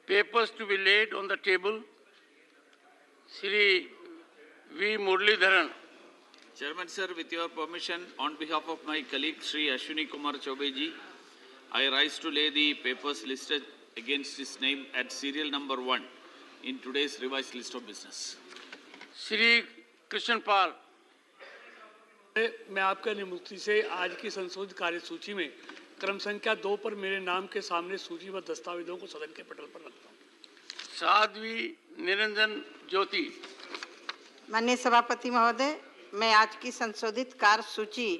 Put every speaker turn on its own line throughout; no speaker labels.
Papers to be laid on the table. Shri V. Muralidharan.
Chairman sir, with your permission, on behalf of my colleague Shri Ashwini Kumar Chaubeji, I rise to lay the papers listed against his name at serial number 1 in today's revised list of business.
Shri Krishan Pal.
मैं आपके अनुमति से आज की संशोधित कार्यसूची में क्रम संख्या 2 पर मेरे नाम के सामने सूचीबद्ध दस्तावेजों को सदन के पटल पर रखता हूँ।
साध्वी निरंजन ज्योति।
माननीय सभापति महोदय, मैं आज की संशोधित कार्यसूची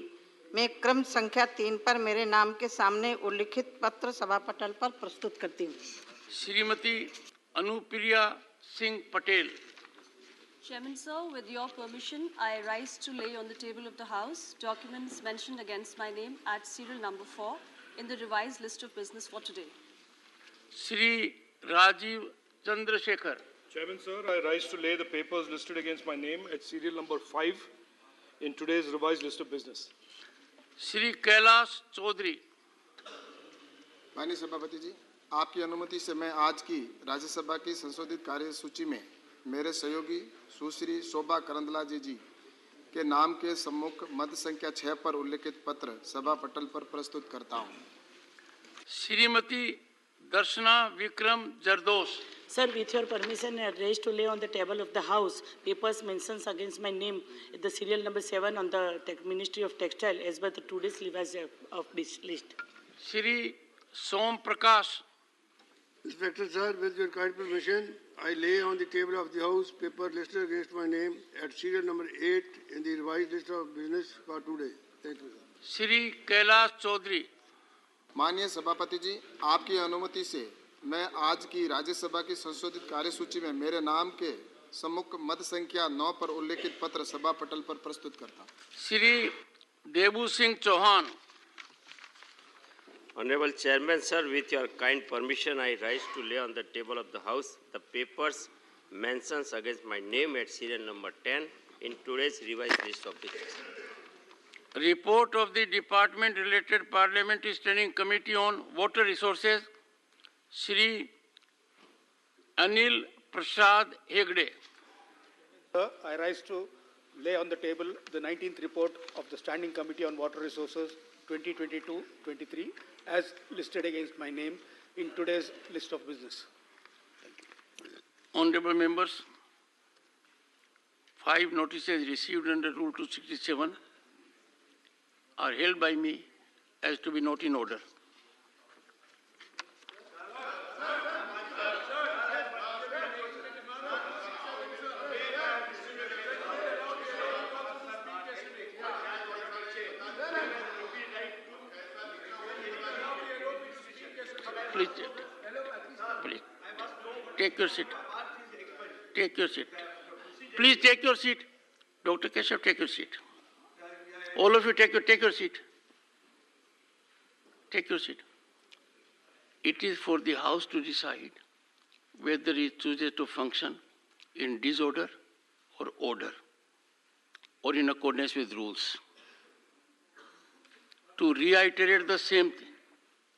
में क्रम संख्या 3 पर मेरे नाम के सामने उल्लिखित पत्र सभा पटल पर प्रस्तुत करती हूँ।
Shrimati Anupriya Singh Patel.
Chairman sir, with your permission, I rise to lay on the table of the House documents mentioned against my name at serial number 4 in the revised list of business for today.
Shri Rajiv Chandrasekhar.
Chairman sir, I rise to lay the papers listed against my name at serial number 5 in today's revised list of business.
Shri Kailash Chaudhary.
माननीय सभापति जी, आपकी अनुमति से मैं आज की राज्यसभा की संशोधित कार्यसूची में मेरे सहयोगी सुश्री शोभा करंदलाजे जी के नाम के सम्मुख मद संख्या 6 पर उल्लिखित पत्र सभा पटल पर प्रस्तुत करता हूं।
श्रीमती दर्शना Vikram Jardosh.
Sir, with your permission, I raise to lay on the table of the House papers mentions against my name at the serial number 7 on the Ministry of Textile as per the today's revised of this list.
Shri Som Prakash.
Inspector sir, with your kind permission, I lay on the table of the House paper listed against my name at serial number 8 in the revised list of business for today. Thank you, sir.
Shri Kailash Chaudhary.
माननीय सभापति जी, आपकी अनुमति से मैं आज की राज्यसभा की संशोधित कार्यसूची में मेरे नाम के सम्मुख मद संख्या 9 पर उल्लिखित पत्र सभा पटल पर प्रस्तुत करता हूं।
Shri Debu Singh Chauhan.
Honorable Chairman, sir, with your kind permission, I rise to lay on the table of the House the papers mentions against my name at serial number 10 in today's revised list of business.
Report of the Department-related Parliamentary Standing Committee on Water Resources, Shri Anil Prasad Hegde.
I rise to lay on the table the 19th report of the Standing Committee on Water Resources 2022-23 as listed against my name in today's list of business.
Honorable members, 5 notices received under Rule 267 are held by me as to be not in order. Please, take your seat. Take your seat. Please take your seat. Dr. Keshav, take your seat. All of you take your seat. Take your seat. It is for the House to decide whether it chooses to function in disorder or order or in accordance with rules. To reiterate the same thing,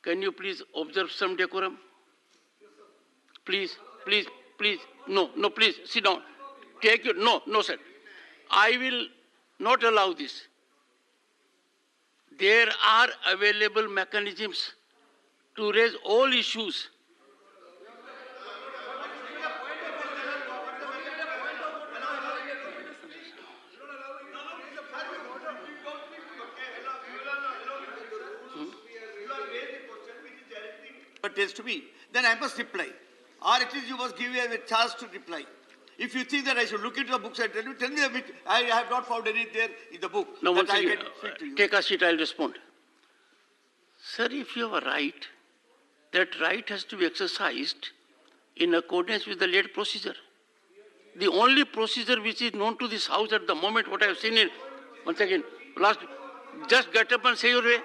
can you please observe some decorum? Please, please, please. No, please, sit down. Take your, no, sir. I will not allow this. There are available mechanisms to raise all issues.
But it has to be, then I must reply. Or at least you must give me a chance to reply. If you think that I should look into the books and tell me a bit, I have not found any there in the book.
No,
that
once
I
again,
can speak to you.
take a seat, I'll respond. Sir, if you have a right, that right has to be exercised in accordance with the late procedure. The only procedure which is known to this House at the moment, what I have seen in, once again, just get up and say your way.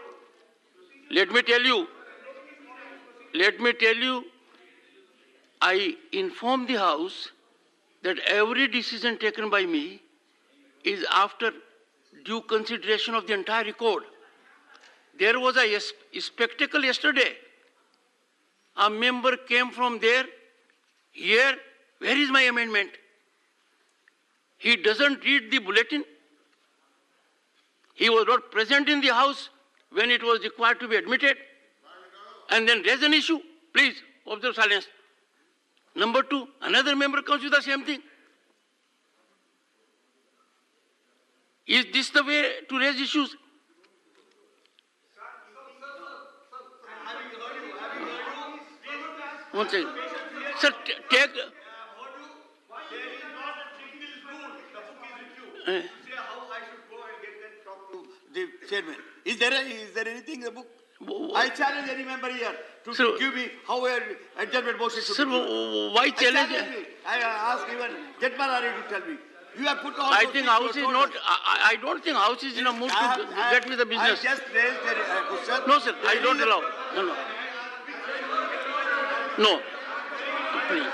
Let me tell you, I inform the House that every decision taken by me is after due consideration of the entire record. There was a spectacle yesterday. A member came from there Here, where is my amendment? He doesn't read the bulletin. He was not present in the House when it was required to be admitted. And then raise an issue. Please, observe silence. Number two, another member comes with the same thing. Is this the way to raise issues? One second. Sir, take...
The chairman. Is there anything in the book? I challenge any member here to give me how adjournment motion should
sir,
be given.
why challenge?
I ask even Jetmalari to tell me. You have put all
I
those
think
things
House
you
is
have
not,
told us.
I don't think House is in a mood to get with the business.
I just raised a question.
No, sir, I don't allow. No, no. No. Please.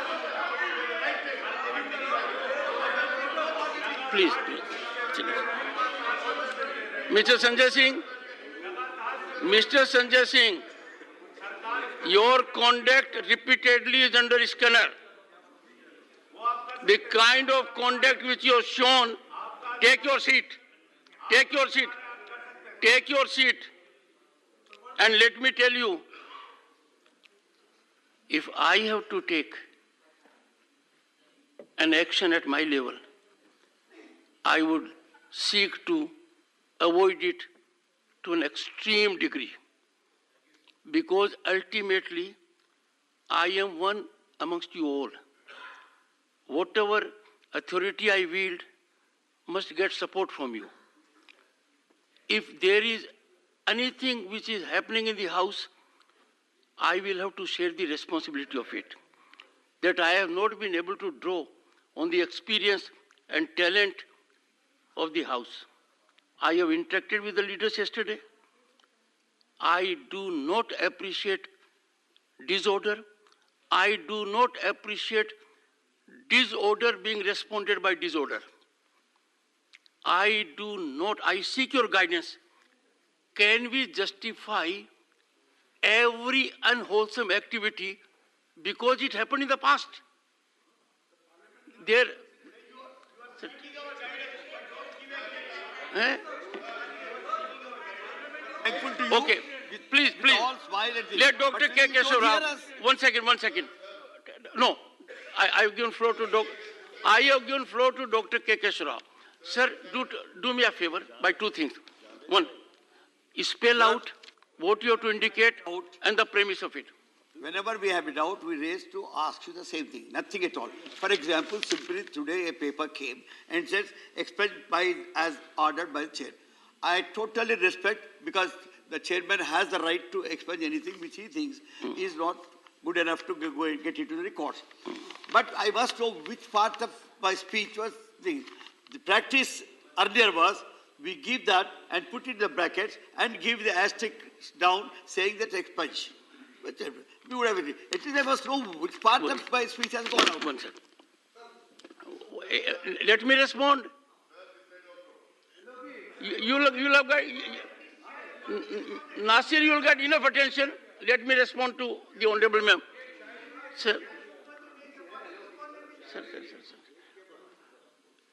Please, please. Mr. Sanjay Singh, your conduct repeatedly is under scanner. The kind of conduct which you have shown, take your seat. Take your seat. Take your seat. And let me tell you, if I have to take an action at my level, I would seek to avoid it to an extreme degree. Because ultimately, I am one amongst you all. Whatever authority I wield must get support from you. If there is anything which is happening in the House, I will have to share the responsibility of it. That I have not been able to draw on the experience and talent of the House. I have interacted with the leaders yesterday. I do not appreciate disorder. I do not appreciate disorder being responded by disorder. I seek your guidance. Can we justify every unwholesome activity because it happened in the past? There.
Thankful to you.
Okay, please.
All smile and things.
Let Dr.
But
K.
you don't
Keshav
hear us.
One second. No, I have given floor to Dr. K. Keshav. Sir, do me a favor by two things. One, spell out what you have to indicate and the premise of it.
Whenever we have a doubt, we raise to ask you the same thing. Nothing at all. For example, simply today a paper came and says expelled as ordered by the chair. I totally respect because the chairman has the right to expunge anything which he thinks is not good enough to go and get into the records. But I must know which part of my speech was the practice earlier was we give that and put it in the brackets and give the asterisk down saying that expunge. We would have it. At least I must know which part of my speech has gone out.
One second. Let me respond. You'll have got, Nasir, you'll get enough attention. Let me respond to the Honorable Ma'am. Sir.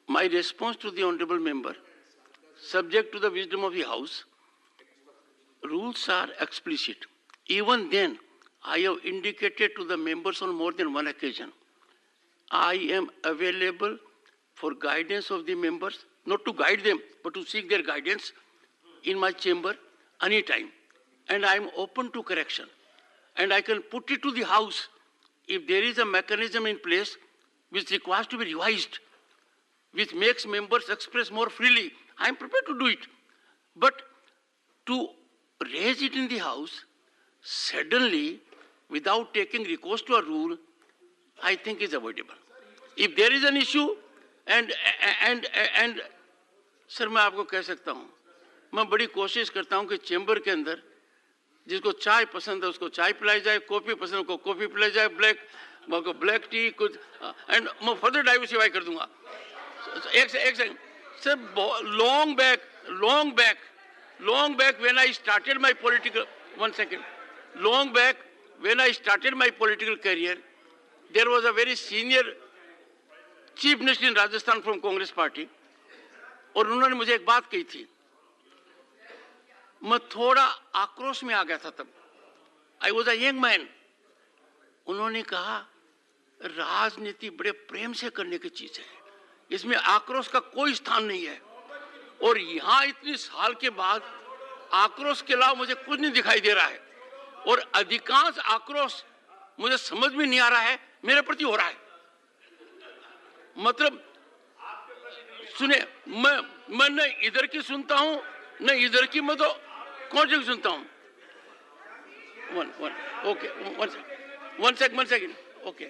My response to the Honorable Member, subject to the wisdom of the House, rules are explicit. Even then, I have indicated to the members on more than one occasion, I am available for guidance of the members, not to guide them, but to seek their guidance in my chamber anytime. And I am open to correction. And I can put it to the House if there is a mechanism in place which requires to be revised, which makes members express more freely. I am prepared to do it. But to raise it in the House suddenly, without taking recourse to a rule, I think is avoidable. If there is an issue, and sir मैं आपको कह सकता हूँ, मैं बड़ी कोशिश करता हूँ कि चेंबर के अंदर जिसको चाय पसंद है उसको चाय पिलाई जाए, कॉफी पसंद है उसको कॉफी पिलाई जाए, ब्लैक टी कुछ, एंड मैं फर्दर डाइवर्सिफाई कर दूंगा. एक second sir, long back when I started my political career, there was a very senior chief minister in Rajasthan from Congress party, और उन्होंने मुझे एक बात कही थी, मैं थोड़ा आक्रोश में आ गया था तब, I was a young man. उन्होंने कहा राजनीति बड़े प्रेम से करने की चीज है, इसमें आक्रोश का कोई स्थान नहीं है, और यहाँ इतनी साल के बाद आक्रोश के अलावा मुझे कुछ नहीं दिखाई दे रहा है, और अधिकांश आक्रोश मुझे समझ में नहीं आ रहा है मेरे प्रति हो रहा है। मतलब सुने, मैं न इधर की सुनता हूं न इधर की, मैं तो कौन सी सुनता हूं। One second, okay,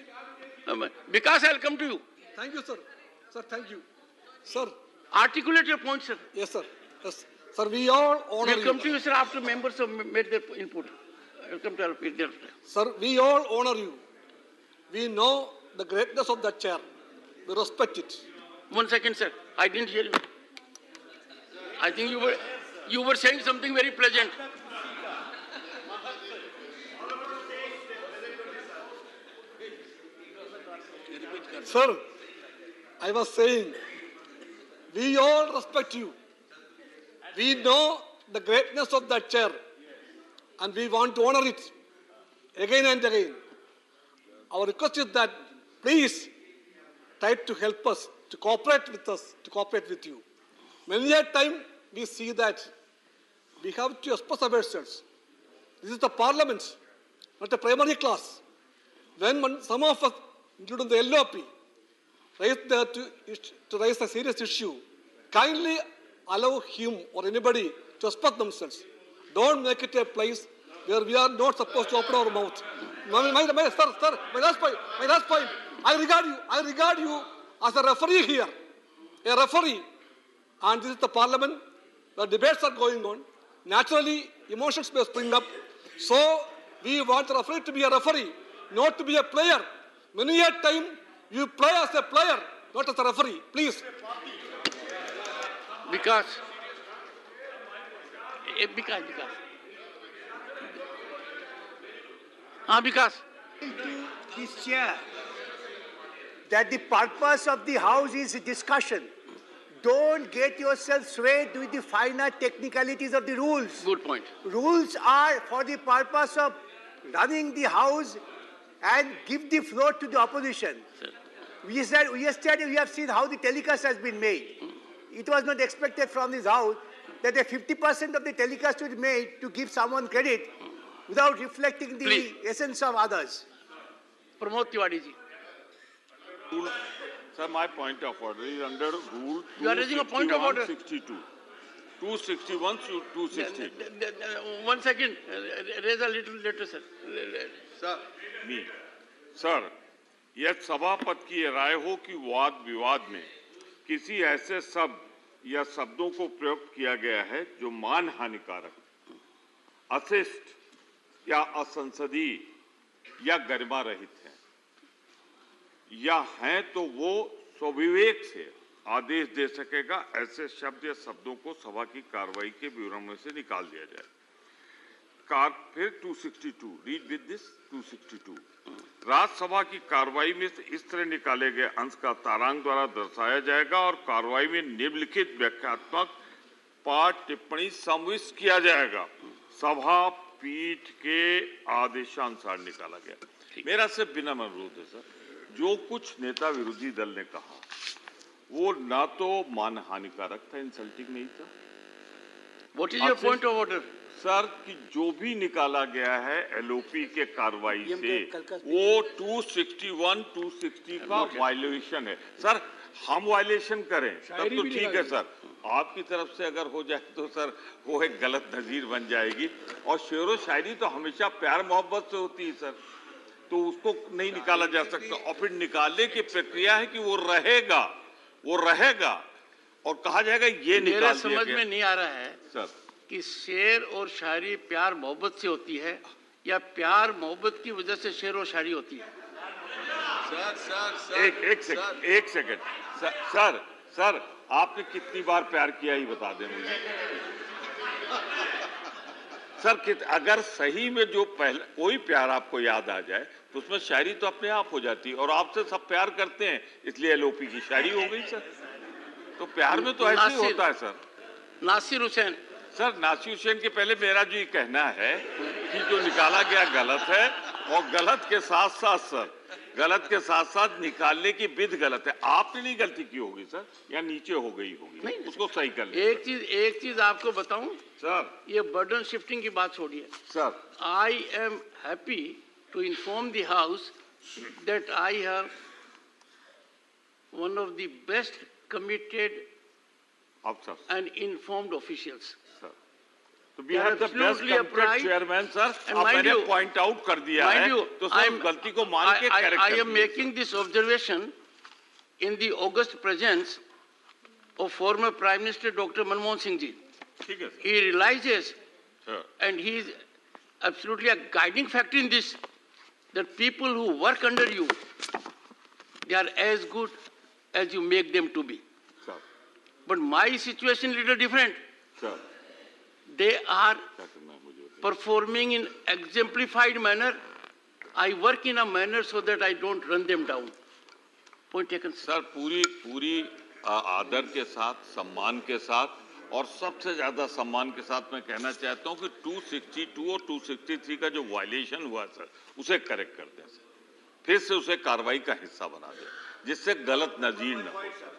Vikas, I will come to you.
Thank you, sir. Sir, thank you. Sir.
Articulate your point, sir.
Yes, sir. Yes. Sir, we all honor
We'll come
you.
to you, sir, after members have made their input. I'll come to their.
Sir, we all honor you. We know the greatness of that chair. We respect it.
1 second, sir. I didn't hear you. I think you were saying something very pleasant.
Sir, I was saying, we all respect you. We know the greatness of that chair, and we want to honor it again and again. Our request is that please try to help us, to cooperate with us, to cooperate with you. Many a time we see that we have to express ourselves. This is the parliament, not a primary class. When some of us, including the LOP, to raise a serious issue, kindly allow him or anybody to express themselves. Don't make it a place where we are not supposed to open our mouth. Sir, my last point. I regard you as a referee here, a referee, and this is the parliament where debates are going on. Naturally, emotions may spring up. So we want the referee to be a referee, not to be a player. Many a time you play as a player, not as a referee. Please.
Because. Because.
This chair, that the purpose of the house is discussion. Don't get yourself swayed with the finer technicalities of the rules.
Good point.
Rules are for the purpose of running the house and give the floor to the opposition. Yesterday we have seen how the telecast has been made. It was not expected from this house that a 50% of the telecast will be made to give someone credit without reflecting the essence of others.
Pramod Tiwari ji.
Sir, my point of order is under Rule 261,
You are raising a point of order.
261 to 260.
1 second. Raise a little later, sir.
Sir. Me. Sir, यह सभापति की राय हो कि वाद विवाद में किसी ऐसे शब्द या शब्दों को प्रयोग किया गया है जो मान हानिकारक, अशिष्ट या असंसदीय या गरिमा रहित है, या हैं तो वो स्वविवेक से आदेश दे सकेगा ऐसे शब्द या शब्दों को सभा की कार्रवाई के विवरण में से निकाल दिया जाए। फिर 262, रीड विद दिस 262, राज्यसभा की कार्रवाई में से इस तरह निकाले गए अंश का तारांक द्वारा दर्शाया जाएगा और कार्रवाई में निम्नलिखित व्याख्यात्मक पाठ टिप्पणी समाविष्ट किया जाएगा। सभा पीठ के आदेशानुसार निकाला गया। मेरा सिर्फ विनम्र अनुरोध है सर, जो कुछ नेता विरोधी दल ने कहा वो ना तो मान हानिकारक था, इंसल्टिंग नहीं था।
What is your point of order?
Sir कि जो भी निकाला गया है एलओपी के कार्रवाई से वो 261, 260 का वायलेशन है। सर हम वायलेशन करें तब तो ठीक है सर, आपकी तरफ से अगर हो जाए तो सर वो एक गलत नजीर बन जाएगी, और शेरो शायरी तो हमेशा प्यार मोहब्बत से होती है सर, तो उसको नहीं निकाला जा सकता। और फिर निकालने की प्रक्रिया है कि वो रहेगा और कहा जाएगा ये निकाल दिया गया।
मेरे समझ में नहीं आ रहा है
सर
कि शेर और शायरी प्यार मोहब्बत से होती है या प्यार मोहब्बत की वजह से शेर और शायरी होती है।
एक सेकंड सर आपने कितनी बार प्यार किया ही बता दें मुझे। सर अगर सही में जो पहले कोई प्यार आपको याद आ जाए तो तो उसमें शायरी तो अपने आप हो जाती है, और आपसे सब प्यार करते हैं इसलिए एलओपी की शायरी हो गई सर। तो प्यार में तो ऐसे ही होता है सर।
नासिर हुसैन
सर, नासिर हुसैन के पहले मेरा जो ये कहना है कि जो निकाला गया गलत है, और गलत के साथ साथ सर, गलत के साथ साथ निकालने की विधि गलत है। आपने नहीं गलती की होगी सर, या नीचे हो गई होगी, नहीं, उसको सही कर ले।
एक चीज आपको बताऊं
सर,
ये बर्डन शिफ्टिंग की बात छोड़िए
sir.
I am happy to inform the house that I have one of the best committed and informed officials.
Sir. So we have the best committed chairman, sir. अब मैंने point out कर दिया है, तो sir गलती को मान के correct
I am making this observation in the august presence of former Prime Minister Dr. Manmohan Singh ji.
ठीक है,
He realizes,
sir,
and he is absolutely a guiding factor in this, that people who work under you, they are as good as you make them to be.
sir,
But my situation is a little different.
sir.
They are
क्या करना है मुझे?
performing in exemplified manner. I work in a manner so that I don't run them down. Point taken.
Sir, पूरी आदर के साथ, सम्मान के साथ, और सबसे ज्यादा सम्मान के साथ मैं कहना चाहता हूं कि 262 और 263 का जो वायलेशन हुआ सर, उसे करेक्ट कर दें सर, फिर से उसे कार्रवाई का हिस्सा बना दें, जिससे गलत नजीर न हो sir.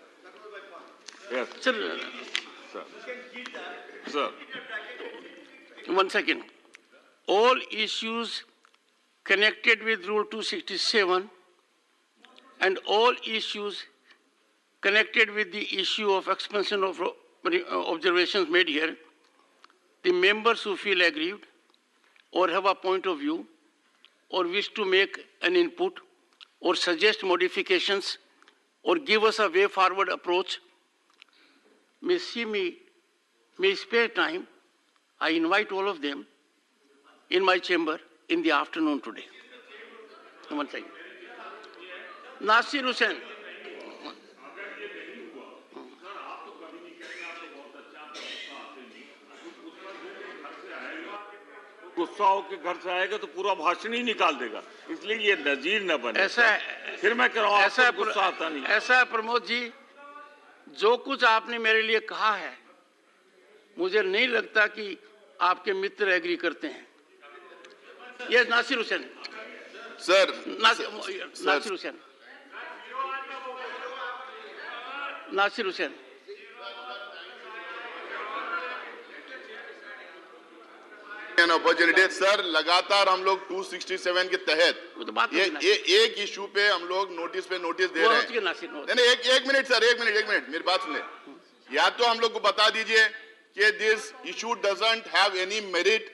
Sir, sir,
1 second. All issues connected with Rule 267 and all issues connected with the issue of expansion of observations made here, the members who feel aggrieved or have a point of view or wish to make an input or suggest modifications or give us a way forward approach may spare time. I invite all of them in my chamber in the afternoon today. 1 second. Nasir Hussain.
गुस्सा होकर घर से आएगा तो पूरा भाषण ही निकाल देगा, इसलिए ये नजीर न बने।
ऐसा
फिर मैं कह रहा हूं, ऐसा गुस्सा आता नहीं।
ऐसा है प्रमोद जी, जो कुछ आपने मेरे लिए कहा है, मुझे नहीं लगता कि आपके मित्र एग्री करते हैं। ये Nasir Hussain
sir,
Nasir Hussain Nasir Hussain
opportunity sir, लगातार हम लोग 267 के तहत ये एक इशू पे हम लोग नोटिस पे नोटिस दे रहे हैं। नहीं, एक मिनट सर, एक मिनट मेरी बात सुने। या तो हम लोग को बता दीजिए कि this issue doesn't have any merit.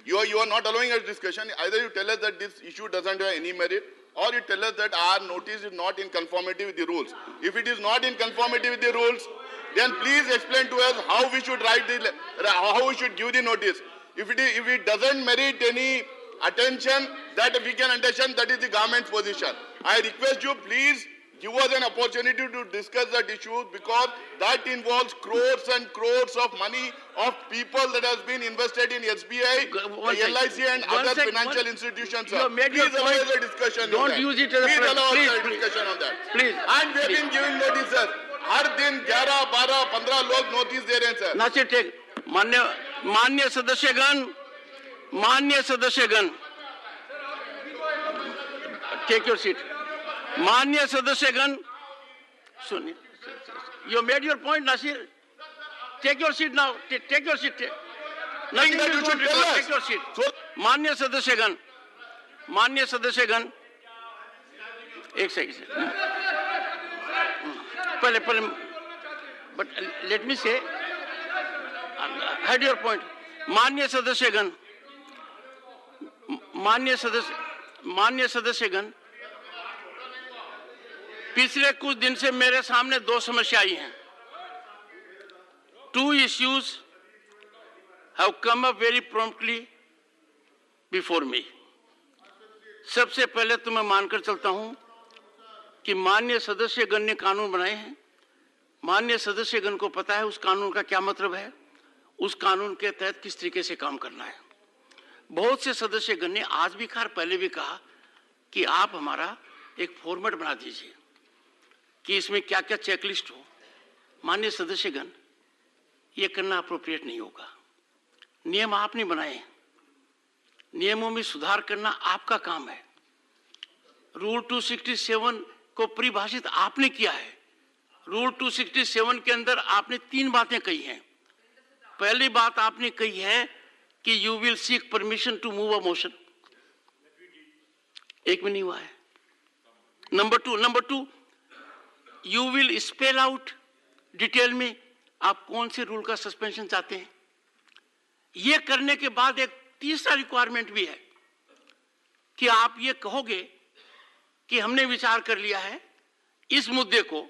You are not allowing us discussion. Either you tell us that this issue doesn't have any merit, or you tell us that our notice is not in conformity with the rules. If it is not in conformity with the rules, then please explain to us how we should how we should give the notice. If it doesn't merit any attention, that we can understand that is the government's position. I request you, please give us an opportunity to discuss that issue, because that involves crores and crores of money of people that has been invested in SBI, LIC and other financial institutions. Please allow us a discussion.
Don't use it as a
please allow us a discussion on that.
Please.
And we have been giving notices. हर दिन 11, 12, 15 लोग notice दे रहे हैं sir.
Nasir take मान्य सदस्यगण take your seat. मान्य सदस्यगण सुनिए, you made your point, Nasir. Take your seat now. Take your seat. Nothing that you should tell us. Take your seat. मान्य सदस्यगण एक second पहले but let me say, had your point. मान्य सदस्यगण पिछले कुछ दिन से मेरे सामने दो समस्या आई हैं. Two issues have come up very promptly before me. सबसे पहले तो मैं मानकर चलता हूं कि माननीय सदस्यगण ने कानून बनाए हैं. माननीय सदस्यगण को पता है उस कानून का क्या मतलब है, उस कानून के तहत किस तरीके से काम करना है. बहुत से सदस्यगण ने आज भी कहा, पहले भी कहा कि आप हमारा एक फॉर्मेट बना दीजिए कि इसमें क्या क्या चेकलिस्ट हो। माननीय सदस्यगण, ये करना अप्रोप्रिएट नहीं होगा। नियम आपने बनाए, नियमों में सुधार करना आपका काम है। रूल 267 को परिभाषित आपने किया है। रूल 267 के अंदर आपने 3 बातें कही हैं। पहली बात आपने कही है कि you will seek permission to move a motion, एक में नहीं हुआ है। Number two you will spell out detail में आप कौन से रूल का सस्पेंशन चाहते हैं। यह करने के बाद एक तीसरा रिक्वायरमेंट भी है कि आप ये कहोगे कि हमने विचार कर लिया है इस मुद्दे को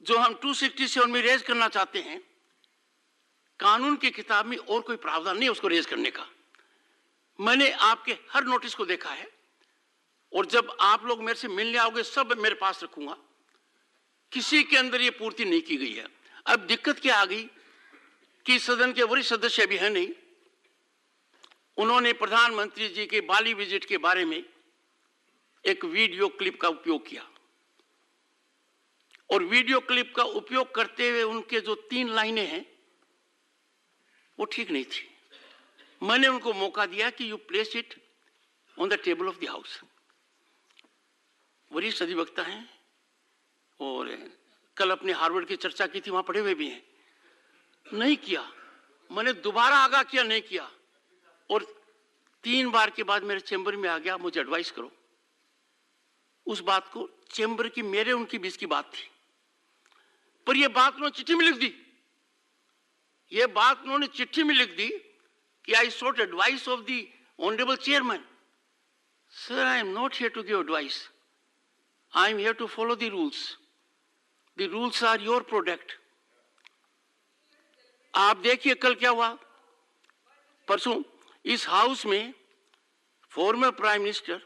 जो हम 267 में रेज करना चाहते हैं, कानून की किताब में और कोई प्रावधान नहीं उसको रेज करने का। मैंने आपके हर नोटिस को देखा है और जब आप लोग मेरे से मिलने आओगे सब मेरे पास रखूंगा। किसी के अंदर ये पूर्ति नहीं की गई है। अब दिक्कत क्या आ गई कि सदन के वरिष्ठ सदस्य भी हैं नहीं, उन्होंने प्रधानमंत्री जी के बाली विजिट के बारे में एक वीडियो क्लिप का उपयोग किया और वीडियो क्लिप का उपयोग करते हुए उनके जो 3 लाइनें हैं वो ठीक नहीं थी। मैंने उनको मौका दिया कि you place it on the table of the house. वरिष्ठ अधिवक्ता हैं और कल अपने हार्वर्ड की चर्चा की थी, वहां पढ़े हुए भी हैं। नहीं किया, मैंने दोबारा आगाह किया, नहीं किया और 3 बार के बाद मेरे चेंबर में आ गया, मुझे एडवाइस करो। उस बात को चेंबर की मेरे उनकी बीच की बात थी, पर यह बात उन्होंने चिट्ठी में लिख दी। यह बात उन्होंने चिट्ठी में लिख दी कि आई sought advice of the honorable chairman. Sir, I am not here to give advice. I am here to follow the rules. The rules are your product. आप देखिए कल क्या हुआ। परसों इस हाउस में former prime minister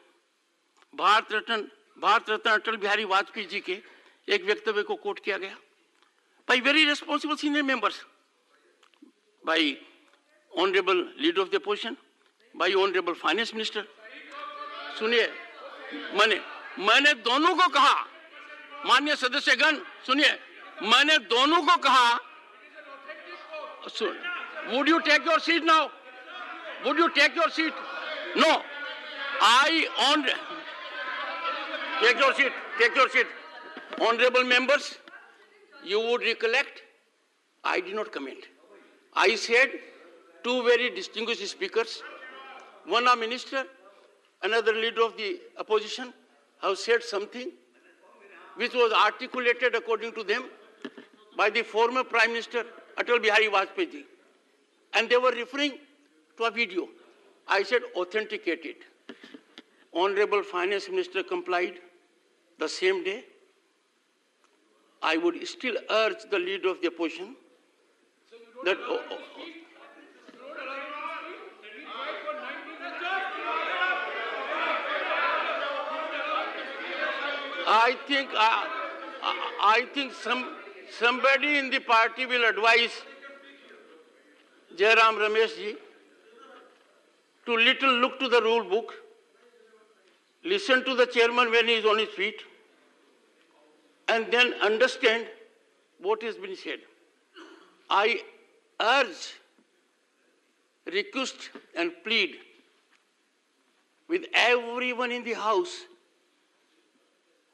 Bharat Ratna Atal Bihari Vajpayee ji के एक वक्तव्य को कोट किया गया by very responsible senior members, by honorable leader of the opposition, by honorable finance minister. सुनिए, मैंने दोनों को कहा, माननीय सदस्यगण सुनिए, मैंने दोनों को कहा, would you take your seat now? Would you take your seat? No, take your seat. Honorable members, you would recollect, I did not comment. I said 2 very distinguished speakers, one a minister, another leader of the opposition, have said something which was articulated according to them by the former Prime Minister Atal Bihari Vajpayee ji. And they were referring to a video. I said authenticate it. Honorable Finance Minister complied the same day. I would still urge the leader of the opposition that I think somebody in the party will advise Jairam Ramesh ji to little look to the rule book, listen to the chairman when he is on his feet, and then understand what has been said. I urge, request and plead with everyone in the house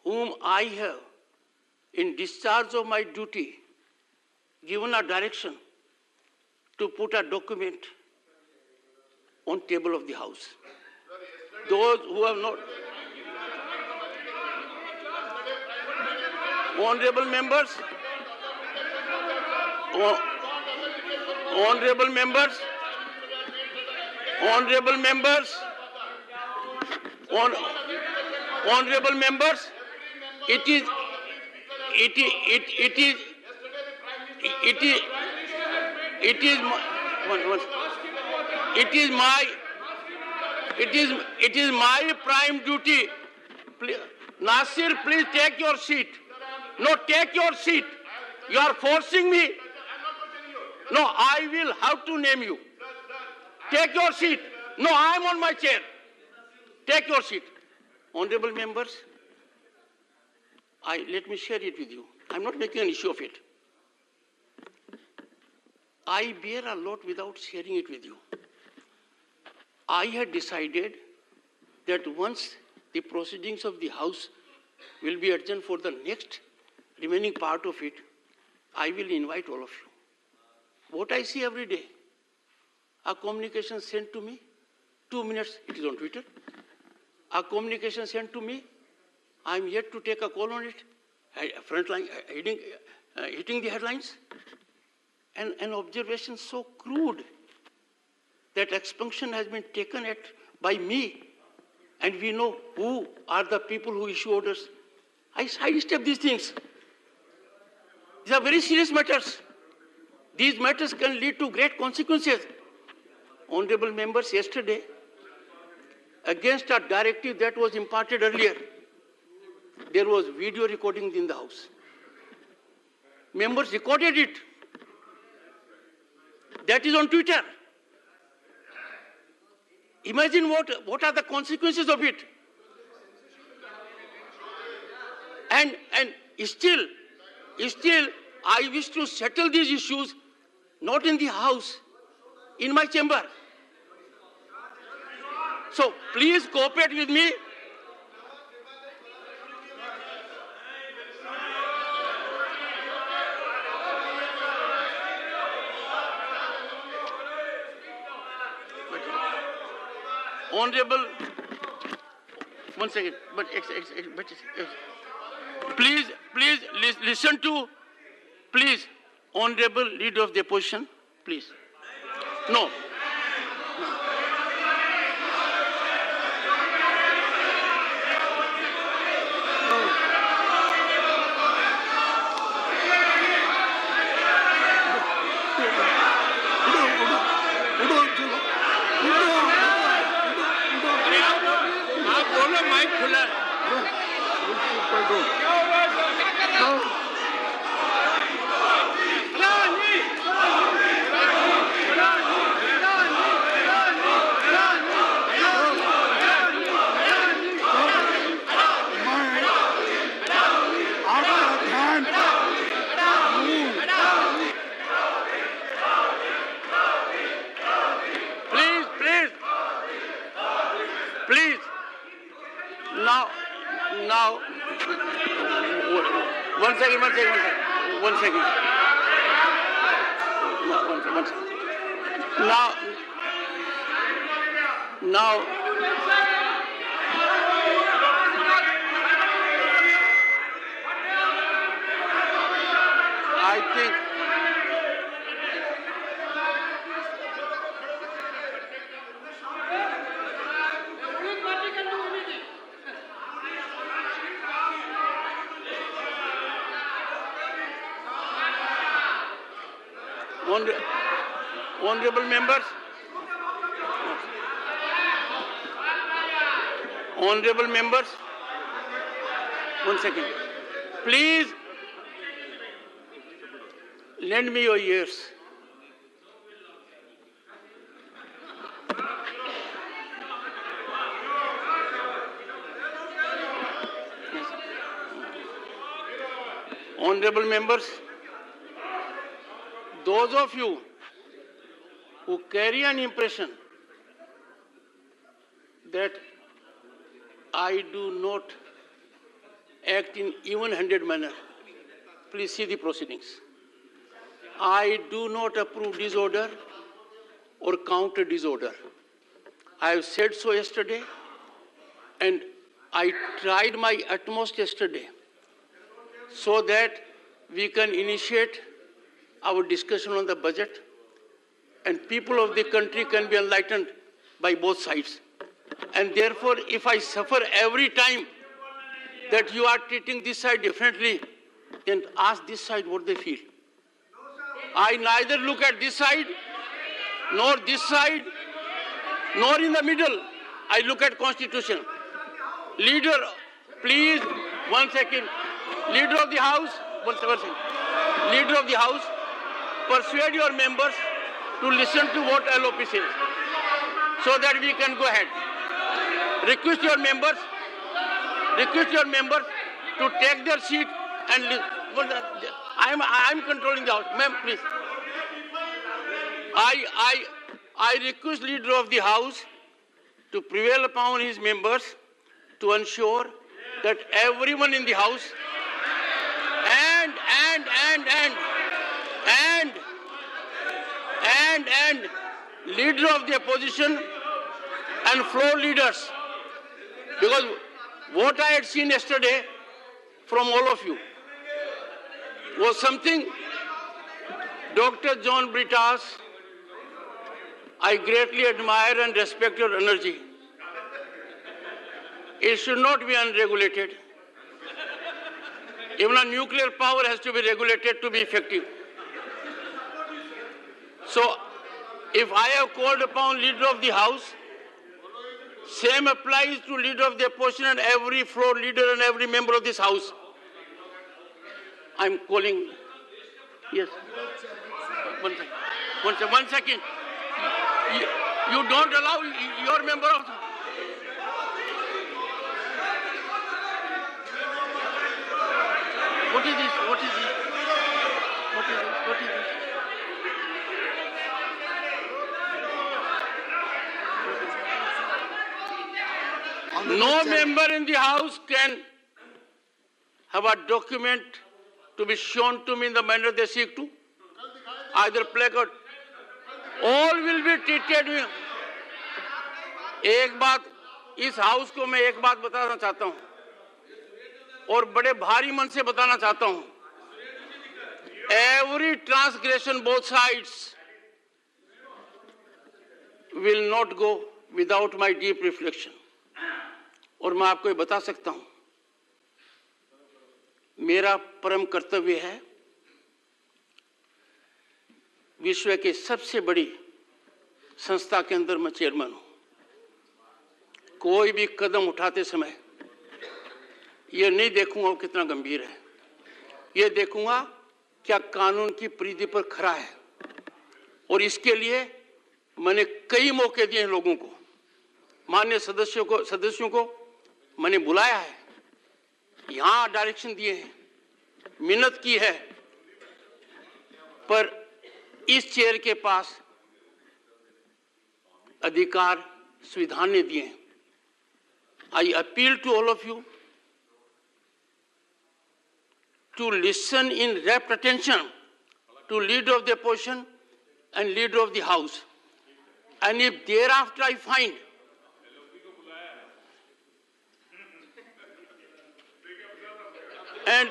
whom I have, in discharge of my duty, given a direction to put a document on table of the house. Those who have not... Honorable members, honorable members, honorable members, honorable members, it is my prime duty. Nasir, please take your seat. No, take your seat. You are forcing me. No, I will have to name you. Take your seat. No, I am on my chair. Take your seat. Honorable members, let me share it with you. I'm not making an issue of it. I bear a lot without sharing it with you. I had decided that once the proceedings of the House will be adjourned for the next remaining part of it, I will invite all of you. What I see every day, a communication sent to me, 2 minutes, it is on Twitter. A communication sent to me, I am yet to take a call on it, frontline, hitting the headlines. And an observation so crude that expunction has been taken by me, and we know who are the people who issue orders. I sidestep these things. These are very serious matters. These matters can lead to great consequences. Honorable members, yesterday, against a directive that was imparted earlier, there was video recording in the House. Members recorded it. That is on Twitter. Imagine what are the consequences of it. And still, I wish to settle these issues not in the House, in my chamber. So please cooperate with me. Honorable, one second, please listen to, please, Honorable Leader of the Opposition, please. No. Please, now, one second. Now, I think honorable members, one second. Please lend me your ears. Honorable members, those of you who carry an impression that I do not act in even-handed manner, please see the proceedings. I do not approve disorder or counter disorder. I have said so yesterday, and I tried my utmost yesterday so that we can initiate our discussion on the budget and people of the country can be enlightened by both sides. And therefore, if I suffer every time that you are treating this side differently, then ask this side what they feel. I neither look at this side, nor this side, nor in the middle. I look at Constitution. Leader, please, 1 second. Leader of the House, one second. Leader of the House, persuade your members to listen to what LOP says, so that we can go ahead. Request your members request your members to take their seat and I'm controlling the house. Ma'am, please. I request leader of the house to prevail upon his members to ensure that everyone in the house and leader of the opposition and floor leaders, because what I had seen yesterday from all of you was something. Dr. John Britas, I greatly admire and respect your energy. It should not be unregulated. Even a nuclear power has to be regulated to be effective. So, if I have called upon leader of the house, same applies to leader of the opposition and every floor leader and every member of this house. I'm calling. Yes. One second. You don't allow your member of. What is this? What is this? What is this? What is this? No member in the house can have a document to be shown to me in the manner they seek to. Either placard. All will be treated with. एक बात इस house को मैं एक बात बताना चाहता हूं और बड़े भारी मन से बताना चाहता हूं. Every transgression both sides will not go without my deep reflection. और मैं आपको ये बता सकता हूं, मेरा परम कर्तव्य है विश्व के सबसे बड़ी संस्था के अंदर मैं चेयरमैन हूं. कोई भी कदम उठाते समय ये नहीं देखूंगा वो कितना गंभीर है, ये देखूंगा क्या कानून की परिधि पर खरा है. और इसके लिए मैंने कई मौके दिए हैं लोगों को, माननीय सदस्यों को मैंने बुलाया है, यहां डायरेक्शन दिए हैं, मिन्नत की है, पर इस चेयर के पास अधिकार संविधान ने दिए हैं. I appeal to all of you to listen in rapt attention to leader of the opposition and leader of the house. And if thereafter I find and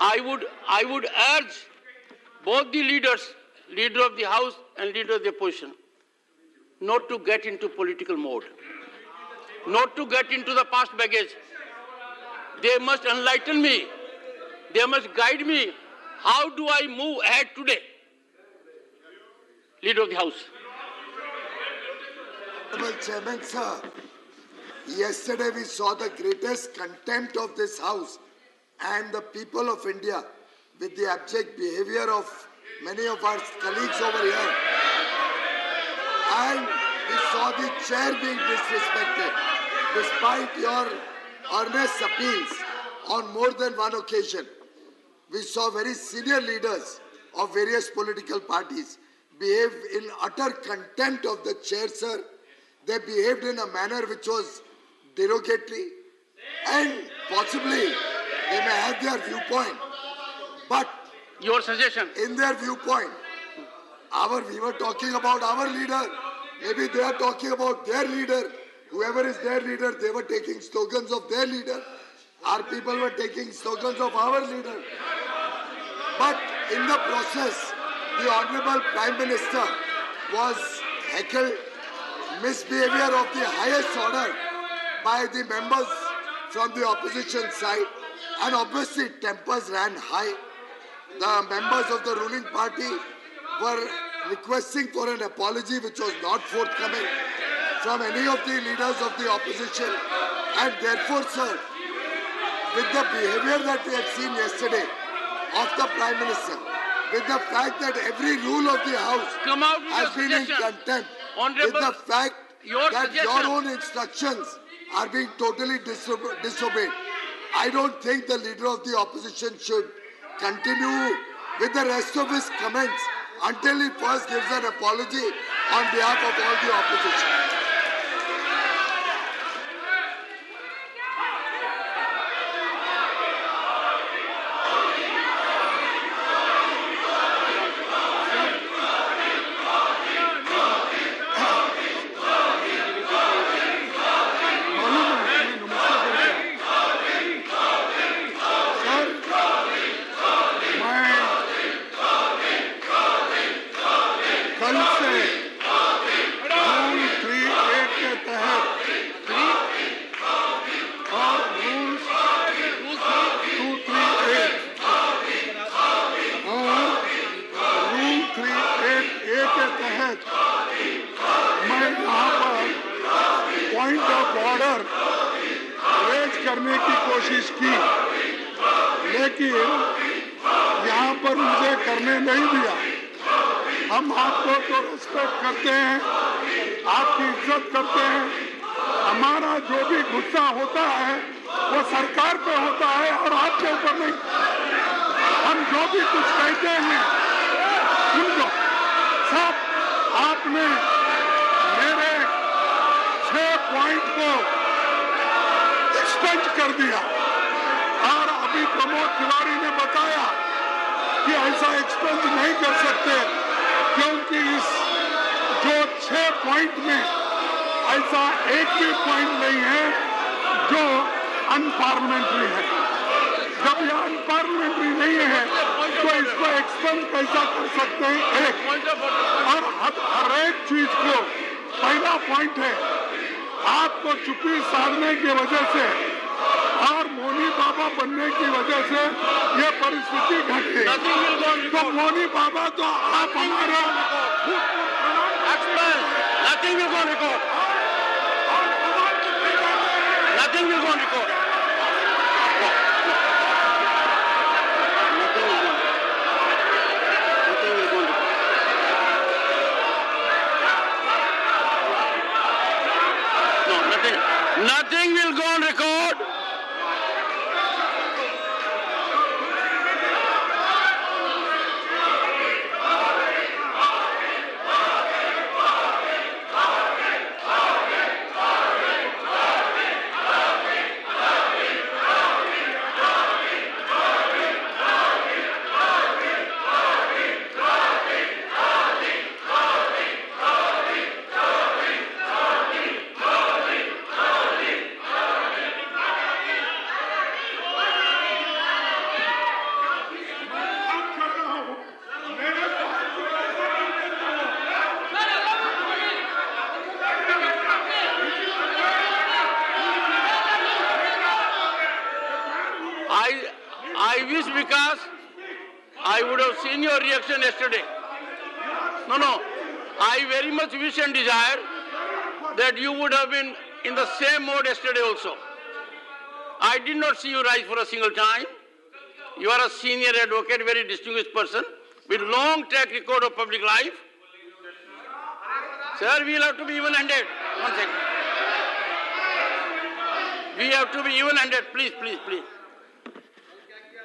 I would urge both the leaders, leader of the house and leader of the opposition, not to get into political mode, not to get into the past baggage. They must enlighten me. They must guide me. How do I move ahead today? Leader of the House.
Honorable Chairman, sir, yesterday we saw the greatest contempt of this House and the people of India with the abject behavior of many of our colleagues over here. And we saw the chair being disrespected despite your earnest appeals on more than one occasion. We saw very senior leaders of various political parties behave in utter contempt of the chair, sir. They behaved in a manner which was derogatory and possibly they may have their viewpoint. But
your suggestion
in their viewpoint, we were talking about our leader, maybe they are talking about their leader. Whoever is their leader, they were taking slogans of their leader. Our people were taking slogans of our leader. But in the process, the Honorable Prime Minister was heckled, misbehavior of the highest order by the members from the opposition side, and obviously tempers ran high. The members of the ruling party were requesting for an apology which was not forthcoming from any of the leaders of the opposition, and therefore, sir, with the behavior that we have seen yesterday of the Prime Minister, with the fact that every rule of the House has been in contempt, with the fact that your own instructions are being totally disobeyed. I don't think the leader of the opposition should continue with the rest of his comments until he first gives an apology on behalf of all the opposition.
Point of order raise करने की कोशिश की, लेकिन यहाँ पर मुझे करने नहीं दिया। हम आपको तो रिस्पेक्ट करते हैं, आपकी इज्जत करते हैं। हमारा जो भी गुस्सा होता है वो सरकार पे होता है और आपके ऊपर नहीं। हम जो भी कुछ कहते हैं उनको सब आपने मेरे 6 पॉइंट को एक्सपेंड कर दिया और अभी प्रमोद तिवारी ने बताया कि ऐसा एक्सपेंड नहीं कर सकते क्योंकि इस जो 6 पॉइंट में ऐसा एक भी पॉइंट नहीं है जो अनपार्लियामेंट्री है। जब यह अनपार्लियामेंट्री नहीं है तो इसको एक्सपेंड कैसा कर सकते हैं? एक और हर एक चीज को पहला पॉइंट है, आपको चुप्पी साधने की वजह से और मोनी बाबा बनने की वजह से ये परिस्थिति घट गई। तो मोनी बाबा तो आप हमारा
Nothing will go on record. Nothing will go on record. Nothing will go on record. I wish because I would have seen your reaction yesterday. No. I very much wish and desire that you would have been in the same mode yesterday also. I did not see you rise for a single time. You are a senior advocate, very distinguished person with long track record of public life. Sir, we will have to be even-handed. 1 second. We have to be even-handed. Please.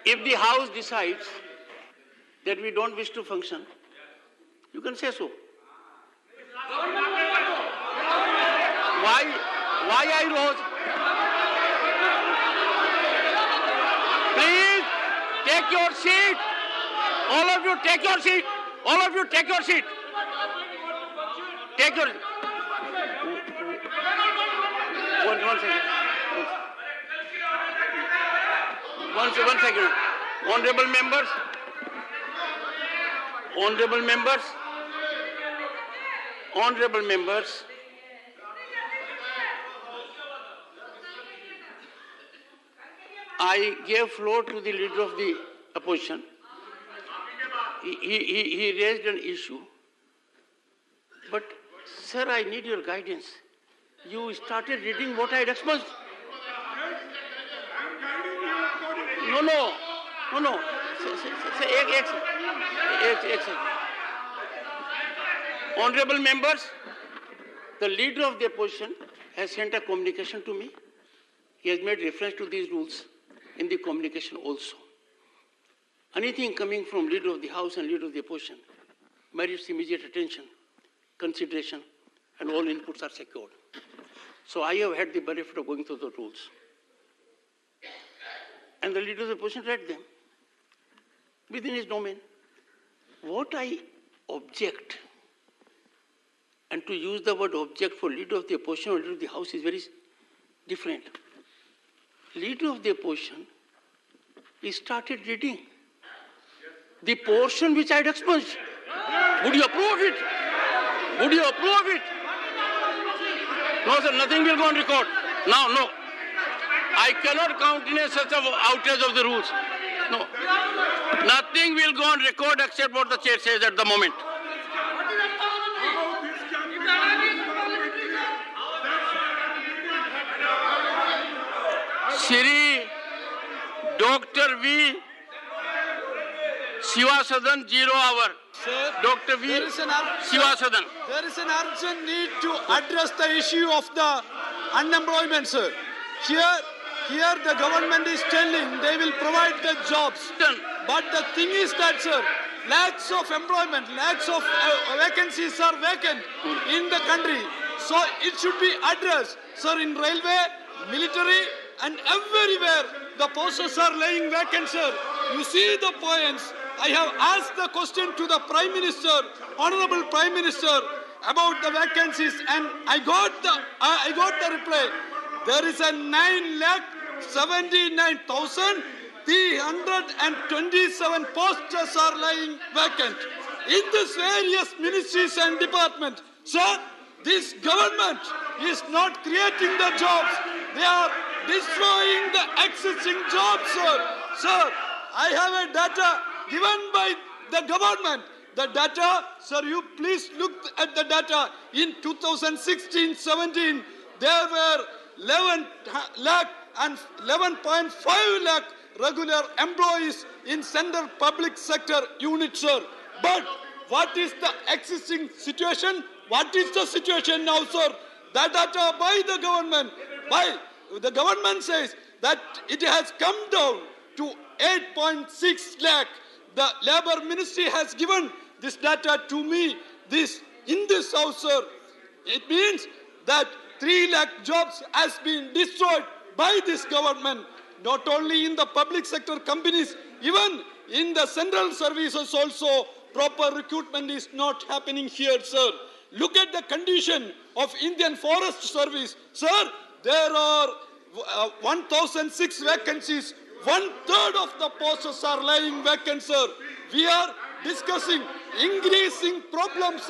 If the House decides that we don't wish to function, you can say so. Why I rose? Please, take your seat. All of you take your seat. All of you take your seat. Take your... One second. One second. Honorable members, I gave floor to the leader of the opposition. He raised an issue. But, sir, I need your guidance. You started reading what I had expunged. No. Honorable members, the leader of the opposition has sent a communication to me. He has made reference to these rules in the communication also. Anything coming from Leader of the House and Leader of the Opposition merits immediate attention, consideration, and all inputs are secured. So I have had the benefit of going through the rules. And the Leader of the Opposition read them within his domain. What I object, and to use the word object for Leader of the Opposition or Leader of the House is very different. Leader of the Opposition, he started reading the portion which I had expunged. Would you approve it? Would you approve it? No, sir, nothing will go on record. Now, no. I cannot countenance such an outrage of the rules. No. Nothing will go on record except what the chair says at the moment. Shri Dr. V. Shivasadan, 0 hour.
Sir,
Dr. V. Shivasadan.
There is an urgent need to address the issue of the unemployment, sir. Here the government is telling they will provide the jobs. But the thing is that, sir, lakhs of employment, lakhs of vacancies are vacant in the country. So it should be addressed. Sir, in railway, military, and everywhere the posts are laying vacant, sir. You see the points. I have asked the question to the Prime Minister, Honorable Prime Minister, about the vacancies, and I got the reply. There is a 9,79,327 posts are lying vacant in these various ministries and departments. Sir, this government is not creating the jobs. They are destroying the existing jobs, sir. Sir, I have a data given by the government. The data, sir, you please look at the data. In 2016-17, there were 11 lakh and 11.5 lakh regular employees in central public sector units, sir. But what is the existing situation? What is the situation now, sir? The data by the government says that it has come down to 8.6 lakh. The Labour Ministry has given this data to me in this house, sir. It means that 3 lakh jobs has been destroyed by this government, not only in the public sector companies, even in the central services also. Proper recruitment is not happening here, sir. Look at the condition of Indian Forest Service. Sir, there are 1,006 vacancies. 1/3 of the posts are lying vacant, sir. We are discussing increasing problems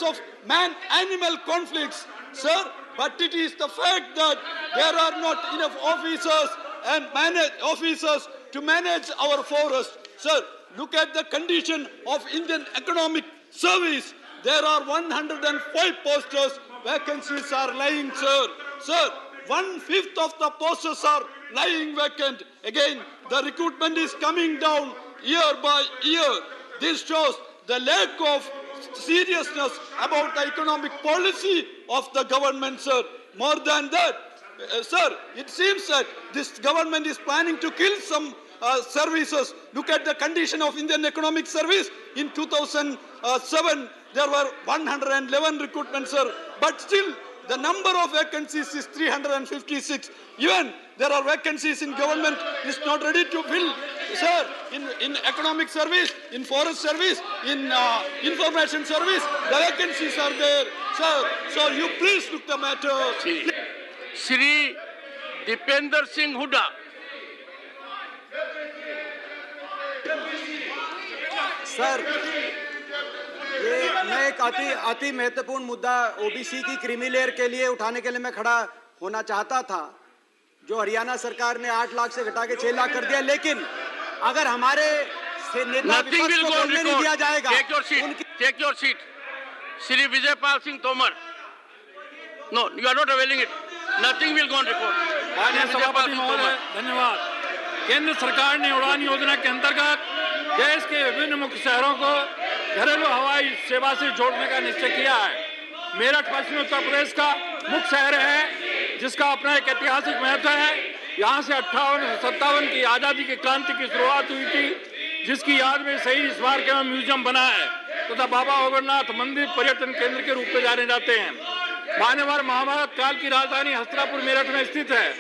of man-animal conflicts, sir. But it is the fact that there are not enough officers to manage our forest. Sir, look at the condition of Indian Economic Service. There are 105 posts. Vacancies are lying, sir. Sir, 1/5 of the posts are lying vacant. Again, the recruitment is coming down year by year. This shows the lack of seriousness about the economic policy of the government, sir. More than that, sir, it seems that this government is planning to kill some services. Look at the condition of Indian Economic Service. In 2007, there were 111 recruitments, sir. But still, the number of vacancies is 356. Even there are vacancies in government is not ready to fill. Sir, in economic service, in forest service, in information service, the vacancies are there. Sir, so you please look the matter.
Shri Dipender Singh Huda.
Sir, मैं एक अति महत्वपूर्ण मुद्दा OBC की creamy layer के लिए उठाने के लिए मैं खड़ा होना चाहता था, जो हरियाणा सरकार ने 8 लाख से घटा के 6 लाख कर दिया। लेकिन अगर हमारे नेता विपक्ष को बोलने नहीं दिया जाएगा,
Take your seat. Shri Vijaypal Singh Tomar. No, you are not availing it. Nothing will go on record.
माननीय सभापति महोदय, धन्यवाद। केंद्र सरकार ने उड़ान योजना के अंतर्गत देश के विभिन्न मुख्य शहरों को घरेलू हवाई सेवा से जोड़ने का निश्चय किया है। मेरठ पश्चिमी उत्तर प्रदेश का मुख्य शहर है, जिसका अपना एक ऐतिहासिक महत्व है। यहाँ से 58-57 की आज़ादी की क्रांति की शुरुआत हुई थी, जिसकी याद में शहीद स्मारक एवं म्यूजियम बना है तथा बाबा अमरनाथ मंदिर पर्यटन केंद्र के रूप में जाने जाते हैं। मान्यवर महाभारत काल की राजधानी हस्तिनापुर मेरठ में स्थित है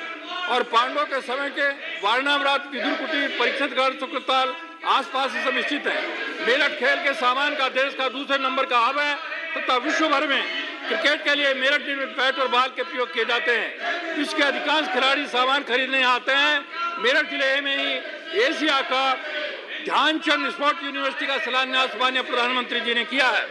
और पांडवों के समय के वारणावरात विदुर कुटीर, परीक्षितगढ़, शुक्रताल आसपास ही सब स्थित है। मेरठ खेल के सामान का देश का दूसरे नंबर का हब है तथा विश्व भर में क्रिकेट के लिए मेरठ निर्मित बैट और बॉल के प्रयोग किए जाते हैं। विश्व के अधिकांश खिलाड़ी सामान खरीदने आते हैं। मेरठ जिले में ही एशिया का ध्यानचंद स्पोर्ट्स यूनिवर्सिटी का शिलान्यास माननीय प्रधानमंत्री जी ने किया है।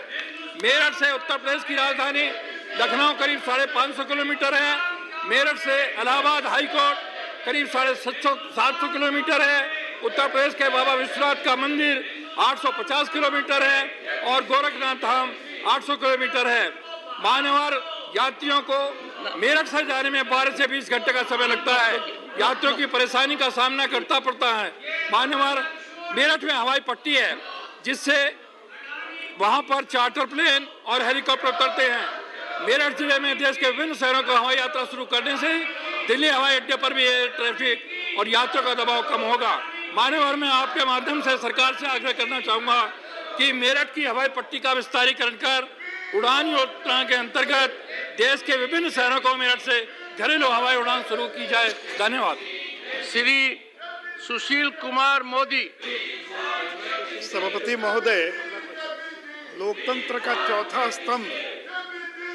मेरठ से उत्तर प्रदेश की राजधानी लखनऊ करीब 550 किलोमीटर है। मेरठ से इलाहाबाद हाई कोर्ट करीब 750 किलोमीटर है। उत्तर प्रदेश के बाबा विश्वनाथ का मंदिर 850 किलोमीटर है और गोरखनाथ धाम 800 किलोमीटर है। मान्यवर यात्रियों को मेरठ से जाने में 12 से 20 घंटे का समय लगता है। यात्रियों की परेशानी का सामना करना पड़ता है। मान्यवर मेरठ में हवाई पट्टी है, जिससे वहां पर चार्टर प्लेन और हेलीकॉप्टर उतरते हैं। मेरठ जिले में देश के विभिन्न शहरों को हवाई यात्रा शुरू करने से दिल्ली हवाई अड्डे पर भी ट्रैफिक और यात्रियों का दबाव कम होगा। मान्यवर मैं आपके माध्यम से सरकार से आग्रह करना चाहूंगा कि मेरठ की हवाई पट्टी का विस्तारीकरण कर उड़ान योजना के अंतर्गत देश के विभिन्न शहरों को मेरठ से घरेलू हवाई उड़ान शुरू की जाए। धन्यवाद।
श्री सुशील कुमार मोदी।
सभापति महोदय, लोकतंत्र का चौथा स्तंभ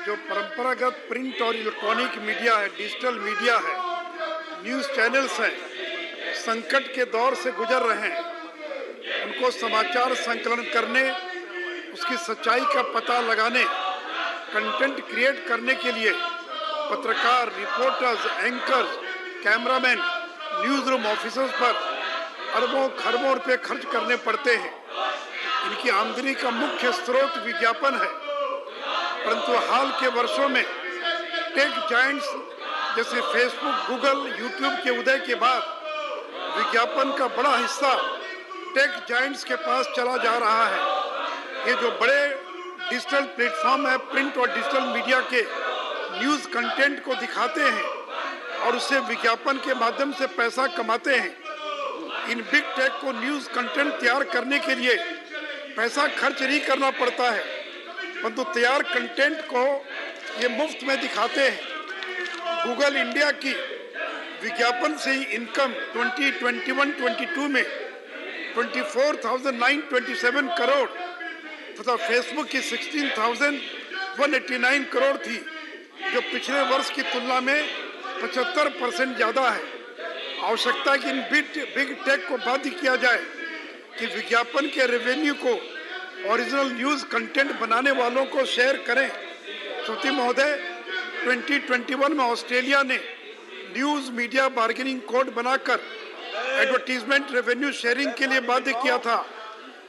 जो परंपरागत प्रिंट और इलेक्ट्रॉनिक मीडिया है, डिजिटल मीडिया है, न्यूज़ चैनल्स हैं, संकट के दौर से गुजर रहे हैं। उनको समाचार संकलन करने, उसकी सच्चाई का पता लगाने, कंटेंट क्रिएट करने के लिए पत्रकार, reporters, anchors, cameraman, news room officers पर अरबों खरबों रुपए खर्च करने पड़ते हैं। इनकी आमदनी का मुख्य स्रोत विज्ञापन है, परंतु हाल के वर्षों में टेक जायंट्स जैसे फेसबुक, गूगल, यूट्यूब के उदय के बाद विज्ञापन का बड़ा हिस्सा टेक जायंट्स के पास चला जा रहा है। ये जो बड़े डिजिटल प्लेटफॉर्म है, प्रिंट और डिजिटल मीडिया के न्यूज़ कंटेंट को दिखाते हैं और उससे विज्ञापन के माध्यम से पैसा कमाते हैं। इन बिग टेक को न्यूज़ कंटेंट तैयार करने के लिए पैसा खर्च नहीं करना पड़ता है, परंतु तैयार कंटेंट को ये मुफ्त में दिखाते हैं। गूगल इंडिया की विज्ञापन से ही इनकम 2021-22 में 24,927 करोड़ तथा फेसबुक की 16,189 करोड़ थी, जो पिछले वर्ष की तुलना में 75% ज़्यादा है। आवश्यकता है कि इन बिग टेक को बाध्य किया जाए कि विज्ञापन के रेवेन्यू को ओरिजिनल न्यूज़ कंटेंट बनाने वालों को शेयर करें। श्रोति महोदय, 2021 में ऑस्ट्रेलिया ने न्यूज़ मीडिया बार्गेनिंग कोड बनाकर एडवर्टीजमेंट रेवेन्यू शेयरिंग के लिए बाध्य किया था।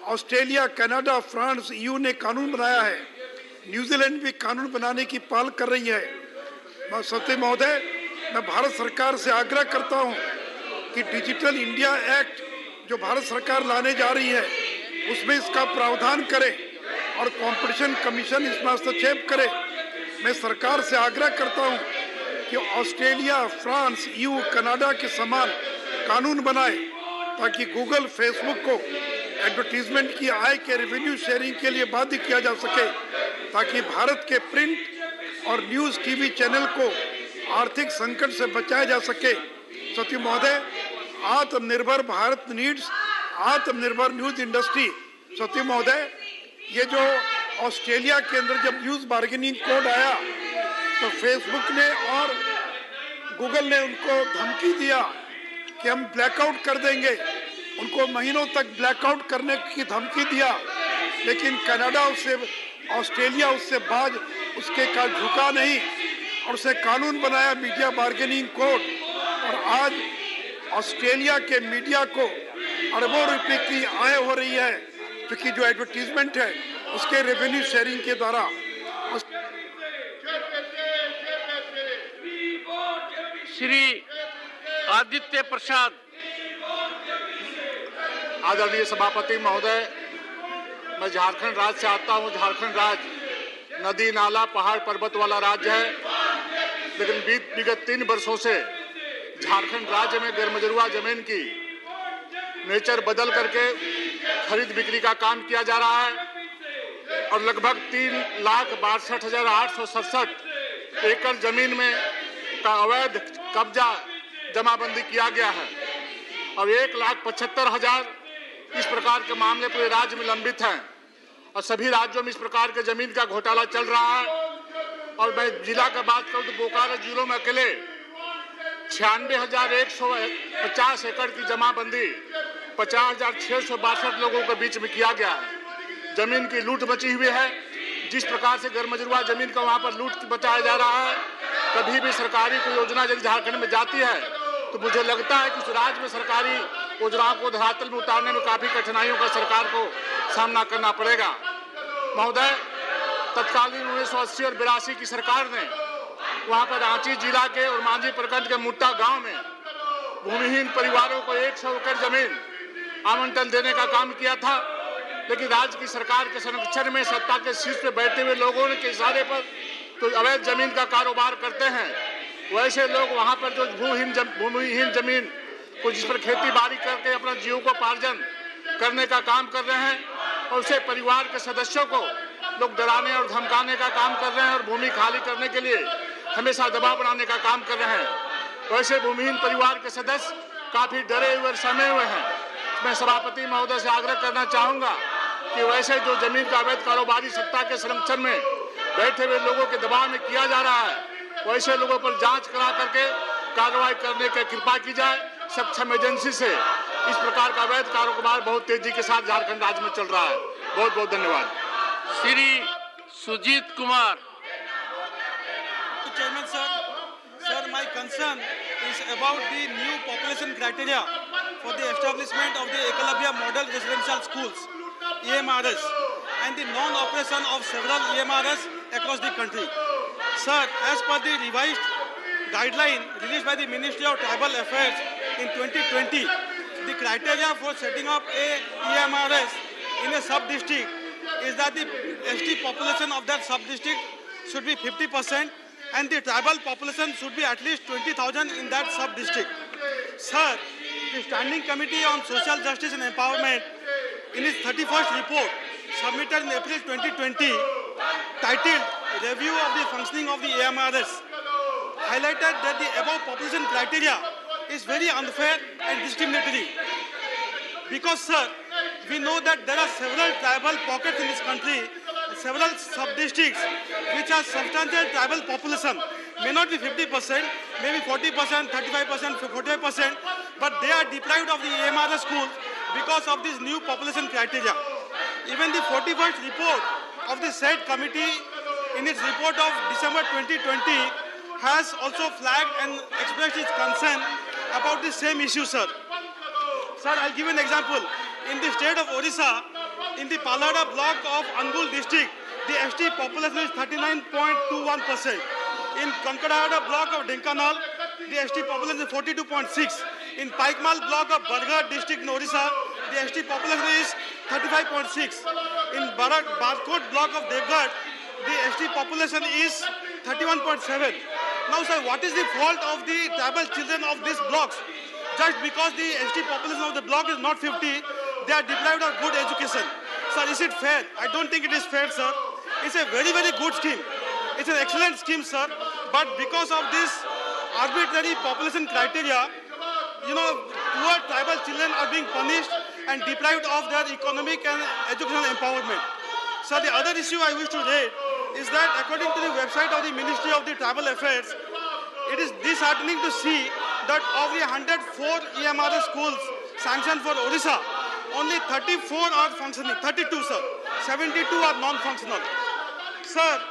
ऑस्ट्रेलिया, कनाडा, फ्रांस, ईयू ने कानून बनाया है। न्यूजीलैंड भी कानून बनाने की पहल कर रही है। श्रोति महोदय, मैं भारत सरकार से आग्रह करता हूं कि डिजिटल इंडिया एक्ट जो भारत सरकार लाने जा रही है, उसमें इसका प्रावधान करे और कंपटीशन कमीशन इसमें हस्तक्षेप करे। मैं सरकार से आग्रह करता हूं कि ऑस्ट्रेलिया, फ्रांस, ईयू, कनाडा के समान कानून बनाए ताकि गूगल, फेसबुक को एडवर्टीजमेंट की आय के रेवेन्यू शेयरिंग के लिए बाध्य किया जा सके, ताकि भारत के प्रिंट और न्यूज़ टीवी चैनल को आर्थिक संकट से बचाया जा सके। सती महोदय, आत्मनिर्भर भारत नीड्स आत्मनिर्भर न्यूज़ इंडस्ट्री। सती महोदय, ये जो ऑस्ट्रेलिया के अंदर जब न्यूज़ बार्गेनिंग कोड आया तो फेसबुक ने और गूगल ने उनको धमकी दिया कि हम ब्लैकआउट कर देंगे। उनको महीनों तक ब्लैकआउट करने की धमकी दिया, लेकिन कनाडा उससे, ऑस्ट्रेलिया उससे बाज उसके का झुका नहीं और उसे कानून बनाया, मीडिया बार्गेनिंग कोड। और आज ऑस्ट्रेलिया के मीडिया को अरबों रुपए की आय हो रही है, क्योंकि जो एडवर्टीजमेंट है उसके रेवेन्यू शेयरिंग के द्वारा।
श्री आदित्य प्रसाद।
आदरणीय सभापति महोदय, मैं झारखंड राज्य से आता हूं। झारखंड राज्य
नदी नाला पहाड़ पर्वत वाला राज्य है, लेकिन विगत 3 वर्षों से झारखंड राज्य में गैरमजरूआ जमीन की नेचर बदल करके खरीद बिक्री का काम किया जा रहा है और लगभग 3,62,867 एकड़ जमीन में का अवैध कब्जा जमाबंदी किया गया है और 1,75,000 इस प्रकार के मामले पूरे राज्य में लंबित हैं और सभी राज्यों में इस प्रकार के जमीन का घोटाला चल रहा है। और मैं जिला का बात करूं तो बोकारो जिलों में अकेले 96,150 एकड़ की जमाबंदी 50,662 लोगों के बीच में किया गया है। जमीन की लूट मची हुई है। जिस प्रकार से गैरमजरूआ जमीन का वहां पर लूट बचाया जा रहा है, कभी भी सरकारी कोई योजना यदि झारखंड में जाती है तो मुझे लगता है कि उस राज्य में सरकारी योजनाओं को धरातल में उतारने में काफी कठिनाइयों का सरकार को सामना करना पड़ेगा। महोदय, तत्कालीन 1980 और 82 की सरकार ने वहां पर रांची जिला के और मांझी प्रखंड के मुट्टा गांव में भूमिहीन परिवारों को 100 एकड़ जमीन आवंटन देने का काम किया था, लेकिन राज्य की सरकार के संरक्षण में सत्ता के शीर्ष पे बैठे हुए लोगों के इशारे पर तो अवैध जमीन का कारोबार करते हैं। वैसे लोग वहां पर जो भूमिहीन जमीन को जिस पर खेती बाड़ी करके अपना जीविकोपार्जन करने का काम कर रहे हैं और उसे परिवार के सदस्यों को लोग डराने और धमकाने का काम कर रहे हैं और भूमि खाली करने के लिए हमेशा दबाव बनाने का काम कर रहे हैं। वैसे भूमिहीन परिवार के सदस्य काफी डरे हुए और सहमे हुए हैं। मैं सभापति महोदय से आग्रह करना चाहूंगा कि वैसे जो जमीन का अवैध कारोबारी सत्ता के संरक्षण में बैठे हुए लोगों के दबाव में किया जा रहा है, वैसे लोगों पर जांच करा करके कार्रवाई करने की कृपा की जाए सक्षम एजेंसी से। इस प्रकार का अवैध कारोबार बहुत तेजी के साथ झारखंड राज्य में चल रहा है। बहुत बहुत धन्यवाद।
Shri Sujit Kumar.
Chairman sir, my concern is about the new population criteria for the establishment of the Ekalabya Model Residential Schools (EMRS) and the non-operation of several EMRS across the country. Sir, as per the revised guideline released by the Ministry of Tribal Affairs in 2020, the criteria for setting up a EMRS in a sub-district is that the ST population of that sub-district should be 50% and the tribal population should be at least 20,000 in that sub-district. Sir, the Standing Committee on Social Justice and Empowerment in its 31st report submitted in April 2020 titled Review of the Functioning of the AMRS highlighted that the above population criteria is very unfair and discriminatory. Because, sir, we know that there are several tribal pockets in this country, several sub-districts which have substantial tribal population, may not be 50%, maybe 40%, 35%, 45%, but they are deprived of the AMRS schools because of this new population criteria. Even the 41st report of the said committee in its report of December 2020 has also flagged and expressed its concern about the same issue, sir. Sir, I'll give an example. In the state of Odisha, in the Palada block of Angul district, the ST population is 39.21%. In Kankarahada block of Dhenkanal, the ST population is 42.6. In Paikmal block of Bargarh district in Odisha, the ST population is 35.6. In Barkot block of Devgarh, the ST population is 31.7. Now, sir, what is the fault of the tribal children of these blocks? Just because the ST population of the block is not 50, they are deprived of good education. Sir, is it fair? I don't think it is fair, sir. It's a very, very good scheme. It's an excellent scheme, sir. But because of this arbitrary population criteria, poor tribal children are being punished and deprived of their economic and educational empowerment. Sir, the other issue I wish to raise is that according to the website of the Ministry of the Tribal Affairs, it is disheartening to see that of the 104 EMRS schools sanctioned for Odisha, only 34 are functioning, 32, sir. 72 are non-functional. Sir,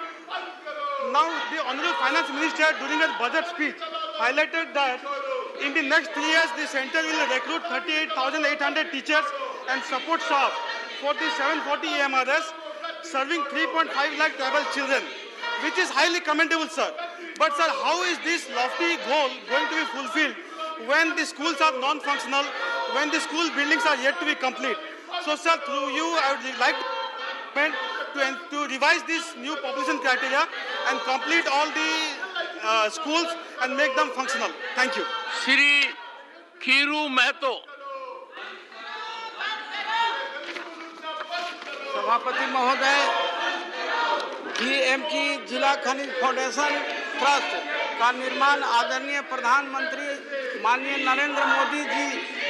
now the Honorable Finance Minister during her budget speech highlighted that in the next 3 years, the center will recruit 38,800 teachers and support staff for the 740 EMRS, serving 3.5 lakh tribal children, which is highly commendable, sir. But, sir, how is this lofty goal going to be fulfilled when the schools are non-functional, when the school buildings are yet to be complete? So, sir, through you, I would like to comment to revise this new population criteria and complete all the schools and make them functional. Thank you.
Shri Khiru Mahto.
सभापति महोदय, DMT जिला खनिज foundation trust का निर्माण आदरणीय प्रधानमंत्री माननीय नरेंद्र मोदी जी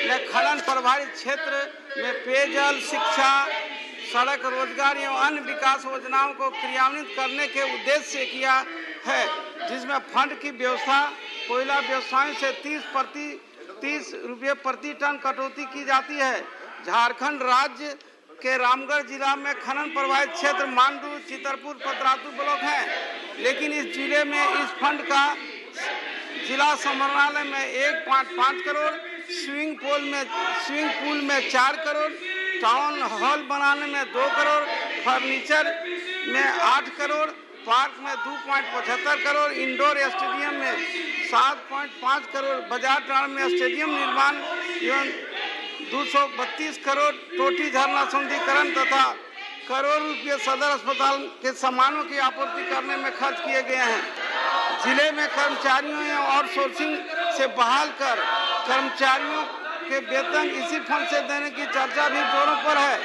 ने खनन प्रभावित क्षेत्र में पेयजल, शिक्षा, सड़क, रोजगार एवं अन्य विकास योजनाओं को क्रियान्वित करने के उद्देश्य से किया है, जिसमें फंड की व्यवस्था कोयला व्यवसायों से 30 रुपये प्रति टन कटौती की जाती है। झारखंड राज्य के रामगढ़ जिला में खनन प्रभावित क्षेत्र मांडू, चितरपुर, पतरातू ब्लॉक हैं, लेकिन इस जिले में इस फंड का जिला समाहरणालय में 1.5 करोड़, स्विमिंग पूल में 4 करोड़, टाउन हॉल बनाने में 2 करोड़, फर्नीचर में 8 करोड़, पार्क में 2.75 करोड़, इंडोर स्टेडियम में 7.5 करोड़, बाजार टाउन में स्टेडियम निर्माण एवं 232 करोड़, टोटी झरना सौंदर्यीकरण तथा करोड़ रुपये सदर अस्पताल के सामानों की आपूर्ति करने में खर्च किए गए हैं। जिले में कर्मचारियों या आउटसोर्सिंग से बहाल कर कर्मचारियों के वेतन इसी फंड से देने की चर्चा भी जोरों पर है।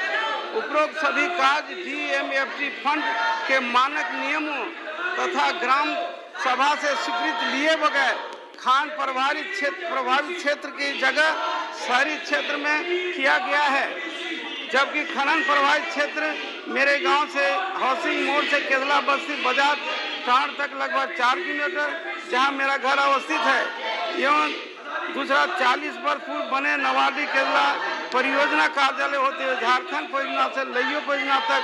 उपरोक्त सभी कार्य डीएमएफटी फंड के मानक नियमों तथा ग्राम सभा से स्वीकृति लिए बगैर खान प्रभावित क्षेत्र की जगह शहरी क्षेत्र में किया गया है, जबकि खनन प्रभावित क्षेत्र मेरे गांव से हाउसिंग मोड़ से केरला बस्ती बाजार टाड़ तक लगभग 4 किलोमीटर जहां मेरा घर अवस्थित है एवं दूसरा 40 वर्ष पूर्व बने नवाडी केरला परियोजना कार्यालय होते हुए झारखंड परियोजना से लइयो परियोजना तक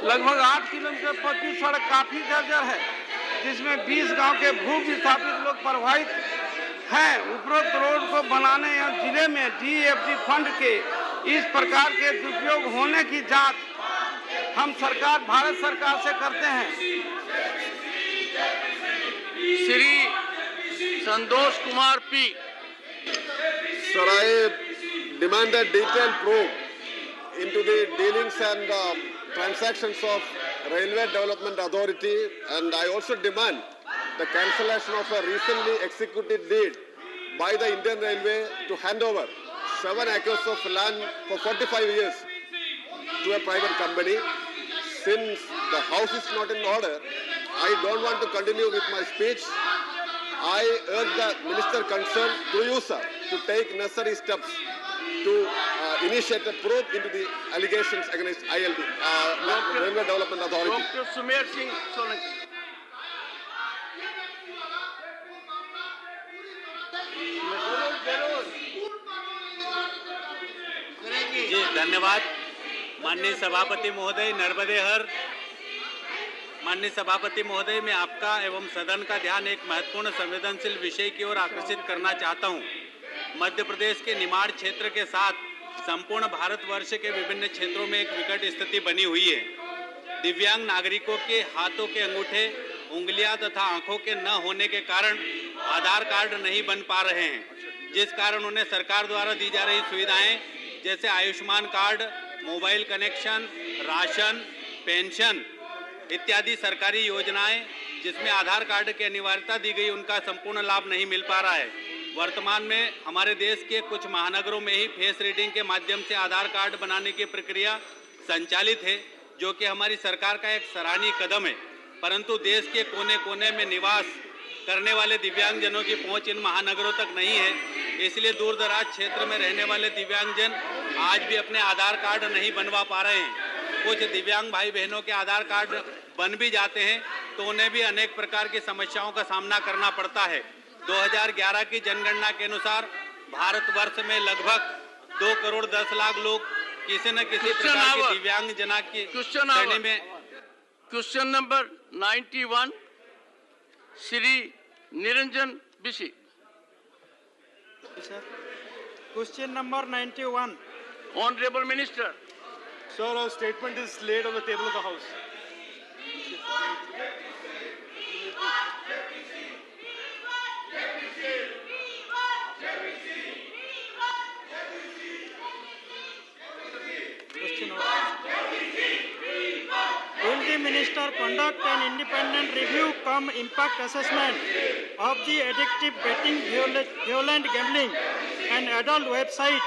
लगभग 8 किलोमीटर पक्की सड़क काफी जर्जर है, जिसमें 20 गांव के भू विस्थापित लोग प्रभावित हैं। उपरोक्त रोड को बनाने या जिले में डीएफटी फंड के इस प्रकार के दुरुपयोग होने की जांच हम भारत सरकार से करते हैं।
Shri Santosh Kumar P.
Sir, I demand a detailed probe into the dealings and transactions of Railway Development Authority, and I also demand the cancellation of a recently executed deed by the Indian Railway to hand over 7 acres of land for 45 years to a private company. Since the house is not in order, I don't want to continue with my speech. I urge the minister concerned to you, sir, to take necessary steps to initiate a probe into the allegations against ILD, Railway Development Authority.
Dr. Sumer Singh Solanki.
जी धन्यवाद। माननीय सभापति महोदय, नर्मदे हर। माननीय सभापति महोदय, मैं आपका एवं सदन का ध्यान एक महत्वपूर्ण संवेदनशील विषय की ओर आकर्षित करना चाहता हूं। मध्य प्रदेश के निमाड़ क्षेत्र के साथ संपूर्ण भारतवर्ष के विभिन्न क्षेत्रों में एक विकट स्थिति बनी हुई है। दिव्यांग नागरिकों के हाथों के अंगूठे, उंगलियां तथा आंखों के न होने के कारण आधार कार्ड नहीं बन पा रहे हैं, जिस कारण उन्हें सरकार द्वारा दी जा रही सुविधाएं जैसे Ayushman card, mobile connection, ration, pension इत्यादि सरकारी योजनाएं जिसमें आधार कार्ड की अनिवार्यता दी गई, उनका संपूर्ण लाभ नहीं मिल पा रहा है। वर्तमान में हमारे देश के कुछ महानगरों में ही फेस रीडिंग के माध्यम से आधार कार्ड बनाने की प्रक्रिया संचालित है, जो कि हमारी सरकार का एक सराहनीय कदम है। परंतु देश के कोने कोने में निवास करने वाले दिव्यांगजनों की पहुंच इन महानगरों तक नहीं है, इसलिए दूर दराज क्षेत्र में रहने वाले दिव्यांगजन आज भी अपने आधार कार्ड नहीं बनवा पा रहे हैं। कुछ दिव्यांग भाई बहनों के आधार कार्ड बन भी जाते हैं तो उन्हें भी अनेक प्रकार की समस्याओं का सामना करना पड़ता है। 2011 की जनगणना के अनुसार भारतवर्ष में लगभग 2 करोड़ 10 लाख लोग किसी न किसी प्रकार की दिव्यांग जना की श्रेणी में।
Question number 91 Shri Niranjan Bishi.
Question number 91.
Honorable Minister.
Sir, a statement is laid on the table of the House. Question over.
Minister conduct an independent review cum impact assessment of the addictive betting, violent gambling and adult website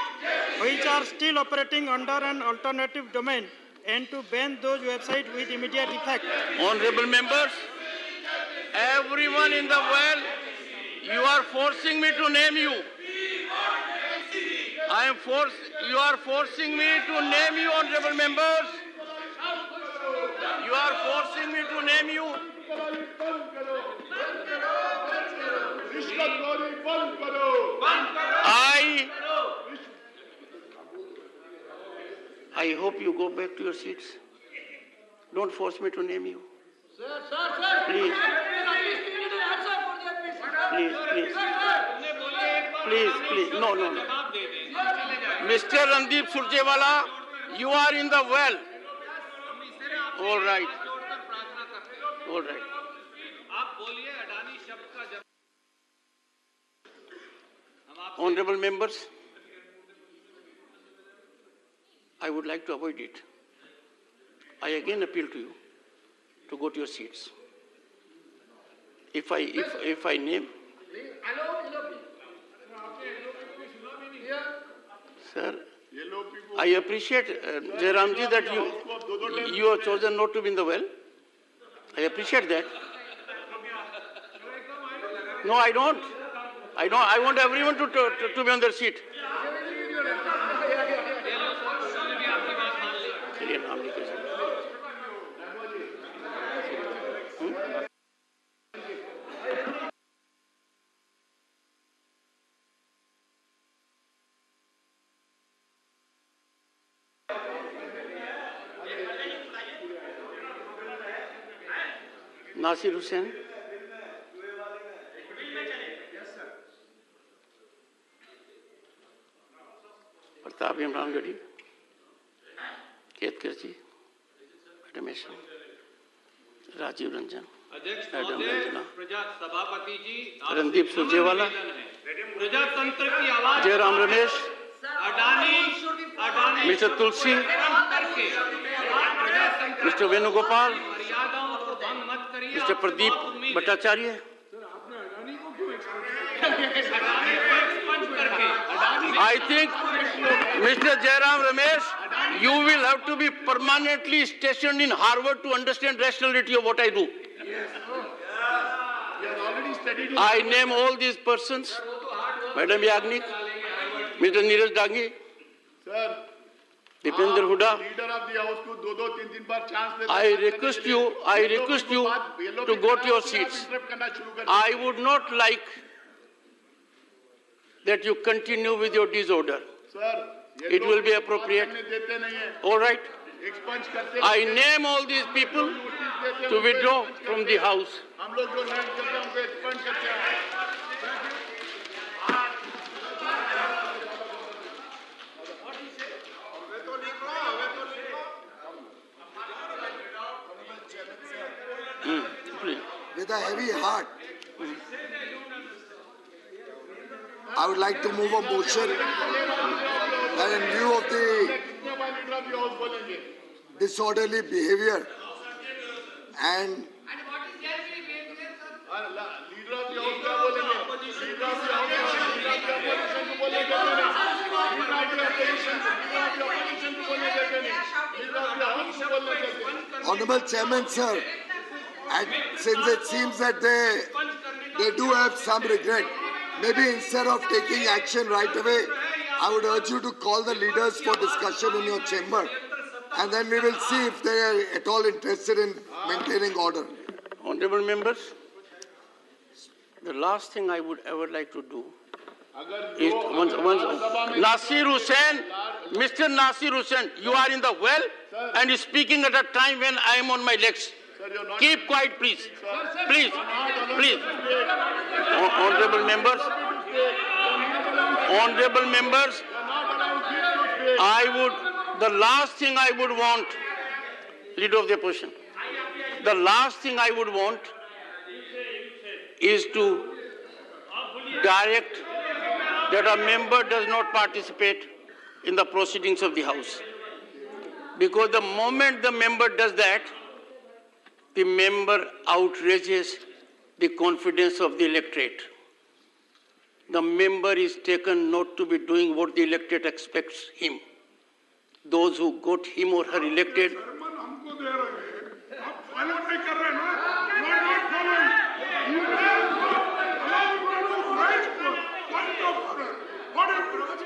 which are still operating under an alternative domain and to ban those websites with immediate effect.
Honorable members, everyone in the world, you are forcing me to name you. You are forcing me to name you, honorable members. You are forcing me to name you. I hope you go back to your seats. Don't force me to name you. Please. Please. No. Mr. Randeep Surjewala, you are in the well. All right. Honorable members, I would like to avoid it. I again appeal to you to go to your seats. If I name, sir, I appreciate Jairamji that you have chosen not to be in the well. I appreciate that. No, I don't. I want everyone to be on their seat. Nasir Hussain. Pratap Imran Gadi. Ketkar ji. Madam Esha. Rajiv Ranjan. Madam Ranjana. Randeep Surjewala. Jairam Ramesh. Mr. Tulsi. Mr. Venugopal. Mr. Pradeep Bhattacharya. I think, Mr. Jairam Ramesh, you will have to be permanently stationed in Harvard to understand rationality of what I do. I name all these persons, Madam Yagnik, Mr. Neeraj Dagni, Dipender Huda. I request you to go to your seats. I would not like that you continue with your disorder. It will be appropriate. All right. I name all these people to withdraw from the house.
With a heavy heart, I would like to move a motion that in view of the disorderly behavior and Honorable Chairman, sir, and since it seems that they do have some regret, maybe instead of taking action right away, I would urge you to call the leaders for discussion in your chamber, and then we will see if they are at all interested in maintaining order.
Honorable members, the last thing I would ever like to do is Nasir Hussain, Mr. Nasir Hussain, you are in the well and is speaking at a time when I am on my legs. Keep quiet, please. Please. Honorable members, the last thing I would want, Leader of the Opposition, the last thing I would want is to direct that a member does not participate in the proceedings of the House. Because the moment the member does that, the member outrages the confidence of the electorate. The member is taken not to be doing what the electorate expects him. Those who got him or her elected.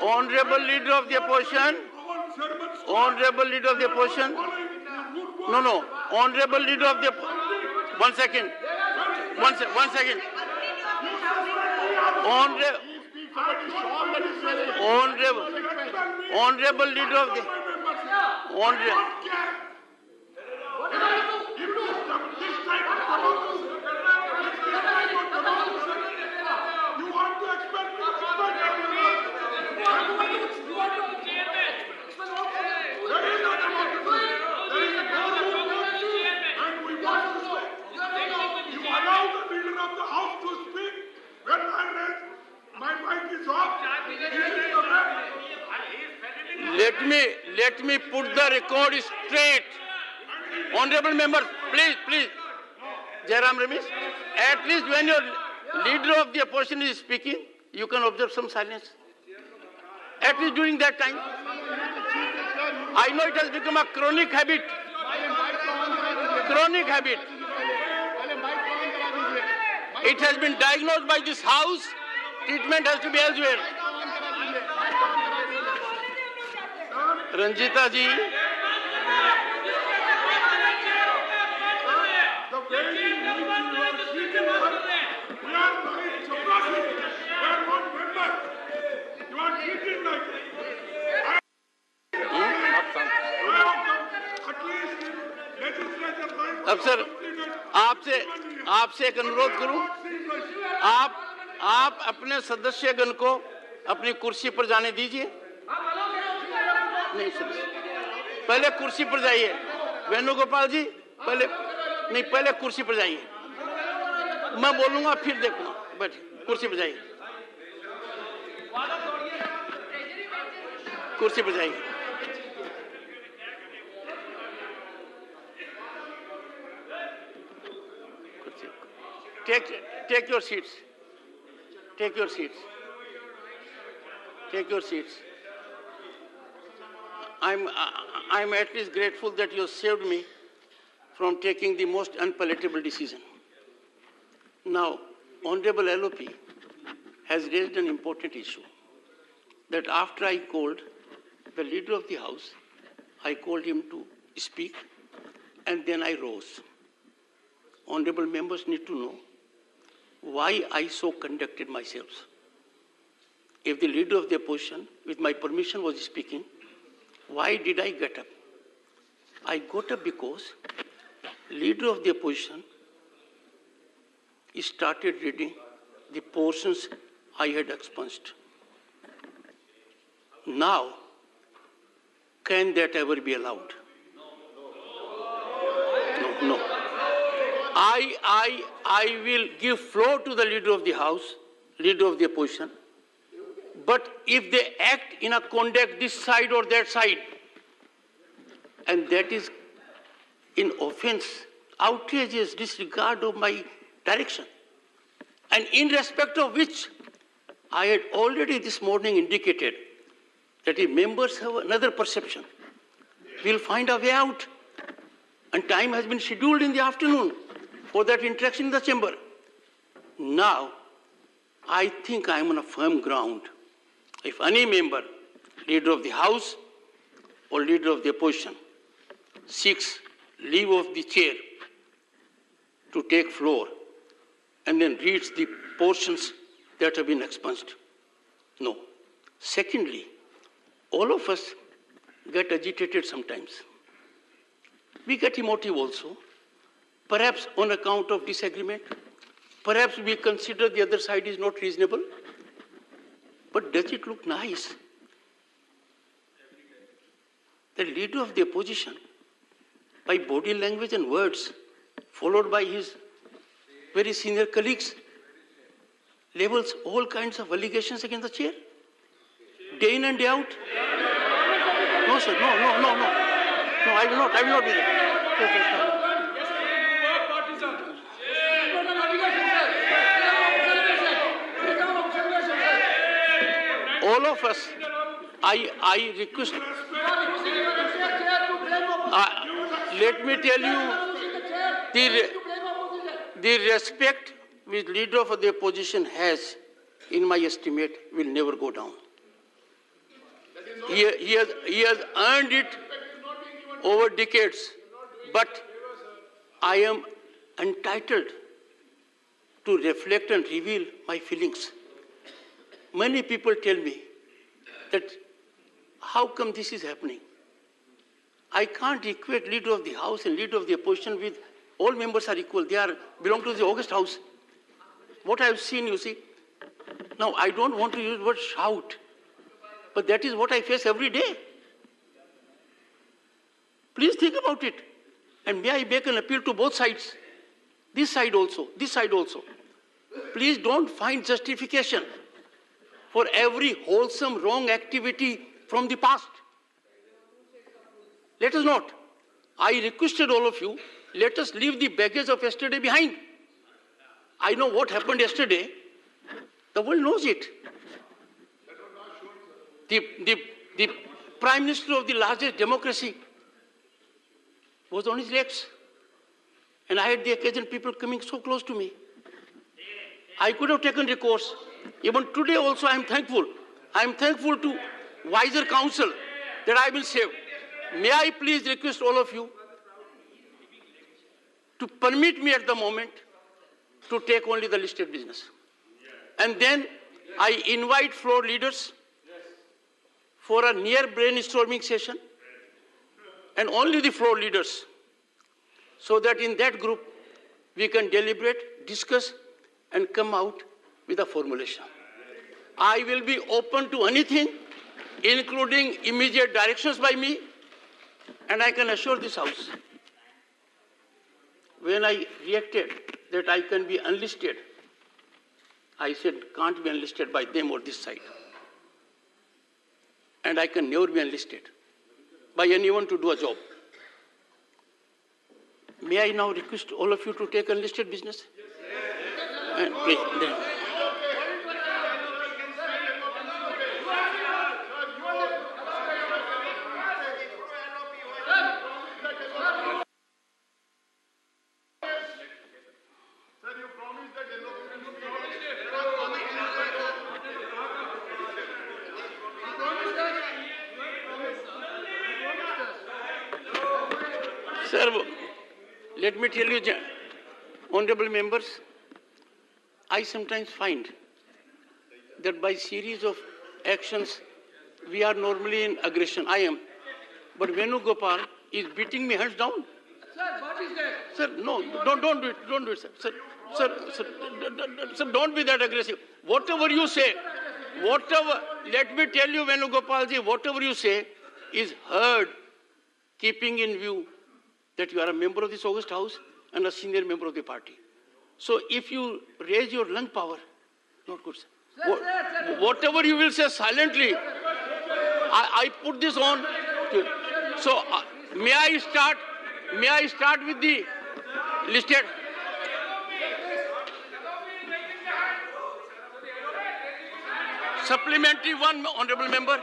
Honorable Leader of the Opposition. Honorable Leader of the Opposition. No. Honorable Leader of the Opposition. 1 second. One second. Honorable Leader of the Let me put the record straight. Honorable members, please. Jairam Ramesh, at least when your leader of the opposition is speaking, you can observe some silence. At least during that time. I know it has become a chronic habit. It has been diagnosed by this house. Treatment has to be elsewhere. Ranjita ji. अब sir आपसे एक अनुरोध करूं, आप अपने सदस्यगण को अपनी कुर्सी पर जाने दीजिए। नहीं सर, पहले कुर्सी पर जाइए। वेणुगोपाल जी पहले कुर्सी पर जाइए। मैं बोलूंगा फिर देखूंगा। बैठिए, कुर्सी पर जाइए। कुर्सी पर जाइए। Take your seats. Take your seats. I'm at least grateful that you saved me from taking the most unpalatable decision. Now, Honorable LOP has raised an important issue that after I called the Leader of the House, I called him to speak and then I rose. Honorable members need to know why I so conducted myself. If the Leader of the Opposition, with my permission, was speaking, why did I get up? I got up because Leader of the Opposition started reading the portions I had expunged. Now, can that ever be allowed? No. I will give floor to the Leader of the House, Leader of the Opposition, but if they act in a conduct this side or that side, and that is in offense, outrageous disregard of my direction, and in respect of which I had already this morning indicated that if members have another perception, we'll find a way out. And time has been scheduled in the afternoon for that interaction in the chamber. Now, I think I am on a firm ground. If any member, Leader of the House or Leader of the Opposition, seeks leave of the chair to take floor and then reads the portions that have been expunged. No. Secondly, all of us get agitated sometimes. We get emotive also, perhaps on account of disagreement. Perhaps we consider the other side is not reasonable. But does it look nice? The Leader of the Opposition, by body language and words, followed by his very senior colleagues, levels all kinds of allegations against the chair, day in and day out. No, sir, no. No, I will not do that. all of us, I request, let me tell you, the respect which leader of the opposition has, in my estimate, will never go down. He has earned it over decades, but I am entitled to reflect and reveal my feelings. Many people tell me that how come this is happening? I can't equate leader of the House and leader of the opposition with all members are equal. They belong to the August House. What I have seen, you see. Now, I don't want to use the word shout, but that is what I face every day. Please think about it. And may I make an appeal to both sides? This side also, this side also. Please don't find justification for every wholesome wrong activity from the past. Let us not. I requested all of you, let us leave the baggage of yesterday behind. I know what happened yesterday. The world knows it. The Prime Minister of the largest democracy was on his legs. And I had the occasion people coming so close to me. I could have taken recourse. Even today also I am thankful. I am thankful to wiser counsel that I will save. May I please request all of you to permit me at the moment to take only the listed business. And then I invite floor leaders for a near brainstorming session, and only the floor leaders, so that in that group we can deliberate, discuss, and come out with a formulation. I will be open to anything, including immediate directions by me, and I can assure this House, when I reacted that I can be unlisted, I said can't be unlisted by them or this side. And I can never be enlisted by anyone to do a job. May I now request all of you to take enlisted business? And please, then. Sir, let me tell you, honorable members, I sometimes find that by series of actions, we are normally in aggression. I am. But Venugopal is beating me hands down.
Sir, what is that?
Sir, no, don't do it. Don't do it, sir. Sir, don't be that aggressive. Whatever you say, let me tell you, Venugopalji, whatever you say is heard, keeping in view that you are a member of this August House and a senior member of the party. So if you raise your lung power, not good, sir. Whatever you will say silently, I put this on. So may I start with the listed? Supplementary one, honorable member.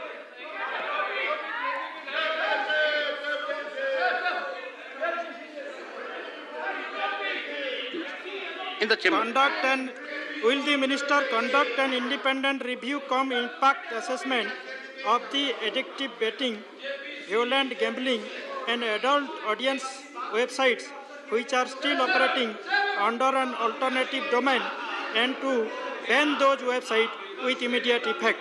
In the chamber.
Will the minister conduct an independent review cum impact assessment of the addictive betting, violent gambling, and adult audience websites which are still operating under an alternative domain, and to ban those websites with immediate effect?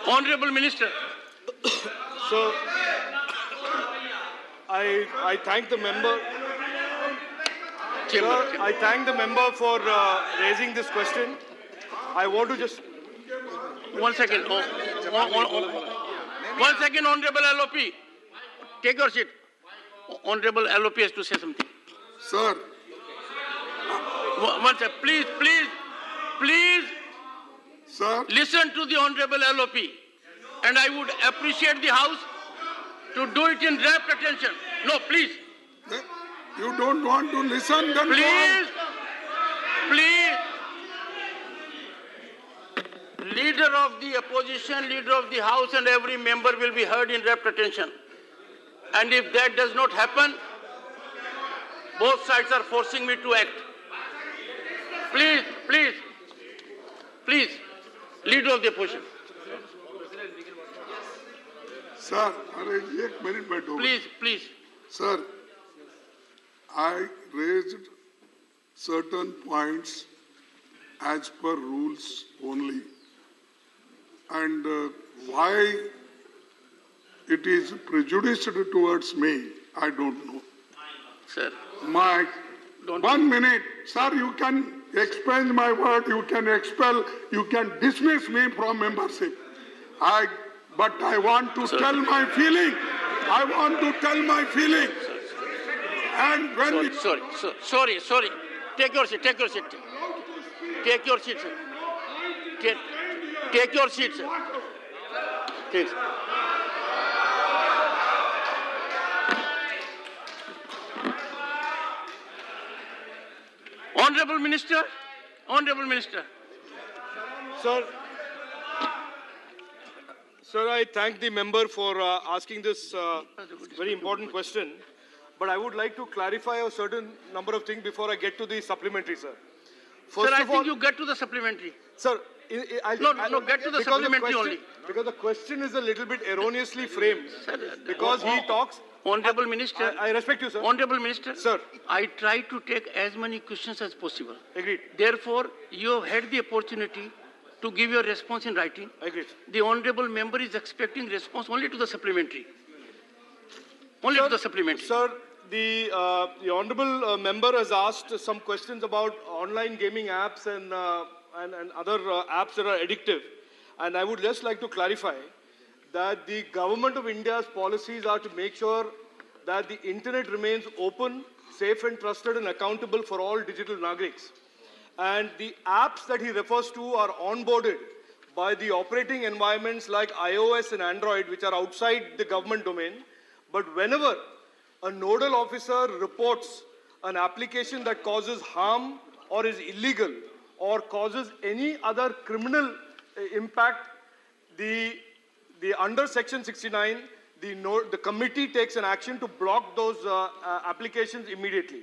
Honorable Minister.
So, I thank the member. Sir, I thank the member for raising this question. I want to just...
1 second. 1 second, Honorable LOP. Take your seat. Honorable LOP has to say something.
Sir.
1 second. Please.
Sir.
Listen to the Honorable LOP. And I would appreciate the House to do it in rapt attention. No, please.
You don't want to listen, then
please. leader of the opposition, leader of the House, and every member will be heard in rapt attention. And if that does not happen, both sides are forcing me to act. Please, please, please, leader of the opposition.
Sir, एक minute बैठो.
Please, please.
Sir, I raised certain points as per rules only. And why it is prejudiced towards me, I don't know.
Sir.
One minute. Sir, you can expunge my word, you can expel, you can dismiss me from membership. But I want to tell my feeling. I want to tell my feeling. And when
Sorry. Take your seat. Take your seat, sir. Take your seat, sir. Take. Honorable Minister.
Sir, I thank the member for asking this very important question. But I would like to clarify a certain number of things before I get to the supplementary, sir.
Sir, I think you get to the supplementary.
Sir,
No, get to the supplementary only.
Because the question is a little bit erroneously framed. Because he talks...
Honorable Minister.
I respect you, sir.
Honorable Minister.
Sir.
I try to take as many questions as possible.
Agreed.
Therefore, you have had the opportunity to give your response in writing.
Agreed.
The honorable member is expecting response only to the supplementary. Only to the supplementary.
Sir, the honorable member has asked some questions about online gaming apps and other apps that are addictive. And I would just like to clarify that the government of India's policies are to make sure that the internet remains open, safe and trusted and accountable for all digital Nagriks. And the apps that he refers to are onboarded by the operating environments like iOS and Android, which are outside the government domain. But whenever a nodal officer reports an application that causes harm or is illegal or causes any other criminal impact, the under Section 69, the committee takes an action to block those applications immediately.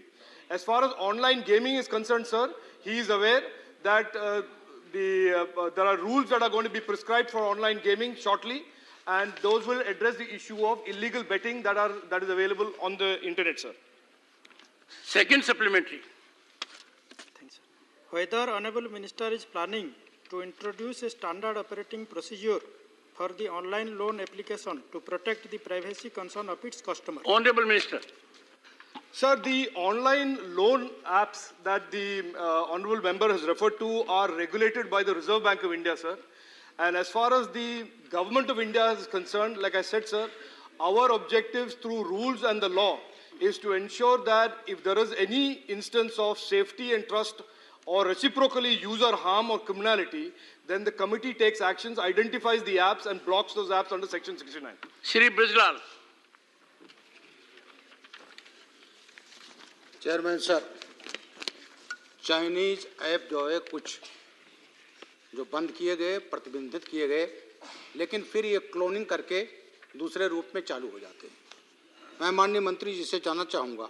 As far as online gaming is concerned, sir, he is aware that there are rules that are going to be prescribed for online gaming shortly, and those will address the issue of illegal betting that is available on the internet, sir.
Second supplementary.
Thanks, sir. Whether Honorable Minister is planning to introduce a standard operating procedure for the online loan application to protect the privacy concern of its customers.
Honorable Minister.
Sir, the online loan apps that the honorable member has referred to are regulated by the Reserve Bank of India, sir. And as far as the government of India is concerned, like I said, sir, our objectives through rules and the law is to ensure that if there is any instance of safety and trust or reciprocally user harm or criminality, then the committee takes actions, identifies the apps and blocks those apps under Section 69.
Shri Brijlal.
Chairman sir, Chinese app जो है कुछ जो बंद किए गए, प्रतिबंधित किए गए, लेकिन फिर ये क्लोनिंग करके दूसरे रूप में चालू हो जाते हैं। मैं माननीय मंत्री जी से जानना चाहूँगा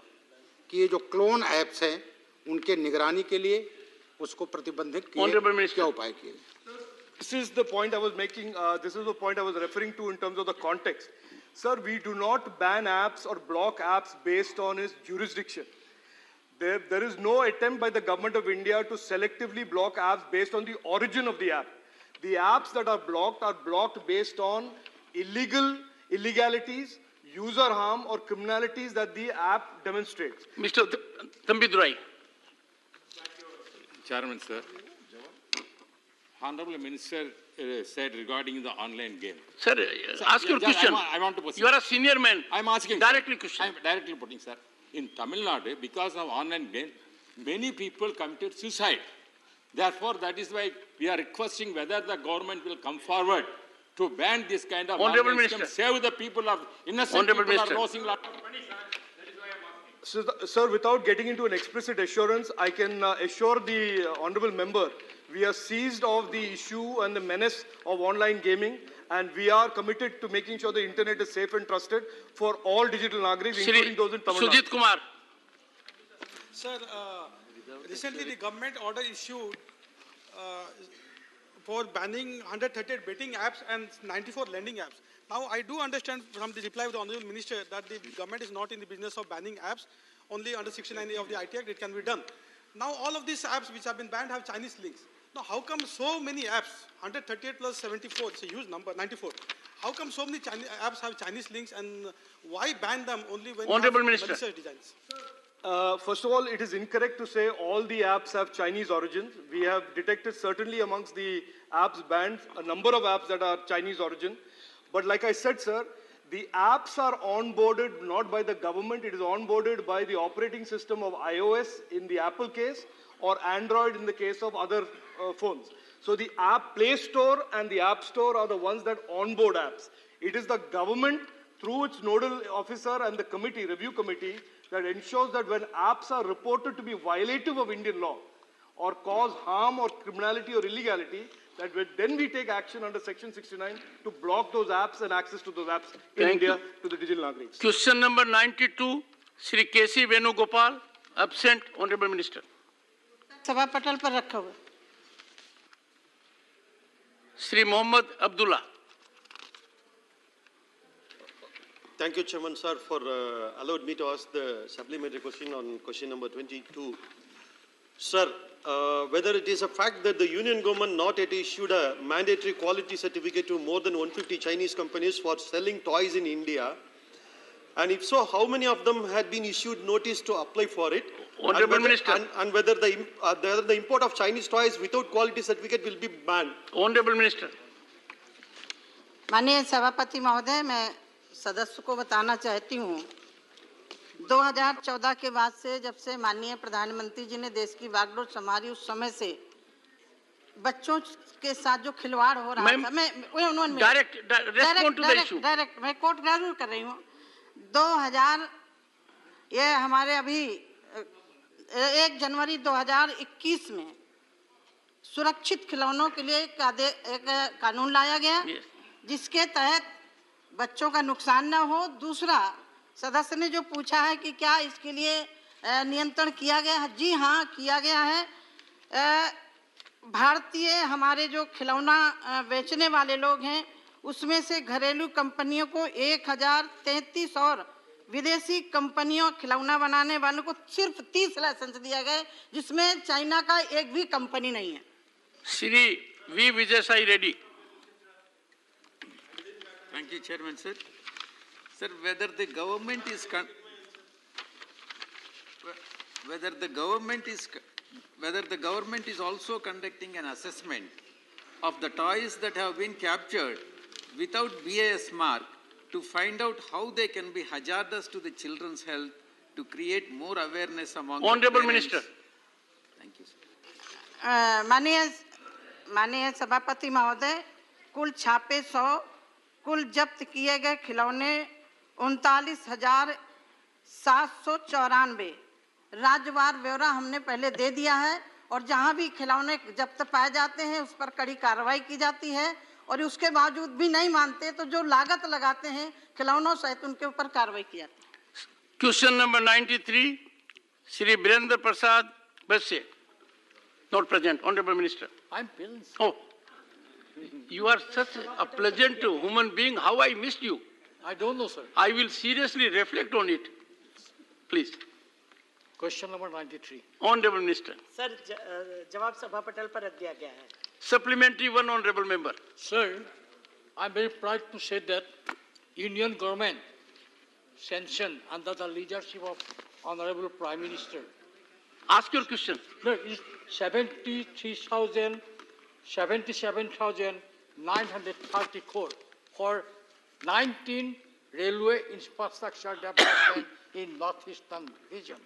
कि ये जो क्लोन ऐप्स हैं, उनके निगरानी के लिए उसको प्रतिबंधित किए क्या उपाय किए?
This is the point I was making. This is the point I was referring to in terms of the context. Sir, we do not ban apps or block apps based on its jurisdiction. There is no attempt by the government of India to selectively block apps based on the origin of the app. The apps that are blocked based on illegalities, user harm or criminalities that the app demonstrates.
Mr. Tambidurai.
Chairman, sir. Honorable Minister said regarding the online game.
Sir, ask your question.
I want to put.
You are a senior man.
I am asking.
Directly question.
I am directly putting, sir. In Tamil Nadu, because of online game, many people committed suicide. Therefore, that is why we are requesting whether the government will come forward to ban this kind of
Honorable Minister.
Save the people of innocent
Honorable
people
Minister.
are losing life.
Sir, without getting into an explicit assurance, I can assure the honourable member we are seized of the issue and the menace of online gaming, and we are committed to making sure the internet is safe and trusted for all digital Nagriks, including those in Tamil Nadu.
Sujit Kumar.
Sir, recently the government order issued for banning 138 betting apps and 94 lending apps. Now, I do understand from the reply of the Honourable Minister that the government is not in the business of banning apps. Only under 69A of the IT Act it can be done. Now, all of these apps which have been banned have Chinese links. Now, how come so many apps, 138 plus 74, it's a huge number, 94. How come so many apps have Chinese links, and why ban them only when
Honourable
you have
Minister.
malicious designs?
First of all, it is incorrect to say all the apps have Chinese origins. We have detected certainly amongst the apps banned a number of apps that are Chinese origin. But like I said, sir, the apps are onboarded not by the government, it is onboarded by the operating system of iOS in the Apple case or Android in the case of other phones. So the App Play Store and the App Store are the ones that onboard apps. It is the government through its nodal officer and the committee, review committee, that ensures that when apps are reported to be violative of Indian law or cause harm or criminality or illegality, that then we take action under Section 69 to block those apps and access to those apps in India to the digital Nagriks.
Question number 92, Shri K.C. Venugopal, absent. Honourable Minister.
सभा पटल पर रखा हुआ
Shri Mohammad Abdullah.
Thank you, Chairman, sir, for allowed me to ask the supplementary question on question number 22. Sir, whether it is a fact that the Union government not yet issued a mandatory quality certificate to more than 150 Chinese companies for selling toys in India, and if so, how many of them had been issued notice to apply for it?
Honourable Minister.
And whether the import of Chinese toys without quality certificate will be banned?
Honourable Minister.
माननीय सभापति महोदय, मैं सदस्य को बताना चाहती हूँ 2014 के बाद से जब से माननीय प्रधानमंत्री जी ने देश की बागडोर संभाली उस समय से बच्चों के साथ जो खिलवाड़ हो रहा था, मैं मैं कोर्ट ग्रेजुएट कर रही हूँ 2000 ये हमारे अभी 1 जनवरी 2021 में सुरक्षित खिलौनों के लिए एक कानून लाया गया जिसके तहत बच्चों का नुकसान न हो। दूसरा, सदस्य ने जो पूछा है कि क्या इसके लिए नियंत्रण किया गया है, जी हाँ किया गया है। भारतीय हमारे जो खिलौना बेचने वाले लोग हैं उसमें से घरेलू कंपनियों को 1033 और विदेशी कंपनियों खिलौना बनाने वालों को सिर्फ 30 लाइसेंस दिया गया जिसमें चाइना का एक भी कंपनी नहीं है।
Shri V Vijay Sai Reddy.
Thank you, Chairman, sir. Sir, whether the government is also conducting an assessment of the toys that have been captured without BIS mark to find out how they can be hazardous to the children's health to create more awareness among
Honourable Minister.
Thank you, sir.
माननीय सभापति महोदय, कुल छापे 100, कुल जब्त किए गए खिलौने 39,794। राज्यवार ब्यौरा हमने पहले दे दिया है और जहां भी खिलौने जब्त पाए जाते हैं उस पर कड़ी कार्रवाई की जाती है और उसके बावजूद भी नहीं मानते तो जो लागत लगाते हैं खिलौनों सहित उनके ऊपर कार्रवाई की जाती है।
Question number 93, Shri Birendra Prasad Basse, not present. Honourable Minister.
I'm present.
Oh, you are such a pleasant human being. How I missed you.
I don't know, sir.
I will seriously reflect on it. Please.
Question number 93.
Honourable Minister.
Sir जवाब सभा पटल पर रख दिया गया है।
Supplementary one, Honourable Member.
Sir, I'm very proud to say that Union government sanctioned under the leadership of Honourable Prime Minister.
Ask your question.
No, it's 77,930 crore for 19 railway infrastructure development in northeastern region.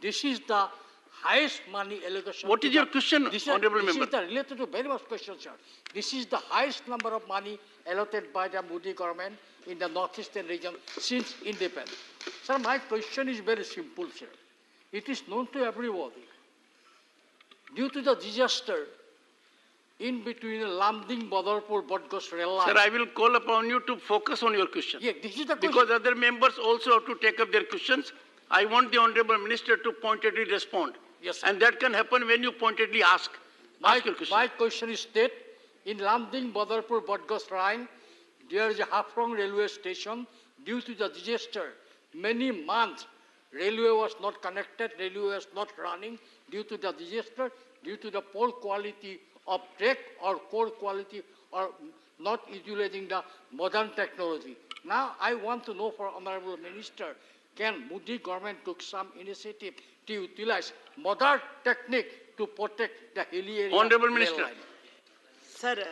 This is the highest money allocation.
What is your question, honorable member?
This is the related to very much question, sir. This is the highest number of money allotted by the Modi government in the northeastern region since independence. Sir, my question is very simple, sir. It is known to everybody. Due to the disaster in between Lamding, Badarpur, Bodgos rail line.
Sir, I will call upon you to focus on your question.
Yeah, this is the question.
Because other members also have to take up their questions. I want the honorable minister to pointedly respond.
Yes, sir.
And that can happen when you pointedly ask. Ask your question.
My question is that in Lamding, Badarpur, Bodgos line, there is a Hafrong railway station. Due to the disaster, many months, railway was not connected, railway was not running due to the disaster, due to the poor quality of track or poor quality or not utilizing the modern technology. Now, I want to know for honorable minister, can Modi government took some initiative to utilize modern technique to protect the hilly area?
Honorable Minister.
Sir,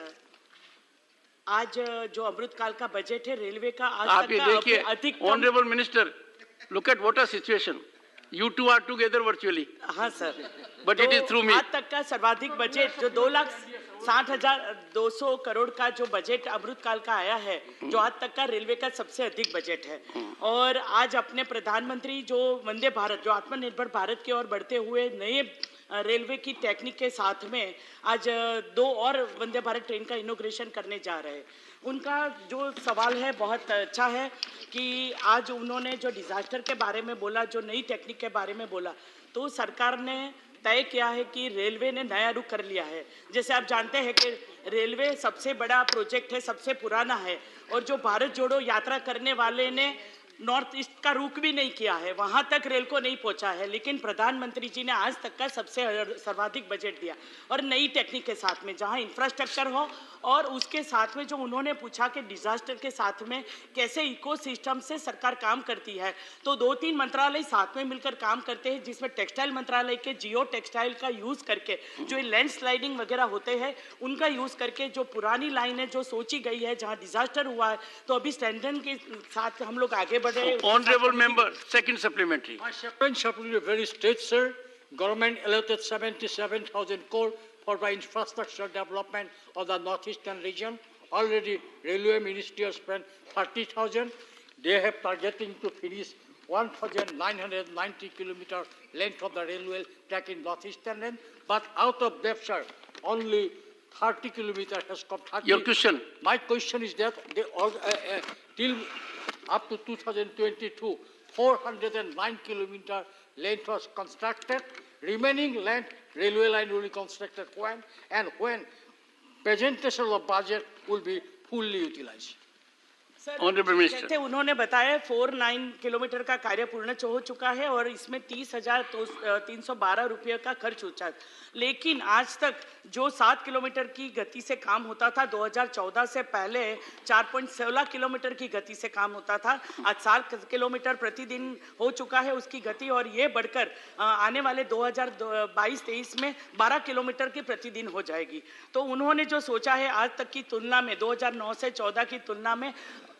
आज जो अमृतकाल का budget है railway का आज
आप
तक
ये
का
देखिए,
अधिकतम
honorable minister, look at what a situation. You two are together virtually.
हाँ sir,
But it is through me.
आज तक का सर्वाधिक बजट जो 2,60,200 करोड़ का जो बजट अमृतकाल का आया है, जो आज तक का रेलवे का सबसे अधिक बजट है। और आज अपने प्रधानमंत्री जो वंदे भारत, जो आत्मनिर्भर भारत की ओर बढ़ते हुए नए रेलवे की टेक्निक के साथ में आज 2 और वंदे भारत ट्रेन का इनॉग्रेशन करने जा रहे हैं। उनका जो सवाल है बहुत अच्छा है कि आज उन्होंने जो डिजास्टर के बारे में बोला, जो नई टेक्निक के बारे में बोला, तो सरकार ने तय किया है कि रेलवे ने नया रुख कर लिया है। जैसे आप जानते हैं कि रेलवे सबसे बड़ा प्रोजेक्ट है, सबसे पुराना है, और जो भारत जोड़ो यात्रा करने वाले ने नॉर्थ ईस्ट का रुख भी नहीं किया है, वहां तक रेल को नहीं पहुंचा है, लेकिन प्रधानमंत्री जी ने आज तक का सबसे सर्वाधिक बजट दिया और नई टेक्निक के साथ में, जहां इंफ्रास्ट्रक्चर हो और उसके साथ में जो उन्होंने पूछा कि डिजास्टर के साथ में कैसे इकोसिस्टम से सरकार काम करती है, तो 2-3 मंत्रालय साथ में मिलकर काम करते हैं, जिसमें टेक्सटाइल मंत्रालय के जियो टेक्सटाइल का यूज करके जो लैंडस्लाइडिंग वगैरह होते हैं उनका यूज करके जो पुरानी लाइन है जो सोची गई है, जहां डिजास्टर हुआ है, तो अभी स्टैंडर्ड के साथ हम लोग आगे बढ़े।
Honorable member, second supplementary.
My second supplementary very straight, sir. Government allotted 77,000 crore for the infrastructure development of the northeastern region. Already, Railway Ministry has spent 30,000. They have targeting to finish 1,990 kilometer length of the railway track in northeastern land. But out of that, sir, only 30 kilometers has come.
Your question.
My question is that they all till up to 2022, 409 kilometer length was constructed. Remaining length, railway line will be constructed when and when presentation of budget will be fully utilized.
Honorable Minister.
जैसे उन्होंने बताया 49 kilometre का कार्य पूर्ण हो चुका है और इसमें 30,312 रुपये का खर्च हो चुका, लेकिन आज तक जो 7 किलोमीटर की गति से काम होता था 2014 से पहले 4.16 किलोमीटर की गति से काम होता था, आज 7 किलोमीटर प्रतिदिन हो चुका है उसकी गति, और ये बढ़कर आने वाले 2022-23 में 12 किलोमीटर की प्रतिदिन हो जाएगी। तो उन्होंने जो सोचा है आज तक की तुलना में 2009 से 14 की तुलना में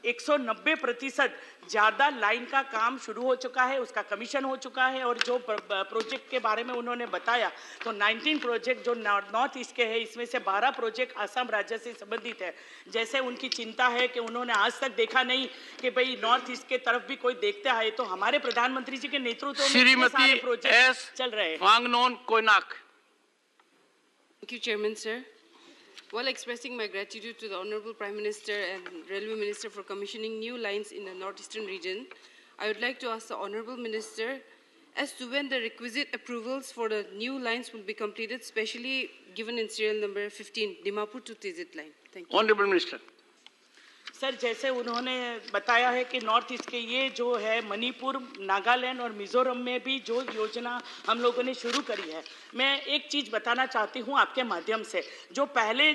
190% ज्यादा लाइन का काम शुरू हो चुका है, उसका कमीशन हो चुका है, और जो प्रोजेक्ट के बारे में उन्होंने बताया तो 19 प्रोजेक्ट जो नॉर्थ ईस्ट के हैं, इसमें से 12 प्रोजेक्ट असम राज्य से संबंधित है। जैसे उनकी चिंता है कि उन्होंने आज तक देखा नहीं कि भाई नॉर्थ ईस्ट के तरफ भी कोई देखता है, तो हमारे प्रधानमंत्री जी के नेतृत्व में सारे प्रोजेक्ट चल रहे हैं।
Thank you, Chairman, sir. While expressing my gratitude to the Honorable Prime Minister and Railway Minister for commissioning new lines in the northeastern region, I would like to ask the Honorable Minister as to when the requisite approvals for the new lines will be completed, especially given in serial number 15, Dimapur to Tizit line. Thank you.
Honorable Minister.
Sir, जैसे उन्होंने बताया है कि north east के ये जो है मणिपुर, नागालैंड और मिजोरम में भी जो योजना हम लोगों ने शुरू करी है, मैं एक चीज़ बताना चाहती हूँ आपके माध्यम से। जो पहले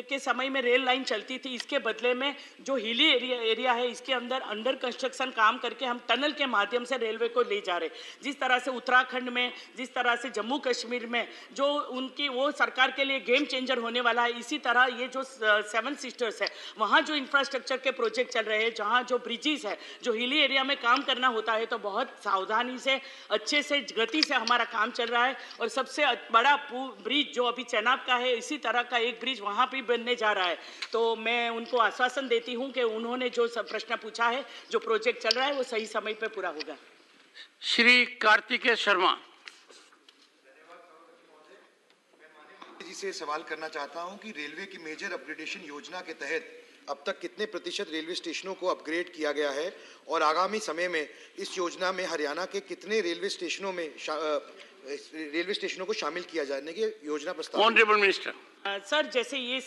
के समय में रेल लाइन चलती थी, इसके बदले में जो हिली एरिया है इसके अंडर कंस्ट्रक्शन काम करके हम टनल के माध्यम से रेलवे को ले जा रहे। जिस तरह से उत्तराखंड में, जिस तरह से जम्मू कश्मीर में जो उनकी वो सरकार के लिए गेम चेंजर होने वाला है, इसी तरह ये जो 7 सिस्टर्स है वहाँ जो इंफ्रास्ट्रक्चर इंफ्रास्ट्रक्चर के प्रोजेक्ट चल रहे हैं, जहाँ जो ब्रिजेस है, जो हिली एरिया में काम करना होता है तो बहुत सावधानी से, अच्छे से, गति से हमारा काम चल रहा है। और सबसे बड़ा ब्रिज जो अभी चेनाब का है, इसी तरह का एक ब्रिज वहाँ भी बनने जा रहा है। तो मैं उनको आश्वासन देती हूँ कि उन्होंने जो प्रश्न पूछा है, जो प्रोजेक्ट चल रहा है, वो सही समय पर पूरा होगा।
श्री कार्तिकेय शर्मा
जी से सवाल करना चाहता हूं कि रेलवे की मेजर अपग्रेडेशन योजना के तहत अब तक कितने प्रतिशत रेलवे स्टेशनों को अपग्रेड किया गया है और आगामी समय में इस योजना में हरियाणा के कितने रेलवे स्टेशनों को शामिल किया जाने की योजना प्रस्ताव।
Honourable minister.
सर, जैसे ये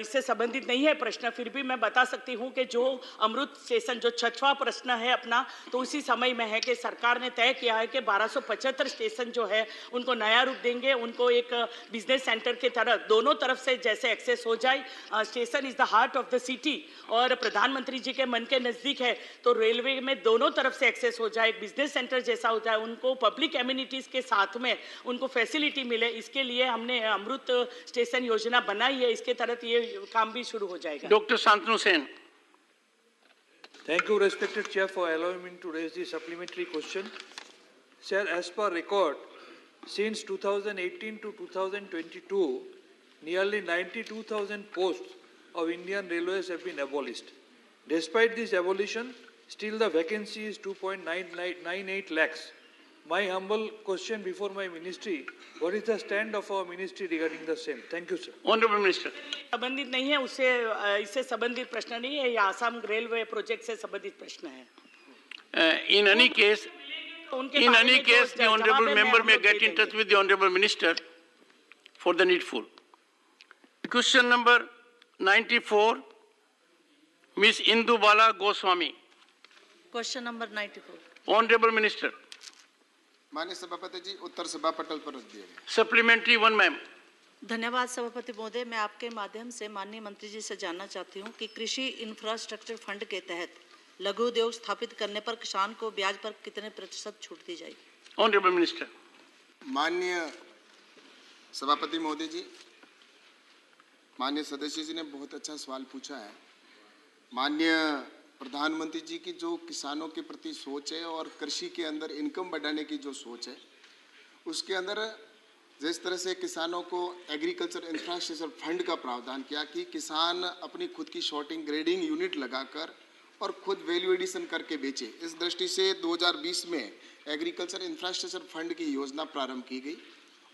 इससे संबंधित नहीं है प्रश्न, फिर भी मैं बता सकती हूँ कि जो अमृत स्टेशन जो 6वां प्रश्न है अपना, तो उसी समय में है कि सरकार ने तय किया है कि 1275 स्टेशन जो है उनको नया रूप देंगे, उनको एक बिजनेस सेंटर के तरह दोनों तरफ से जैसे एक्सेस हो जाए। Station is the heart of the city और प्रधानमंत्री जी के मन के नज़दीक है, तो रेलवे में दोनों तरफ से एक्सेस हो जाए, एक बिजनेस सेंटर जैसा हो जाए, उनको पब्लिक एम्यूनिटीज़ के साथ में उनको फैसिलिटी मिले। इसके लिए हमने अमृत स्टेशन योजना बनाई है, इसके तहत ये काम भी शुरू हो जाएगा।
Doctor Shantanu Sen.
Thank you, respected Chair, for allowing me to raise the supplementary question. Sir, as per record, since 2018 to 2022, nearly 92,000 posts of Indian Railways have been abolished. Despite this abolition, still the vacancy is 2.98 lakhs. My humble question before my ministry, what is the stand of our ministry regarding the same? Thank you, sir.
Honorable Minister.
संबंधित नहीं है, इससे संबंधित प्रश्न नहीं है, ये Assam railway project से संबंधित प्रश्न है।
In any case, the honorable member may get in touch with the honorable minister for the needful. Question number 94, Ms. Indu Bala Goswami.
Question number 94.
Honorable Minister.
माननीय सभापति जी, उत्तर सभा पटल पर रख दिया गया।
Supplementary one, ma'am.
धन्यवाद सभापति महोदय। मैं आपके माध्यम से माननीय मंत्री जी से जानना चाहती हूँ कि कृषि इंफ्रास्ट्रक्चर फंड के तहत लघु उद्योग स्थापित करने पर किसान को ब्याज पर कितने प्रतिशत छूट दी जाएगी?
Honorable Minister.
माननीय सभापति महोदय जी, माननीय सदस्य जी ने बहुत अच्छा सवाल पूछा है। माननीय प्रधानमंत्री जी की जो किसानों के प्रति सोच है और कृषि के अंदर इनकम बढ़ाने की जो सोच है, उसके अंदर जिस तरह से किसानों को एग्रीकल्चर इंफ्रास्ट्रक्चर फंड का प्रावधान किया कि किसान अपनी खुद की शॉर्टिंग ग्रेडिंग यूनिट लगाकर और खुद वैल्यू एडिशन करके बेचे, इस दृष्टि से 2020 में एग्रीकल्चर इंफ्रास्ट्रक्चर फंड की योजना प्रारंभ की गई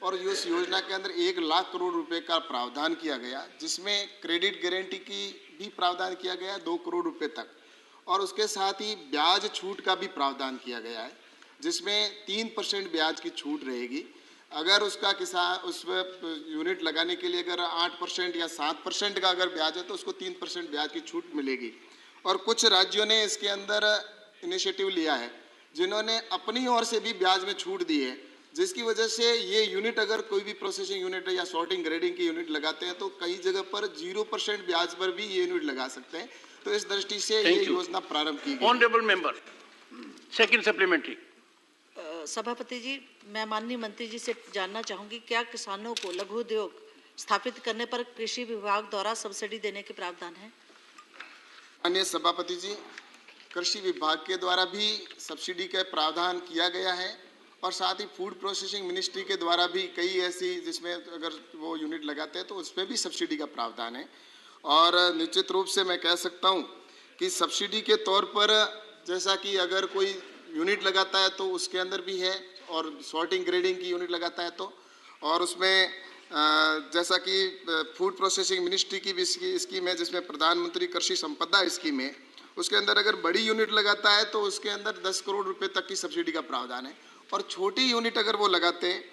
और इस योजना के अंदर 1 लाख करोड़ रुपए का प्रावधान किया गया, जिसमें क्रेडिट गारंटी की भी प्रावधान किया गया 2 करोड़ रुपए तक, और उसके साथ ही ब्याज छूट का भी प्रावधान किया गया है, जिसमें 3% ब्याज की छूट रहेगी। अगर उसका किसान उस यूनिट लगाने के लिए अगर 8% या 7% का अगर ब्याज है तो उसको 3% ब्याज की छूट मिलेगी। और कुछ राज्यों ने इसके अंदर इनिशिएटिव लिया है जिन्होंने अपनी ओर से भी ब्याज में छूट दी है, जिसकी वजह से ये यूनिट अगर कोई भी प्रोसेसिंग यूनिट या सॉर्टिंग ग्रेडिंग की यूनिट लगाते हैं तो कई जगह पर 0% ब्याज पर भी ये यूनिट लगा सकते हैं। तो इस दृष्टि से ये योजना प्रारंभ की गई।
Honourable member, second supplementary.
सभापति जी, मैं माननीय मंत्री जी से जानना चाहूंगी, क्या किसानों को लघु उद्योग स्थापित करने पर कृषि विभाग द्वारा सब्सिडी देने के प्रावधान है?
माननीय सभापति जी, कृषि विभाग के द्वारा भी सब्सिडी का प्रावधान किया गया है और साथ ही फूड प्रोसेसिंग मिनिस्ट्री के द्वारा भी कई ऐसी जिसमें अगर वो यूनिट लगाते हैं तो उसमें भी सब्सिडी का प्रावधान है। और निश्चित रूप से मैं कह सकता हूं कि सब्सिडी के तौर पर जैसा कि अगर कोई यूनिट लगाता है तो उसके अंदर भी है, और सॉर्टिंग ग्रेडिंग की यूनिट लगाता है तो, और उसमें जैसा कि फूड प्रोसेसिंग मिनिस्ट्री की भी स्कीम है जिसमें प्रधानमंत्री कृषि संपदा स्कीम है, उसके अंदर अगर बड़ी यूनिट लगाता है तो उसके अंदर 10 करोड़ रुपए तक की सब्सिडी का प्रावधान है। और छोटी यूनिट अगर वो लगाते हैं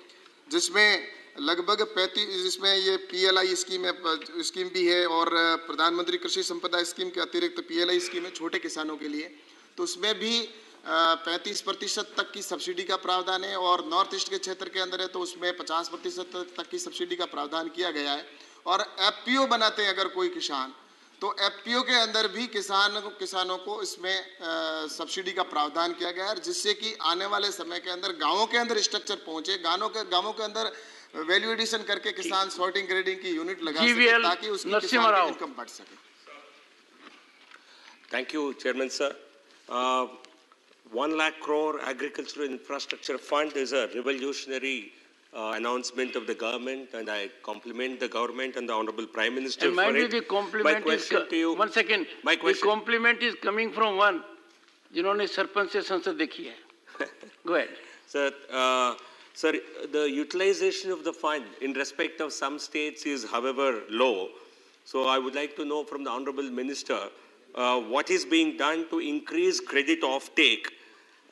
जिसमें लगभग 35, जिसमें ये PLI स्कीम भी है और प्रधानमंत्री कृषि संपदा स्कीम के अतिरिक्त PLI स्कीम है छोटे किसानों के लिए, तो उसमें भी 35% तक की सब्सिडी का प्रावधान है। और नॉर्थ ईस्ट के क्षेत्र के अंदर है तो उसमें 50% तक की सब्सिडी का प्रावधान किया गया है। और FPO बनाते हैं अगर कोई किसान, तो FPO के अंदर भी किसानों को इसमें सब्सिडी का प्रावधान किया गया है, जिससे कि आने वाले समय के अंदर गाँवों के अंदर स्ट्रक्चर पहुंचे, गाँवों के अंदर वैल्यू एडिशन करके किसान सॉर्टिंग ग्रेडिंग की यूनिट लगा सके ताकि उसकी किसान की इनकम बढ़ सके।
Thank you, Chairman, sir. 1 lakh crore agricultural infrastructure fund is a revolutionary announcement of the government, and I compliment the government and the Honorable Prime Minister
And mind
for
you,
it.
the compliment
My
is
question to you.
1 second.
My question.
The compliment is coming from one जिन्होंने सरपंच से संसद देखी है. Go ahead.
Sir, the utilization of the fund in respect of some states is, however, low. So I would like to know from the Honorable Minister what is being done to increase credit offtake,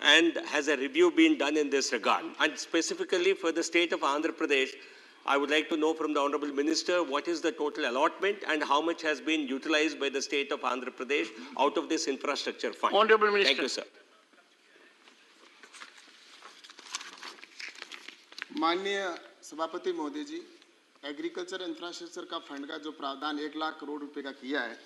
and has a review been done in this regard? And specifically for the state of Andhra Pradesh, I would like to know from the Honorable Minister what is the total allotment and how much has been utilized by the state of Andhra Pradesh out of this infrastructure fund.
Honorable Minister.
Thank you, sir.
माननीय सभापति महोदय जी, agriculture infrastructure का fund का जो प्रावधान 1 लाख करोड़ रुपए का किया है,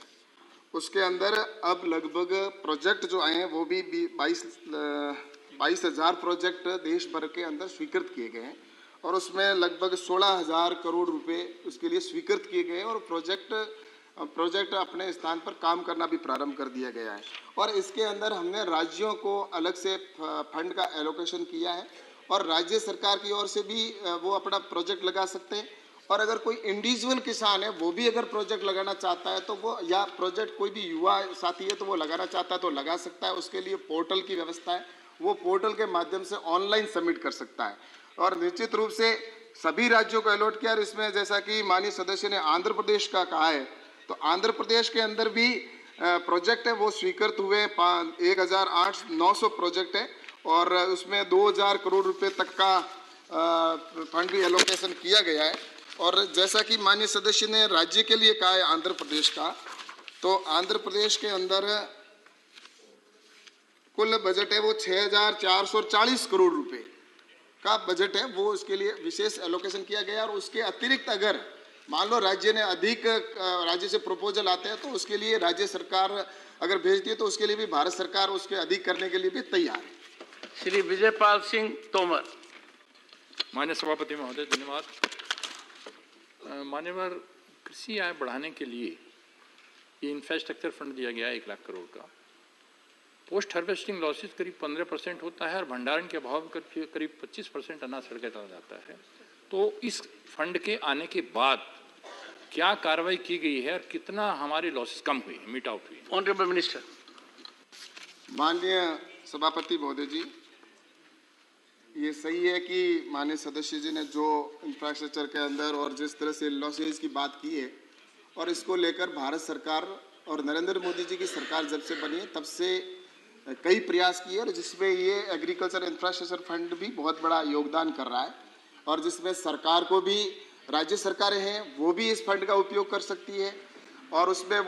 उसके अंदर अब लगभग प्रोजेक्ट जो आए हैं वो भी 22,000 प्रोजेक्ट देश भर के अंदर स्वीकृत किए गए हैं, और उसमें लगभग 16,000 करोड़ रुपए उसके लिए स्वीकृत किए गए हैं, और प्रोजेक्ट अपने स्थान पर काम करना भी प्रारंभ कर दिया गया है। और इसके अंदर हमने राज्यों को अलग से फंड का एलोकेशन किया है, और राज्य सरकार की ओर से भी वो अपना प्रोजेक्ट लगा सकते हैं, और अगर कोई इंडिविजुअल किसान है वो भी अगर प्रोजेक्ट लगाना चाहता है तो वो, या प्रोजेक्ट कोई भी युवा साथी है तो वो लगाना चाहता है तो लगा सकता है। उसके लिए पोर्टल की व्यवस्था है, वो पोर्टल के माध्यम से ऑनलाइन सबमिट कर सकता है, और निश्चित रूप से सभी राज्यों को अलॉट किया। और इसमें जैसा कि माननीय सदस्य ने आंध्र प्रदेश का कहा है, तो आंध्र प्रदेश के अंदर भी प्रोजेक्ट है वो स्वीकृत हुए 1,900 प्रोजेक्ट है, और उसमें 2,000 करोड़ रुपए तक का फंड भी एलोकेशन किया गया है। और जैसा कि माननीय सदस्य ने राज्य के लिए कहा है आंध्र प्रदेश का, तो आंध्र प्रदेश के अंदर कुल बजट है वो 6,440 करोड़ रुपए का बजट है, वो उसके लिए विशेष एलोकेशन किया गया। और उसके अतिरिक्त अगर मान लो राज्य ने अधिक राज्य से प्रपोजल आते हैं तो उसके लिए राज्य सरकार अगर भेजती है तो उसके लिए भी भारत सरकार उसके अधिक करने के लिए भी तैयार है।
श्री विजयपाल सिंह तोमर।
माननीय सभापति महोदय, धन्यवाद। मान्यवर, कृषि आय बढ़ाने के लिए ये इंफ्रास्ट्रक्चर फंड दिया गया है 1 लाख करोड़ का। पोस्ट हार्वेस्टिंग लॉसेस करीब 15% होता है, और भंडारण के अभाव करीब 25% अनाज सड़के चला जाता है। तो इस फंड के आने के बाद क्या कार्रवाई की गई है और कितना हमारे लॉसेस कम हुए, मीट आउट हुए?
Honourable minister.
माननीय सभापति महोदय जी, ये सही है कि माननीय सदस्य जी ने जो इंफ्रास्ट्रक्चर के अंदर और जिस तरह से लॉसेज की बात की है, और इसको लेकर भारत सरकार और नरेंद्र मोदी जी की सरकार जब से बनी है तब से कई प्रयास किए, और जिसमें ये एग्रीकल्चर इंफ्रास्ट्रक्चर फंड भी बहुत बड़ा योगदान कर रहा है, और जिसमें सरकार को भी, राज्य सरकारें हैं वो भी इस फंड का उपयोग कर सकती है। और उसमें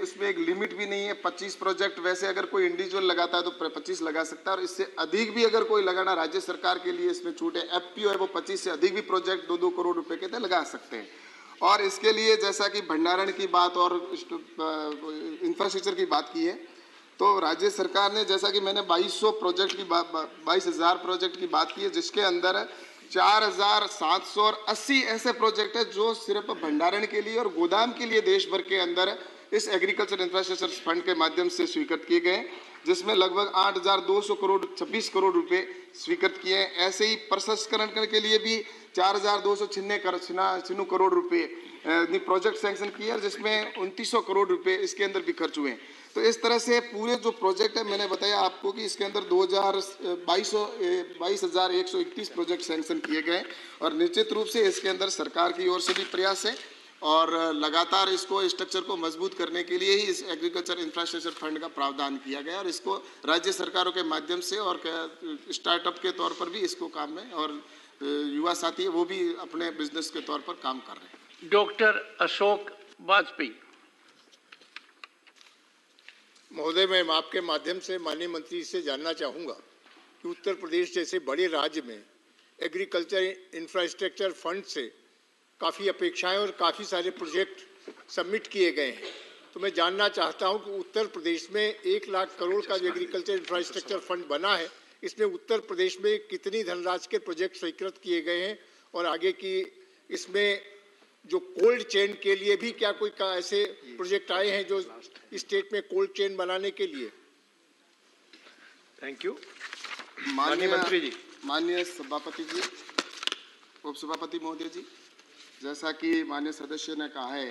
उसमें एक लिमिट भी नहीं है, 25 प्रोजेक्ट वैसे अगर कोई इंडिविजुअल लगाता है तो 25 लगा सकता है, और इससे अधिक भी अगर कोई लगाना राज्य सरकार के लिए इसमें छूट है। एफपीओ है वो 25 से अधिक भी प्रोजेक्ट 2-2 करोड़ रुपए के लगा सकते हैं। और इसके लिए जैसा कि भंडारण की बात और इंफ्रास्ट्रक्चर की बात की है, तो राज्य सरकार ने जैसा कि मैंने 22,000 प्रोजेक्ट की बात की है, जिसके अंदर 4,780 ऐसे प्रोजेक्ट है जो सिर्फ भंडारण के लिए और गोदाम के लिए देश भर के अंदर इस एग्रीकल्चर इंफ्रास्ट्रक्चर फंड के माध्यम से स्वीकृत किए गए, जिसमें लगभग 8,226 करोड़ रुपए स्वीकृत किए हैं। ऐसे ही प्रसंस्करण के लिए भी 4,296 करोड़ रुपए प्रोजेक्ट सैंक्शन किए, जिसमें 2,900 करोड़ रुपए इसके अंदर भी खर्च हुए हैं। तो इस तरह से पूरे जो प्रोजेक्ट है, मैंने बताया आपको कि इसके अंदर 22,131 प्रोजेक्ट सैंक्शन किए गए, और निश्चित रूप से इसके अंदर सरकार की ओर से भी प्रयास है, और लगातार इसको स्ट्रक्चर को मजबूत करने के लिए ही इस एग्रीकल्चर इंफ्रास्ट्रक्चर फंड का प्रावधान किया गया, और इसको राज्य सरकारों के माध्यम से और स्टार्टअप के तौर पर भी इसको काम में, और युवा साथी वो भी अपने बिजनेस के तौर पर काम कर रहे हैं।
डॉक्टर अशोक वाजपेयी।
महोदय, मैं आपके माध्यम से माननीय मंत्री से जानना चाहूँगा कि उत्तर प्रदेश जैसे बड़े राज्य में एग्रीकल्चर इंफ्रास्ट्रक्चर फंड से काफ़ी अपेक्षाएं और काफ़ी सारे प्रोजेक्ट सबमिट किए गए हैं, तो मैं जानना चाहता हूं कि उत्तर प्रदेश में 1 लाख करोड़ का जो एग्रीकल्चर इंफ्रास्ट्रक्चर फंड बना है, इसमें उत्तर प्रदेश में कितनी धनराशि के प्रोजेक्ट स्वीकृत किए गए हैं, और आगे की इसमें जो कोल्ड चेन के लिए भी क्या कोई ऐसे प्रोजेक्ट आए हैं जो स्टेट में कोल्ड चेन बनाने के लिए?
Thank you.
माननीय
मंत्री जी।
माननीय सभापति जी, उप सभापति महोदय जी, जैसा कि माननीय सदस्य ने कहा है,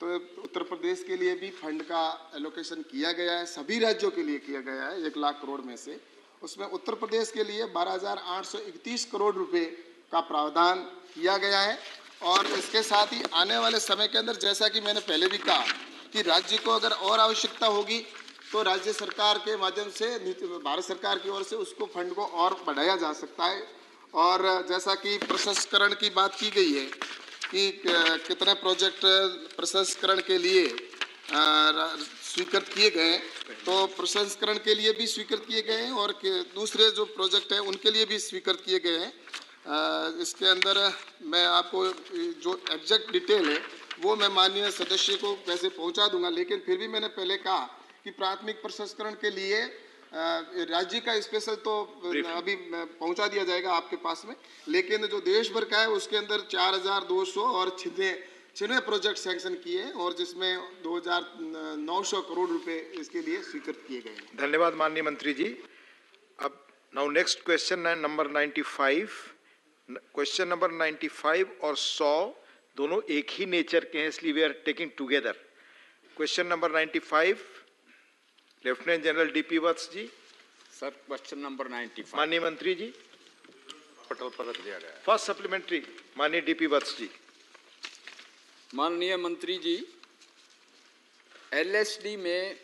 तो उत्तर प्रदेश के लिए भी फंड का एलोकेशन किया गया है, सभी राज्यों के लिए किया गया है 1 लाख करोड़ में से। उसमें उत्तर प्रदेश के लिए 12,831 करोड़ रुपए का प्रावधान किया गया है। और इसके साथ ही आने वाले समय के अंदर, जैसा कि मैंने पहले भी कहा, कि राज्य को अगर और आवश्यकता होगी तो राज्य सरकार के माध्यम से, भारत सरकार की ओर से उसको फंड को और बढ़ाया जा सकता है। और जैसा कि प्रसंस्करण की बात की गई है कि कितने प्रोजेक्ट प्रसंस्करण के लिए स्वीकृत किए गए हैं, तो प्रसंस्करण के लिए भी स्वीकृत किए गए हैं और दूसरे जो प्रोजेक्ट हैं उनके लिए भी स्वीकृत किए गए हैं। इसके अंदर मैं आपको जो एग्जैक्ट डिटेल है वो मैं माननीय सदस्य को वैसे पहुंचा दूंगा, लेकिन फिर भी मैंने पहले कहा कि प्राथमिक प्रसंस्करण के लिए राज्य का स्पेशल तो अभी पहुंचा दिया जाएगा आपके पास में, लेकिन जो देश भर का है उसके अंदर 4,200 और 96 प्रोजेक्ट सैंक्शन किए और जिसमें 2,900 करोड़ रुपए इसके लिए स्वीकृत किए गए हैं।
धन्यवाद माननीय मंत्री जी। अब नाउ नेक्स्ट क्वेश्चन है नंबर 95। क्वेश्चन नंबर 95 और 100 दोनों एक ही नेचर के हैं, इसलिए we are taking together. Question number 95, lieutenant general DP Vats ji.
Sir, question number 95
माननीय मंत्री जी।
पटल पर रख दिया गया है।
फर्स्ट सप्लीमेंट्री माननीय डीपी वत्स जी।
माननीय मंत्री जी, एलएसडी में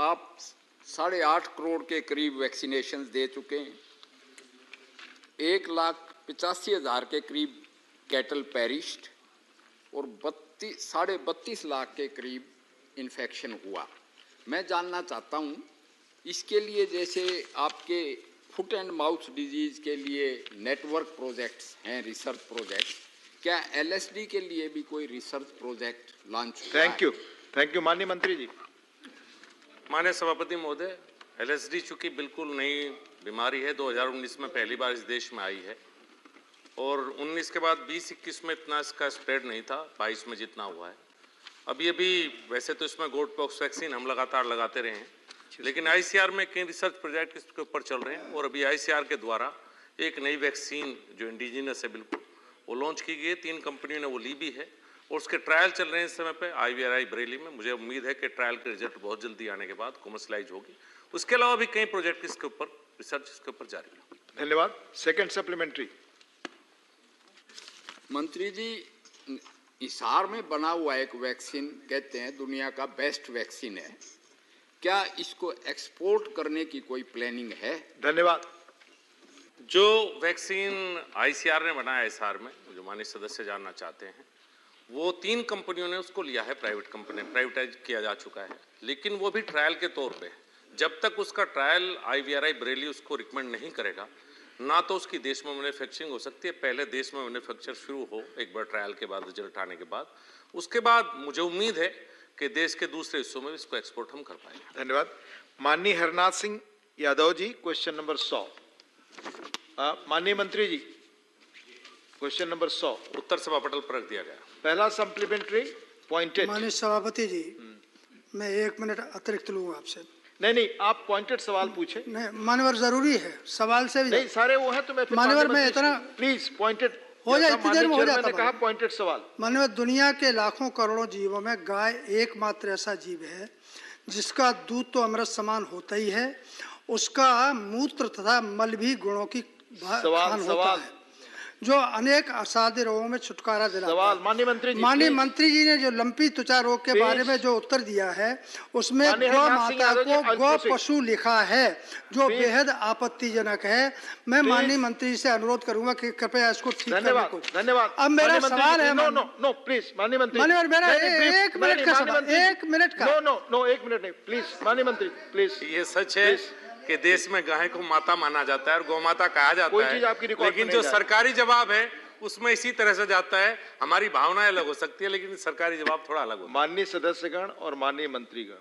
आप 8.5 करोड़ के करीब वैक्सीनेशन दे चुके हैं। 1,85,000 के करीब कैटल पेरिश्ड और 32.5 लाख के करीब इन्फेक्शन हुआ। मैं जानना चाहता हूं, इसके लिए जैसे आपके फुट एंड माउथ डिजीज के लिए नेटवर्क प्रोजेक्ट्स हैं, रिसर्च प्रोजेक्ट, क्या एलएसडी के लिए भी कोई रिसर्च प्रोजेक्ट लॉन्च हुआ है?
थैंक यू माननीय मंत्री जी।
माननीय सभापति महोदय, एलएसडी चूंकि बिल्कुल नई बीमारी है, 2019 में पहली बार इस देश में आई है और 19 के बाद 20-21 में इतना इसका स्प्रेड नहीं था, 22 में जितना हुआ है। अब ये भी, वैसे तो इसमें गोट पॉक्स वैक्सीन हम लगातार लगाते रहे हैं, लेकिन आईसीआर में कई रिसर्च प्रोजेक्ट इसके ऊपर चल रहे हैं और अभी आईसीआर के द्वारा एक नई वैक्सीन जो इंडिजिनस है बिल्कुल, वो लॉन्च की गई है। 3 कंपनियों ने वो ली भी है और उसके ट्रायल चल रहे हैं इस समय पे IVRI बरेली में। मुझे उम्मीद है कि ट्रायल के रिजल्ट बहुत जल्दी आने के बाद कमर्शलाइज होगी। उसके अलावा भी कई प्रोजेक्ट इसके ऊपर, रिसर्च इसके ऊपर जारी है।
धन्यवाद। Second supplementary.
मंत्री जी, हिसार में बना हुआ एक वैक्सीन कहते हैं दुनिया का बेस्ट वैक्सीन है, क्या इसको एक्सपोर्ट करने की कोई प्लानिंग है?
धन्यवाद।
जो वैक्सीन आईसीआर ने बनाया हिसार में, जो माननीय सदस्य जानना चाहते हैं, वो 3 कंपनियों ने उसको लिया है, प्राइवेट कंपनी, प्राइवेटाइज किया जा चुका है, लेकिन वो भी ट्रायल के तौर पे। जब तक उसका ट्रायल IVRI बरेली उसको रिकमेंड नहीं करेगा, ना तो उसकी देश में मैन्युफैक्चरिंग हो सकती है। पहले देश में मैन्युफैक्चर शुरू हो एक बार ट्रायल के बाद, रिजल्ट आने के बाद, उसके बाद मुझे उम्मीद है कि देश के दूसरे हिस्सों में इसको एक्सपोर्ट हम कर पाएंगे।
धन्यवाद। माननीय हरनाथ सिंह यादव जी, क्वेश्चन नंबर 100। माननीय मंत्री जी, क्वेश्चन नंबर 100
उत्तर सभा पटल पर रख दिया गया।
पहला सप्लीमेंट्री पॉइंटेड।
माननीय सभापति जी, मैं 1 मिनट अतिरिक्त लूंगा आपसे।
नहीं, आप पॉइंटेड सवाल पूछे।
नहीं, मान्यवर जरूरी है, सवाल से भी
नहीं, सारे वो है तो मैं
मान्यवर में इतना
प्लीज पॉइंटेड
हो जाए, इतनी देर में हो जाता।
मैंने कहा पॉइंटेड सवाल।
मान्यवर, दुनिया के लाखों करोड़ों जीवों में गाय एकमात्र ऐसा जीव है जिसका दूध तो अमृत समान होता ही है, उसका मूत्र तथा मल भी गुणों की खान होता है, जो अनेक असाध्य रोगों में छुटकारा दिलाता है।
सवाल माननीय
मंत्री जी ने जो लंपी त्वचा रोग के बारे में जो उत्तर दिया है, उसमें गौ माता को गौ पशु लिखा है, जो बेहद आपत्तिजनक है। मैं माननीय मंत्री से अनुरोध करूंगा कि कृपया इसको ठीक करने को।
धन्यवाद।
अब मेरा सवाल है,
नो प्लीज माननीय मंत्री,
माननीय मेरा 1 मिनट का सवाल, 1 मिनट का।
नो 1 मिनट नहीं, प्लीज माननीय मंत्री प्लीज।
ये सच है कि देश में गाय को माता माना जाता है और गौ माता कहा जाता है, लेकिन जो सरकारी जवाब है उसमें इसी तरह से जाता है। हमारी भावनाएं अलग हो सकती है, लेकिन सरकारी जवाब थोड़ा अलग होता है।
माननीय सदस्यगण और माननीय मंत्रीगण,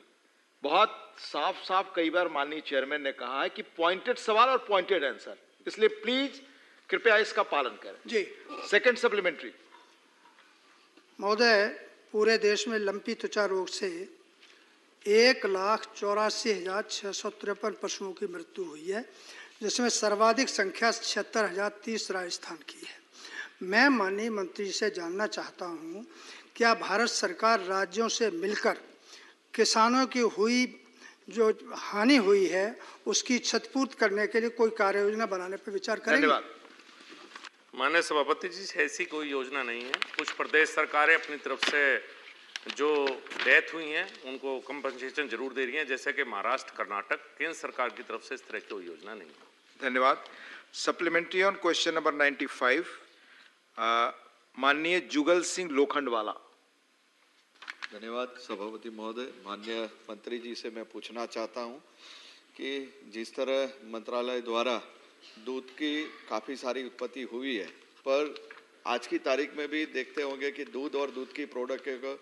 बहुत साफ कई बार माननीय चेयरमैन ने कहा है कि पॉइंटेड सवाल और पॉइंटेड आंसर, इसलिए प्लीज कृपया इसका पालन करें।
जी।
Second supplementary.
महोदय, पूरे देश में लंपी त्वचा रोग से 1,84,653 पशुओं की मृत्यु हुई है, जिसमें सर्वाधिक संख्या 76,030 राजस्थान की है। मैं माननीय मंत्री जी से जानना चाहता हूं, क्या भारत सरकार राज्यों से मिलकर किसानों की हुई जो हानि हुई है उसकी क्षतिपूर्ति करने के लिए कोई कार्य योजना बनाने पर विचार करेगी?
धन्यवाद। माननीय सभापति जी, ऐसी कोई योजना नहीं है। कुछ प्रदेश सरकारें अपनी तरफ से जो डेथ हुई हैं उनको कंपनसेशन जरूर दे रही हैं, जैसे कि महाराष्ट्र, कर्नाटक। केंद्र सरकार की तरफ से इस तरह की कोई योजना नहीं है।
धन्यवाद। सप्लीमेंट्री ऑन क्वेश्चन नंबर 95, माननीय जुगल सिंह लोखंडवाला।
धन्यवाद सभापति महोदय। माननीय मंत्री जी से मैं पूछना चाहता हूं कि जिस तरह मंत्रालय द्वारा दूध की काफ़ी सारी उत्पत्ति हुई है, पर आज की तारीख में भी देखते होंगे कि दूध और दूध की प्रोडक्ट का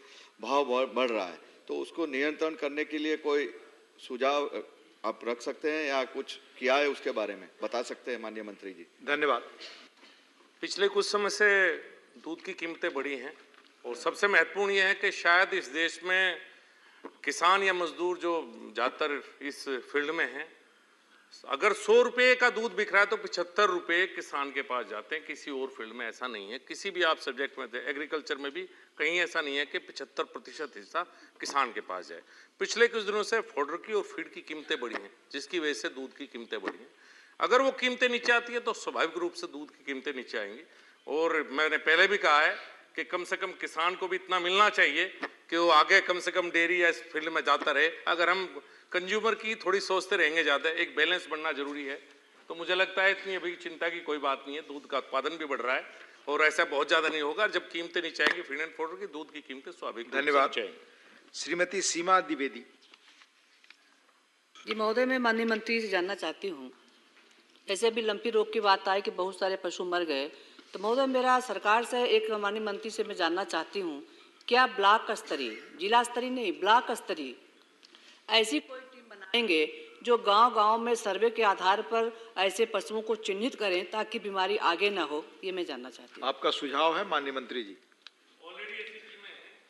भाव बढ़ रहा है, तो उसको नियंत्रण करने के लिए कोई सुझाव आप रख सकते हैं या कुछ किया है उसके बारे में बता सकते हैं माननीय मंत्री जी? धन्यवाद।
पिछले कुछ समय से दूध की कीमतें बढ़ी हैं और सबसे महत्वपूर्ण यह है कि शायद इस देश में किसान या मजदूर जो ज़्यादातर इस फील्ड में हैं, अगर 100 रुपये का दूध बिक रहा है तो 75 रुपये किसान के पास जाते हैं। किसी और फील्ड में ऐसा नहीं है। किसी भी आप सब्जेक्ट में एग्रीकल्चर में भी कहीं ऐसा नहीं है कि 75% हिस्सा किसान के पास जाए। पिछले कुछ दिनों से फॉडर की और फीड की कीमतें बढ़ी हैं, जिसकी वजह से दूध की कीमतें बढ़ी हैं। अगर वो कीमतें नीचे आती है तो स्वाभाविक रूप से दूध की कीमतें नीचे आएंगी। और मैंने पहले भी कहा है कि कम से कम किसान को भी इतना मिलना चाहिए कि वो आगे कम से कम डेयरी या इस फील्ड में जाता रहे। अगर हम कंज्यूमर की थोड़ी सोचते रहेंगे ज़्यादा, एक बैलेंस बनना जरूरी है, तो मुझे लगता है इतनी अभी चिंता की कोई बात नहीं है। दूध का उत्पादन भी बढ़ रहा है और ऐसा बहुत ज़्यादा नहीं होगा। जब कीमतें नीचे आएंगी फीड एंड फॉडर की, दूध की कीमतें स्वाभाविक।
धन्यवाद। श्रीमती सीमा द्विवेदी।
जी महोदय, मैं माननीय मंत्री से जानना चाहती हूँ, ऐसे भी लंपी रोग की बात आई कि बहुत सारे पशु मर गए, तो महोदय मेरा सरकार से एक माननीय मंत्री से मैं जानना चाहती हूँ, क्या ब्लॉक स्तरीय, जिला स्तरीय नहीं, ब्लॉक स्तरीय ऐसी कोई टीम बनाएंगे जो गांव-गांव में सर्वे के आधार पर ऐसे पशुओं को चिन्हित करें ताकि बीमारी आगे ना हो? ये मैं जानना चाहती हूँ।
आपका सुझाव है माननीय मंत्री जी?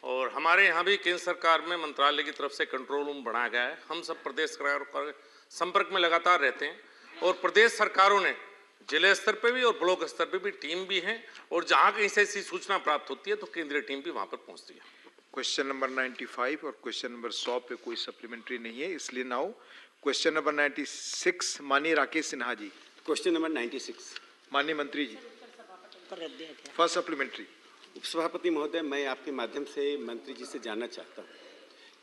और हमारे यहाँ भी केंद्र सरकार में मंत्रालय की तरफ से कंट्रोल रूम बनाया गया है। हम सब प्रदेश सरकारों के संपर्क में लगातार रहते हैं और प्रदेश सरकारों ने जिले स्तर पे भी और ब्लॉक स्तर पे भी टीम भी हैं और जहाँ कहीं से ऐसी सूचना प्राप्त होती है तो केंद्रीय टीम भी वहाँ पर पहुँचती है।
क्वेश्चन नंबर 95 और क्वेश्चन नंबर 100 पे कोई सप्लीमेंट्री नहीं है, इसलिए नाउ क्वेश्चन नंबर 96, माननीय राकेश सिन्हा जी।
क्वेश्चन नंबर 96,
माननीय मंत्री जी, फर्स्ट सप्लीमेंट्री।
उपसभापति महोदय, मैं आपके माध्यम से मंत्री जी से जानना चाहता हूँ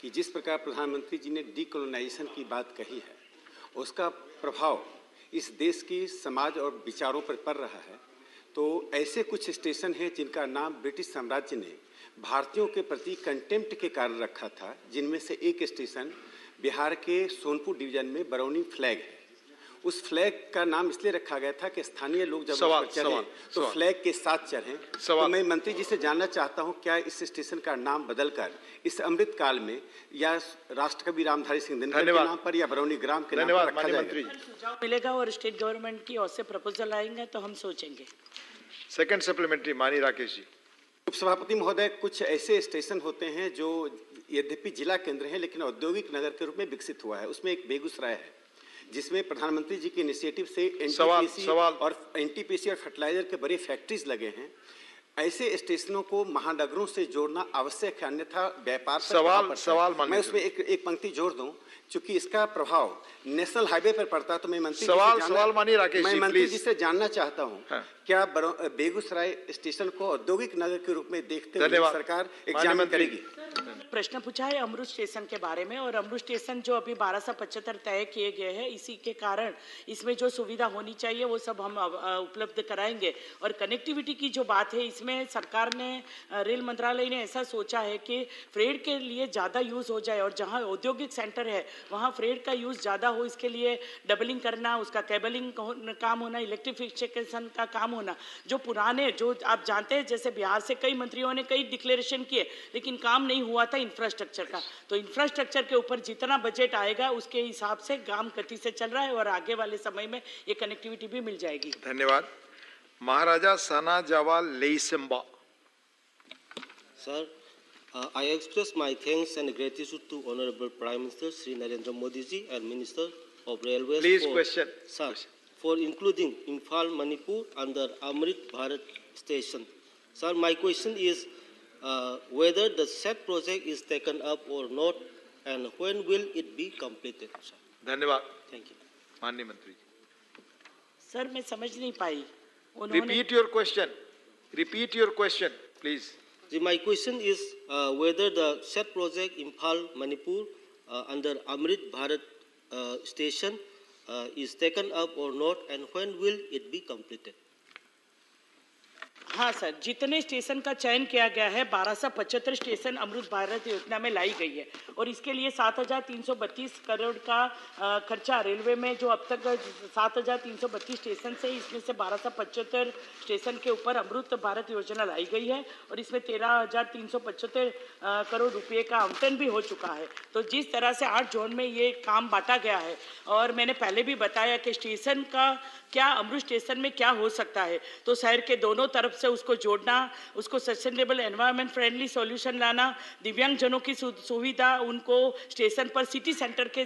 कि जिस प्रकार प्रधानमंत्री जी ने डीकोलोनाइजेशन की बात कही है, उसका प्रभाव इस देश की समाज और विचारों पर पड़ रहा है, तो ऐसे कुछ स्टेशन हैं जिनका नाम ब्रिटिश साम्राज्य ने भारतीयों के प्रति कंटेम्प्ट के कारण रखा था, जिनमें से एक स्टेशन बिहार के सोनपुर डिवीजन में बरौनी फ्लैग है। उस फ्लैग का नाम इसलिए रखा गया था कि स्थानीय लोग जब उस पर चढ़े तो फ्लैग के साथ चढ़ें। तो मैं मंत्री जी से जानना चाहता हूं, क्या इस स्टेशन का नाम बदलकर इस अमृत काल में या राष्ट्रकवि रामधारी सिंह दिनकर के नाम पर या बरौनी ग्राम के नाम पर रखा जाएगा?
सुझाव मिलेगा और स्टेट गवर्नमेंट की ओर से प्रपोजल आएंगे तो हम सोचेंगे।
सेकंड सप्लीमेंट्री, माननीय राकेश जी।
उपसभापति महोदय, कुछ ऐसे स्टेशन होते हैं जो यद्यपि जिला केंद्र है लेकिन औद्योगिक नगर के रूप में विकसित हुआ है। उसमें एक बेगूसराय है जिसमें प्रधानमंत्री जी के इनिशिएटिव से एनटीपीसी और फर्टिलाइजर के बड़े फैक्ट्रीज लगे हैं। ऐसे स्टेशनों को महानगरों से जोड़ना आवश्यक है, अन्यथा व्यापार पर मैं उसमें एक पंक्ति जोड़ दूं, चूंकि इसका प्रभाव नेशनल हाईवे पर पड़ता है, तो मैं मंत्री जी से जानना चाहता हूं, क्या बेगूसराय स्टेशन को औद्योगिक नगर के रूप में देखते हुए सरकार एग्जाम करेगी?
प्रश्न पूछा है अमृत स्टेशन के बारे में, और अमृत स्टेशन जो अभी 1275 तय किए गए हैं, इसी के कारण इसमें जो सुविधा होनी चाहिए वो सब हम उपलब्ध कराएंगे। और कनेक्टिविटी की जो बात है, इसमें सरकार ने, रेल मंत्रालय ने ऐसा सोचा है कि फ्रेट के लिए ज़्यादा यूज़ हो जाए और जहाँ औद्योगिक सेंटर है वहाँ फ्रेट का यूज़ ज़्यादा हो, इसके लिए डबलिंग करना, उसका केबलिंग काम होना, इलेक्ट्रिफिकेशन का काम होना। जो पुराने, जो आप जानते हैं, जैसे बिहार से कई मंत्रियों ने कई डिक्लेरेशन किए लेकिन काम नहीं हुआ था इंफ्रास्ट्रक्चर का, तो इंफ्रास्ट्रक्चर के ऊपर जितना बजट आएगा उसके हिसाब से काम गति से चल रहा है और आगे वाले समय में ये कनेक्टिविटी भी मिल जाएगी।
धन्यवाद। महाराजा साना जावा लेइसेम्बा।
Sir, I express my thanks and gratitude to Honorable Prime Minister Shri Narendra Modi ji and Minister of Railways for including Imphal, Manipur under Amrit Bharat station. Sir, my question is whether the said project is taken up or not and when will it be completed, sir?
धन्यवाद.
Thank you.
माननीय मंत्री जी.
Sir मैं समझ नहीं पाई.
Repeat your question. Repeat your question, please.
My question is whether the said project Imphal, Manipur under Amrit Bharat station is taken up or not and when will it be completed?
हाँ sir, जितने station का चयन किया गया है 1275 station Amrit Bharat योजना में लाई गई है और इसके लिए 7,332 करोड़ का खर्चा रेलवे में जो अब तक 7,332 स्टेशन से इसमें से 1275 स्टेशन के ऊपर अमृत भारत योजना लाई गई है और इसमें 13,375 करोड़ रुपए का आवंटन भी हो चुका है. तो जिस तरह से 8 जोन में ये काम बांटा गया है और मैंने पहले भी बताया कि स्टेशन का क्या अमृत स्टेशन में क्या हो सकता है तो शहर के दोनों तरफ से उसको जोड़ना, उसको सस्टेनेबल एनवायरनमेंट फ्रेंडली सॉल्यूशन लाना, दिव्यांग जनों की सुविधा उनको स्टेशन पर सिटी सेंटर के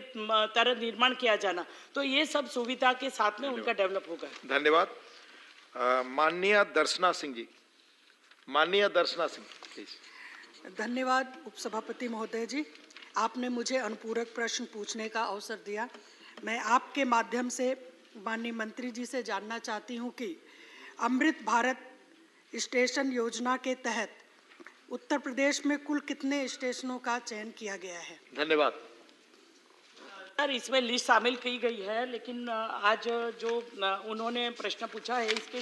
तरह निर्माण किया जाना, तो ये सब सुविधा के साथ में उनका डेवलप होगा.
धन्यवाद. माननीय दर्शना सिंह जी. माननीय दर्शना सिंह प्लीज.
धन्यवाद उपसभापति महोदय जी, आपने मुझे अनुपूरक प्रश्न पूछने का अवसर दिया. मैं आपके माध्यम से माननीय मंत्री जी से जानना चाहती हूं कि अमृत भारत स्टेशन योजना के तहत उत्तर प्रदेश में कुल कितने स्टेशनों का चयन किया गया है?
धन्यवाद.
सर इसमें लिस्ट शामिल की गई है लेकिन आज जो उन्होंने प्रश्न पूछा है इसके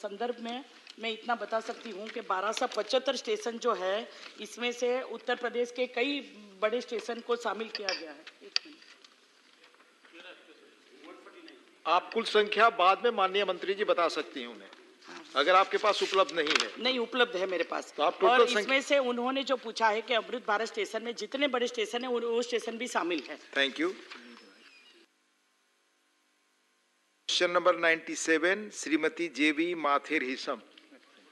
संदर्भ में मैं इतना बता सकती हूं कि 1275 स्टेशन जो है इसमें से उत्तर प्रदेश के कई बड़े स्टेशन को शामिल किया गया है.
आप कुल संख्या बाद में माननीय मंत्री जी बता सकती हैं उन्हें, अगर आपके पास उपलब्ध नहीं है.
नहीं उपलब्ध है मेरे पास.
तो आप
और इसमें से उन्होंने जो पूछा है कि अमृत भारत स्टेशन में जितने बड़े स्टेशन है वो स्टेशन भी शामिल है.
Thank you. Question number 97 Shrimati Jebi Mather Hisham.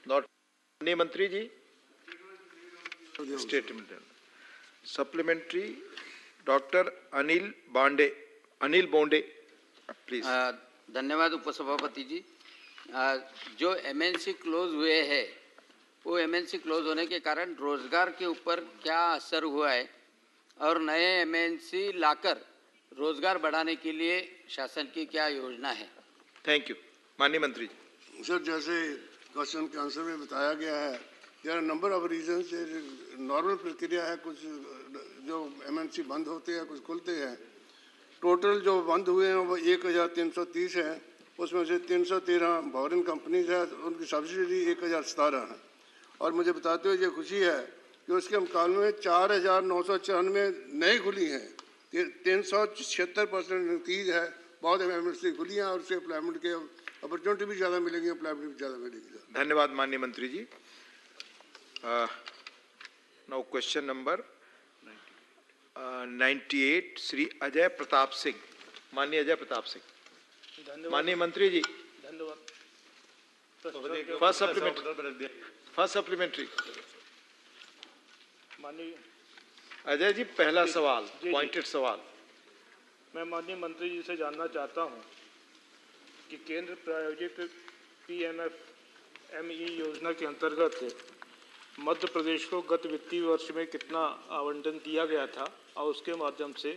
माननीय मंत्री जी statement. Supplementary doctor Anil Bonde please.
धन्यवाद उपसभापति जी. जो एमएनसी क्लोज हुए हैं वो एमएनसी क्लोज होने के कारण रोजगार के ऊपर क्या असर हुआ है और नए एमएनसी लाकर रोजगार बढ़ाने के लिए शासन की क्या योजना है?
Thank you. माननीय मंत्री जी.
सर जैसे क्वेश्चन के आंसर में बताया गया है there are number of reason से नॉर्मल प्रक्रिया है, कुछ जो एमएनसी बंद होते हैं कुछ खुलते हैं. टोटल जो बंद हुए हैं वो 1,330 है, उसमें से 313 फॉरेन कंपनीज है, उनकी सब्सिडी 1,017 है. और मुझे बताते हुए ये खुशी है कि उसके मुकाबले में 4,994 नई खुली हैं, 376% इंक्रीज है. बहुत एमएनसी खुली हैं और उससे एम्प्लॉयमेंट के अपॉर्चुनिटी भी ज़्यादा मिलेंगी, एम्प्लॉयमेंट भी ज़्यादा मिलेगी.
धन्यवाद माननीय मंत्री जी. Now question number 98 Shri Ajay Pratap Singh. माननीय अजय प्रताप सिंह. माननीय मंत्री जी.
धन्यवाद.
First supplementary.
माननीय
अजय जी पहला सवाल पॉइंटेड सवाल.
मैं माननीय मंत्री जी से जानना चाहता हूं कि केंद्र प्रायोजित PMFME योजना के अंतर्गत मध्य प्रदेश को गत वित्तीय वर्ष में कितना आवंटन दिया गया था और उसके माध्यम से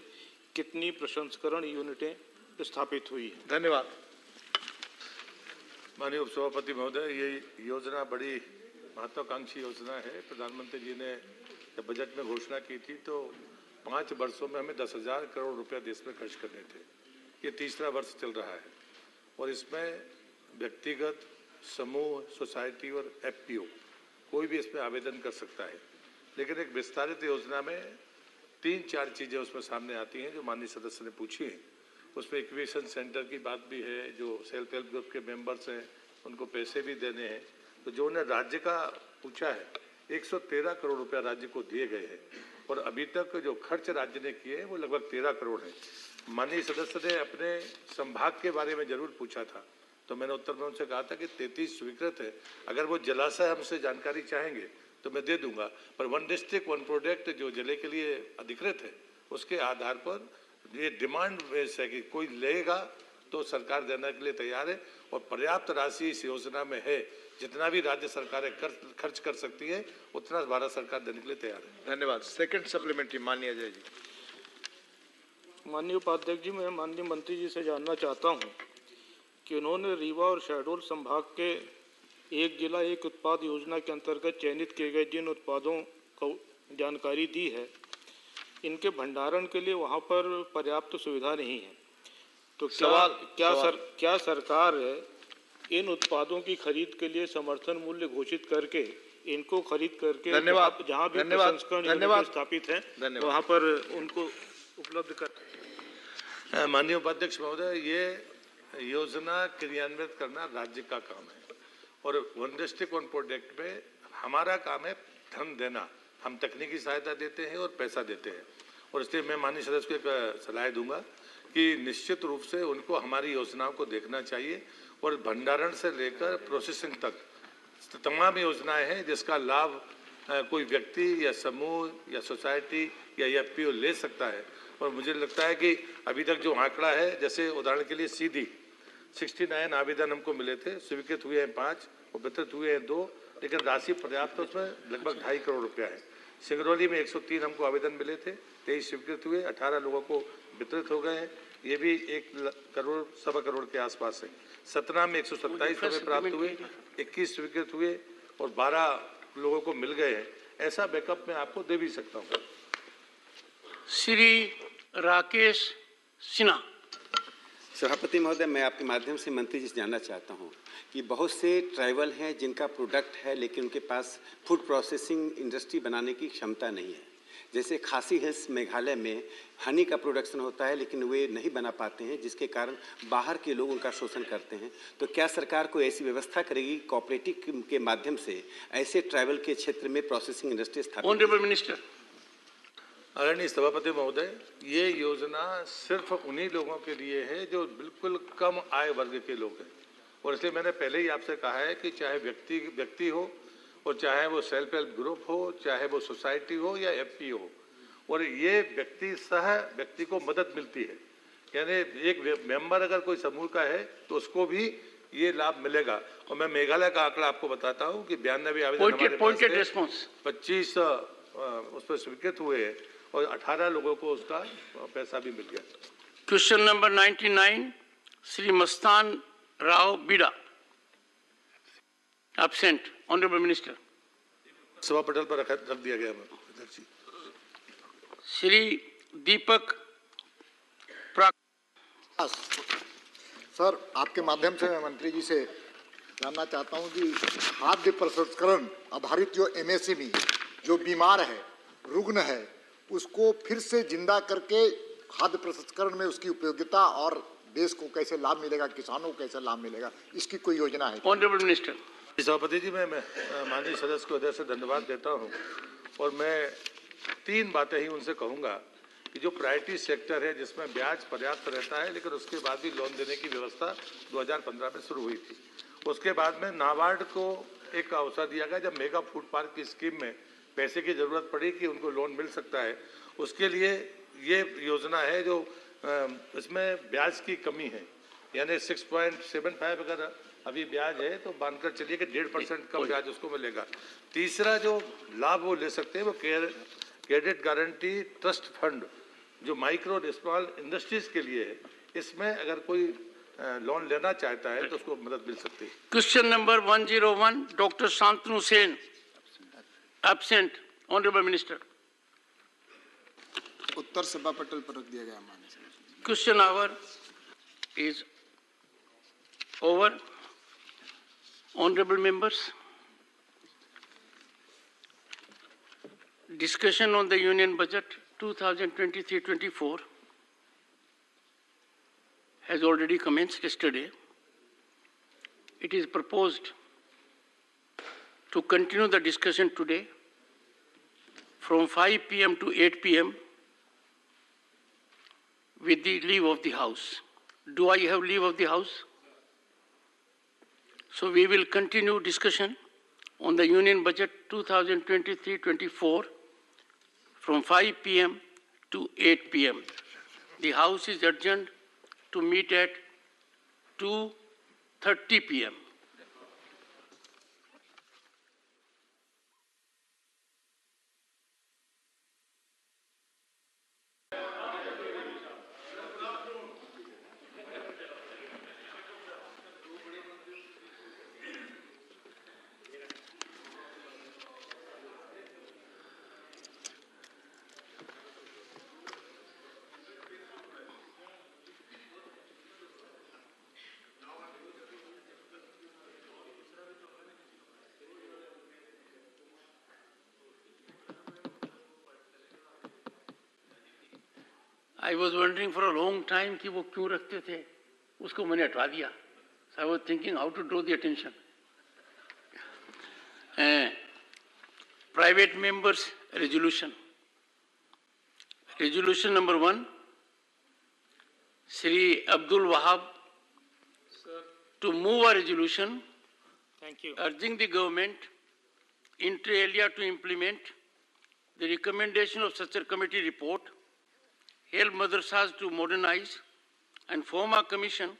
कितनी प्रसंस्करण यूनिटें स्थापित हुई है?
धन्यवाद.
माननीय उपसभापति महोदय, ये योजना बड़ी महत्वाकांक्षी योजना है. प्रधानमंत्री जी ने जब बजट में घोषणा की थी तो 5 वर्षों में हमें 10,000 करोड़ रुपया देश में खर्च करने थे. ये तीसरा वर्ष चल रहा है और इसमें व्यक्तिगत, समूह, सोसाइटी और FPO कोई भी इसमें आवेदन कर सकता है. लेकिन एक विस्तारित योजना में 3-4 चीज़ें उसमें सामने आती हैं जो माननीय सदस्य ने पूछी हैं. उसमें इक्वेशन सेंटर की बात भी है, जो सेल्फ हेल्प ग्रुप के मेंबर्स हैं उनको पैसे भी देने हैं. तो जो उन्हें राज्य का पूछा है 113 करोड़ रुपया राज्य को दिए गए हैं और अभी तक जो खर्च राज्य ने किए हैं वो लगभग 13 करोड़ है. माननीय सदस्य ने अपने संभाग के बारे में जरूर पूछा था तो मैंने उत्तर में उनसे कहा था कि 33 स्वीकृत है, अगर वो जलाशय हमसे जानकारी चाहेंगे तो मैं दे दूंगा, पर वन डिस्ट्रिक्ट वन प्रोडक्ट जो जिले के लिए अधिकृत है उसके आधार पर ये डिमांड बेस है कि कोई लेगा तो सरकार देने के लिए तैयार है और पर्याप्त राशि इस योजना में है। जितना भी राज्य सरकारें खर्च कर सकती है उतना भारत सरकार देने के लिए तैयार है।
धन्यवाद। सेकंड सप्लीमेंट्री माननीय अजय जी।
माननीय उपाध्यक्ष जी, मैं माननीय मंत्री जी से जानना चाहता हूं कि उन्होंने रीवा और शहडोल संभाग के एक जिला एक उत्पाद योजना के अंतर्गत चयनित किए गए जिन उत्पादों को जानकारी दी है, इनके भंडारण के लिए वहां पर पर्याप्त सुविधा नहीं है, तो क्या सरकार इन उत्पादों की खरीद के लिए समर्थन मूल्य घोषित करके इनको खरीद करके जहाँ भी प्रसंस्करण स्थापित है वहां पर उनको उपलब्ध कर।
माननीय उपाध्यक्ष महोदय, ये योजना क्रियान्वित करना राज्य का काम है और वन डिस्ट्रिक्ट वन प्रोडक्ट में हमारा काम है धन देना। हम तकनीकी सहायता देते हैं और पैसा देते हैं और इसलिए मैं माननीय सदस्य को एक सलाह दूंगा कि निश्चित रूप से उनको हमारी योजनाओं को देखना चाहिए और भंडारण से लेकर प्रोसेसिंग तक तमाम योजनाएं हैं जिसका लाभ कोई व्यक्ति या समूह या सोसाइटी या एफपीओ ले सकता है। और मुझे लगता है कि अभी तक जो आंकड़ा है, जैसे उदाहरण के लिए सीधी 69 आवेदन हमको मिले थे, स्वीकृत हुए हैं 5 और वितरित हुए हैं 2, लेकिन राशि पर्याप्त उसमें लगभग 2.5 करोड़ रुपया है। सिंगरौली में 103 हमको आवेदन मिले थे, 23 स्वीकृत हुए, 18 लोगों को वितरित हो गए हैं, ये भी 1 करोड़ सवा करोड़ के आसपास है। सतना में 127 हमें प्राप्त हुए, 21 स्वीकृत हुए और 12 लोगों को मिल गए हैं। ऐसा बैकअप मैं आपको दे भी सकता हूँ।
श्री राकेश सिन्हा।
सभापति महोदय, मैं आपके माध्यम से मंत्री जी से जानना चाहता हूं कि बहुत से ट्राइबल हैं जिनका प्रोडक्ट है लेकिन उनके पास फूड प्रोसेसिंग इंडस्ट्री बनाने की क्षमता नहीं है। जैसे खासी हिल्स मेघालय में हनी का प्रोडक्शन होता है लेकिन वे नहीं बना पाते हैं, जिसके कारण बाहर के लोग उनका शोषण करते हैं। तो क्या सरकार को ऐसी व्यवस्था करेगी कोऑपरेटिव के माध्यम से ऐसे ट्राइबल के क्षेत्र में प्रोसेसिंग इंडस्ट्री स्थापित?
Honourable minister.
आदरणीय सभापति महोदय, ये योजना सिर्फ उन्हीं लोगों के लिए है जो बिल्कुल कम आय वर्ग के लोग हैं और इसलिए मैंने पहले ही आपसे कहा है कि चाहे व्यक्ति हो और चाहे वो सेल्फ हेल्प ग्रुप हो, चाहे वो सोसाइटी हो या एफपीओ हो, और ये व्यक्ति को मदद मिलती है। यानी एक मेंबर अगर कोई समूह का है तो उसको भी ये लाभ मिलेगा। और मैं मेघालय का आंकड़ा आपको बताता हूँ कि 92 आवेदन 25 उस पर स्वीकृत हुए हैं और 18 लोगों को उसका पैसा भी मिल गया।
क्वेश्चन नंबर 99, श्री मस्तान राव बीड़ा। एब्सेंट। Honourable minister.
सभा पटल पर रख दिया गया।
श्री दीपक।
सर, आपके माध्यम से मैं मंत्री जी से जानना चाहता हूं कि खाद्य प्रसंस्करण आधारित जो एमएसएमई जो बीमार है, रुग्ण है, उसको फिर से जिंदा करके खाद्य प्रसंस्करण में उसकी उपयोगिता और देश को कैसे लाभ मिलेगा, किसानों को कैसे लाभ मिलेगा, इसकी कोई योजना है?
Honourable minister.
सभापति जी, मैं माननीय सदस्य को हृदय से धन्यवाद देता हूं और मैं 3 बातें ही उनसे कहूंगा कि जो प्रायोरिटी सेक्टर है जिसमें ब्याज पर्याप्त रहता है लेकिन उसके बाद भी लोन देने की व्यवस्था 2015 में शुरू हुई थी। उसके बाद में नाबार्ड को एक अवसर दिया गया जब मेगा फूड पार्क की स्कीम में पैसे की जरूरत पड़ी कि उनको लोन मिल सकता है। उसके लिए ये योजना है जो इसमें ब्याज की कमी है, यानी 6.75 अगर अभी ब्याज है तो मानकर चलिए कि 1.5% कम ब्याज उसको मिलेगा। तीसरा जो लाभ वो ले सकते हैं वो क्रेडिट गारंटी ट्रस्ट फंड जो माइक्रो और स्मॉल इंडस्ट्रीज के लिए है, इसमें अगर कोई लोन लेना चाहता है तो उसको मदद मिल सकती है।
Question number 101, doctor Shantanu Sen. Absent. Honourable minister.
उत्तर सभा पटल पर रख दिया गया। माननीय
question hour is over. Honorable members, discussion on the Union Budget 2023-24 has already commenced yesterday. It is proposed to continue the discussion today from 5 p.m. to 8 p.m. with the leave of the House. Do I have leave of the House? So we will continue discussion on the Union Budget 2023-24 from 5 p.m. to 8 p.m. The House is adjourned to meet at 2:30 p.m. I was wondering for a long time कि वो क्यों रखते थे, उसको मैंने हटवा दिया. So I was thinking how to draw the attention. Private members resolution. Resolution number 1, Shri Abdul Wahab,
Sir.
to move a resolution
Thank you.
urging the government inter alia to implement the recommendation of such a committee report, help madrasas to modernize and form a commission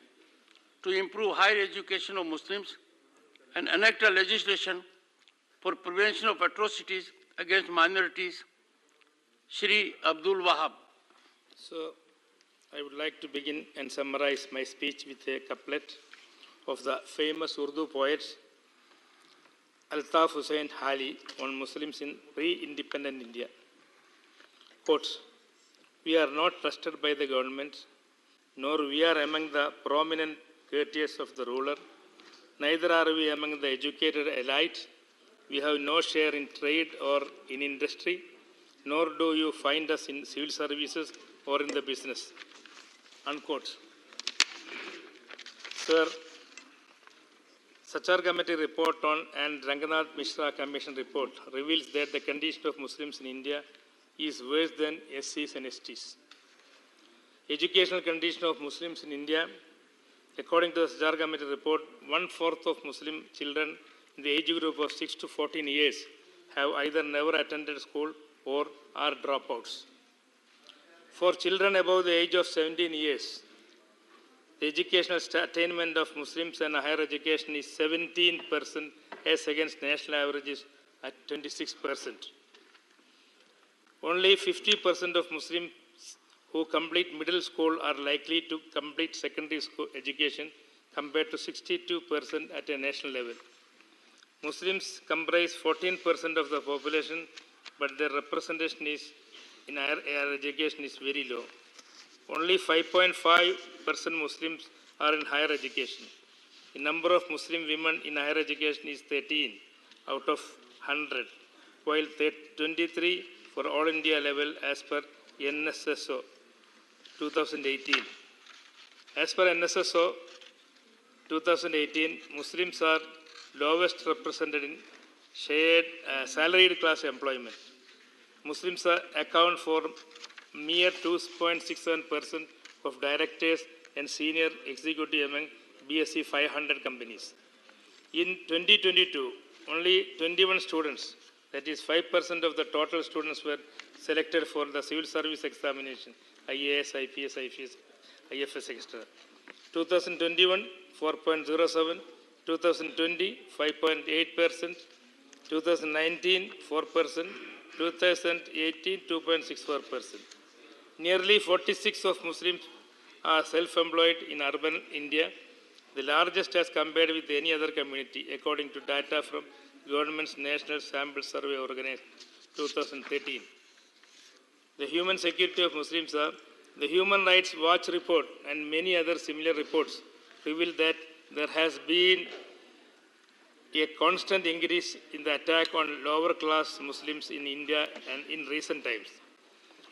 to improve higher education of Muslims and enact a legislation for prevention of atrocities against minorities. Shri Abdul Wahab.
So, I would like to begin and summarize my speech with a couplet of the famous Urdu poet Altaf Hussain Hali on Muslims in pre-independent India. Quote, "We are not trusted by the government, nor we are among the prominent courtiers of the ruler, neither are we among the educated elite. We have no share in trade or in industry, nor do you find us in civil services or in the business." Unquote. Sir, Sachar Committee report on and Ranganath Mishra Commission report reveals that the condition of Muslims in India is worse than SCs and STs. Educational condition of Muslims in India, according to the Sachar Committee report, 1/4 of Muslim children in the age group of 6 to 14 years have either never attended school or are dropouts. For children above the age of 17 years, the educational attainment of Muslims and higher education is 17% as against national averages at 26%. Only 50% of Muslims who complete middle school are likely to complete secondary school education compared to 62% at a national level. Muslims comprise 14% of the population, but their representation in higher education is very low. Only 5.5% Muslims are in higher education. The number of Muslim women in higher education is 13 out of 100, while 23 for all India level as per NSSO 2018. As per NSSO 2018, Muslims are lowest represented in salaried class employment. Muslims account for mere 2.67% of directors and senior executive among BSE 500 companies. In 2022, only 21 students, that is 5% of the total students, were selected for the civil service examination, IAS, IPS, IFS, etc. 2021, 4.07, 2020, 5.8%, 2019, 4%, 2018, 2.64%. Nearly 46% of Muslims are self-employed in urban India, the largest as compared with any other community, according to data from Government's National Sample Survey organized 2013. The human security of Muslims the Human Rights Watch report and many other similar reports reveal that there has been a constant increase in the attack on lower class Muslims in India and in recent times.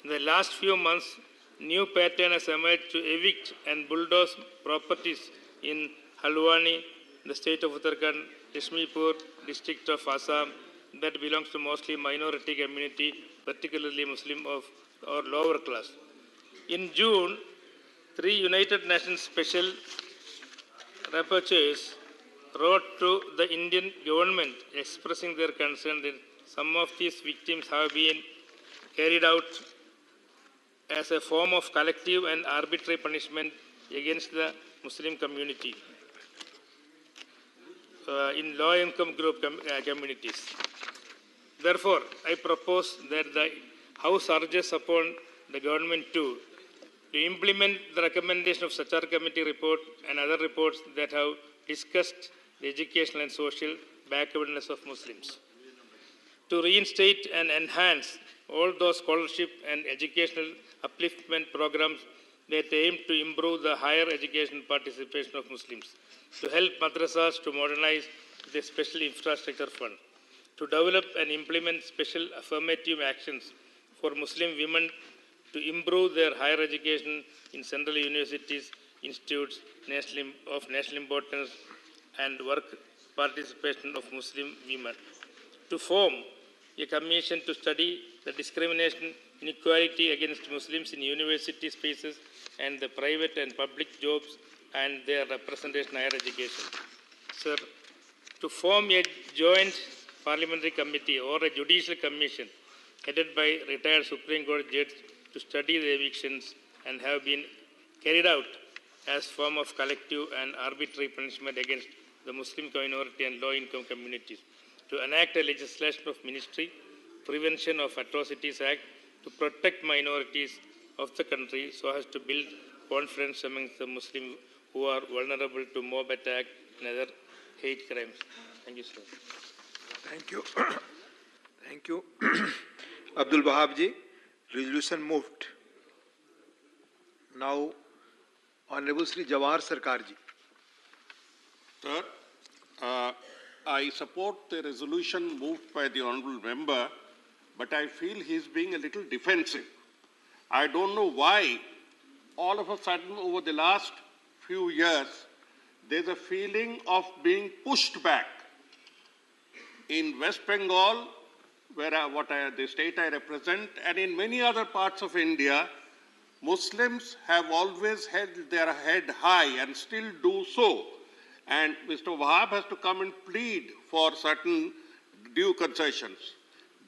In the last few months, new pattern has emerged to evict and bulldoze properties in Halwani, the state of Uttarakhand, Lashmipur, district of Assam, that belongs to mostly minority community, particularly Muslim or lower class. In June, 3 United Nations Special Rapporteurs
wrote to the Indian government expressing their concern that some of these victims have been carried out as a form of collective and arbitrary punishment against the Muslim community in low-income group communities. Therefore, I propose that the House urges upon the government to implement the recommendation of Sachar Committee report and other reports that have discussed the educational and social backwardness of Muslims, to reinstate and enhance all those scholarship and educational upliftment programs that aim to improve the higher education participation of Muslims, to help madrasas to modernize the special infrastructure fund, to develop and implement special affirmative actions for Muslim women to improve their higher education in central universities, institutes of national importance, and work participation of Muslim women, to form a commission to study the discrimination, inequality against Muslims in university spaces and the private and public jobs and their representation in higher education. Sir, to form a joint parliamentary committee or a judicial commission headed by retired Supreme Court judge to study the evictions and have been carried out as form of collective and arbitrary punishment against the Muslim minority and low-income communities, to enact a legislation of Ministry, Prevention of Atrocities Act, to protect minorities of the country so as to build confidence amongst the Muslims who are vulnerable to mob attack and other hate crimes. Thank you, sir.
Thank you. Thank you. Abdul Wahab ji, resolution moved. Now, Honorable Sri Jawahar Sarkar ji.
Sir, I support the resolution moved by the Honourable Member, but I feel he's being a little defensive. I don't know why all of a sudden over the last few years there's a feeling of being pushed back. In West Bengal, where the state I represent, and in many other parts of India, Muslims have always held their head high and still do so. And Mr. Wahab has to come and plead for certain due concessions.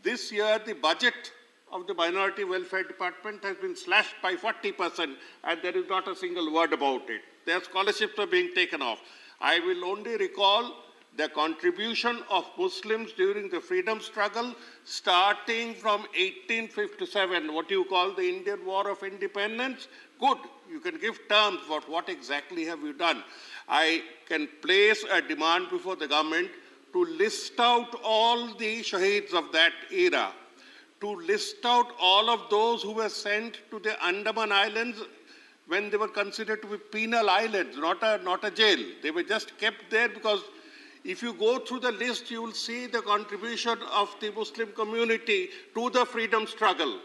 This year, the budget of the Minority Welfare Department has been slashed by 40%, and there is not a single word about it. Their scholarships are being taken off. I will only recall the contribution of Muslims during the freedom struggle, starting from 1857, what you call the Indian War of Independence. Good, you can give terms for what exactly have you done. I can place a demand before the government to list out all the shaheeds of that era, to list out all of those who were sent to the Andaman Islands when they were considered to be penal islands, not a jail. They were just kept there because if you go through the list, you will see the contribution of the Muslim community to the freedom struggle.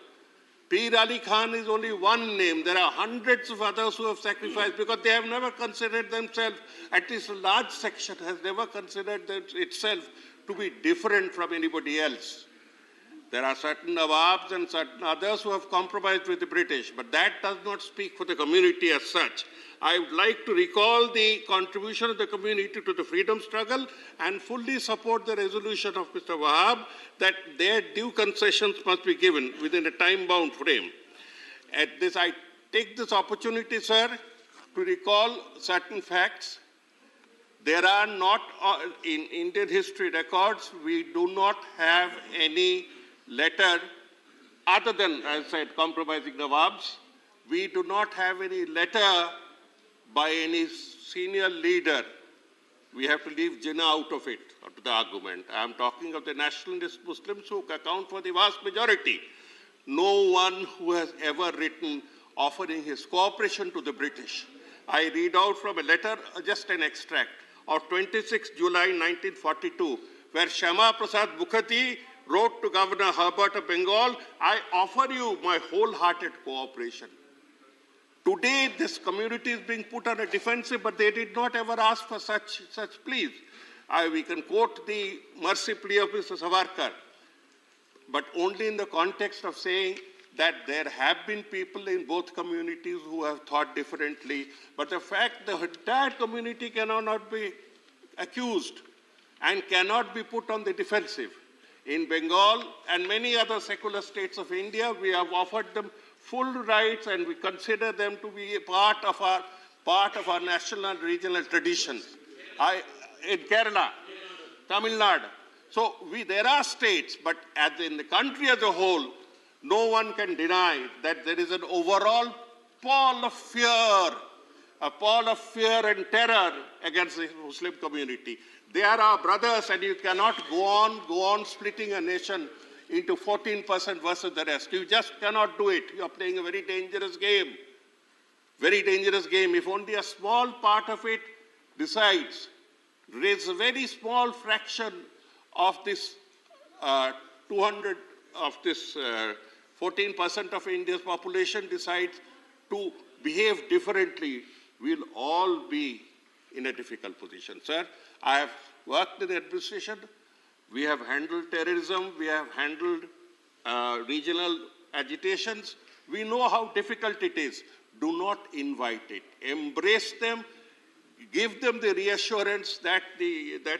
Pir Ali Khan is only one name. There are hundreds of others who have sacrificed because they have never considered themselves, at least a large section has never considered itself to be different from anybody else. There are certain Nawabs and certain others who have compromised with the British, but that does not speak for the community as such. I would like to recall the contribution of the community to the freedom struggle and fully support the resolution of Mr. Wahab that their due concessions must be given within a time-bound frame. At this, I take this opportunity, sir, to recall certain facts. There are not, in Indian history records, we do not have any letter other than, as I said, compromising Nawabs. We do not have any letter by any senior leader. We have to leave Jinnah out of it, out of the argument. I am talking of the nationalist Muslims who account for the vast majority. No one who has ever written offering his cooperation to the British. I read out from a letter, just an extract, of 26 July 1942, where Shama Prasad Mukherjee wrote to Governor Herbert of Bengal, I offer you my wholehearted cooperation. Today, this community is being put on a defensive, but they did not ever ask for such pleas. We can quote the mercy plea of Mr. Savarkar, but only in the context of saying that there have been people in both communities who have thought differently, but the fact the entire community cannot be accused and cannot be put on the defensive. In Bengal and many other secular states of India, we have offered them full rights and we consider them to be a part of our national and regional traditions. In Kerala, Tamil Nadu. So there are states, but in the country as a whole, no one can deny that there is an overall pall of fear and terror against the Muslim community. They are our brothers, and you cannot go on splitting a nation into 14% versus the rest. You just cannot do it. You are playing a very dangerous game. Very dangerous game. If only a small part of it decides, raise a very small fraction of this 14% of India's population decides to behave differently, we'll all be in a difficult position. Sir, I have worked in the administration. We have handled terrorism. We have handled regional agitations. We know how difficult it is. Do not invite it. Embrace them. Give them the reassurance that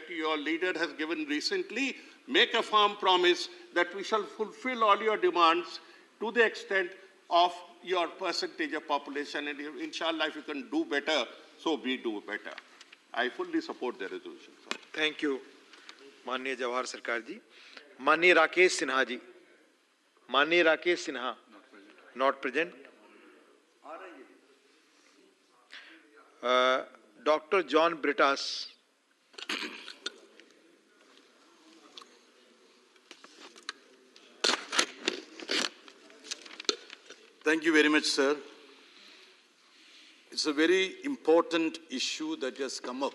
your leader has given recently. Make a firm promise that we shall fulfill all your demands to the extent of your percentage of population. And inshallah, if you can do better, so we do better. I fully support the resolution. Sir.
Thank you, माननीय जवाहर सरकार जी. माननीय राकेश सिन्हा जी. माननीय Rakesh Sinha, not present. Dr. John Britas.
Thank you very much, sir. It's a very important issue that has come up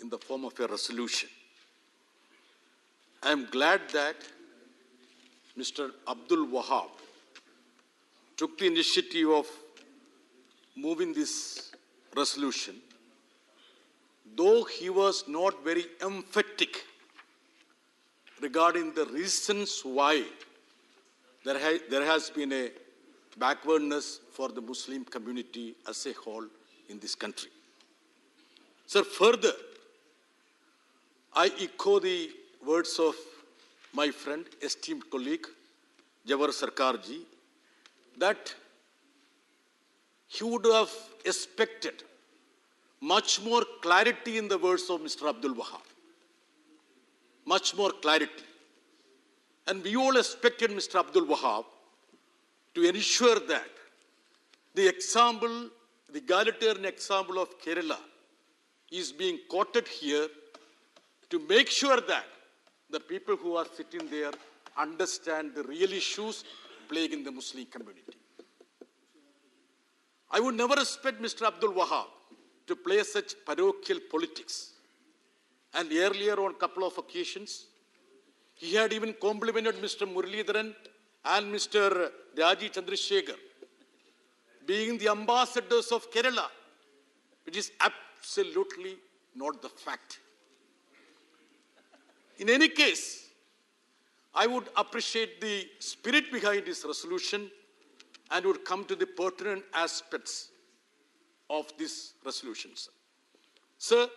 in the form of a resolution. I am glad that Mr. Abdul Wahab took the initiative of moving this resolution, though he was not very emphatic regarding the reasons why there has been a backwardness for the Muslim community as a whole in this country. Sir, further, I echo the words of my friend, esteemed colleague, Jawahar Sarkarji, that he would have expected much more clarity in the words of Mr. Abdul Wahab. Much more clarity. And we all expected Mr. Abdul Wahab to ensure that the egalitarian example of Kerala is being quoted here to make sure that the people who are sitting there understand the real issues plaguing the Muslim community. I would never expect Mr. Abdul Wahab to play such parochial politics. And earlier on a couple of occasions, he had even complimented Mr. Muralidharan and Mr. Raji Chandrasekhar being the ambassadors of Kerala, which is absolutely not the fact. In any case, I would appreciate the spirit behind this resolution and would come to the pertinent aspects of this resolution. Sir,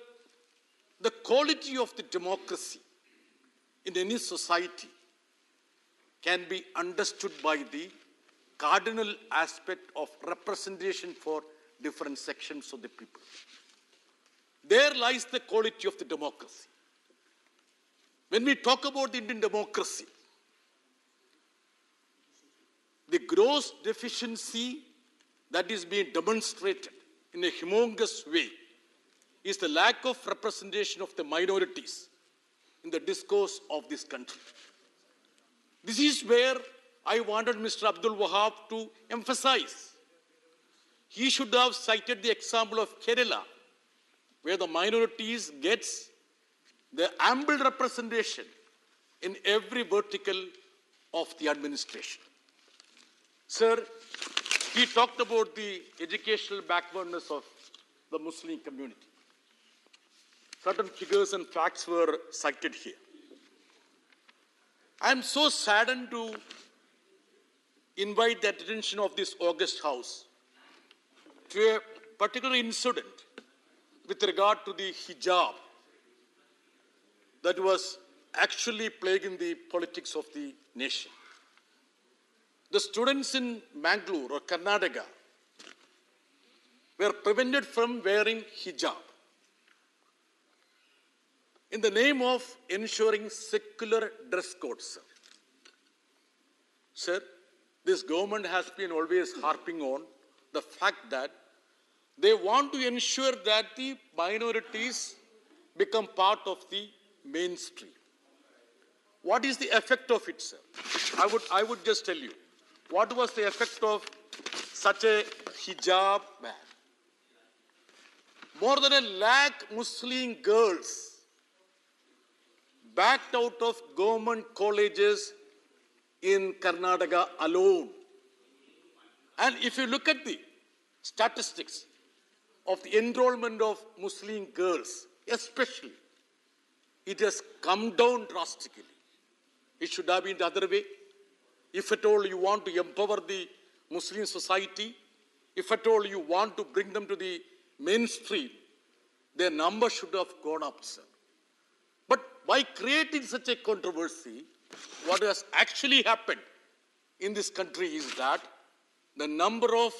the quality of the democracy in any society can be understood by the cardinal aspect of representation for different sections of the people. There lies the quality of the democracy. When we talk about the Indian democracy, the gross deficiency that is being demonstrated in a humongous way is the lack of representation of the minorities in the discourse of this country. This is where I wanted Mr. Abdul Wahab to emphasize. He should have cited the example of Kerala, where the minorities gets the ample representation in every vertical of the administration. Sir, he talked about the educational backwardness of the Muslim community. Certain figures and facts were cited here. I am so saddened to invite the attention of this august house to a particular incident with regard to the hijab that was actually plaguing the politics of the nation. The students in Mangalore or Karnataka were prevented from wearing hijab in the name of ensuring secular dress codes. Sir, this government has been always harping on the fact that they want to ensure that the minorities become part of the mainstream. What is the effect of it, sir? I would just tell you, what was the effect of such a hijab ban? More than 1 lakh Muslim girls backed out of government colleges in Karnataka alone. And if you look at the statistics of the enrollment of Muslim girls, especially, it has come down drastically. It should have been the other way. If at all you want to empower the Muslim society, if at all you want to bring them to the mainstream, their number should have gone up, sir. But by creating such a controversy, what has actually happened in this country is that the number of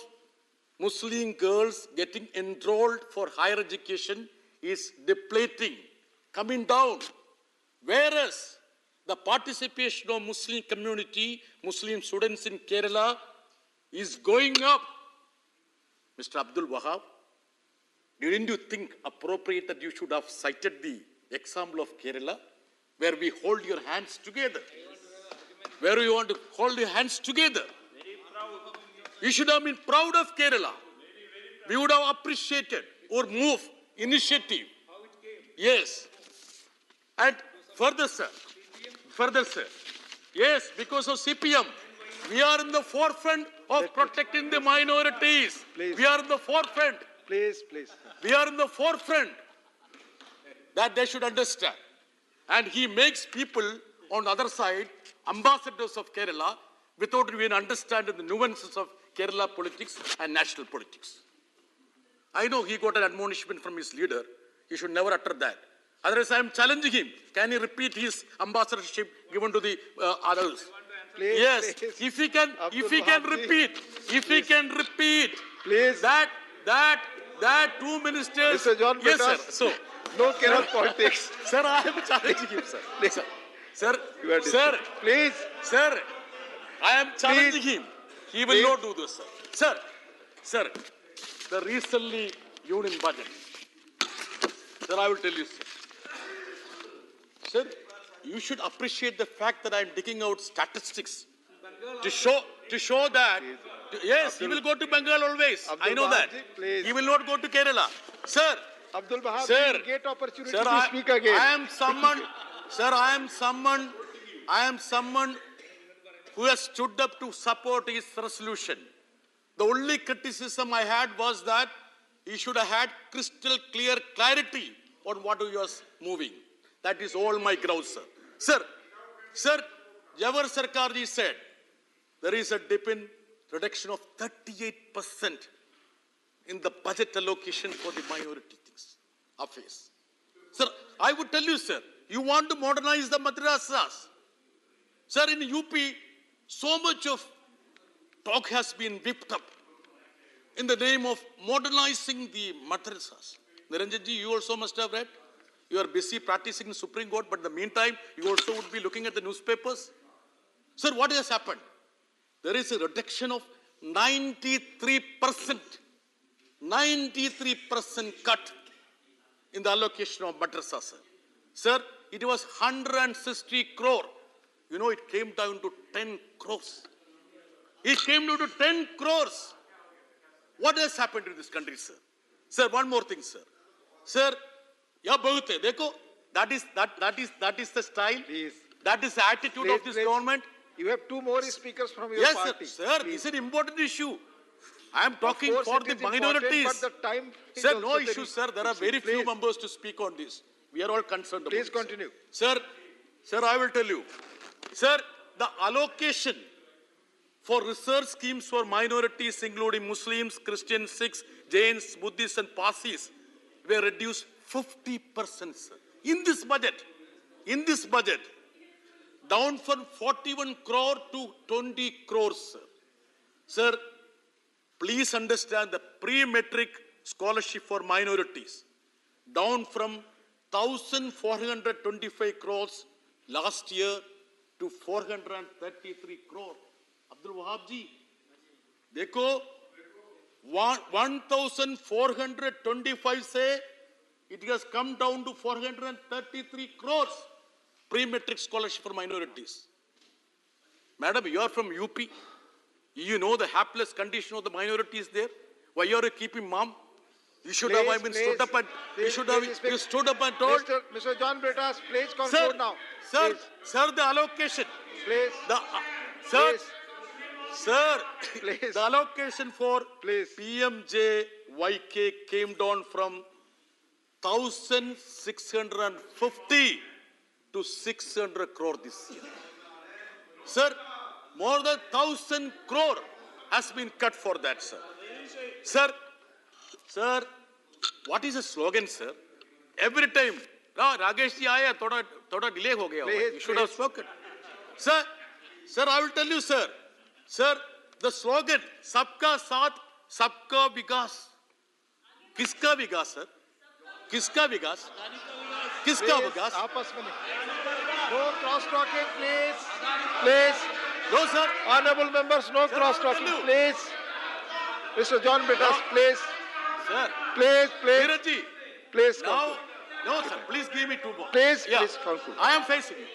Muslim girls getting enrolled for higher education is depleting, coming down. Whereas the participation of Muslim community, Muslim students in Kerala is going up. Mr. Abdul Wahab, didn't you think appropriate that you should have cited the example of Kerala, where we hold your hands together? Where we want to hold your hands together. You should have been proud of Kerala. We would have appreciated or moved initiative. Yes. And further, sir. Yes, because of CPM, we are in the forefront of protecting the minorities.
Please.
We are in the forefront.
Please.
We are in the forefront. That they should understand. And he makes people on the other side ambassadors of Kerala without even understanding the nuances of Kerala politics and national politics. I know he got an admonishment from his leader. He should never utter that. Otherwise, I am challenging him. Can he repeat his ambassadorship given to the others?
Please,
yes.
please.
If he can repeat
Please.
that two ministers.
Mr. John
yes, sir.
Peters.
So,
No Kerala politics.
Sir, I am challenging him, sir.
Please.
Sir, I am challenging him. He will not do this, sir. Sir, the recently union budget. Sir, I will tell you, sir. Sir, you should appreciate the fact that I am digging out statistics to show that. Yes, he will go to Bengal always. I know that.
Please.
He will not go to Kerala. Sir,
Abdul Wahab,
sir,
you get opportunity
sir,
to speak again.
I am someone who has stood up to support his resolution. The only criticism I had was that he should have had crystal clear clarity on what he was moving. That is all my grounds, sir. Sir, Jawar Sarkarji said there is a dip in reduction of 38% in the budget allocation for the minority things, affairs. Sir, I would tell you, sir, you want to modernize the madrasas. Sir, in UP, so much of talk has been whipped up in the name of modernizing the madrasas. Niranjan ji, you also must have read. You are busy practicing in Supreme Court, but in the meantime, you also would be looking at the newspapers. Sir, what has happened? There is a reduction of 93%. 93% cut in the allocation of madrasas. Sir, it was 160 crore. You know, it came down to 10 crores. It came down to 10 crores. What has happened to this country, sir? Sir, one more thing, sir. Sir, yeah, bahut hai. Dekho, that is the style.
Please.
That is the attitude of this government.
You have two more speakers from your
yes,
party.
Sir, this is an important issue. I am talking for the minorities.
But the time
sir, no issue, sir. There are very few members to speak on this. We are all concerned about it.
Please continue.
Sir, I will tell you. Sir, the allocation for research schemes for minorities, including Muslims, Christians, Sikhs, Jains, Buddhists, and Parsis, were reduced 50%, sir. In this budget, in this budget, down from 41 crore to 20 crores, sir. Sir, please understand the pre-metric scholarship for minorities, down from 1,425 crores last year to 433 crore. Abdul Wahab ji, देखो 1,425 say it has come down to 433 crores pre-metric scholarship for minorities. Madam, you are from UP. You know the hapless condition of the minorities there. Why are you keeping mum? You should have stood up and you stood up and told.
Mr. John Britas, please conclude now.
Sir, the allocation.
Please.
Sir, the allocation for PMJYK came down from 1,650 to 600 crore this year. Sir, more than 1,000 crore has been cut for that, sir. Sir, what is the slogan, sir? Every time, Ragesh ji aaya, thoda delay ho gaya. You should have spoken. Sir, I will tell you, sir. Sir, the slogan, Sabka Saath, Sabka Vikas. Kiska Vikas, sir? Kiska Vikas? Kiska Vikas?
आपस में no cross talking, please. Please.
No, sir.
Honorable members, no cross talking, please. Mr. John Britas, please.
Sir.
Please.
Neeraj ji.
Please.
Now, no, sir. Please give me two more.
Please,
yeah.
please conclude.
I am facing you.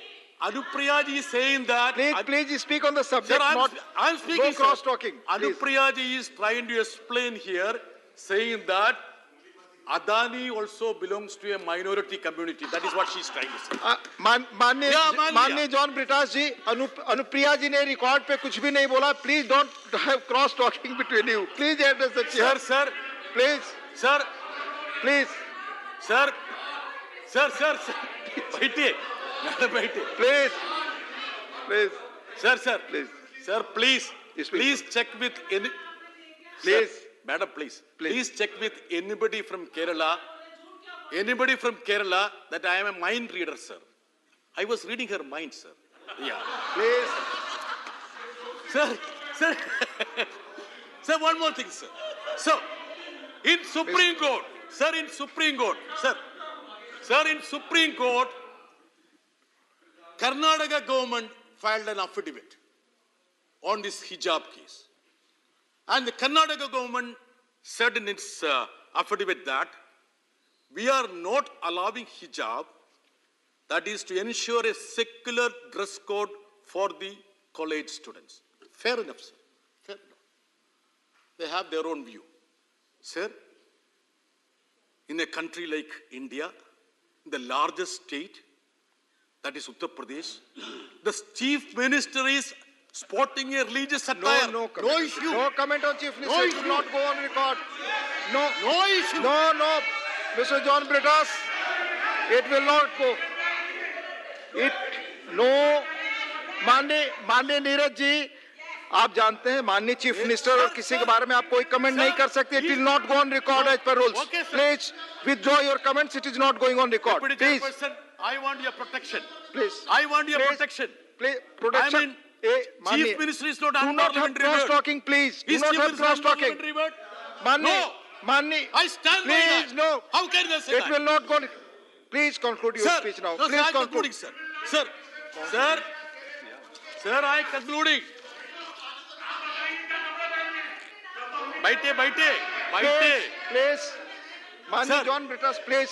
Anupriya ji is saying that.
Please speak on the subject.
Sir, I am speaking.
No cross talking.
Anupriya ji is trying to explain here, saying that Adani also belongs to a minority community. That is what she is trying to say.
माननीय John Brittas जी, अनुप्रिया जी ने record पे कुछ भी नहीं बोला. Please don't have cross talking between you. Please address the chair.
Sir.
Please.
Sir.
Please.
Sir. बैठिए.
Please.
Sir. Please. Sir, please check with any.
Please.
Sir, madam, please check with anybody from Kerala that I am a mind reader, sir. I was reading her mind, sir. Yeah.
Please.
Sir, one more thing, sir. So, in Supreme Court, Karnataka government filed an affidavit on this hijab case. And the Karnataka government said in its affidavit that we are not allowing hijab, that is to ensure a secular dress code for the college students. Fair enough, sir. Fair enough. They have their own view. Sir, in a country like India, the largest state, that is Uttar Pradesh, the chief minister is sporting a religious attire.
No
issue.
No comment on chief minister. It will not go on record. No
issue.
No. Mr. John Britas, it will not go. माननीय नीरज जी, आप जानते हैं माननीय chief minister और किसी के बारे में आप कोई कमेंट नहीं कर सकते. It will not go on record as per rules. Please withdraw your comments. It is not going on record. Please.
I want your protection.
Please.
I want your protection.
Please. Protection.
Chief minister is not
do not have cross talking, please. Do not have cross talking.
No.
I
stand by that.
Please, no.
How can they say
that? It will not go. Please conclude your speech now.
No,
please
conclude. Sir, I am concluding. बैठे.
Please. माननीय John Brittas, please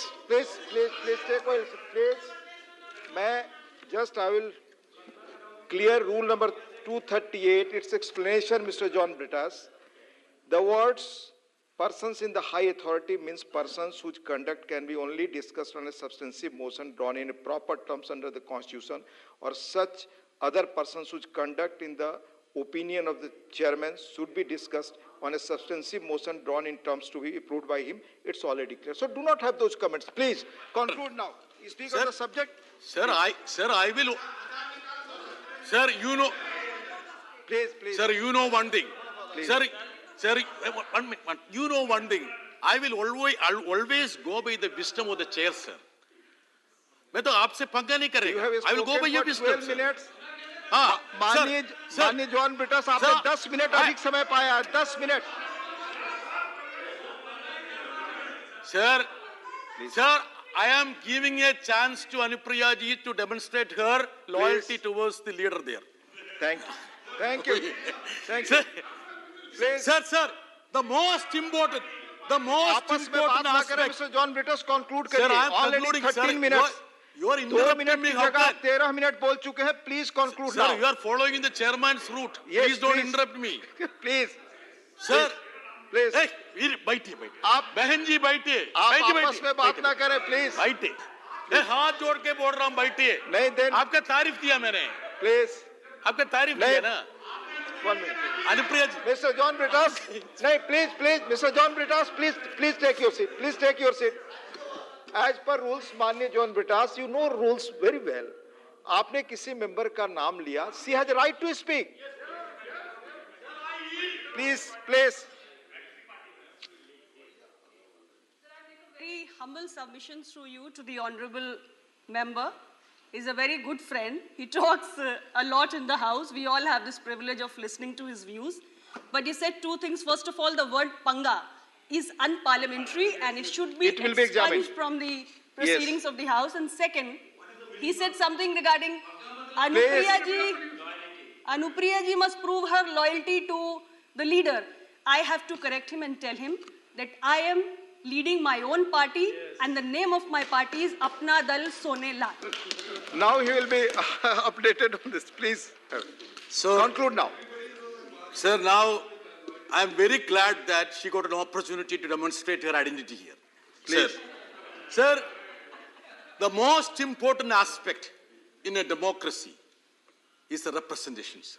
take oil. Please. I will clear rule number 238, its explanation, Mr. John Britas. The words persons in the high authority means persons whose conduct can be only discussed on a substantive motion drawn in proper terms under the Constitution, or such other persons whose conduct in the opinion of the chairman should be discussed on a substantive motion drawn in terms to be approved by him. It's already clear. So do not have those comments. Please conclude now. You speak on the subject.
Sir, I will. Sir, you know.
Please.
Sir, you know one thing.
Please.
Sir, you know one thing. I'll always go by the wisdom of the chair, sir. मैं तो आपसे पंगा नहीं कर रहा। I will go by your wisdom, sir.
हाँ, माननीय John Brittas, आपने 10 मिनट अधिक समय पाया, 10 minute.
Sir, I am giving a chance to Anupriya ji to demonstrate her loyalty towards the leader there.
Thank you. Thank you. Thank you.
Sir, the most important aspect.
Mr. John Britas, conclude
Sir, I am
already
concluding,
13
sir.
minutes.
You are interrupting me. How can?
13 minute बोल चुके हैं, please conclude now.
Sir, you are following the chairman's route.
Yes,
please don't interrupt me.
Please.
Sir,
please.
Hey, बैठिए।
आप
बहन जी बैठिए।
आप आपस में बात ना करें, please.
बैठिए। मैं हाथ जोड़ के बोल रहा हूँ, बैठिए।
नहीं, then
आपका तारीफ किया मैंने।
Please.
आपका तारीफ किया ना।
1 minute.
अनुप्रिया जी।
Mr. John Britas, नहीं, please, Mr. John Britas, please take your seat. Please take your seat. As per rules, माननीय John Britas, you know rules very well. आपने किसी मेंबर का नाम लिया. She has a right to speak. Please.
Very humble submission through you to the honorable member. He's a very good friend. He talks a lot in the House. We all have this privilege of listening to his views. But he said two things. First of all, the word panga is unparliamentary and it should be expunged from the proceedings of the House. And second, he said something regarding Anupriya ji must prove her loyalty to the leader. I have to correct him and tell him that I am leading my own party and the name of my party is Apna Dal Sone Lal.
Now he will be updated on this. Please conclude now.
Sir, now I am very glad that she got an opportunity to demonstrate her identity here.
Please.
Sir, the most important aspect in a democracy is the representation, sir.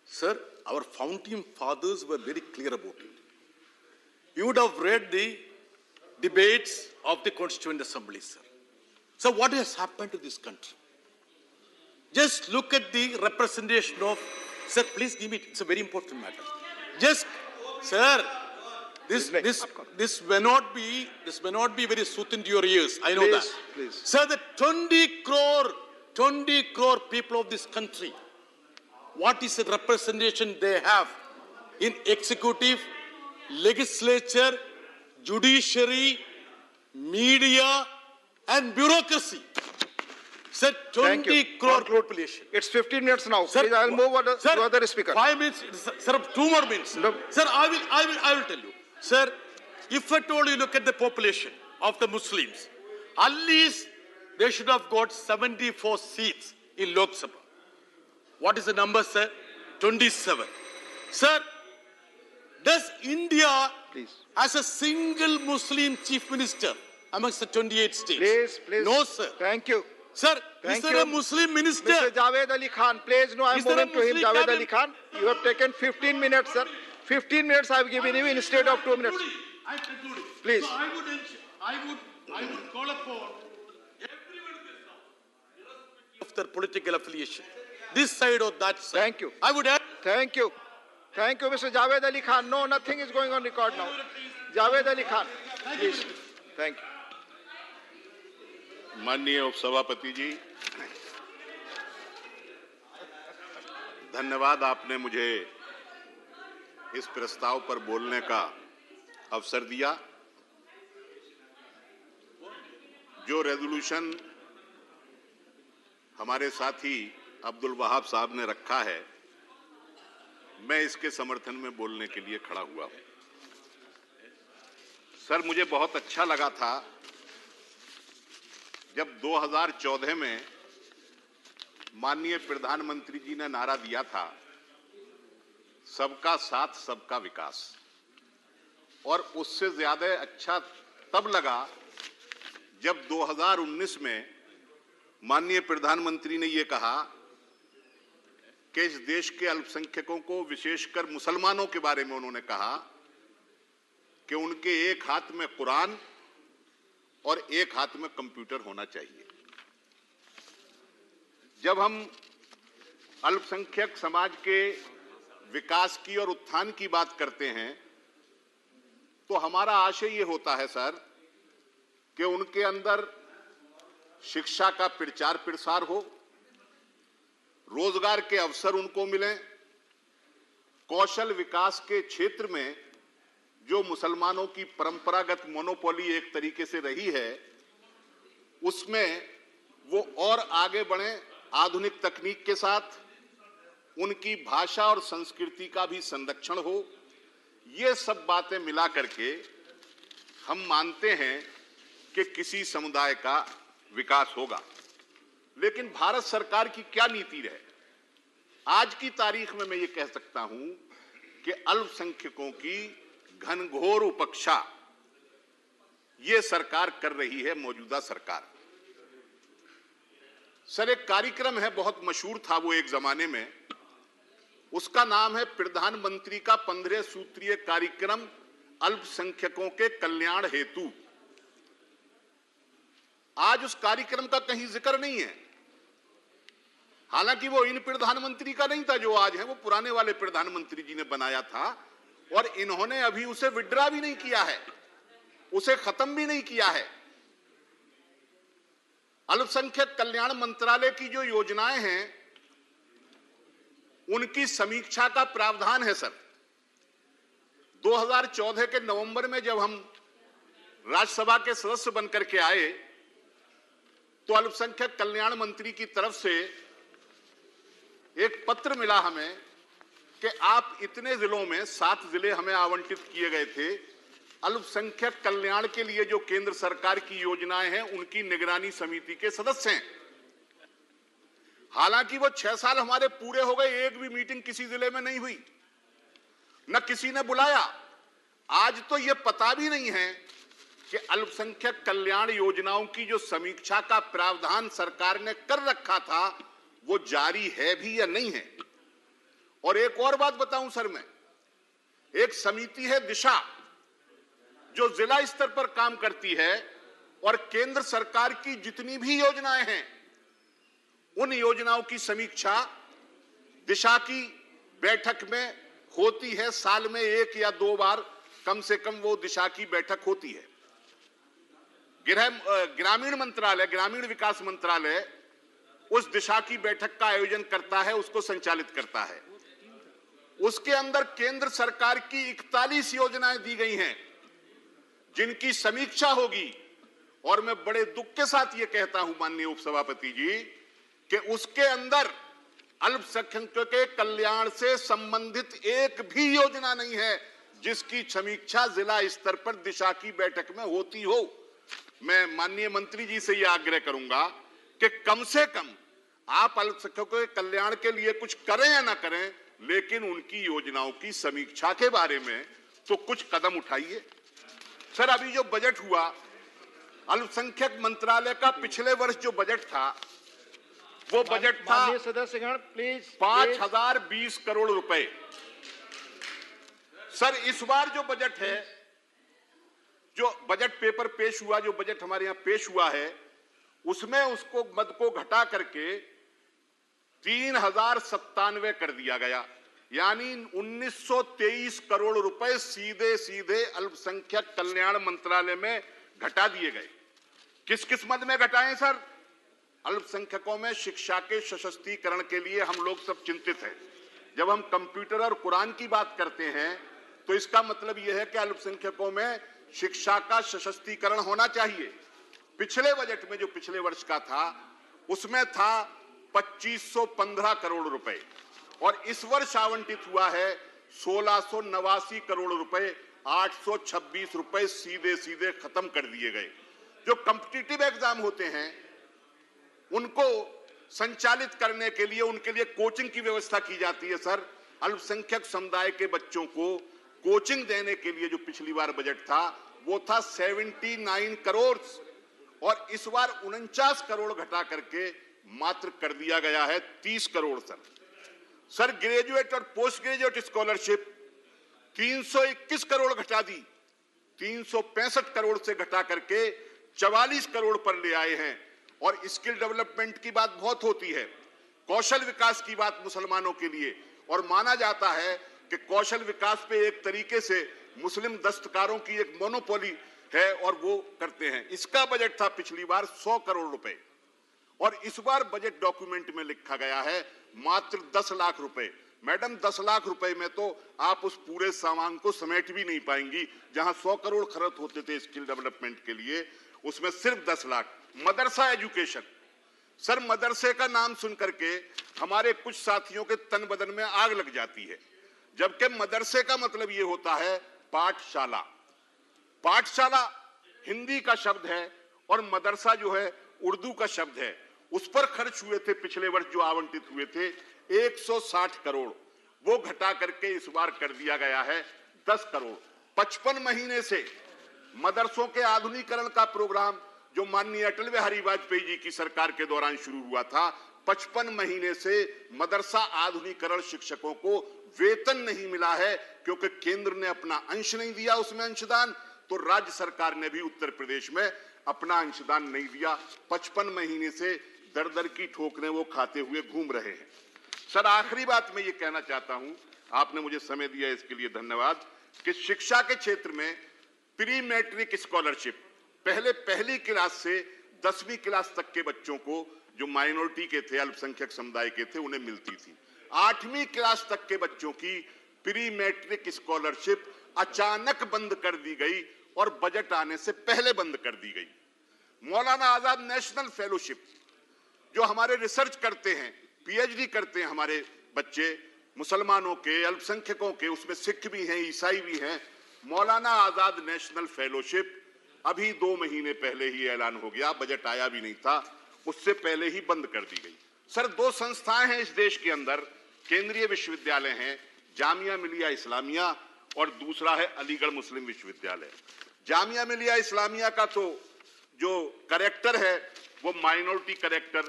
Sir, our founding fathers were very clear about it. You would have read the debates of the Constituent Assembly, sir. So what has happened to this country? Just look at the representation of, sir, please give me, it's a very important matter. Just, sir, this may not be very soothing to your ears. I know that.
Please.
Sir, the 20 crore people of this country, what is the representation they have in executive, legislature, judiciary, media, and bureaucracy? Sir, 20 crore population.
It's 15 minutes now.
Sir,
please, I will move on to other speaker.
5 minutes, sir, 2 more minutes.
No.
Sir, I will tell you. Sir, if at all you look at the population of the Muslims, at least they should have got 74 seats in Lok Sabha. What is the number, sir? 27. Sir, does India, as a single Muslim chief minister amongst the 28 states?
Please.
No, sir.
Thank you.
Sir, is there a Muslim minister?
Mr. Javed Ali Khan, please, no, I am moving to him. Javed Ali Khan, you have taken 15 minutes, sir. 15 minutes I have given you instead of 2 minutes.
I concluded.
Please.
So I would call upon everyone in this house, irrespective of their political affiliation, this side or that side.
Thank you.
I would add.
Thank you. Thank you, Mr. Javed Ali Khan. No, nothing is going on record now. Javed Ali Khan, please. Thank you.
माननीय उपसभापति जी, धन्यवाद, आपने मुझे इस प्रस्ताव पर बोलने का अवसर दिया। जो रेजोल्यूशन हमारे साथी अब्दुल वहाब साहब ने रखा है, मैं इसके समर्थन में बोलने के लिए खड़ा हुआ हूं। सर, मुझे बहुत अच्छा लगा था जब 2014 में माननीय प्रधानमंत्री जी ने नारा दिया था, सबका साथ सबका विकास, और उससे ज्यादा अच्छा तब लगा जब 2019 में माननीय प्रधानमंत्री ने ये कहा कि इस देश के अल्पसंख्यकों को, विशेषकर मुसलमानों के बारे में उन्होंने कहा कि उनके एक हाथ में कुरान और एक हाथ में कंप्यूटर होना चाहिए। जब हम अल्पसंख्यक समाज के विकास की और उत्थान की बात करते हैं तो हमारा आशय ये होता है सर कि उनके अंदर शिक्षा का प्रचार प्रसार हो, रोजगार के अवसर उनको मिलें, कौशल विकास के क्षेत्र में जो मुसलमानों की परंपरागत मोनोपोली एक तरीके से रही है, उसमें वो और आगे बढ़ें, आधुनिक तकनीक के साथ उनकी भाषा और संस्कृति का भी संरक्षण हो। ये सब बातें मिला करके हम मानते हैं कि किसी समुदाय का विकास होगा। लेकिन भारत सरकार की क्या नीति रहे? आज की तारीख में मैं ये कह सकता हूं कि अल्पसंख्यकों की घनघोर उपेक्षा ये सरकार कर रही है, मौजूदा सरकार। सर, एक कार्यक्रम है, बहुत मशहूर था वो एक जमाने में, उसका नाम है प्रधानमंत्री का 15 सूत्रीय कार्यक्रम अल्पसंख्यकों के कल्याण हेतु। आज उस कार्यक्रम का कहीं जिक्र नहीं है। हालांकि वो इन प्रधानमंत्री का नहीं था जो आज है, वो पुराने वाले प्रधानमंत्री जी ने बनाया था और इन्होंने अभी उसे विड्रा भी नहीं किया है, उसे खत्म भी नहीं किया है। अल्पसंख्यक कल्याण मंत्रालय की जो योजनाएं हैं उनकी समीक्षा का प्रावधान है। सर, 2014 के नवंबर में जब हम राज्यसभा के सदस्य बनकर के आए तो अल्पसंख्यक कल्याण मंत्री की तरफ से एक पत्र मिला हमें कि आप इतने जिलों में, 7 जिले हमें आवंटित किए गए थे, अल्पसंख्यक कल्याण के लिए जो केंद्र सरकार की योजनाएं हैं उनकी निगरानी समिति के सदस्य हैं। हालांकि वो 6 साल हमारे पूरे हो गए, एक भी मीटिंग किसी जिले में नहीं हुई, न किसी ने बुलाया। आज तो ये पता भी नहीं है कि अल्पसंख्यक कल्याण योजनाओं की जो समीक्षा का प्रावधान सरकार ने कर रखा था वो जारी है भी या नहीं है। और एक और बात बताऊं सर, मैं, एक समिति है दिशा जो जिला स्तर पर काम करती है और केंद्र सरकार की जितनी भी योजनाएं हैं उन योजनाओं की समीक्षा दिशा की बैठक में होती है। साल में 1 या 2 बार कम से कम वो दिशा की बैठक होती है। ग्रामीण मंत्रालय, ग्रामीण विकास मंत्रालय उस दिशा की बैठक का आयोजन करता है, उसको संचालित करता है। उसके अंदर केंद्र सरकार की 41 योजनाएं दी गई हैं जिनकी समीक्षा होगी। और मैं बड़े दुख के साथ ये कहता हूं माननीय उपसभापति जी कि उसके अंदर अल्पसंख्यकों के कल्याण से संबंधित एक भी योजना नहीं है जिसकी समीक्षा जिला स्तर पर दिशा की बैठक में होती हो। मैं माननीय मंत्री जी से यह आग्रह करूंगा कि कम से कम आप अल्पसंख्यकों के कल्याण के लिए कुछ करें या ना करें, लेकिन उनकी योजनाओं की समीक्षा के बारे में तो कुछ कदम उठाइए। सर, अभी जो बजट हुआ, अल्पसंख्यक मंत्रालय का पिछले वर्ष जो बजट था वो बजट था
सदस्यगण प्लीज
5020 करोड़ रुपए। सर, इस बार जो बजट है, जो बजट पेपर पेश हुआ, जो बजट हमारे यहां पेश हुआ है, उसमें उसको मद को घटा करके 3097 कर दिया गया, यानी 1923 करोड़ रुपए सीधे सीधे अल्पसंख्यक कल्याण मंत्रालय में घटा दिए गए। किस किस मद में घटाएं सर? अल्पसंख्यकों में शिक्षा के सशक्तिकरण के लिए हम लोग सब चिंतित हैं। जब हम कंप्यूटर और कुरान की बात करते हैं तो इसका मतलब यह है कि अल्पसंख्यकों में शिक्षा का सशक्तिकरण होना चाहिए। पिछले बजट में जो पिछले वर्ष का था उसमें था 2515 करोड़ रुपए और इस वर्ष आवंटित हुआ है 1689 करोड़ रुपए। 826 रुपए सीधे सीधे खत्म कर दिए गए। जो कॉम्पिटिटिव एग्जाम होते हैं उनको संचालित करने के लिए, उनके लिए कोचिंग की व्यवस्था की जाती है। सर, अल्पसंख्यक समुदाय के बच्चों को कोचिंग देने के लिए जो पिछली बार बजट था वो था 79 करोड़ और इस बार 49 करोड़ घटा करके मात्र कर दिया गया है 30 करोड़। सर, ग्रेजुएट और पोस्ट ग्रेजुएट स्कॉलरशिप 321 करोड़ घटा दी, 365 करोड़ से घटा करके 44 करोड़ पर ले आए हैं। और स्किल डेवलपमेंट की बात बहुत होती है, कौशल विकास की बात मुसलमानों के लिए, और माना जाता है कि कौशल विकास पे एक तरीके से मुस्लिम दस्तकारों की एक मोनोपोली है और वो करते हैं। इसका बजट था पिछली बार 100 करोड़ रुपए और इस बार बजट डॉक्यूमेंट में लिखा गया है मात्र 10 लाख रुपए। मैडम 10 लाख रुपए में तो आप उस पूरे सामान को समेट भी नहीं पाएंगी। जहां 100 करोड़ खर्च होते थे स्किल डेवलपमेंट के लिए, उसमें सिर्फ 10 लाख। मदरसा एजुकेशन, सर मदरसे का नाम सुन करके हमारे कुछ साथियों के तन बदन में आग लग जाती है, जबकि मदरसे का मतलब ये होता है पाठशाला। पाठशाला हिंदी का शब्द है और मदरसा जो है उर्दू का शब्द है। उस पर खर्च हुए थे पिछले वर्ष जो आवंटित हुए थे 160 करोड़, वो घटा करके इस बार कर दिया गया है 10 करोड़। 55 महीने से मदरसों के आधुनिकीकरण का प्रोग्राम जो माननीय अटल बिहारी वाजपेयी जी की सरकार के दौरान शुरू हुआ था, 55 महीने से मदरसा आधुनिकीकरण शिक्षकों को वेतन नहीं मिला है, क्योंकि केंद्र ने अपना अंश नहीं दिया उसमें अंशदान, तो राज्य सरकार ने भी उत्तर प्रदेश में अपना अंशदान नहीं दिया। 55 महीने से दर दर की ठोकरें वो खाते हुए घूम रहे हैं। सर आखिरी बात मैं ये कहना चाहता हूं, आपने मुझे समय दिया इसके लिए धन्यवाद, कि शिक्षा के क्षेत्र में प्री मैट्रिक स्कॉलरशिप पहले पहली क्लास से 10वीं क्लास तक के बच्चों को जो माइनॉरिटी के थे, अल्पसंख्यक समुदाय के थे, उन्हें मिलती थी। 8वीं क्लास तक के बच्चों की प्री मैट्रिक स्कॉलरशिप अचानक बंद कर दी गई और बजट आने से पहले बंद कर दी गई। मौलाना आजाद नेशनल फेलोशिप जो हमारे रिसर्च करते हैं, पीएचडी करते हैं हमारे बच्चे, मुसलमानों के, अल्पसंख्यकों के, उसमें सिख भी हैं, ईसाई भी हैं, मौलाना आजाद नेशनल फेलोशिप अभी 2 महीने पहले ही ऐलान हो गया, बजट आया भी नहीं था, उससे पहले ही बंद कर दी गई। सर 2 संस्थाएं हैं इस देश के अंदर, केंद्रीय विश्वविद्यालय हैं, जामिया मिलिया इस्लामिया और दूसरा है अलीगढ़ मुस्लिम विश्वविद्यालय। जामिया मिलिया इस्लामिया का तो जो करेक्टर है वो माइनॉरिटी करेक्टर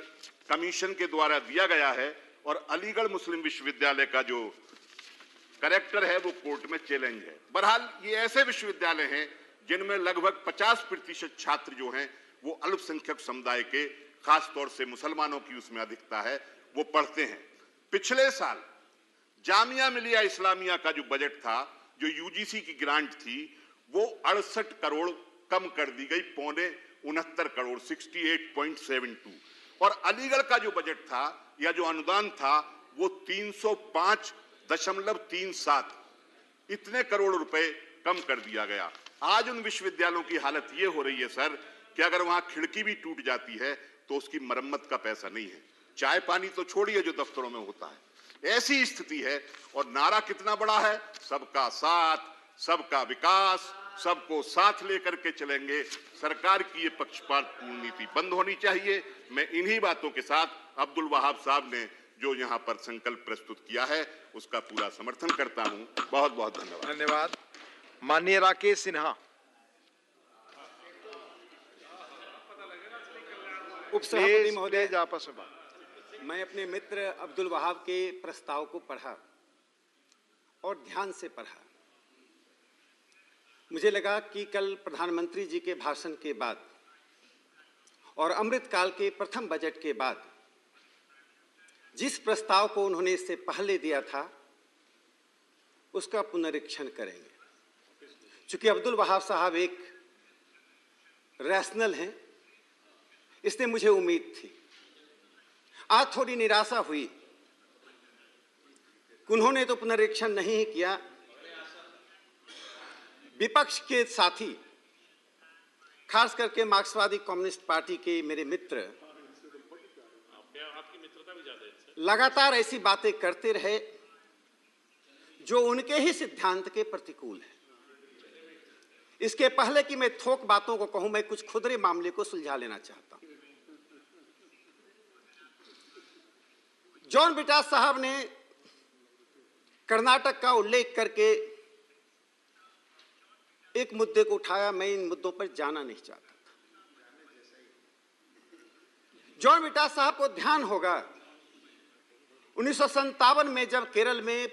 कमीशन के द्वारा दिया गया है और अलीगढ़ मुस्लिम विश्वविद्यालय का जो करेक्टर है वो कोर्ट में चैलेंज है। बहरहाल ये ऐसे विश्वविद्यालय हैं जिनमें लगभग 50% छात्र जो हैं वो अल्पसंख्यक समुदाय के, खास तौर से मुसलमानों की उसमें अधिकता है, वो पढ़ते हैं। पिछले साल जामिया मिलिया इस्लामिया का जो बजट था, जो यूजीसी की ग्रांट थी, वो 68 करोड़ कम कर दी गई, 69 करोड़ 68.72। और अलीगढ़ का जो बजट था या जो अनुदान था वो 305.37 इतने करोड़ रुपए कम कर दिया गया। आज उन विश्वविद्यालयों की हालत ये हो रही है सर कि अगर वहां खिड़की भी टूट जाती है तो उसकी मरम्मत का पैसा नहीं है। चाय पानी तो छोड़िए जो दफ्तरों में होता है, ऐसी स्थिति है। और नारा कितना बड़ा है, सबका साथ, सबका विकास, सबको साथ लेकर के चलेंगे। सरकार की ये पक्षपातपूर्ण नीति बंद होनी चाहिए। मैं इन्हीं बातों के साथ अब्दुल वहाब साहब ने जो यहाँ पर संकल्प प्रस्तुत किया है उसका पूरा समर्थन करता हूँ। बहुत बहुत धन्यवाद।
धन्यवाद। माननीय राकेश सिन्हा।
उपसभापति महोदय, मैं अपने मित्र अब्दुल वहाब के प्रस्ताव को पढ़ा और ध्यान से पढ़ा। मुझे लगा कि कल प्रधानमंत्री जी के भाषण के बाद और अमृतकाल के प्रथम बजट के बाद जिस प्रस्ताव को उन्होंने इससे पहले दिया था उसका पुनरीक्षण करेंगे। चूंकि अब्दुल वहाब साहब एक रैशनल हैं, इसलिए मुझे उम्मीद थी। आज थोड़ी निराशा हुई कि उन्होंने तो पुनरीक्षण नहीं किया। विपक्ष के साथी, खास करके मार्क्सवादी कम्युनिस्ट पार्टी के मेरे मित्र लगातार ऐसी बातें करते रहे जो उनके ही सिद्धांत के प्रतिकूल है। इसके पहले कि मैं थोक बातों को कहूं, मैं कुछ खुदरे मामले को सुलझा लेना चाहता हूं। जॉन ब्रिटास साहब ने कर्नाटक का उल्लेख करके एक मुद्दे को उठाया। मैं इन मुद्दों पर जाना नहीं चाहता था। जॉन ब्रिटास साहब को ध्यान होगा 1957 में जब केरल में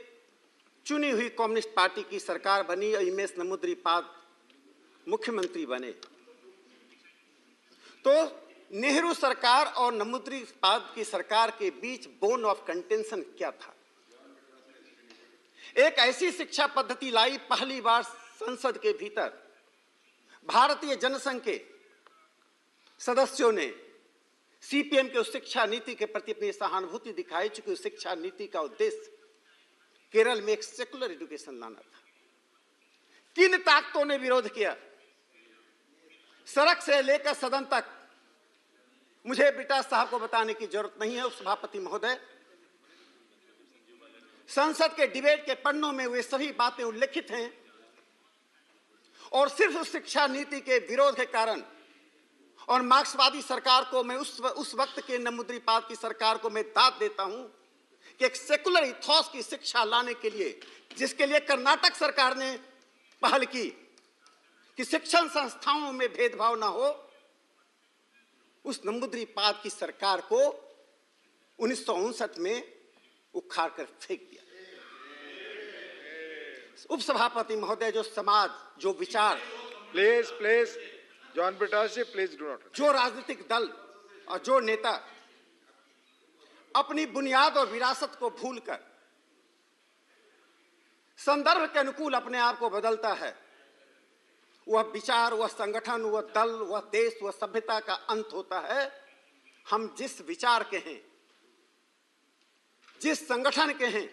चुनी हुई कम्युनिस्ट पार्टी की सरकार बनी और एमएस नमूद्रीपाद मुख्यमंत्री बने, तो नेहरू सरकार और नमूद्रीपाद की सरकार के बीच बोन ऑफ कंटेंशन क्या था? एक ऐसी शिक्षा पद्धति लाई पहली बार संसद के भीतर भारतीय जनसंघ के सदस्यों ने सीपीएम के उस शिक्षा नीति के प्रति अपनी सहानुभूति दिखाई, चूंकि उस शिक्षा नीति का उद्देश्य केरल में एक सेकुलर एजुकेशन लाना था। किन ताकतों ने विरोध किया? सड़क से लेकर सदन तक मुझे ब्रिटास साहब को बताने की जरूरत नहीं है, उपसभापति महोदय। संसद के डिबेट के पन्नों में वे सभी बातें उल्लेखित हैं और सिर्फ उस शिक्षा नीति के विरोध के कारण और मार्क्सवादी सरकार को मैं उस वक्त के नमूद्रीपाद की सरकार को मैं दाद देता हूं कि एक सेकुलर इथॉस की शिक्षा लाने के लिए, जिसके लिए कर्नाटक सरकार ने पहल की कि शिक्षण संस्थाओं में भेदभाव ना हो, उस नमूद्रीपाद की सरकार को 1959 में उखाड़ कर फेंक दिया। उपसभापति महोदय, जो समाज, जो विचार,
please John Brittas ji, please do not,
जो राजनीतिक दल और जो नेता अपनी बुनियाद और विरासत को भूलकर संदर्भ के अनुकूल अपने आप को बदलता है, वह विचार, वह संगठन, वह दल, वह देश, वह सभ्यता का अंत होता है। हम जिस विचार के हैं, जिस संगठन के हैं,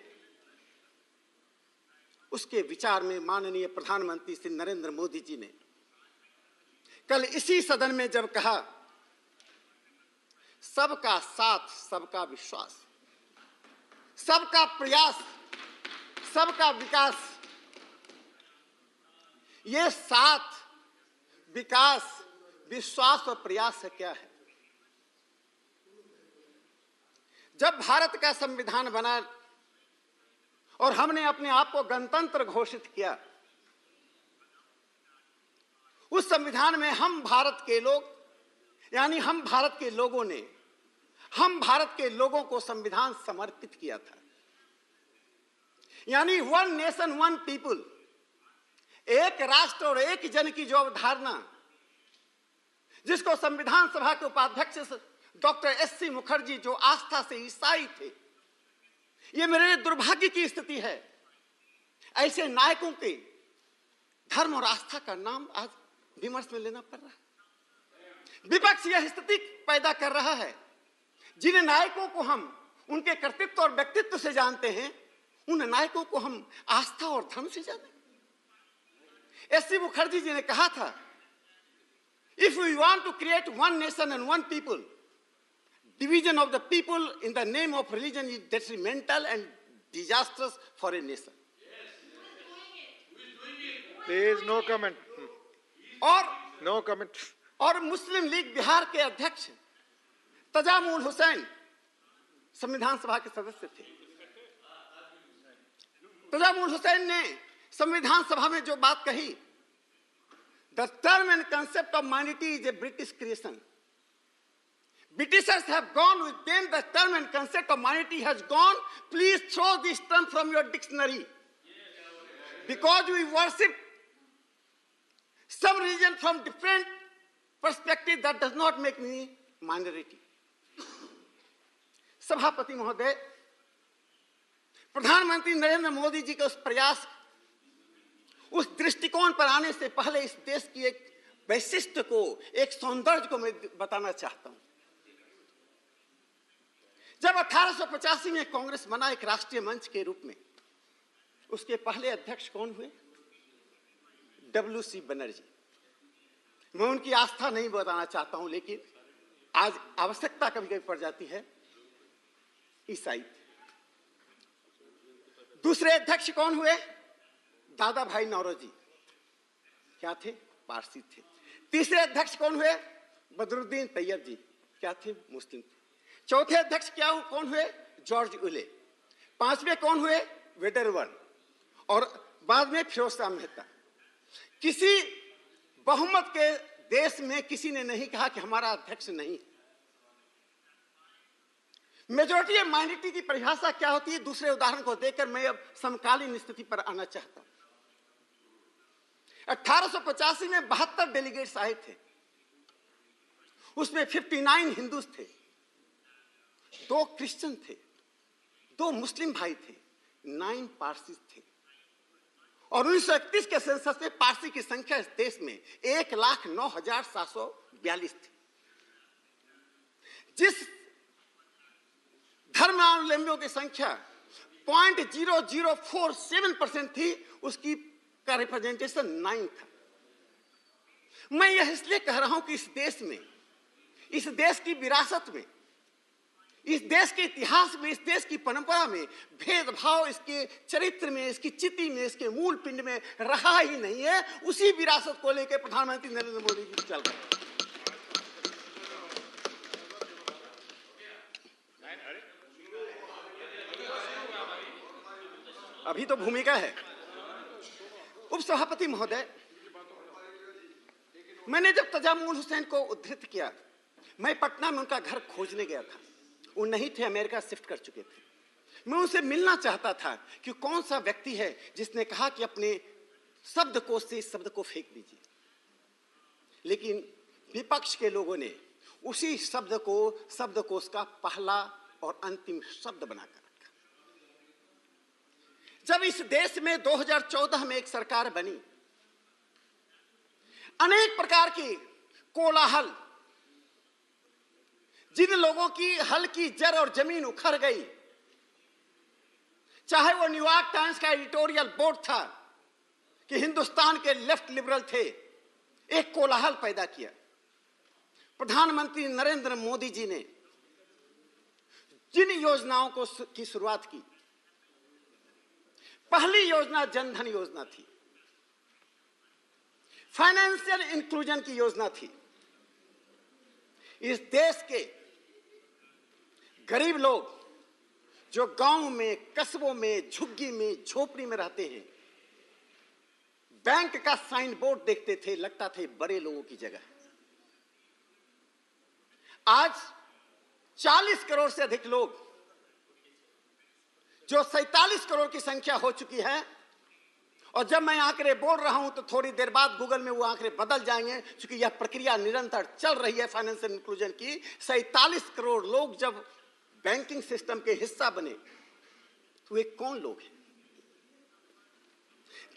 उसके विचार में माननीय प्रधानमंत्री श्री नरेंद्र मोदी जी ने कल इसी सदन में जब कहा, सबका साथ, सबका विश्वास, सबका प्रयास, सबका विकास, ये साथ, विकास, विश्वास और प्रयास से क्या है? जब भारत का संविधान बना और हमने अपने आप को गणतंत्र घोषित किया, उस संविधान में हम भारत के लोग, यानी हम भारत के लोगों ने, हम भारत के लोगों को संविधान समर्पित किया था। यानी वन नेशन वन पीपुल, एक राष्ट्र और एक जन की जो अवधारणा, जिसको संविधान सभा के उपाध्यक्ष डॉक्टर एस.सी. मुखर्जी, जो आस्था से ईसाई थे, ये मेरे लिए दुर्भाग्य की स्थिति है। ऐसे नायकों के धर्म और आस्था का नाम आज विमर्श में लेना पड़ रहा है। विपक्ष यह स्थिति पैदा कर रहा है, जिन नायकों को हम उनके कर्तृत्व और व्यक्तित्व से जानते हैं, उन नायकों को हम आस्था और धर्म से जाने। एस.सी. मुखर्जी जी ने कहा था, if we want to create one nation and one people, division of the people in the name of religion is detrimental and disastrous for a nation.
Please, no comment.
और
no comment.
और मुस्लिम league Bihar के अध्यक्ष तजामुल हुसैन संविधान सभा के सदस्य थे। तजामुल हुसैन ने संविधान सभा में जो बात कही, the term and concept of minority is a British creation. Britishers have gone with them, the term and concept of minority has gone. Please throw this term from your dictionary. Because we worship some religion from different perspective, that does not make me minority. सभापति महोदय, प्रधानमंत्री नरेंद्र मोदी जी के उस प्रयास, उस दृष्टिकोण पर आने से पहले इस देश की एक वैशिष्ट्य को, एक सौंदर्य को मैं बताना चाहता हूं। जब 1885 में कांग्रेस बना एक राष्ट्रीय मंच के रूप में, उसके पहले अध्यक्ष कौन हुए? W.C. बनर्जी। मैं उनकी आस्था नहीं बताना चाहता हूं, लेकिन आज आवश्यकता कभी कभी पड़ जाती है, ईसाई। दूसरे अध्यक्ष कौन हुए? दादा भाई नौरोजी। क्या थे? पारसी थे। तीसरे अध्यक्ष कौन हुए? बदरुद्दीन तैयब जी। क्या थे? मुस्लिम थे। चौथे अध्यक्ष कौन हुए? जॉर्ज उले। पांचवें कौन हुए? वेडरवन। और बाद में फिरोज शाह मेहता। किसी बहुमत के देश में किसी ने नहीं कहा कि हमारा अध्यक्ष नहीं। मेजोरिटी एंड माइनॉरिटी की परिभाषा क्या होती है? दूसरे उदाहरण को देकर मैं अब समकालीन स्थिति पर आना चाहता हूं। 1885 में 72 डेलीगेट्स आए थे, उसमें 59 हिंदू थे, 2 क्रिश्चियन थे, 2 मुस्लिम भाई थे, 9 पारसी थे और 1931 के सेंसस में पारसी की संख्या इस देश में 1,09,742 थी। जिस धर्मावलंबियों की संख्या 0.0047% थी, उसकी का रिप्रेजेंटेशन 9 था। मैं यह इसलिए कह रहा हूं कि इस देश में, इस देश की विरासत में, इस देश के इतिहास में, इस देश की परंपरा में भेदभाव इसके चरित्र में, इसकी चिति में, इसके मूल पिंड में रहा ही नहीं है। उसी विरासत को लेकर प्रधानमंत्री नरेंद्र मोदी जी चल रहे हैं। अभी तो भूमिका है। उपसभापति महोदय, मैंने जब तजामुल हुसैन को उद्धृत किया, मैं पटना में उनका घर खोजने गया था। वो नहीं थे, अमेरिका शिफ्ट कर चुके थे। मैं उनसे मिलना चाहता था कि कौन सा व्यक्ति है जिसने कहा कि अपने शब्दकोश से इस शब्द को फेंक दीजिए, लेकिन विपक्ष के लोगों ने उसी शब्द को शब्दकोश का पहला और अंतिम शब्द बनाकर रखा। जब इस देश में 2014 में एक सरकार बनी, अनेक प्रकार की कोलाहल, जिन लोगों की हल की जड़ और जमीन उखड़ गई, चाहे वो न्यूयॉर्क टाइम्स का एडिटोरियल बोर्ड था कि हिंदुस्तान के लेफ्ट लिबरल थे, एक कोलाहल पैदा किया। प्रधानमंत्री नरेंद्र मोदी जी ने जिन योजनाओं को की शुरुआत की, पहली योजना जनधन योजना थी, फाइनेंशियल इंक्लूजन की योजना थी। इस देश के गरीब लोग जो गांव में, कस्बों में, झुग्गी में, झोपड़ी में रहते हैं, बैंक का साइन बोर्ड देखते थे, लगता था बड़े लोगों की जगह। आज 40 करोड़ से अधिक लोग, जो 47 करोड़ की संख्या हो चुकी है, और जब मैं आंकड़े बोल रहा हूं तो थोड़ी देर बाद गूगल में वो आंकड़े बदल जाएंगे, क्योंकि यह प्रक्रिया निरंतर चल रही है फाइनेंशियल इंक्लूजन की। 47 करोड़ लोग जब बैंकिंग सिस्टम के हिस्सा बने, तो वे कौन लोग हैं?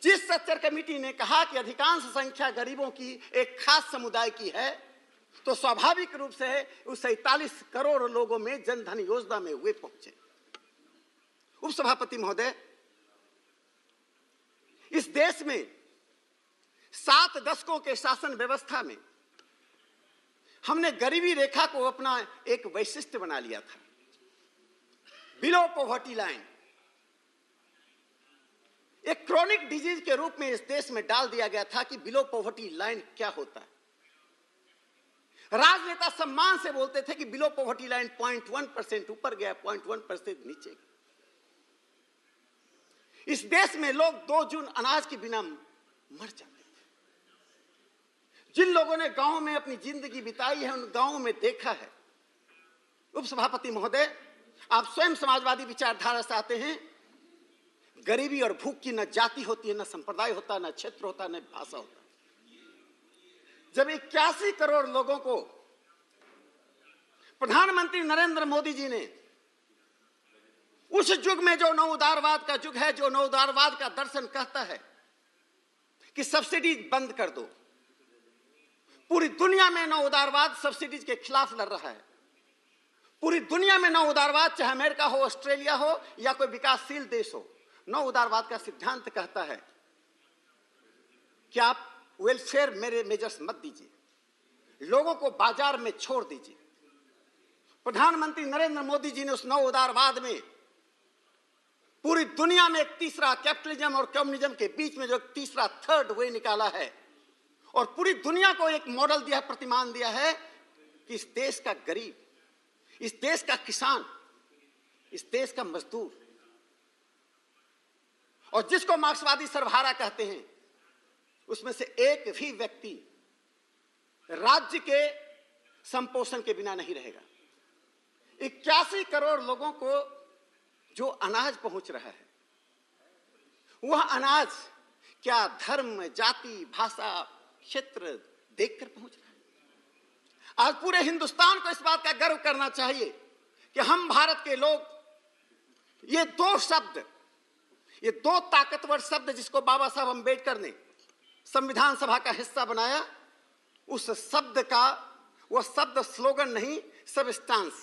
जिस स्ट्रक्चर कमेटी ने कहा कि अधिकांश संख्या गरीबों की एक खास समुदाय की है, तो स्वाभाविक रूप से उस 47 करोड़ लोगों में जनधन योजना में वे पहुंचे। उपसभापति महोदय, इस देश में 7 दशकों के शासन व्यवस्था में हमने गरीबी रेखा को अपना एक वैशिष्ट्य बना लिया था। बिलो पॉवर्टी लाइन एक क्रॉनिक डिजीज के रूप में इस देश में डाल दिया गया था कि बिलो पॉवर्टी लाइन क्या होता है। राजनेता सम्मान से बोलते थे कि बिलो पॉवर्टी लाइन 0.1% ऊपर गया, 0.1% नीचे गया। इस देश में लोग 2 जून अनाज के बिना मर जाते थे। जिन लोगों ने गांव में अपनी जिंदगी बिताई है, उन गांवों में देखा है। उपसभापति महोदय, आप स्वयं समाजवादी विचारधारा से आते हैं। गरीबी और भूख की न जाति होती है, न संप्रदाय होता, न क्षेत्र होता, न भाषा होता। जब 81 करोड़ लोगों को प्रधानमंत्री नरेंद्र मोदी जी ने उस युग में, जो नव उदारवाद का युग है, जो नव उदारवाद का दर्शन कहता है कि सब्सिडी बंद कर दो, पूरी दुनिया में नव उदारवाद सब्सिडीज के खिलाफ लड़ रहा है। पूरी दुनिया में नव उदारवाद, चाहे अमेरिका हो, ऑस्ट्रेलिया हो या कोई विकासशील देश हो, नव उदारवाद का सिद्धांत कहता है कि आप वेलफेयर मेजर्स मत दीजिए, लोगों को बाजार में छोड़ दीजिए। प्रधानमंत्री नरेंद्र मोदी जी ने उस नव उदारवाद में पूरी दुनिया में एक तीसरा, कैपिटलिज्म और कम्युनिज्म के बीच में जो एक तीसरा थर्ड वे निकाला है, और पूरी दुनिया को एक मॉडल दिया, प्रतिमान दिया है कि इस देश का गरीब, इस देश का किसान, इस देश का मजदूर, और जिसको मार्क्सवादी सर्वहारा कहते हैं, उसमें से एक भी व्यक्ति राज्य के संपोषण के बिना नहीं रहेगा। 81 करोड़ लोगों को जो अनाज पहुंच रहा है, वह अनाज क्या धर्म, जाति, भाषा, क्षेत्र देखकर पहुंच रहा है? आज पूरे हिंदुस्तान को इस बात का गर्व करना चाहिए कि हम भारत के लोग ये 2 शब्द
ये दो ताकतवर शब्द जिसको बाबा साहब अम्बेडकर ने संविधान सभा का हिस्सा बनाया, उस शब्द का वो शब्द स्लोगन नहीं, सबस्टांस,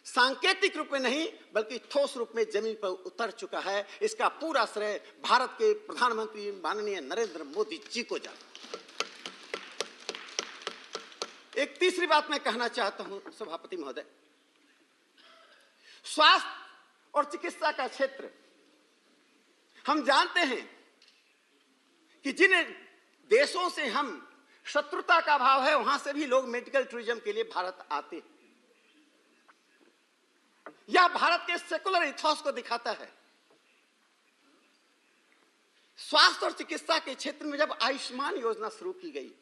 सांकेतिक रूप में नहीं बल्कि ठोस रूप में जमीन पर उतर चुका है। इसका पूरा श्रेय भारत के प्रधानमंत्री माननीय नरेंद्र मोदी जी को जाता है। एक तीसरी बात मैं कहना चाहता हूं सभापति महोदय, स्वास्थ्य और चिकित्सा का क्षेत्र, हम जानते हैं कि जिन देशों से हम शत्रुता का भाव है वहां से भी लोग मेडिकल टूरिज्म के लिए भारत आते हैं। यह भारत के सेकुलर इथोस को दिखाता है। स्वास्थ्य और चिकित्सा के क्षेत्र में जब आयुष्मान योजना शुरू की गई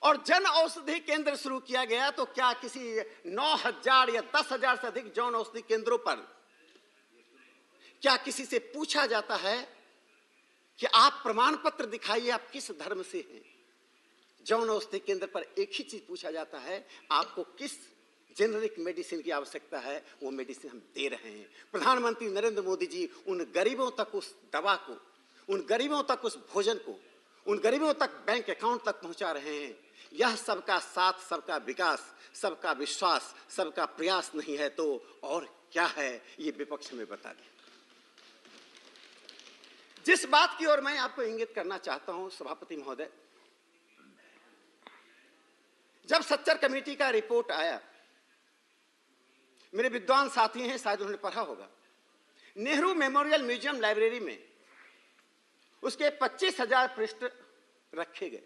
और जन औषधि केंद्र शुरू किया गया, तो क्या किसी 9,000 या 10,000 से अधिक जन औषधि केंद्रों पर क्या किसी से पूछा जाता है कि आप प्रमाण पत्र दिखाइए, आप किस धर्म से हैं? जन औषधि केंद्र पर एक ही चीज पूछा जाता है, आपको किस जेनरिक मेडिसिन की आवश्यकता है, वो मेडिसिन हम दे रहे हैं। प्रधानमंत्री नरेंद्र मोदी जी उन गरीबों तक उस दवा को, उन गरीबों तक उस भोजन को, उन गरीबों तक बैंक अकाउंट तक पहुंचा रहे हैं। यह सबका साथ, सबका विकास, सबका विश्वास, सबका प्रयास नहीं है तो और क्या है, ये विपक्ष में बता दें। जिस बात की ओर मैं आपको इंगित करना चाहता हूं सभापति महोदय, जब सच्चर कमेटी का रिपोर्ट आया, मेरे विद्वान साथी हैं, शायद उन्होंने पढ़ा होगा, नेहरू मेमोरियल म्यूजियम लाइब्रेरी में उसके 25,000 पृष्ठ रखे गए।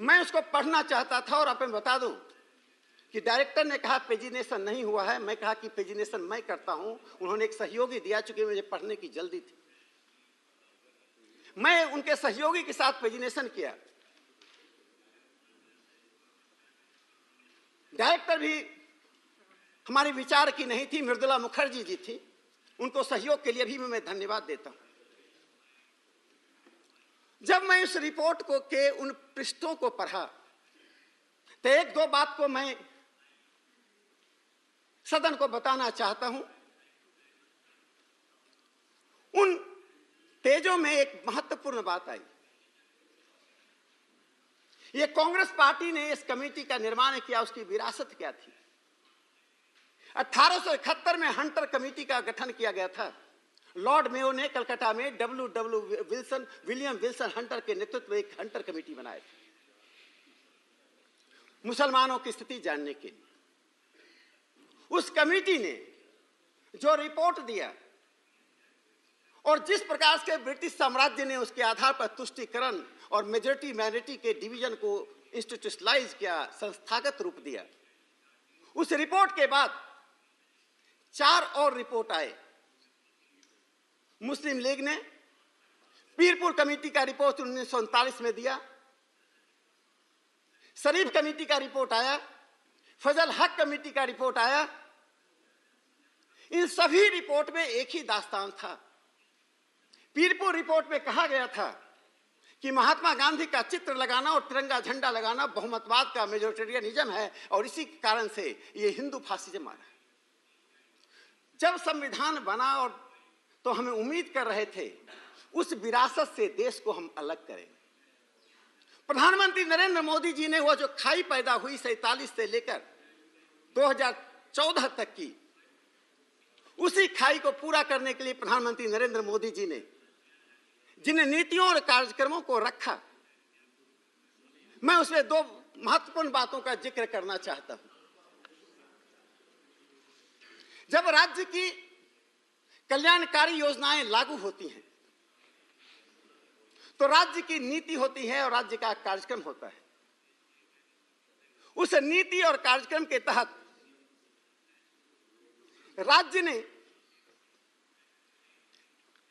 मैं उसको पढ़ना चाहता था और आपको बता दूं कि डायरेक्टर ने कहा पेजिनेशन नहीं हुआ है। मैं कहा कि पेजिनेशन मैं करता हूं। उन्होंने एक सहयोगी दिया, चूंकि मुझे पढ़ने की जल्दी थी। मैं उनके सहयोगी के साथ पेजिनेशन किया। डायरेक्टर भी हमारी विचार की नहीं थी, मृदुला मुखर्जी जी थी। उनको सहयोग के लिए भी मैं धन्यवाद देता हूं। जब मैं इस रिपोर्ट को के उन पृष्ठों को पढ़ा तो एक दो बात को मैं सदन को बताना चाहता हूं। उन पेजों में एक महत्वपूर्ण बात आई। ये कांग्रेस पार्टी ने इस कमेटी का निर्माण किया, उसकी विरासत क्या थी। 1871 में हंटर कमेटी का गठन किया गया था। लॉर्ड मेयो ने कलकत्ता में विलियम विल्सन हंटर के नेतृत्व में एक हंटर कमेटी बनाई थी, मुसलमानों की स्थिति जानने के लिए। उस कमेटी ने जो रिपोर्ट दिया और जिस प्रकार से ब्रिटिश साम्राज्य ने उसके आधार पर तुष्टीकरण और मेजॉरिटी माइनॉरिटी के डिवीजन को इंस्टीट्यूशनलाइज किया, संस्थागत रूप दिया, उस रिपोर्ट के बाद 4 और रिपोर्ट आए। मुस्लिम लीग ने पीरपुर कमेटी का रिपोर्ट 1939 में दिया, शरीफ कमेटी का रिपोर्ट आया, फजल हक कमेटी का रिपोर्ट आया। इन सभी रिपोर्ट में एक ही दास्तान था। पीरपुर रिपोर्ट में कहा गया था कि महात्मा गांधी का चित्र लगाना और तिरंगा झंडा लगाना बहुमतवाद का मेजोरिटेरियनिज्म है और इसी कारण से ये हिंदू फासिज्म आ रहा है। जब संविधान बना और तो हमें उम्मीद कर रहे थे उस विरासत से देश को हम अलग करेंगे। प्रधानमंत्री नरेंद्र मोदी जी ने वो जो खाई पैदा हुई 47 से लेकर 2014 तक की, उसी खाई को पूरा करने के लिए प्रधानमंत्री नरेंद्र मोदी जी ने जिन नीतियों और कार्यक्रमों को रखा, मैं उसमें 2 महत्वपूर्ण बातों का जिक्र करना चाहता हूं। जब राज्य की कल्याणकारी योजनाएं लागू होती हैं तो राज्य की नीति होती है और राज्य का कार्यक्रम होता है। उस नीति और कार्यक्रम के तहत राज्य ने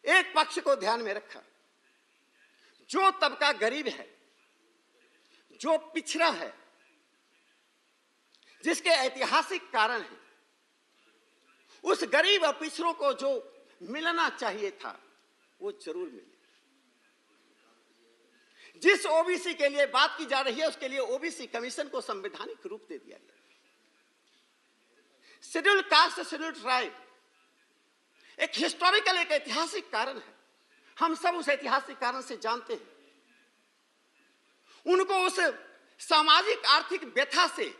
एक पक्ष को ध्यान में रखा, जो तबका गरीब है, जो पिछड़ा है, जिसके ऐतिहासिक कारण है, उस गरीब और पिछड़ों को जो मिलना चाहिए था वो जरूर मिले। जिस ओबीसी के लिए बात की जा रही है उसके लिए ओबीसी कमीशन को संवैधानिक रूप दे दिया गया। शेड्यूल कास्ट, शेड्यूल ट्राइब, एक हिस्टोरिकल, एक ऐतिहासिक कारण है। हम सब उस ऐतिहासिक कारण से जानते हैं। उनको उस सामाजिक आर्थिक व्यथा से,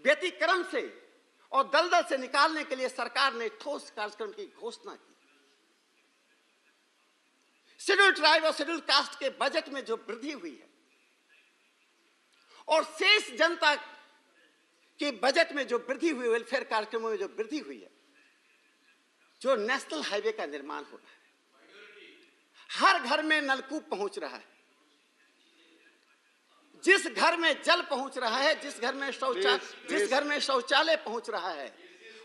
व्यतिक्रम से और दलदल से निकालने के लिए सरकार ने ठोस कार्यक्रम की घोषणा की। शेड्यूल ट्राइब और शेड्यूल कास्ट के बजट में जो वृद्धि हुई है और शेष जनता के बजट में जो वृद्धि हुई, वेलफेयर कार्यक्रमों में जो वृद्धि हुई है, जो नेशनल हाईवे का निर्माण हो रहा है, हर घर में नलकूप पहुंच रहा है, जिस घर में जल पहुंच रहा है, जिस घर में शौचालय पहुंच रहा है,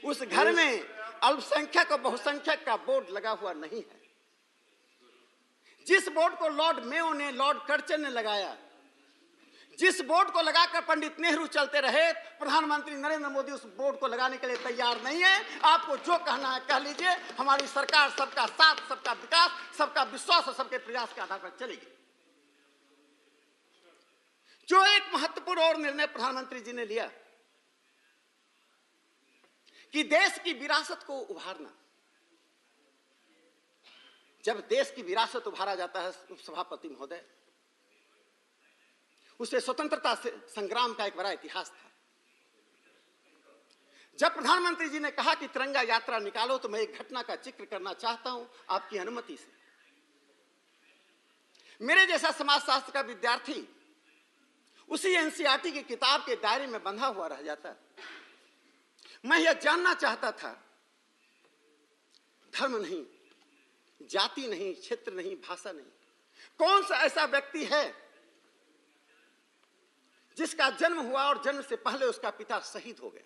उस घर में अल्पसंख्यक और बहुसंख्यक का बोर्ड लगा हुआ नहीं है। जिस बोर्ड को लॉर्ड मेयो ने, लॉर्ड कर्चन ने लगाया, जिस बोर्ड को लगाकर पंडित नेहरू चलते रहे, प्रधानमंत्री नरेंद्र मोदी उस बोर्ड को लगाने के लिए तैयार नहीं है। आपको जो कहना है कह लीजिए, हमारी सरकार सबका साथ, सबका विकास, सबका विश्वास और सबके प्रयास के आधार पर चलेगी। जो एक महत्वपूर्ण और निर्णय प्रधानमंत्री जी ने लिया कि देश की विरासत को उभारना। जब देश की विरासत उभारा जाता है उपसभापति महोदय, उसे स्वतंत्रता से संग्राम का एक बड़ा इतिहास था। जब प्रधानमंत्री जी ने कहा कि तिरंगा यात्रा निकालो, तो मैं एक घटना का जिक्र करना चाहता हूं आपकी अनुमति से। मेरे जैसा समाजशास्त्र का विद्यार्थी उसी एनसीईआरटी की किताब के दायरे में बंधा हुआ रह जाता। मैं यह जानना चाहता था, धर्म नहीं, जाति नहीं, क्षेत्र नहीं, भाषा नहीं, कौन सा ऐसा व्यक्ति है जिसका जन्म हुआ और जन्म से पहले उसका पिता शहीद हो गया।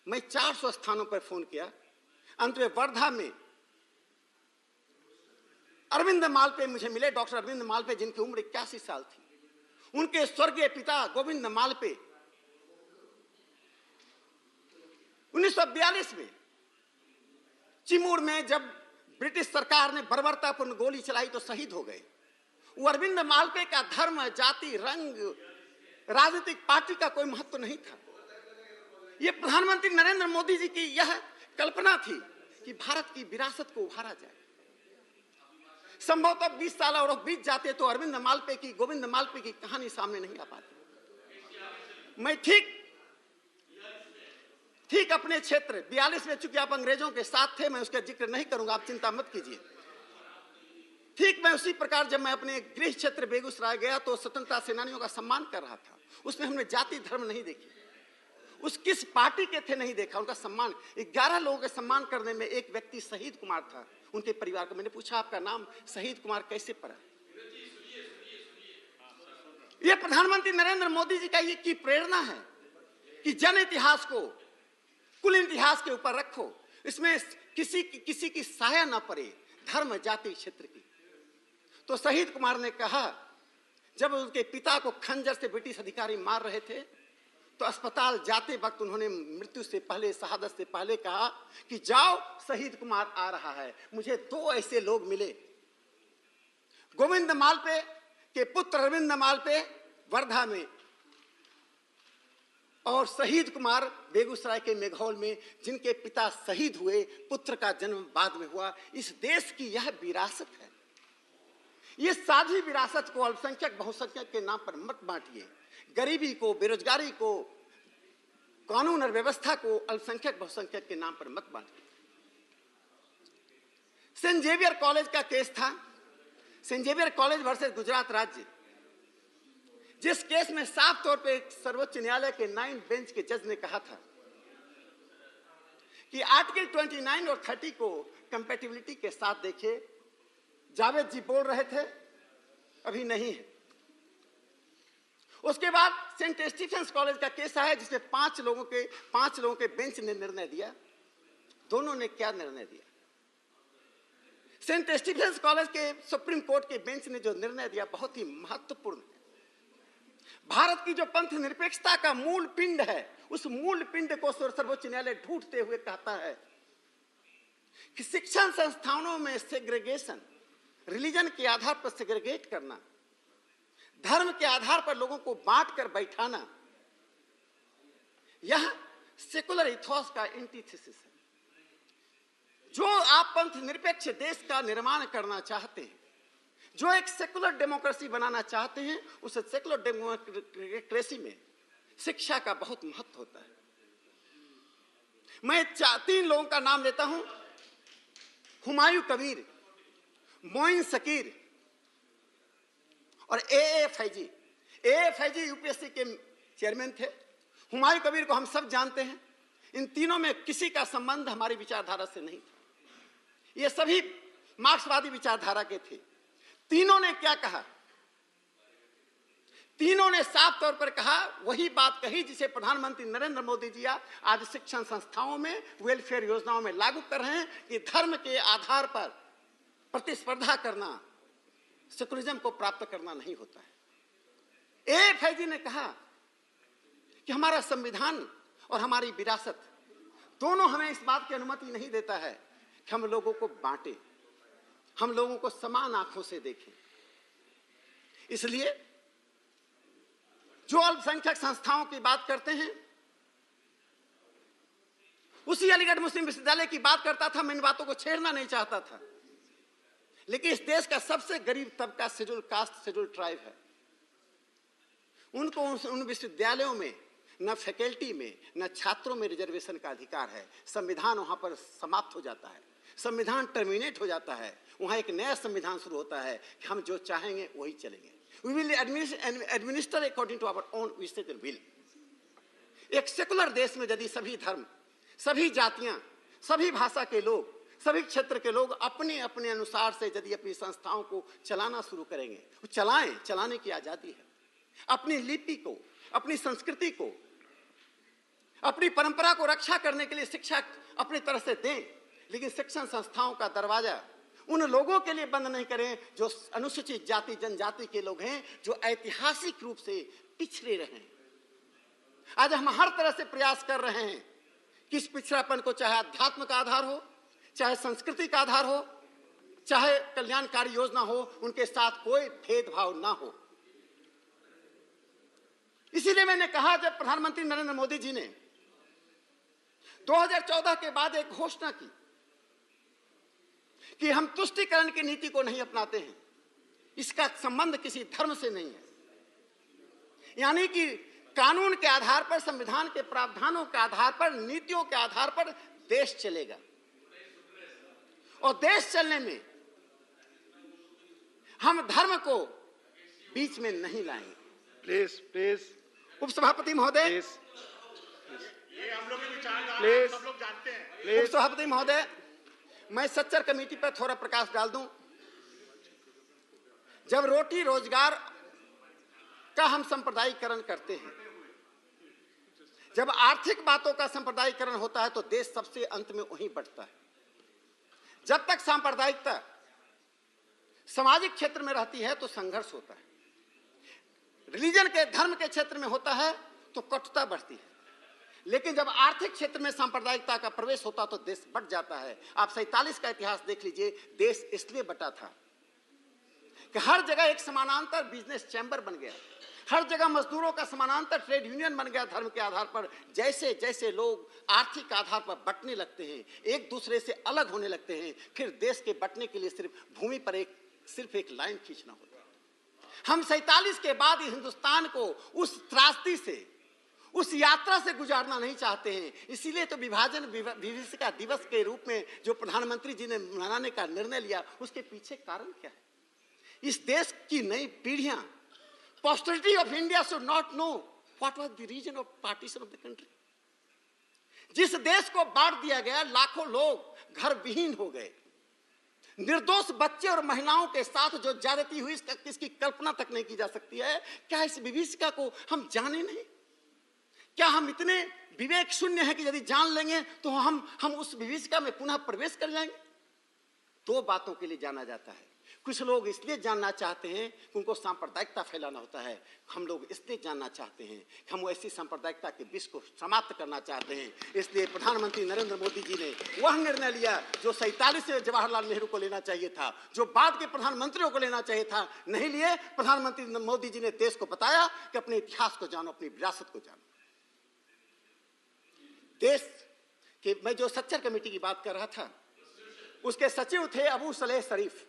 मैं 400 स्थानों पर फोन किया। अंत में वर्धा में अरविंद मालपे मुझे मिले, डॉक्टर अरविंद मालपे, जिनकी उम्र 81 साल थी। उनके स्वर्गीय पिता गोविंद मालपे 1942 में चिमूर में जब ब्रिटिश सरकार ने बर्बरतापूर्ण गोली चलाई तो शहीद हो गए। वो अरविंद मालपे का धर्म, जाति, रंग, राजनीतिक पार्टी का कोई महत्व नहीं था। यह प्रधानमंत्री नरेंद्र मोदी जी की यह कल्पना थी कि भारत की विरासत को उभारा जाए। संभवतः 20 साल और बीत जाते तो अरविंद मालपे की, गोविंद मालपे की कहानी सामने नहीं आ पाती। मैं ठीक अपने क्षेत्र 42 में, चूंकि आप अंग्रेजों के साथ थे, मैं उसका जिक्र नहीं करूंगा, आप चिंता मत कीजिए। ठीक मैं उसी प्रकार जब मैं अपने गृह क्षेत्र बेगूसराय गया तो स्वतंत्रता सेनानियों का सम्मान कर रहा था। उसमें हमने जाति धर्म नहीं देखी, उस किस पार्टी के थे नहीं देखा, उनका सम्मान। 11 लोगों के सम्मान करने में एक व्यक्ति शहीद कुमार था, उनके परिवार को मैंने पूछा आपका नाम शहीद कुमार कैसे पड़ा। यह प्रधानमंत्री नरेंद्र मोदी जी का ये की प्रेरणा है कि जन इतिहास को कुल इतिहास के ऊपर रखो, इसमें किसी की साया ना पड़े, धर्म, जाति, क्षेत्र की। तो शहीद कुमार ने कहा, जब उनके पिता को खंजर से ब्रिटिश अधिकारी मार रहे थे तो अस्पताल जाते वक्त उन्होंने मृत्यु से पहले, शहादत से पहले कहा कि जाओ शहीद कुमार आ रहा है। मुझे 2 ऐसे लोग मिले, गोविंद मालपे के पुत्र अरविंद मालपे वर्धा में और शहीद कुमार बेगूसराय के मेघौल में, जिनके पिता शहीद हुए, पुत्र का जन्म बाद में हुआ। इस देश की यह विरासत है। ये साझी विरासत को अल्पसंख्यक बहुसंख्यक के नाम पर मत बांटिए। गरीबी को, बेरोजगारी को, कानून और व्यवस्था को अल्पसंख्यक बहुसंख्यक के नाम पर मत बांटिए। सेंट जेवियर कॉलेज का केस था, saint Xavier college versus Gujarat राज्य, जिस केस में साफ तौर पे सर्वोच्च न्यायालय के 9 बेंच के जज ने कहा था कि आर्टिकल 29 और 30 को कंपैटिबिलिटी के साथ देखिए। जावेद जी बोल रहे थे, अभी नहीं है। उसके बाद सेंट स्टीफेंस कॉलेज का केस आया, जिसमें 5 लोगों के बेंच ने निर्णय दिया। दोनों ने क्या निर्णय दिया? सेंट स्टीफेंस कॉलेज के सुप्रीम कोर्ट के बेंच ने जो निर्णय दिया बहुत ही महत्वपूर्ण है। भारत की जो पंथ निरपेक्षता का मूल पिंड है, उस मूल पिंड को सर्वोच्च न्यायालय ढूंढते हुए कहता है कि शिक्षण संस्थानों में सेग्रीगेशन, रिलीजन के आधार पर सेग्रीगेट करना, धर्म के आधार पर लोगों को बांट कर बैठाना, यह सेकुलर इथोस का एंटीथेसिस है। जो आप पंथ निरपेक्ष देश का निर्माण करना चाहते हैं, जो एक सेकुलर डेमोक्रेसी बनाना चाहते हैं, उस सेकुलर डेमोक्रेसी में शिक्षा का बहुत महत्व होता है। मैं 3 लोगों का नाम लेता हूं, हुमायूं कबीर, मोइन शकीर और ए फैजी। ए फैजी यूपीएससी के चेयरमैन थे। हुमायूं कबीर को हम सब जानते हैं। इन तीनों में किसी का संबंध हमारी विचारधारा से नहीं था। ये सभी मार्क्सवादी विचारधारा के थे। तीनों ने क्या कहा? तीनों ने साफ तौर पर कहा, वही बात कही जिसे प्रधानमंत्री नरेंद्र मोदी जी आज शिक्षण संस्थाओं में, वेलफेयर योजनाओं में लागू कर रहे हैं कि धर्म के आधार पर प्रतिस्पर्धा करना सेकुलरिज्म को प्राप्त करना नहीं होता है। ए फैजी ने कहा कि हमारा संविधान और हमारी विरासत दोनों हमें इस बात की अनुमति नहीं देता है कि हम लोगों को बांटे, हम लोगों को समान आंखों से देखें। इसलिए जो अल्पसंख्यक संस्थाओं की बात करते हैं, उसी अलीगढ़ मुस्लिम विश्वविद्यालय की बात करता था। मैं इन बातों को छेड़ना नहीं चाहता था, लेकिन इस देश का सबसे गरीब तबका शेड्यूल कास्ट, शेड्यूल ट्राइब है। उनको उन विश्वविद्यालयों में न फैकल्टी में न छात्रों में रिजर्वेशन का अधिकार है। संविधान वहां पर समाप्त हो जाता है, संविधान टर्मिनेट हो जाता है। वहां एक नया संविधान शुरू होता है कि हम जो चाहेंगे वही चलेंगे। We will administer according to our own wishes and will. एक सेकुलर देश में यदि सभी धर्म, सभी जातियां, सभी भाषा के लोग, सभी क्षेत्र के लोग अपने अपने अनुसार से यदि अपनी संस्थाओं को चलाना शुरू करेंगे, वो चलाएं, चलाने की आजादी है। अपनी लिपि को, अपनी संस्कृति को, अपनी परंपरा को रक्षा करने के लिए शिक्षा अपनी तरह से दें, लेकिन शिक्षण संस्थाओं का दरवाजा उन लोगों के लिए बंद नहीं करें जो अनुसूचित जाति जनजाति के लोग हैं, जो ऐतिहासिक रूप से पिछड़े रहे हैं। आज हम हर तरह से प्रयास कर रहे हैं कि इस पिछड़ापन को, चाहे अध्यात्म का आधार हो, चाहे संस्कृति का आधार हो, चाहे कल्याणकारी योजना हो, उनके साथ कोई भेदभाव ना हो। इसीलिए मैंने कहा, जब प्रधानमंत्री नरेंद्र मोदी जी ने 2014 के बाद एक घोषणा की कि हम तुष्टीकरण की नीति को नहीं अपनाते हैं, इसका संबंध किसी धर्म से नहीं है, यानी कि कानून के आधार पर, संविधान के प्रावधानों के आधार पर, नीतियों के आधार पर देश चलेगा। और देश चलने में हम धर्म को बीच में नहीं लाएंगे।
प्लीज प्लीज
उपसभापति महोदय,
ये हम लोग के विचार सब लोग जानते हैं।
उपसभापति महोदय, मैं सच्चर कमेटी पर थोड़ा प्रकाश डाल दूं। जब रोटी रोजगार का हम सांप्रदायिकरण करते हैं, जब आर्थिक बातों का सांप्रदायिकरण होता है, तो देश सबसे अंत में वहीं बढ़ता है। जब तक सांप्रदायिकता सामाजिक क्षेत्र में रहती है तो संघर्ष होता है, रिलीजन के, धर्म के क्षेत्र में होता है तो कटुता बढ़ती है। लेकिन जब आर्थिक क्षेत्र में सांप्रदायिकता का प्रवेश होता तो देश बढ़ जाता है। आप 47 का इतिहास देख लीजिए। देश इसलिए बटा था कि हर जगह एक समानांतर बिजनेस चैम्बर बन गया, हर जगह मजदूरों का समानांतर ट्रेड यूनियन बन गया। धर्म के आधार पर जैसे जैसे लोग आर्थिक आधार पर बंटने लगते हैं, एक दूसरे से अलग होने लगते हैं, फिर देश के बंटने के लिए सिर्फ भूमि पर सिर्फ एक लाइन खींचना होता है। हम 47 के बाद हिंदुस्तान को उस त्रासदी से, उस यात्रा से गुजारना नहीं चाहते हैं। इसीलिए तो विभाजन विभीषिका दिवस के रूप में जो प्रधानमंत्री जी ने मनाने का निर्णय लिया, उसके पीछे कारण क्या है? इस देश की नई पीढ़ियां, posterity of India should not know what was the reason of partition of the country. जिस देश को बांट दिया गया, लाखों लोग घर विहीन हो गए, निर्दोष बच्चे और महिलाओं के साथ जो ज्यादती हुई, इसकी कल्पना तक नहीं की जा सकती है। क्या इस विभीषिका को हम जाने नहीं? क्या हम इतने विवेक शून्य है कि यदि जान लेंगे तो हम उस विभीषिका में पुनः प्रवेश कर जाएंगे? 2 बातों के लिए जाना जाता है। कुछ लोग इसलिए जानना चाहते हैं कि उनको सांप्रदायिकता फैलाना होता है। हम लोग इसलिए जानना चाहते हैं कि हम ऐसी सांप्रदायिकता के विष को समाप्त करना चाहते हैं। इसलिए प्रधानमंत्री नरेंद्र मोदी जी ने वह निर्णय लिया जो 47 से जवाहरलाल नेहरू को लेना चाहिए था, जो बाद के प्रधानमंत्रियों को लेना चाहिए था, नहीं लिए। प्रधानमंत्री मोदी जी ने देश को बताया कि अपने इतिहास को जानो, अपनी विरासत को जानो। देश के, मैं जो सच्चर कमेटी की बात कर रहा था, उसके सचिव थे अबू सलेह शरीफ।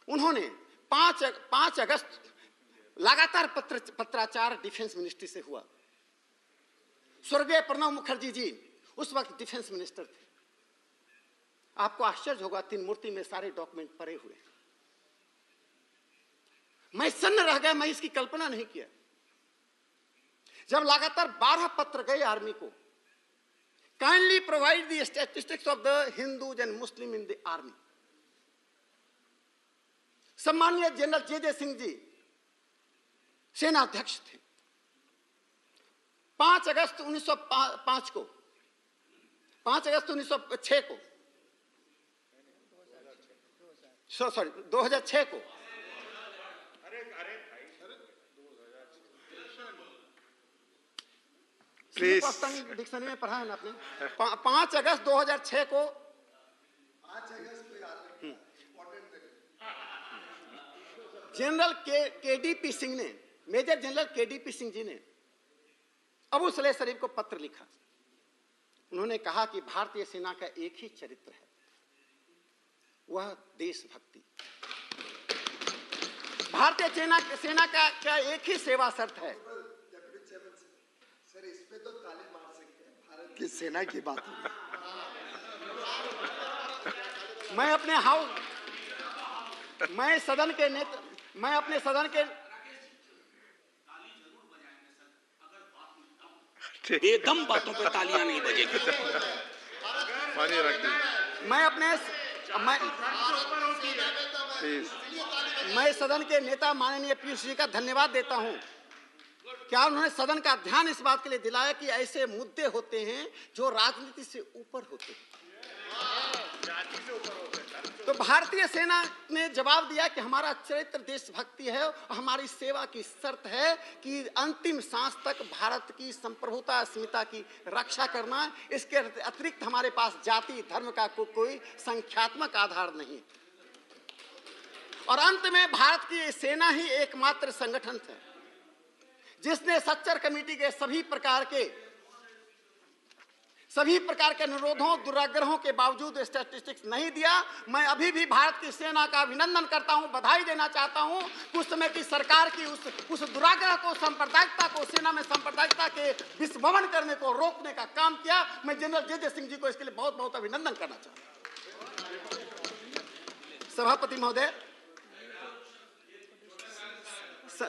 उन्होंने 5 अगस्त लगातार पत्राचार डिफेंस मिनिस्ट्री से हुआ। स्वर्गीय प्रणब मुखर्जी जी उस वक्त डिफेंस मिनिस्टर थे। आपको आश्चर्य होगा, तीन-मूर्ति में सारे डॉक्यूमेंट पड़े हुए। मैं सन्न रह गया, मैं इसकी कल्पना नहीं किया। जब लगातार 12 पत्र गए आर्मी को, kindly provide the statistics of the Hindus and Muslim in the army. सम्माननीय जनरल जे सिंह जी सेना अध्यक्ष थे। 5 अगस्त 1905 को 5 अगस्त 1906 को 2006 को डिक्शनरी में पढ़ा है ना आपने? 5 अगस्त 2006 को जनरल केडीपी सिंह ने, major general KDP Singh ji ने अबू सलेह शरीफ को पत्र लिखा। उन्होंने कहा कि भारतीय सेना का एक ही चरित्र है, वह देशभक्ति। भारतीय सेना का एक ही सेवा शर्त है।
सर, इस पे तो ताली मार सकते हैं, भारत की सेना की बात है।
मैं अपने अपने सदन के
बेदम बातों पे तालियां नहीं बजेगी।
मैं सदन के नेता माननीय पीयूष जी का धन्यवाद देता हूं। क्या उन्होंने सदन का ध्यान इस बात के लिए दिलाया कि ऐसे मुद्दे होते हैं जो राजनीति से ऊपर होते हैं। तो भारतीय सेना ने जवाब दिया कि हमारा चरित्र देशभक्ति है और हमारी सेवा की शर्त है कि अंतिम सांस तक भारत की संप्रभुता अस्मिता की रक्षा करना। इसके अतिरिक्त हमारे पास जाति धर्म का कोई संख्यात्मक आधार नहीं। और अंत में भारत की सेना ही एकमात्र संगठन है जिसने सच्चर कमेटी के सभी प्रकार के अनुरोधों दुराग्रहों के बावजूद स्टैटिस्टिक्स नहीं दिया। मैं अभी भी भारत की सेना का अभिनंदन करता हूं, बधाई देना चाहता हूं। कुछ समय की सरकार की उस दुराग्रह को, सांप्रदायिकता को, सेना में सांप्रदायिकता के विस्मरण करने को रोकने का काम किया। मैं जनरल जे सिंह जी को इसके लिए बहुत बहुत अभिनंदन करना चाहता हूं। सभापति महोदय,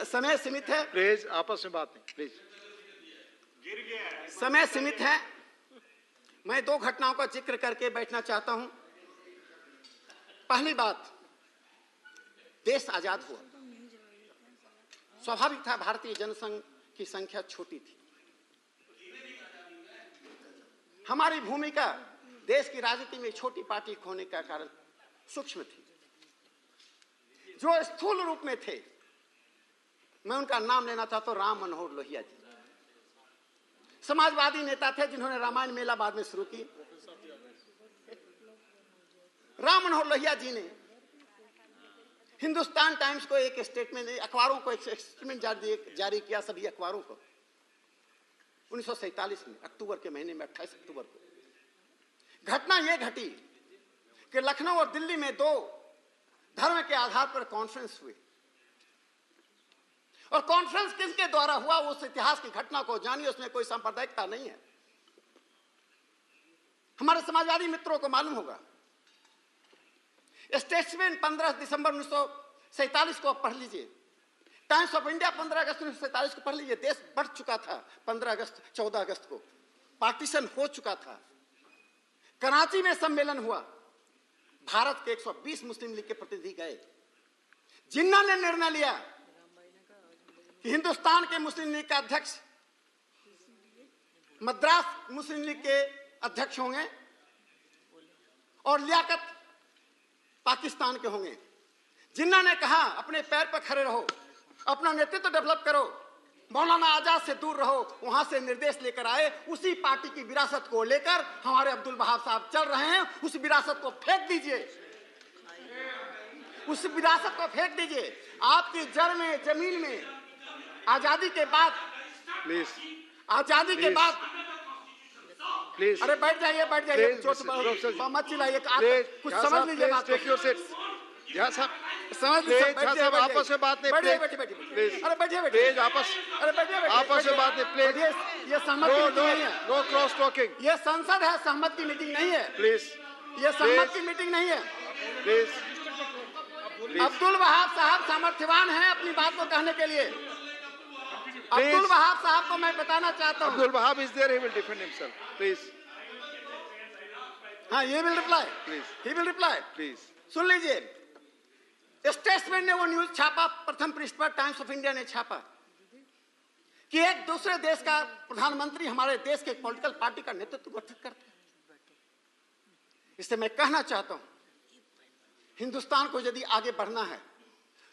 समय सीमित है,
प्लीज आपस में बात नहीं, प्लीज।
समय सीमित है। मैं 2 घटनाओं का जिक्र करके बैठना चाहता हूं। पहली बात, देश आजाद हुआ। स्वाभाविक था, भारतीय जनसंघ की संख्या छोटी थी। हमारी भूमिका देश की राजनीति में छोटी पार्टी होने का कारण सूक्ष्म थी। जो स्थूल रूप में थे, मैं उनका नाम लेना चाहता हूं, राम मनोहर लोहिया जी। समाजवादी नेता थे जिन्होंने रामायण मेला बाद में शुरू की। राम मनोहर लोहिया जी ने हिंदुस्तान टाइम्स को एक स्टेटमेंट, अखबारों को एक स्टेटमेंट जारी किया, सभी अखबारों को, 1947 में अक्टूबर के महीने में 28 अक्टूबर को। घटना यह घटी कि लखनऊ और दिल्ली में 2 धर्म के आधार पर कॉन्फ्रेंस हुए। और कॉन्फ्रेंस किसके द्वारा हुआ, उस इतिहास की घटना को जानिए, उसमें कोई सांप्रदायिकता नहीं है। हमारे समाजवादी मित्रों को मालूम होगा। स्टेट्समैन 15 दिसंबर 1947 को पढ़ लीजिए। टाइम्स ऑफ इंडिया 15 अगस्त 1947 को पढ़ लीजिए। देश बढ़ चुका था 14 अगस्त को, पार्टीशन हो चुका था। कराची में सम्मेलन हुआ। भारत के 120 मुस्लिम लीग के प्रतिनिधि गए। जिन्ना ने निर्णय लिया कि हिंदुस्तान के मुस्लिम लीग का अध्यक्ष मद्रास मुस्लिम लीग के अध्यक्ष होंगे और लियाकत पाकिस्तान के होंगे। जिन्ना ने कहा, अपने पैर पर खड़े रहो, अपना नेतृत्व डेवलप करो, मौलाना आजाद से दूर रहो। वहां से निर्देश लेकर आए। उसी पार्टी की विरासत को लेकर हमारे अब्दुल वहाब साहब चल रहे हैं। उस विरासत को फेंक दीजिए, उस विरासत को फेंक दीजिए। आपकी जड़ में, जमीन में आजादी के बाद,
Please.
अरे बैठ जाइए
Please,
चोट मत चिल्लाइए, कुछ समझ लीजिए बात को।
Take your seats. झा साहब,
समझ लीजिए,
झा साहब आपस में बात नहीं,
बैठिए,
प्लीज,
अरे बैठिए,
प्लीज आपस में बात नहीं, प्लीज,
ये सहमत की मीटिंग नहीं है,
नो क्रॉस टॉकिंग,
ये संसद है, सहमत की मीटिंग नहीं है,
प्लीज,
ये सहमत की मीटिंग नहीं है,
प्लीज।
अब्दुल वहाब साहब सामर्थ्यवान हैं अपनी बात को कहने के लिए। अब्दुल वहाब साहब को मैं बताना चाहता हूँ,
Abdul Wahab is there, he will defend himself, please.
हाँ, ये will reply,
please,
he will reply,
please.
सुन लीजिए, स्टेट्समैन ने वो न्यूज छापा, प्रथम पृष्ठ पर टाइम्स ऑफ इंडिया ने छापा कि एक दूसरे देश का प्रधानमंत्री हमारे देश के पॉलिटिकल पार्टी का नेतृत्व गठित करते हैं। इससे मैं कहना चाहता हूं, हिंदुस्तान को यदि आगे बढ़ना है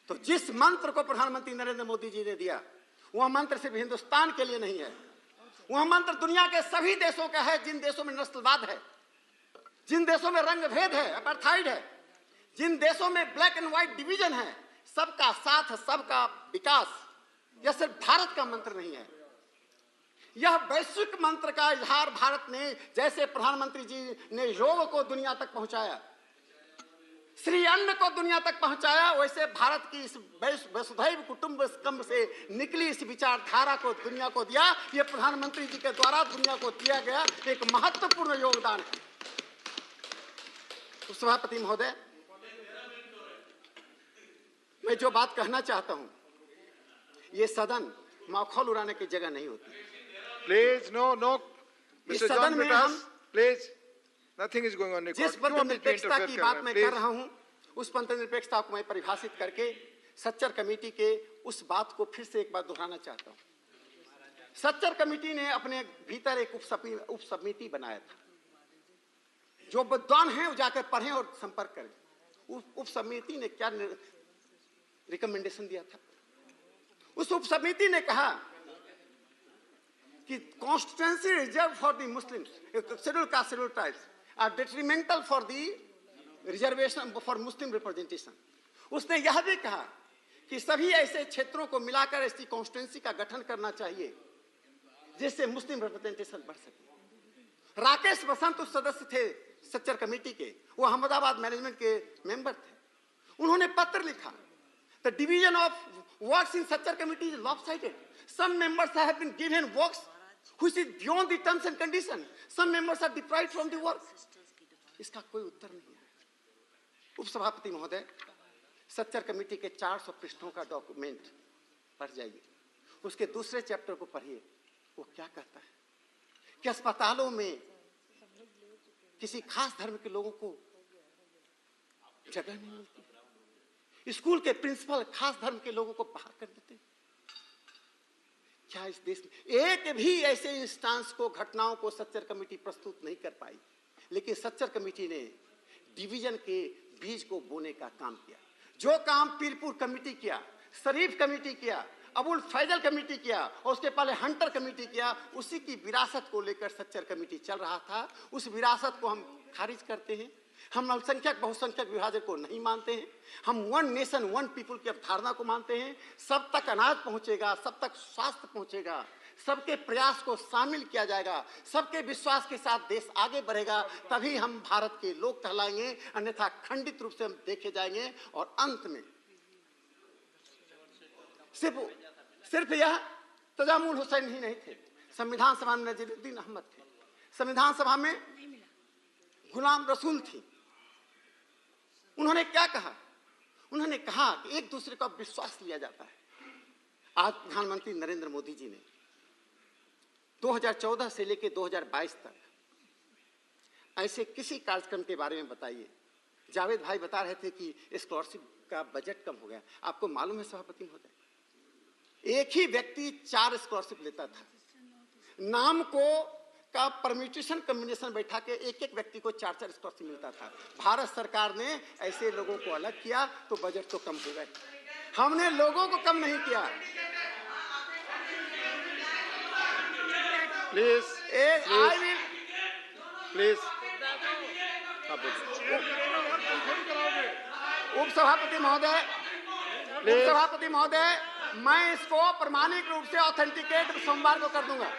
तो जिस मंत्र को प्रधानमंत्री नरेंद्र मोदी जी ने दिया, वह मंत्र सिर्फ हिंदुस्तान के लिए नहीं है, वह मंत्र दुनिया के सभी देशों का है। जिन देशों में नस्लवाद है, जिन देशों में रंग भेद है, अपार्थाइड है, जिन देशों में ब्लैक एंड व्हाइट डिवीजन है, सबका साथ, सबका विकास, यह सिर्फ भारत का मंत्र नहीं है, यह वैश्विक मंत्र का इजहार भारत ने, जैसे प्रधानमंत्री जी ने योग को दुनिया तक पहुंचाया, श्री अन्न को दुनिया तक पहुंचाया, वैसे भारत की इस वसुधैव कुटुंबकम से निकली इस विचारधारा को दुनिया को दिया। यह प्रधानमंत्री जी के द्वारा दुनिया को दिया गया एक महत्वपूर्ण योगदान है। सभापति महोदय, मैं जो बात कहना चाहता हूं, ये सदन माखौल उड़ाने की जगह नहीं होती।
Please, no,
mister John Brittas,
please, nothing is going on record.
जिस पंथनिरपेक्षता की बात मैं कर रहा हूं, उस पंथनिरपेक्षता को मैं परिभाषित करके सच्चर कमेटी के उस बात को फिर से एक बार दोहराना चाहता हूं। सच्चर कमेटी ने अपने भीतर एक उप समिति बनाया था। जो विद्वान हैं वो जाकर पढ़ें और संपर्क करें। उप समिति ने क्या रिकमेंडेशन दिया था? उस उप समिति ने कहा कि constituency reserve for the Muslims, schedule caste, schedule tribes are detrimental for the reservation for Muslim representation. उसने यह भी कहा कि सभी ऐसे क्षेत्रों को मिलाकर ऐसी कॉन्स्टिट्यूएंसी का गठन करना चाहिए जिससे मुस्लिम रिप्रेजेंटेशन बढ़ सके। राकेश बसंत उस सदस्य थे सच्चर कमेटी के, वो अहमदाबाद मैनेजमेंट के मेंबर थे। उन्होंने पत्र लिखा, The division of works in Sachar committee is lopsided. Some members have been given works which is beyond the terms and conditions. Some members are deprived from the work. इसका कोई उत्तर नहीं है। उपसभापति महोदय, सच्चर कमेटी के 400 पृष्ठों का डॉक्यूमेंट पढ़ जाइए, उसके दूसरे चैप्टर को पढ़िए। वो क्या कहता है कि अस्पतालों में किसी खास धर्म के लोगों को जगह नहीं मिलती, स्कूल के प्रिंसिपल खास धर्म के लोगों को बाहर कर देते। क्या इस देश में एक भी ऐसे इंस्टांस को, घटनाओं को सच्चर कमेटी प्रस्तुत नहीं कर पाई? लेकिन सच्चर कमेटी ने डिवीजन के बीज को बोने का काम किया। जो काम पीरपुर कमेटी किया, शरीफ कमेटी किया, अबुल फैजल कमेटी किया और उसके पहले हंटर कमेटी किया, उसी की विरासत को लेकर सच्चर कमेटी चल रहा था। उस विरासत को हम खारिज करते हैं। हम अल्पसंख्यक बहुसंख्यक विभाजन को नहीं मानते हैं। हम वन नेशन वन पीपल की अवधारणा को मानते हैं। सब तक अनाज पहुंचेगा, सब तक स्वास्थ्य पहुंचेगा, सबके प्रयास को शामिल किया जाएगा, सबके विश्वास के साथ देश आगे बढ़ेगा, तभी हम भारत के लोग कहलाएंगे, अन्यथा खंडित रूप से हम देखे जाएंगे। और अंत में सिर्फ यह तजामुल हुसैन ही नहीं थे, संविधान सभा में नजीरुद्दीन अहमद थे, संविधान सभा में गुलाम रसूल थी। उन्होंने क्या कहा? उन्होंने कहा कि एक दूसरे का विश्वास लिया जाता है। आज प्रधानमंत्री नरेंद्र मोदी जी ने 2014 से लेकर 2022 तक ऐसे किसी कार्यक्रम के बारे में बताइए। जावेद भाई बता रहे थे कि स्कॉलरशिप का बजट कम हो गया। आपको मालूम है सभापति महोदय, एक ही व्यक्ति 4 स्कॉलरशिप लेता था। नाम को का परम्यूटेशन कॉम्बिनेशन बैठा के एक एक व्यक्ति को 4-4 स्कॉलरशिप मिलता था। भारत सरकार ने ऐसे लोगों को अलग किया तो बजट तो कम हो गए। हमने लोगों को कम नहीं किया।
प्लीज प्लीज
उपसभापति महोदय, मैं इसको प्रमाणिक रूप से ऑथेंटिकेट सोमवार को कर दूंगा।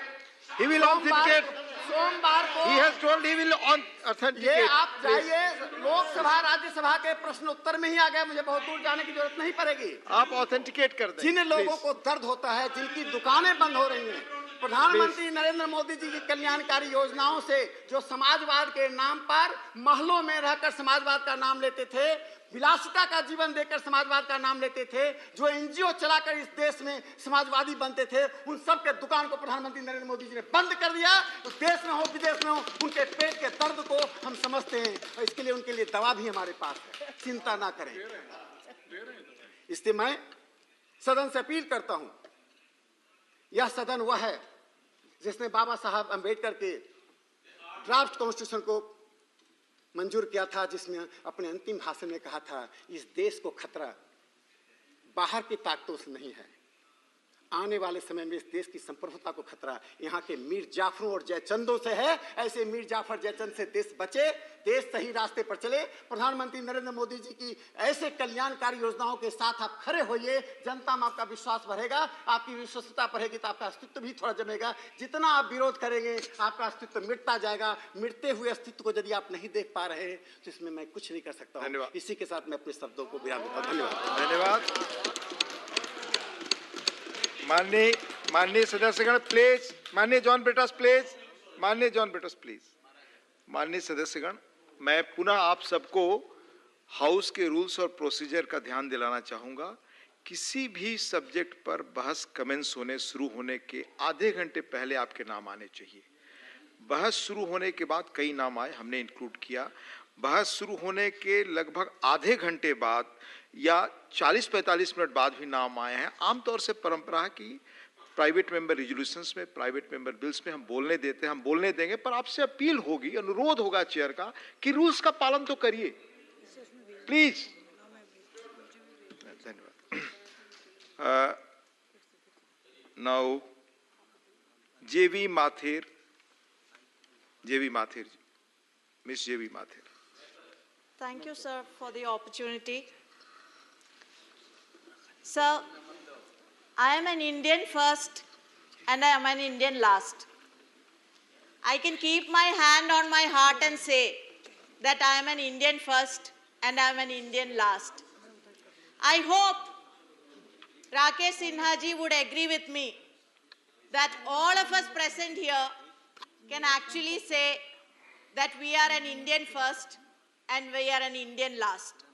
He will authenticate
सोमवार को
He has told he will authenticate.
ये आप
Please.
जाइए लोकसभा राज्यसभा के प्रश्न उत्तर में ही आ गए, मुझे बहुत दूर जाने की जरूरत नहीं पड़ेगी।
आप ऑथेंटिकेट कर दें।
जिन लोगों
Please.
को दर्द होता है, जिनकी दुकानें बंद हो रही हैं, प्रधानमंत्री नरेंद्र मोदी जी की कल्याणकारी योजनाओं से जो समाजवाद के नाम पर महलों में रहकर समाजवाद का नाम लेते थे, विलासिता का जीवन देकर समाजवाद का नाम लेते थे, जो एनजीओ चलाकर इस देश में समाजवादी बनते थे, उन सब के दुकान को प्रधानमंत्री नरेंद्र मोदी जी ने बंद कर दिया। तो देश में हो विदेश में हो, उनके पेट के दर्द को हम समझते हैं और इसके लिए उनके लिए दवा भी हमारे पास है, चिंता ना करें। इसलिए मैं सदन से अपील करता हूं, यह सदन वह है जिसने बाबा साहब अंबेडकर के ड्राफ्ट कॉन्स्टिट्यूशन को मंजूर किया था, जिसमें अपने अंतिम भाषण में कहा था, इस देश को खतरा बाहर की ताकतों से नहीं है, आने वाले समय में इस देश की संप्रभुता को खतरा यहाँ के मीर जाफरों और जयचंदों से है। ऐसे मीर जाफर जयचंद से देश बचे, देश सही रास्ते पर चले। प्रधानमंत्री नरेंद्र मोदी जी की ऐसे कल्याणकारी योजनाओं के साथ आप खड़े होइए, जनता में आपका विश्वास बढ़ेगा, आपकी विश्वसनीयता बढ़ेगी तो आपका अस्तित्व भी थोड़ा जमेगा। जितना आप विरोध करेंगे आपका अस्तित्व मिटता जाएगा। मिटते हुए अस्तित्व को यदि आप नहीं देख पा रहे हैं तो इसमें मैं कुछ नहीं कर सकता हूँ। इसी के साथ मैं अपने शब्दों को विराम देता हूँ। धन्यवाद।
धन्यवाद। माननीय सदस्यगण प्लीज, माननीय जॉन ब्रिटास प्लीज, माननीय जॉन ब्रिटास प्लीज। माननीय सदस्यगण, मैं पुनः आप सबको हाउस के रूल्स और प्रोसीजर का ध्यान दिलाना चाहूंगा। किसी भी सब्जेक्ट पर बहस कमेंट्स शुरू होने के आधे घंटे पहले आपके नाम आने चाहिए। बहस शुरू होने के बाद कई नाम आए, हमने इंक्लूड किया। बहस शुरू होने के लगभग आधे घंटे बाद या 40-45 मिनट बाद भी नाम आए हैं। आमतौर से परंपरा है कि प्राइवेट मेंबर रिजोल्यूशंस में, प्राइवेट मेंबर बिल्स में हम बोलने देते हैं, हम बोलने देंगे, पर आपसे अपील होगी, अनुरोध होगा चेयर का कि रूल्स का पालन तो करिए प्लीज। धन्यवाद। नाउ जेवी माथेर जी, मिस जेवी माथेर।
Thank you, sir, for the opportunity. Sir, I am an Indian first and I am an Indian last. I can keep my hand on my heart and say that I am an Indian first and I am an Indian last. I hope Rakesh Sinha ji would agree with me that all of us present here can actually say that we are an Indian first and we are an Indian last.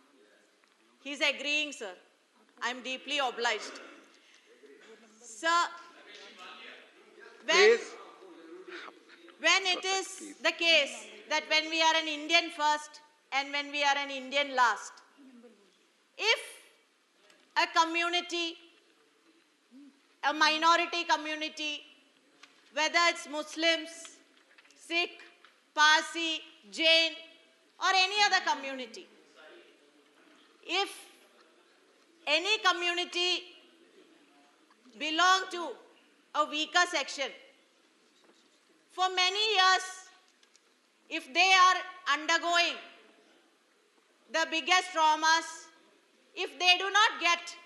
He's agreeing, sir. I'm deeply obliged. Sir, when it is the case that when we are an Indian first and when we are an Indian last, if a community, a minority community, whether it's Muslims, Sikh, Parsi, Jain, or any other community, if any community belong to a weaker section, for many years, if they are undergoing the biggest traumas, if they do not get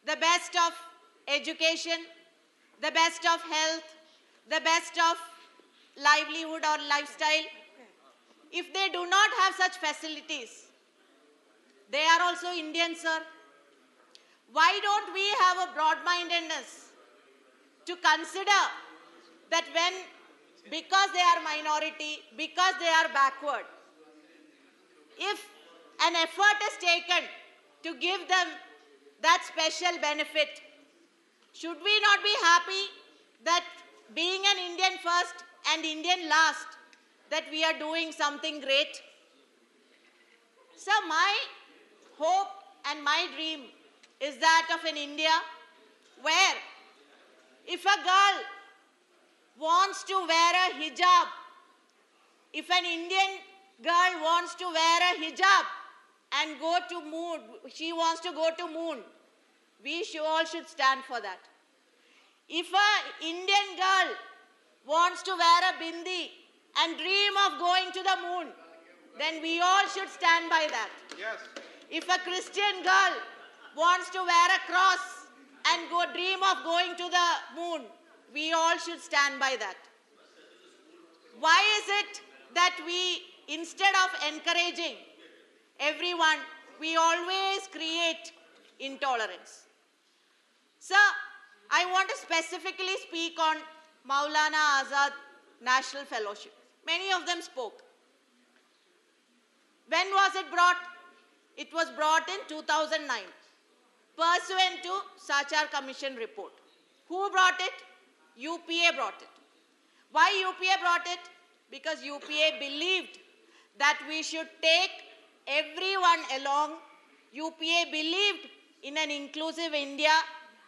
the best of education, the best of health, the best of livelihood or lifestyle, if they do not have such facilities, they are also Indians, sir. Why don't we have a broad-mindedness to consider that because they are minority, because they are backward, if an effort is taken to give them that special benefit, should we not be happy that being an Indian first and Indian last, that we are doing something great? So my hope and my dream is that of an India where if a girl wants to wear a hijab, if an Indian girl wants to wear a hijab and go to moon, she wants to go to moon, we all should stand for that. If an Indian girl wants to wear a bindi and dream of going to the moon, then we all should stand by that.
Yes.
If a Christian girl wants to wear a cross and dream of going to the moon, we all should stand by that. Why is it that we, instead of encouraging everyone, we always create intolerance? Sir, I want to specifically speak on Maulana Azad National Fellowship. Many of them spoke. When was it brought? It was brought in 2009, pursuant to Sachar Commission report. Who brought it? UPA brought it. Why UPA brought it? Because UPA believed that we should take everyone along. UPA believed in an inclusive India.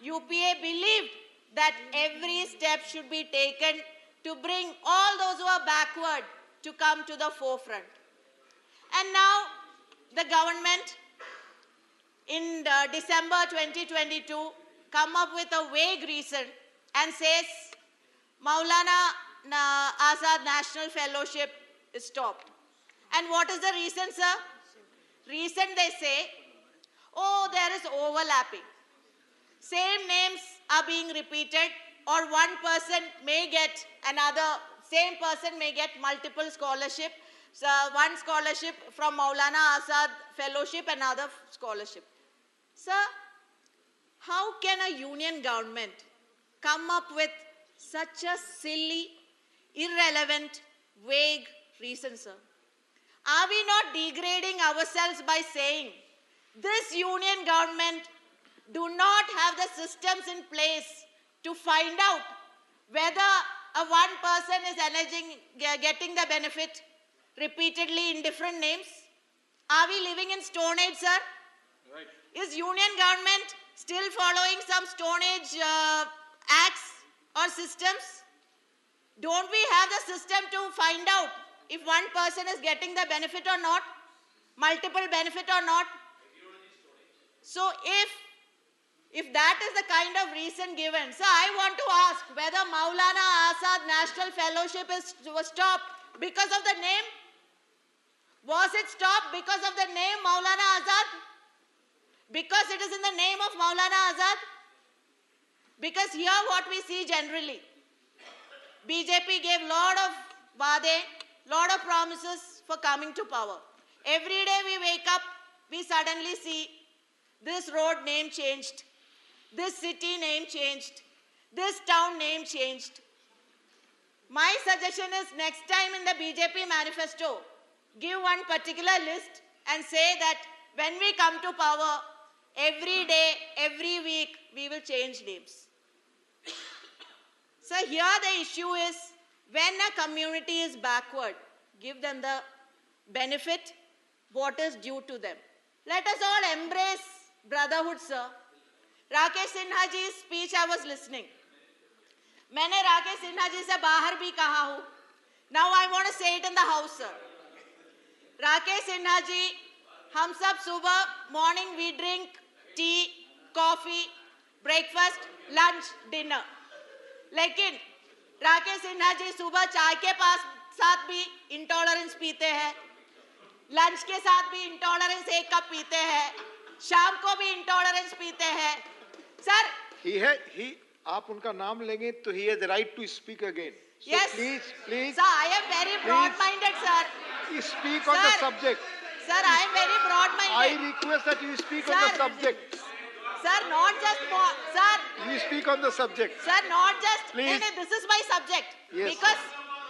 UPA believed that every step should be taken to bring all those who are backward to come to the forefront. And now the government in December 2022 come up with a vague reason and says Maulana Azad National Fellowship is stopped. And what is the reason, sir? Reason they say, oh, there is overlapping. Same names are being repeated, or one person may get another, same person may get multiple scholarship. So one scholarship from Maulana Azad Fellowship, another scholarship. Sir, how can a union government come up with such a silly, irrelevant, vague reason, sir? Are we not degrading ourselves by saying this union government do not have the systems in place to find out whether a one person is getting the benefit repeatedly in different names? Are we living in Stone Age, sir? Right. Is union government still following some Stone Age acts or systems? Don't we have the system to find out if one person is getting the benefit or not, multiple benefit or not? So if that is the kind of reason given, so I want to ask whether Maulana Azad National Fellowship was stopped because of the name? Was it stopped because of the name Maulana Azad? Because it is in the name of Maulana Azad? Because here what we see generally, BJP gave lot of wa'de, lot of promises for coming to power. Every day we wake up, we suddenly see this road name changed, this city name changed, this town name changed. My suggestion is next time in the BJP manifesto, give one particular list and say that when we come to power, every day, every week, we will change names. So here the issue is, when a community is backward, give them the benefit, what is due to them. Let us all embrace brotherhood, sir. Rakesh Sinha ji's speech I was listening. मैंने राकेश सिन्हा जी से बाहर भी कहा हूँ. Now I want to say it in the house, sir. Rakesh Sinha ji, हम सब सुबह morning we drink tea, coffee, breakfast, lunch, dinner. लेकिन राकेश सिन्हा जी सुबह चाय के साथ भी इंटॉलरेंस पीते हैं, लंच के साथ भी इंटॉलरेंस एक कप पीते हैं, शाम को भी इंटॉलरेंस पीते हैं. सर,
आप उनका नाम लेंगे तो he has the right to speak again. So
yes,
please.
Sir, I am very broad-minded, sir.
Speak on the subject.
Sir, I am very broad-minded.
I request that you speak on the subject.
Sir, not just sir.
You speak on the subject.
Sir, not just.
Please.
No, this is my subject.
Yes.
Because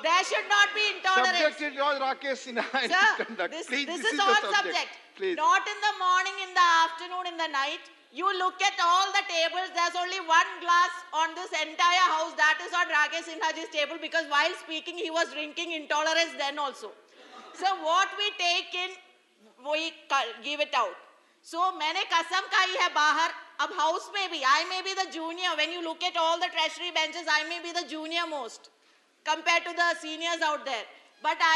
there should not be intolerance.
Subject is yours, Rakesh Sinha and
Sir,
conduct.
this
Please,
is all subject.
Please.
Not in the morning, in the afternoon, in the night. You look at all the tables, there's only one glass on this entire house. That is on Rakesh Sinhaji's table, because while speaking, he was drinking intolerance then also. So what we take in, we give it out. So मैंने कसम खाई है बाहर, अब house में भी, I may be the junior. When you look at all the treasury benches, I may be the junior most compared to the seniors out there. But I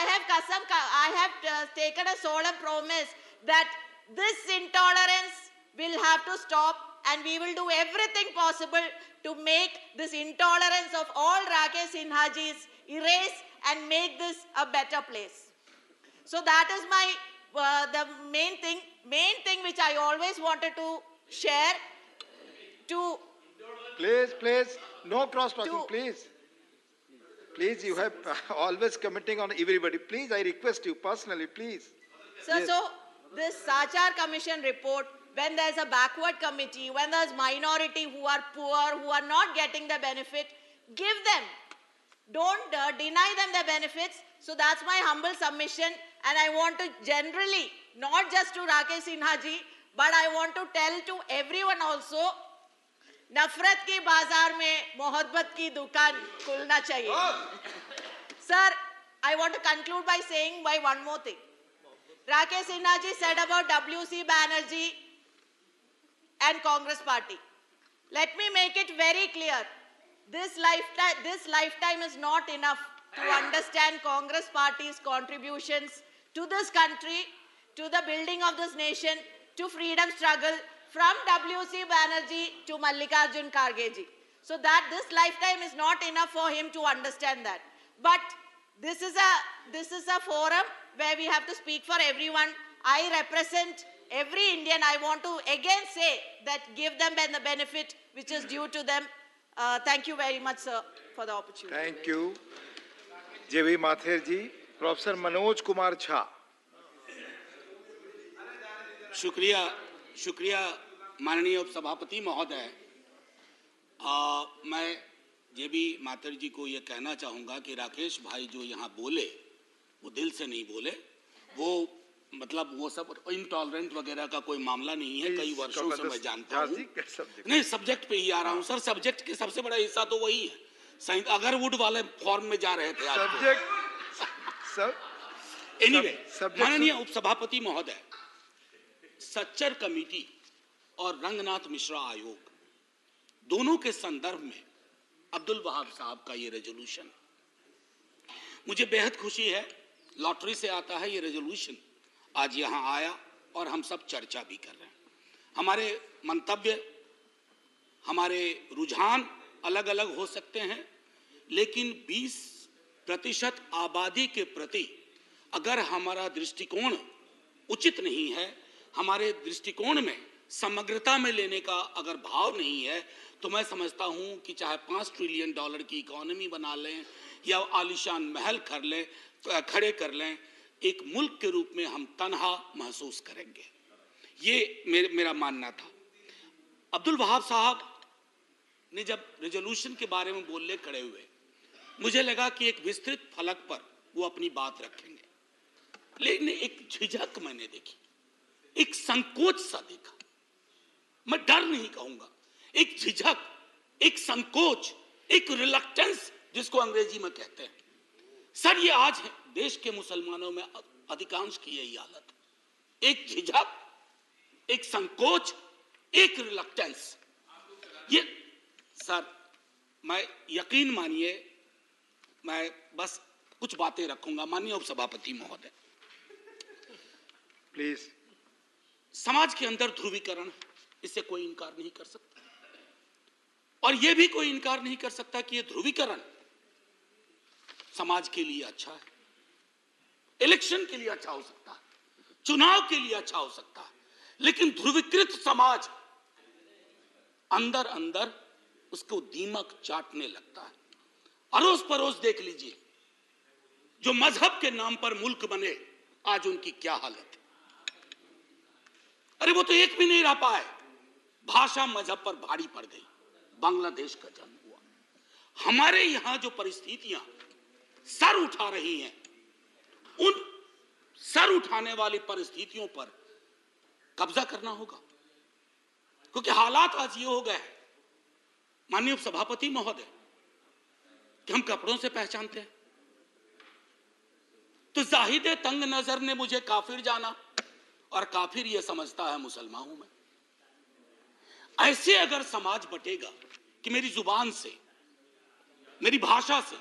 have taken a solemn promise that this intolerance will have to stop, and we will do everything possible to make this intolerance of all Rakesh Sinhajis erase and make this a better place. So that is my the main thing which I always wanted to share.
Please, no cross-talking, please. Please, you have always commenting on everybody. Please, I request you personally, please.
Sir,
Yes.
so this Sachar Commission report, when there's a backward committee, when there's minority who are poor, who are not getting the benefit, give them. Don't deny them the benefits. So that's my humble submission. And I want to generally, not just to Rakesh Sinha ji, but I want to tell to everyone also, नफरत के बाजार में मोहब्बत की दुकान खुलना चाहिए. Sir, I want to conclude by saying one more thing. Rakesh Sinha ji said about WC Banerjee and Congress party. Let me make it very clear. This lifetime is not enough to understand Congress party's contributions to this country, to the building of this nation, to freedom struggle, from WC Banerjee to Mallikarjun Kharge ji. So that this lifetime is not enough for him to understand that. But this is a forum where we have to speak for everyone. I represent every Indian. I want to again say that give them the benefit which is due to them. Thank you very much, sir, for the opportunity.
Thank you. J.V. Mathur ji. Professor Manoj Kumar Jha.
शुक्रिया माननीय उपसभापति महोदय. मैं जेबी माथुर जी को ये कहना चाहूँगा कि राकेश भाई जो यहाँ बोले वो दिल से नहीं बोले. वो मतलब वो सब इंटॉलरेंट वगैरह का कोई मामला नहीं है. कई वर्षों से मैं जानता हूँ. नहीं, सब्जेक्ट पे ही आ रहा हूँ सर. सब्जेक्ट के सबसे बड़ा हिस्सा तो वही है. अगर वुड वाले फॉर्म में जा रहे थे आज. एनीवे, माननीय उपसभापति महोदय, सच्चर कमेटी और रंगनाथ मिश्रा आयोग दोनों के संदर्भ में अब्दुल वहाब साहब का ये रेजोल्यूशन, मुझे बेहद खुशी है. लॉटरी से आता है ये रेजोल्यूशन. आज यहाँ आया और हम सब चर्चा भी कर रहे हैं. हमारे मंतव्य, हमारे रुझान अलग अलग हो सकते हैं, लेकिन 20% आबादी के प्रति अगर हमारा दृष्टिकोण उचित नहीं है, हमारे दृष्टिकोण में समग्रता में लेने का अगर भाव नहीं है, तो मैं समझता हूं कि चाहे $5 ट्रिलियन की इकोनॉमी बना लें या आलीशान महल खड़े कर लें, एक मुल्क के रूप में हम तन्हा महसूस करेंगे. ये मेरा मानना था. अब्दुल वहाब साहब ने जब रेजोल्यूशन के बारे में बोलने खड़े हुए, मुझे लगा कि एक विस्तृत फलक पर वो अपनी बात रखेंगे, लेकिन एक झिझक मैंने देखी, एक संकोच सा देखा. मैं डर नहीं कहूंगा, एक झिझक, एक संकोच, एक रिलक्टेंस जिसको अंग्रेजी में कहते हैं. सर, ये आज देश के मुसलमानों में अधिकांश की यही हालत. एक झिझक, एक संकोच, एक रिलक्टेंस. ये सर, मैं यकीन मानिए, मैं बस कुछ बातें रखूंगा. माननीय उपसभापति महोदय,
प्लीज.
समाज के अंदर ध्रुवीकरण, इससे कोई इनकार नहीं कर सकता, और यह भी कोई इनकार नहीं कर सकता कि यह ध्रुवीकरण समाज के लिए अच्छा है. इलेक्शन के लिए अच्छा हो सकता है, चुनाव के लिए अच्छा हो सकता है, लेकिन ध्रुवीकृत समाज अंदर अंदर उसको दीमक चाटने लगता है. अड़ोस पड़ोस देख लीजिए, जो मजहब के नाम पर मुल्क बने, आज उनकी क्या हालत है. अरे वो तो एक भी नहीं रह पाए. भाषा मजहब पर भारी पड़ गई. बांग्लादेश का जन्म हुआ. हमारे यहां जो परिस्थितियां सर उठा रही हैं, उन सर उठाने वाली परिस्थितियों पर कब्जा करना होगा, क्योंकि हालात आज ये हो गए हैं माननीय उपसभापति महोदय कि हम कपड़ों से पहचानते हैं. तो जाहिद तंग नजर ने मुझे काफिर जाना, और काफिर यह समझता है मुसलमानों में. ऐसे अगर समाज बटेगा कि मेरी जुबान से, मेरी भाषा से,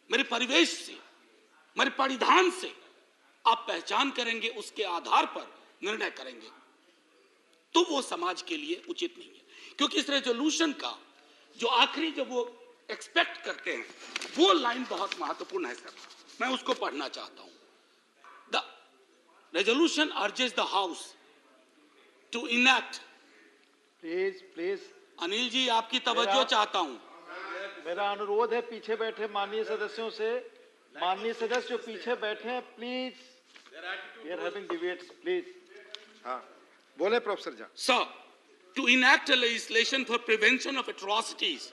मेरे परिवेश से, मेरे परिधान से आप पहचान करेंगे, उसके आधार पर निर्णय करेंगे, तो वो समाज के लिए उचित नहीं है. क्योंकि इस रेजोल्यूशन का जो आखिरी जो वो एक्सपेक्ट करते हैं, वो लाइन बहुत महत्वपूर्ण है सर. मैं उसको पढ़ना चाहता हूं. The resolution urges the house to enact.
Please.
Anil ji, आपकी तवज्जो चाहता हूं.
मेरा अनुरोध है पीछे बैठे माननीय सदस्यों से, माननीय सदस्य जो पीछे बैठे हैं, please, we are having debates, please. हाँ, बोले professor Jha.
Sir, to enact a legislation for prevention of atrocities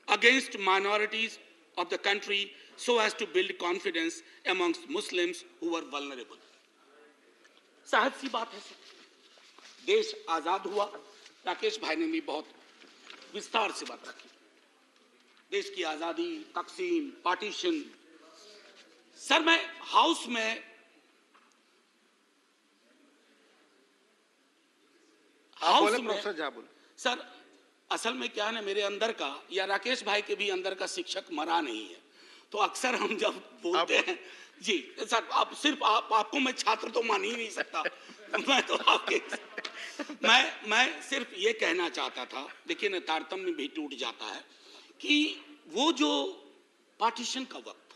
against minorities of the country so as to build confidence amongst Muslims who were vulnerable. सहज सी बात है sir, देश आजाद हुआ, राकेश भाई ने भी बहुत विस्तार से बात रखी, देश की आजादी, तकसीम, पार्टीशन। सर मैं हाउस में सर असल में क्या है ना, मेरे अंदर का या राकेश भाई के भी अंदर का शिक्षक मरा नहीं है, तो अक्सर हम जब बोलते हैं जी सर, आप सिर्फ आपको मैं छात्र तो मान ही नहीं सकता, मैं तो आपके मैं सिर्फ ये कहना चाहता था, देखिए ना तारतम्य भी टूट जाता है कि वो जो पार्टीशन का वक्त,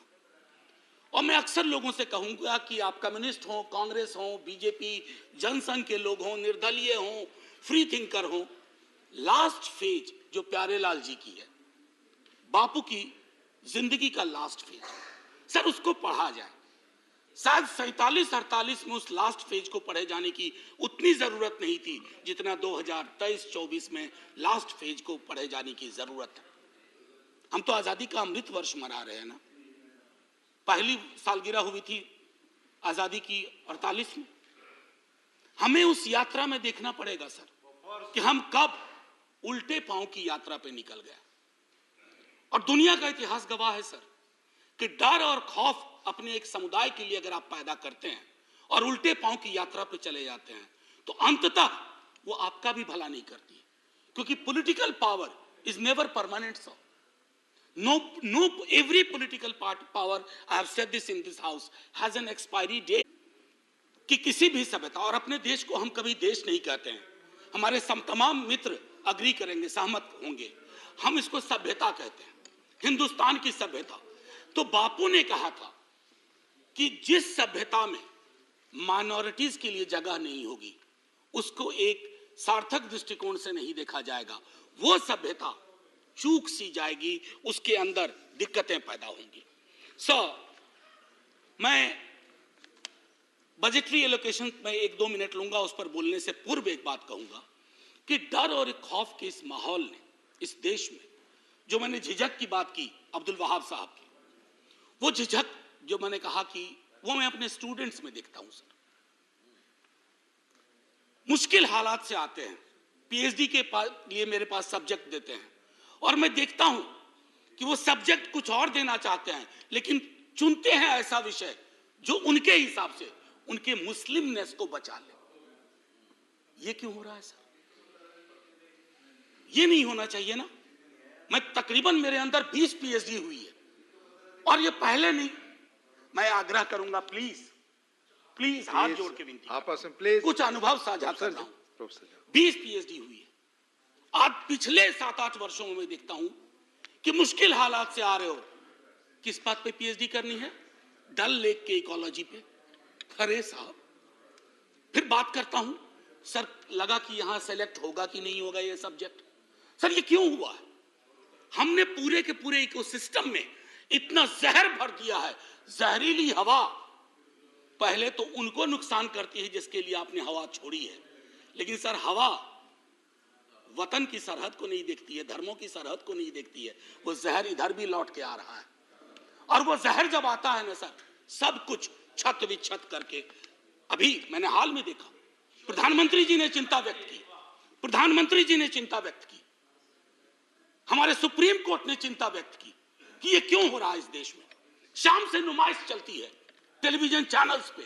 और मैं अक्सर लोगों से कहूंगा कि आप कम्युनिस्ट हो, कांग्रेस हो, बीजेपी, जनसंघ के लोग हो, निर्दलीय हो, फ्री थिंकर हो, लास्ट फेज जो प्यारेलाल जी की है, बापू की जिंदगी का लास्ट फेज, सर उसको पढ़ा जाए। शायद 47-48 में उस लास्ट फेज को पढ़े जाने की उतनी जरूरत नहीं थी जितना 2023-24 में लास्ट फेज को पढ़े जाने की जरूरत है। हम तो आजादी का अमृत वर्ष मना रहे हैं ना, पहली सालगिरह हुई थी आजादी की 48 में। हमें उस यात्रा में देखना पड़ेगा सर कि हम कब उल्टे पांव की यात्रा पे निकल गए, और दुनिया का इतिहास गवाह है सर कि डर और खौफ अपने एक समुदाय के लिए अगर आप पैदा करते हैं और उल्टे पांव की यात्रा पे चले जाते हैं तो अंततः वो आपका भी भला नहीं करती, क्योंकि political power is never permanent sir. No, every political power, I have said this in this house, has an expiry date. कि किसी भी सभ्यता, और अपने देश को हम कभी देश नहीं कहते हैं, हमारे तमाम मित्र अग्री करेंगे, सहमत होंगे, हम इसको सभ्यता कहते हैं, हिंदुस्तान की सभ्यता। तो बापू ने कहा था कि जिस सभ्यता में माइनॉरिटीज के लिए जगह नहीं होगी उसको एक सार्थक दृष्टिकोण से नहीं देखा जाएगा, वो सभ्यता चूक सी जाएगी, उसके अंदर दिक्कतें पैदा होंगी। मैं बजटरी एलोकेशन में 1-2 मिनट लूंगा, उस पर बोलने से पूर्व एक बात कहूंगा कि डर और खौफ के इस माहौल ने इस देश में, जो मैंने झिझक की बात की अब्दुल वहाब साहब की, वो झिझक जो मैंने कहा कि वो मैं अपने स्टूडेंट्स में देखता हूं सर। मुश्किल हालात से आते हैं, पीएचडी के लिए मेरे पास सब्जेक्ट देते हैं, और मैं देखता हूं कि वो सब्जेक्ट कुछ और देना चाहते हैं लेकिन चुनते हैं ऐसा विषय जो उनके हिसाब से उनके मुस्लिमनेस को बचा ले। ये क्यों हो रहा है सर? ये नहीं होना चाहिए ना। मैं तकरीबन मेरे अंदर 20 पीएचडी हुई है और ये पहले नहीं। मैं आग्रह करूंगा प्लीज हाथ जोड़ के विनती,
आपस में प्लीज
कुछ अनुभव साझा कर रहा हूं। 20 पीएचडी हुई है। आज पिछले 7-8 वर्षों में मैं देखता हूं कि मुश्किल हालात से आ रहे हो, किस बात पे पीएचडी करनी है? डल लेक के इकोलॉजी पे। अरे साहब, फिर बात करता हूं सर, लगा कि यहां सेलेक्ट होगा कि नहीं होगा ये सब्जेक्ट। सर ये क्यों हुआ है? हमने पूरे के पूरे इकोसिस्टम में इतना जहर भर दिया है। जहरीली हवा पहले तो उनको नुकसान करती है जिसके लिए आपने हवा छोड़ी है, लेकिन सर हवा वतन की सरहद को नहीं देखती है, धर्मों की सरहद को नहीं देखती है। वो जहर इधर भी लौट के आ रहा है, और वो जहर जब आता है ना सर, सब कुछ छत विच्छत करके। अभी मैंने हाल में देखा, प्रधानमंत्री जी ने चिंता व्यक्त की, प्रधानमंत्री जी ने चिंता व्यक्त की, हमारे सुप्रीम कोर्ट ने चिंता व्यक्त की कि ये क्यों हो रहा है इस देश में। शाम से नुमाइश चलती है टेलीविजन चैनल्स पे,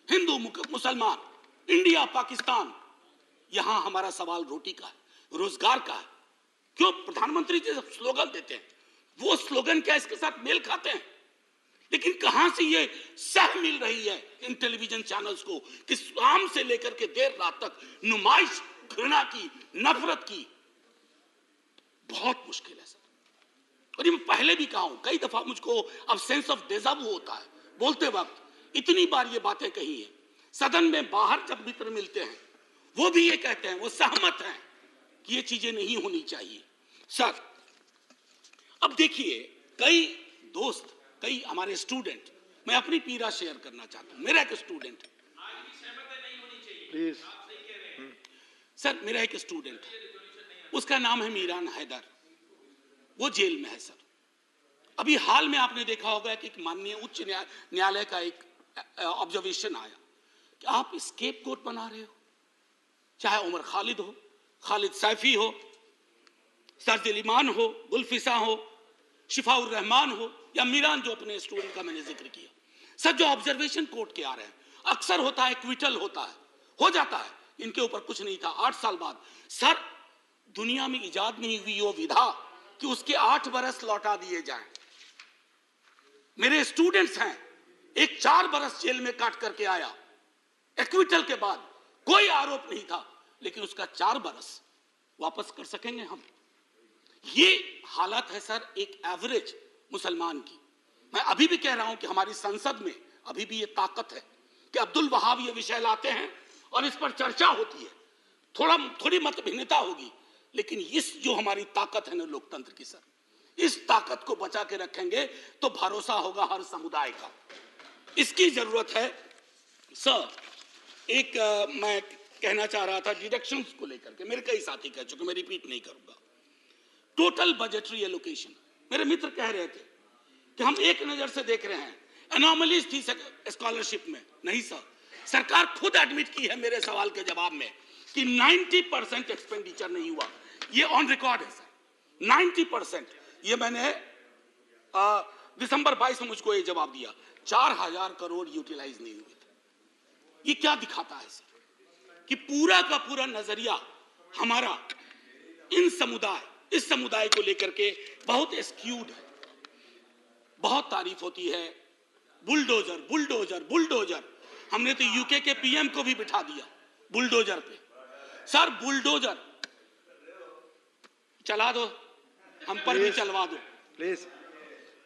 हिंदू मुसलमान, इंडिया पाकिस्तान। यहां हमारा सवाल रोटी का है, रोजगार का है। क्यों प्रधानमंत्री जी जब स्लोगन देते हैं, वो स्लोगन क्या इसके साथ मेल खाते हैं? लेकिन कहां से ये सह मिल रही है इन टेलीविजन चैनल्स को कि शाम से लेकर के देर रात तक नुमाइश, घृणा की, नफरत की। बहुत मुश्किल है सर। और ये मैं पहले भी कहा हूं, कई दफा मुझको अब सेंस ऑफ डेजावू होता है बोलते वक्त। इतनी बार ये बातें कही है, सदन में बाहर जब मित्र मिलते हैं वो भी ये कहते हैं, वो सहमत हैं कि ये चीजें नहीं होनी चाहिए। सर अब देखिए, कई दोस्त, कई हमारे स्टूडेंट, मैं अपनी पीड़ा शेयर करना चाहता हूं। मेरा एक स्टूडेंट,
प्लीज
सर, मेरा एक स्टूडेंट, उसका नाम है मीरान हैदर, वो जेल में है सर। अभी हाल में आपने देखा होगा कि माननीय उच्च न्यायालय का एक ऑब्जर्वेशन आया कि आप स्केप कोट बना रहे हो, चाहे उमर खालिद हो, खालिद सैफी हो, सरजिल ईमान हो, गुलफिसा हो, शिफाउर रहमान हो, या मीरान जो अपने स्टूडेंट का मैंने जिक्र किया। सर, जो ऑब्जर्वेशन कोर्ट के आ रहे हैं, अक्सर होता है क्विटल होता है, हो जाता है, इनके ऊपर कुछ नहीं था। 8 साल बाद सर, दुनिया में इजाद नहीं हुई वो विधा कि उसके 8 बरस लौटा दिए जाएं। मेरे स्टूडेंट्स हैं, एक 4 बरस जेल में काट करके आया, एक्विटल के बाद कोई आरोप नहीं था, लेकिन उसका 4 बरस वापस कर सकेंगे हम? ये हालत है सर एक एवरेज मुसलमान की। मैं अभी भी कह रहा हूं कि हमारी संसद में अभी भी ये ताकत है कि अब्दुल वहाब ये विषय लाते हैं और इस पर चर्चा होती है, थोड़ी मत भिन्नता होगी, लेकिन इस जो हमारी ताकत है ना लोकतंत्र की सर, इस ताकत को बचा के रखेंगे तो भरोसा होगा हर समुदाय का। इसकी जरूरत है सर। एक मैं कहना चाह रहा था डिडक्शंस को लेकर के, मेरे कई साथी कह चुके, मैं रिपीट नहीं करूंगा। टोटल बजटरी एलोकेशन, मेरे मित्र कह रहे थे कि हम एक नजर से देख रहे हैं, एनॉमलीज थी स्कॉलरशिप में। नहीं सर, सरकार खुद एडमिट की है मेरे सवाल के जवाब में कि 90% एक्सपेंडिचर नहीं हुआ। ये ऑन रिकॉर्ड है सर, 90%। ये मैंने दिसंबर 22 में मुझको ये जवाब दिया, 4000 करोड़ यूटिलाइज नहीं हुए थे। ये क्या दिखाता है सर कि पूरा का पूरा नजरिया हमारा इस समुदाय को लेकर के बहुत स्क्यूड है। बहुत तारीफ होती है, बुलडोजर बुलडोजर बुलडोजर। हमने तो यूके के पीएम को भी बिठा दिया बुलडोजर पे। सर, बुलडोजर चला दो, हम पर भी चलवा दो
प्लीज।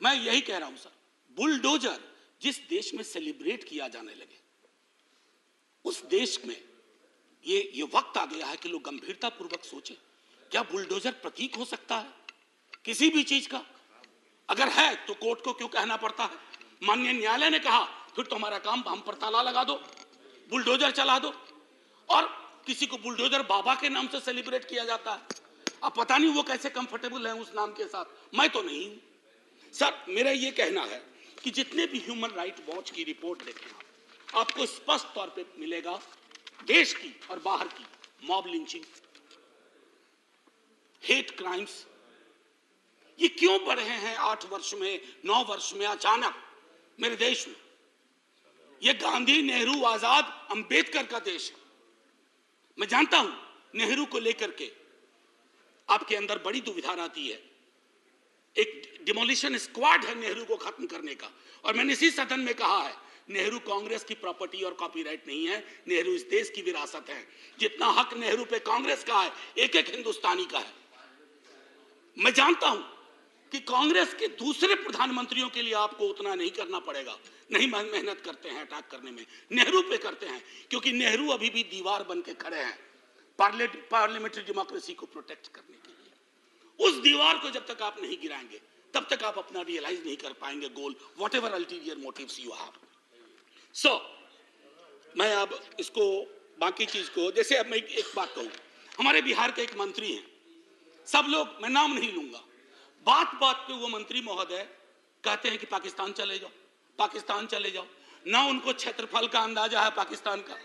मैं यही कह रहा हूं सर, बुलडोजर जिस देश में सेलिब्रेट किया जाने लगे, उस देश में ये वक्त आ गया है कि लोग गंभीरता पूर्वक सोचें, क्या बुलडोजर प्रतीक हो सकता है किसी भी चीज का? अगर है तो कोर्ट को क्यों कहना पड़ता है? माननीय न्यायालय ने कहा फिर तो हमारा काम हम पर ताला लगा दो, बुलडोजर चला दो। और किसी को बुलडोजर बाबा के नाम से सेलिब्रेट किया जाता है। अब पता नहीं वो कैसे कंफर्टेबल है उस नाम के साथ, मैं तो नहीं हूं। सर, मेरा ये कहना है कि जितने भी ह्यूमन राइट वॉच की रिपोर्ट देखें आपको स्पष्ट तौर पे मिलेगा, देश की और बाहर की मॉब लिंचिंग, हेट क्राइम्स, ये क्यों बढ़ रहे हैं 8 वर्ष में, 9 वर्ष में अचानक मेरे देश में? ये गांधी, नेहरू, आजाद, अंबेडकर का देश है। मैं जानता हूं नेहरू को लेकर के आपके अंदर बड़ी दुविधा रहती है। एक डिमोलिशन स्क्वाड है नेहरू को खत्म करने का, और मैंने इसी सदन में कहा है नेहरू कांग्रेस की प्रॉपर्टी और कॉपीराइट नहीं है, नेहरू इस देश की विरासत है। जितना हक नेहरू पे कांग्रेस का है, एक एक हिंदुस्तानी का है। मैं जानता हूं कि कांग्रेस के दूसरे प्रधानमंत्रियों के लिए आपको उतना नहीं करना पड़ेगा, नहीं मेहनत करते हैं अटैक करने में, नेहरू पे करते हैं, क्योंकि नेहरू अभी भी दीवार बन के खड़े हैं पार्लियामेंट्री डेमोक्रेसी को प्रोटेक्ट करने के लिए। उस दीवार को जब तक आप नहीं गिराएंगे तब तक आप अपना रियलाइज नहीं कर पाएंगे goal, whatever ulterior motives you have. So मैं अब इसको बाकी चीज को, जैसे अब मैं एक बात कहूं, हमारे बिहार के एक मंत्री हैं, सब लोग, मैं नाम नहीं लूंगा, बात बात पे वो मंत्री महोदय कहते हैं कि पाकिस्तान चले जाओ, पाकिस्तान चले जाओ। ना उनको क्षेत्रफल का अंदाजा है पाकिस्तान का,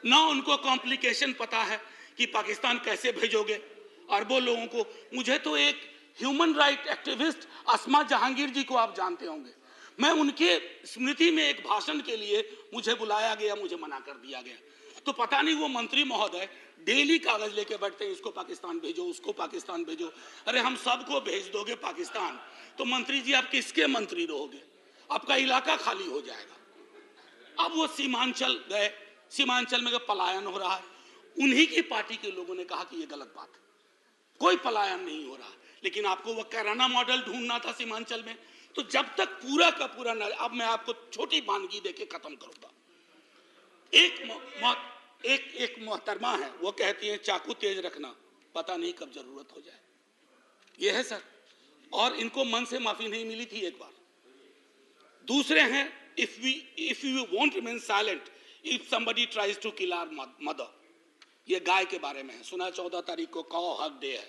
ना उनको कॉम्प्लिकेशन पता है कि पाकिस्तान कैसे भेजोगे अरबों लोगों को। मुझे तो एक ह्यूमन राइट एक्टिविस्ट अस्मा जहांगीर जी को आप जानते होंगे, मैं उनके स्मृति में एक भाषण के लिए मुझे बुलाया गया, मुझे मना कर दिया गया। तो पता नहीं वो मंत्री महोदय डेली कागज लेके बैठते हैं, इसको पाकिस्तान भेजो, उसको पाकिस्तान भेजो। अरे हम सबको भेज दोगे पाकिस्तान तो मंत्री जी आप किसके मंत्री रहोगे? आपका इलाका खाली हो जाएगा। अब वो सीमांचल गए, सीमांचल में पलायन हो रहा है, उन्हीं की पार्टी के लोगों ने कहा कि ये गलत बात है, कोई पलायन नहीं हो रहा। लेकिन आपको वो कैराना मॉडल ढूंढना था सीमांचल में, तो जब तक पूरा का पूरा न, अब मैं आपको छोटी वानगी देके खत्म करूंगा। एक मोहतरमा है, वो कहती है चाकू तेज रखना, पता नहीं कब जरूरत हो जाए। ये है सर, और इनको मन से माफी नहीं मिली थी एक बार। दूसरे हैं, if you won't remain silent if somebody tries to kill our mother, ये गाय के बारे में है, सुना 14 तारीख को काउ हक डे है।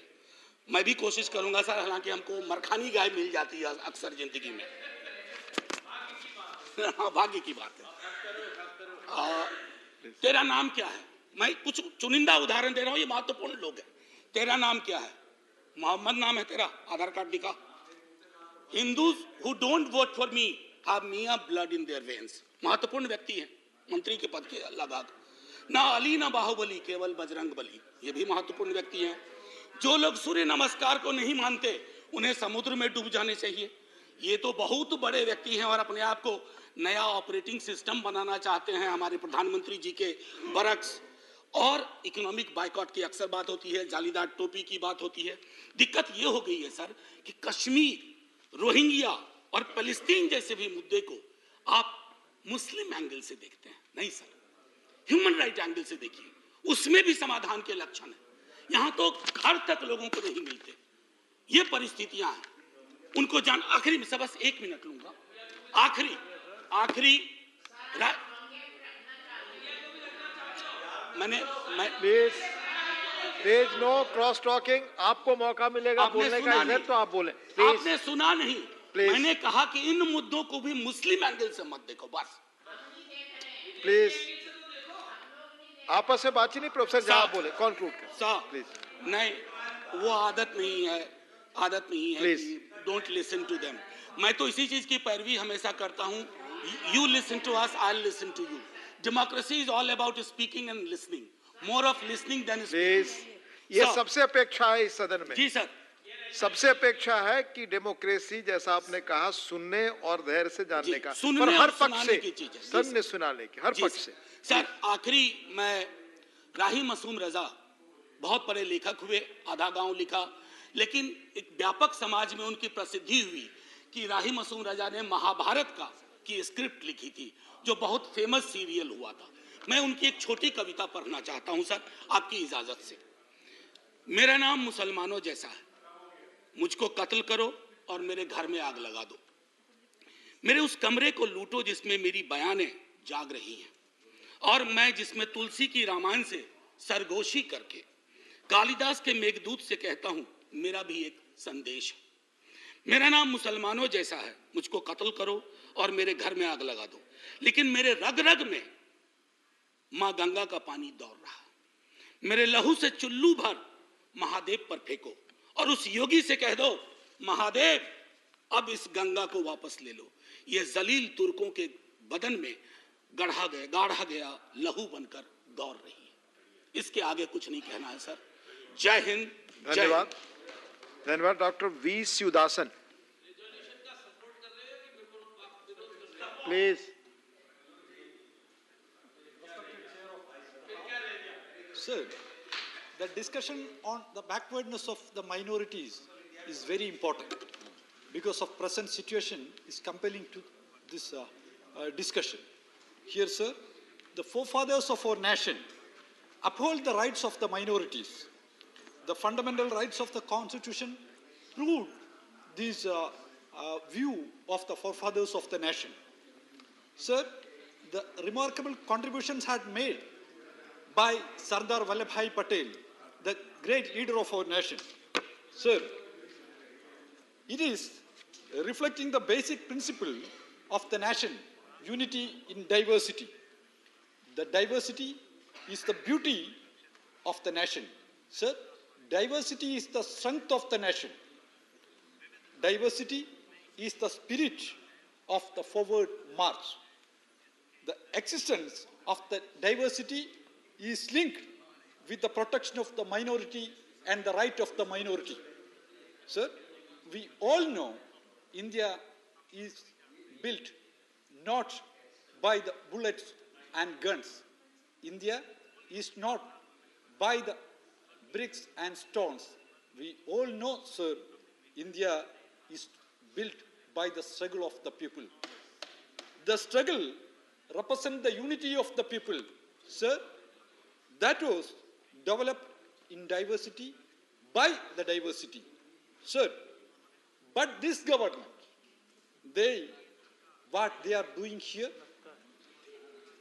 मैं भी कोशिश करूंगा सर, हालांकि हमको मरखानी गाय मिल जाती है अक्सर जिंदगी में। भाग्य की बात है। तेरा नाम क्या है? मैं कुछ चुनिंदा उदाहरण दे रहा हूं, ये महत्वपूर्ण लोग हैं। तेरा नाम क्या है? मोहम्मद नाम है तेरा, आधार कार्ड दिखा। Hindus who don't vote for me have Mia blood in their veins। महत्वपूर्ण व्यक्ति हैं, मंत्री के पद के लगभग। ना अली ना बाहुबली, केवल बजरंग बली, ये भी महत्वपूर्ण व्यक्ति हैं। जो लोग सूर्य नमस्कार को नहीं मानते उन्हें समुद्र में डूब जाने चाहिए। ये तो बहुत बड़े व्यक्ति हैं और अपने आप को नया ऑपरेटिंग सिस्टम बनाना चाहते हैं। हमारे प्रधानमंत्री जी के बरक्स और इकोनॉमिक बाइकॉट की अक्सर बात होती है, जालीदार टोपी की बात होती है। दिक्कत ये हो गई है सर कि कश्मीर, रोहिंग्या और फलस्तीन जैसे भी मुद्दे को आप मुस्लिम एंगल से देखते हैं। नहीं सर, ह्यूमन राइट एंगल से देखिए, उसमें भी समाधान के लक्षण है। यहां तो घर तक लोगों को नहीं मिलते, ये परिस्थितियां हैं। उनको जान, आखिरी में बस 1 मिनट लूंगा, आखिरी
प्लीज नो क्रॉस टॉकिंग। आपको मौका मिलेगा बोलने का, इधर तो आप बोले।
आपने सुना नहीं, मैंने कहा कि इन मुद्दों को भी मुस्लिम एंगल से मत देखो बस।
प्लीज आपस में बात ही नहीं, प्रोफेसर जहां बोले कंक्लूड कर प्लीज।
नहीं, वो आदत नहीं है कि डोंट लिसन टू देम। मैं तो इसी चीज की पैरवी हमेशा करता हूं, you listen to us, I listen to you. Democracy is all about speaking and listening, more of listening than speaking.
ये सबसे अपेक्षा है इस सदन में।
जी सर,
सबसे अपेक्षा है कि डेमोक्रेसी, जैसा आपने कहा, सुनने और धैर्य से जानने का,
सुनने
पर हर
और
पक्ष
सुनाने
से,
की चीज है।
सुनने सुनाने की, हर पक्ष से।
सर आखिरी, मैं राही मासूम रजा बहुत बड़े लेखक हुए, आधा गांव लिखा, लेकिन एक व्यापक समाज में उनकी प्रसिद्धि हुई कि राही मासूम रजा ने महाभारत की स्क्रिप्ट लिखी थी, जो बहुत फेमस सीरियल हुआ था। मैं उनकी एक छोटी कविता पढ़ना चाहता हूं सर, आपकी इजाजत से। मेरा नाम मुसलमानों जैसा है, मुझको कत्ल करो और मेरे घर में आग लगा दो। मेरे उस कमरे को लूटो जिसमें मेरी बयानें जाग रही हैं, और मैं जिसमें तुलसी की रामायण से सरगोशी करके कालिदास के मेघदूत से कहता हूं, मेरा भी एक संदेश है। मेरा नाम मुसलमानों जैसा है, मुझको कत्ल करो और मेरे घर में आग लगा दो, लेकिन मेरे रग रग में मां गंगा का पानी दौड़ रहा है। मेरे लहू से चुल्लू भर महादेव पर फेंको और उस योगी से कह दो, महादेव अब इस गंगा को वापस ले लो। ये जलील तुर्कों के बदन में गाढ़ा गया लहू बनकर दौड़ रही है। इसके आगे कुछ नहीं कहना है सर। जय हिंद।
धन्यवाद। धन्यवाद। Doctor V Sivadasan please.
Sir, the discussion on the backwardness of the minorities is very important because of present situation is compelling to this discussion. Here, sir, the forefathers of our nation uphold the rights of the minorities. The fundamental rights of the Constitution proved this view of the forefathers of the nation. Sir, the remarkable contributions had made by Sardar Vallabhbhai Patel, the great leader of our nation. Sir, it is reflecting the basic principle of the nation, unity in diversity. The diversity is the beauty of the nation. Sir, diversity is the strength of the nation. Diversity is the spirit of the forward march. The existence of the diversity is linked with the protection of the minority and the right of the minority. Sir, we all know India is built not by the bullets and guns. India is not by the bricks and stones. We all know, sir, India is built by the struggle of the people. The struggle represents the unity of the people, sir, that was developed in diversity by the diversity. Sir, But this government, what they are doing here,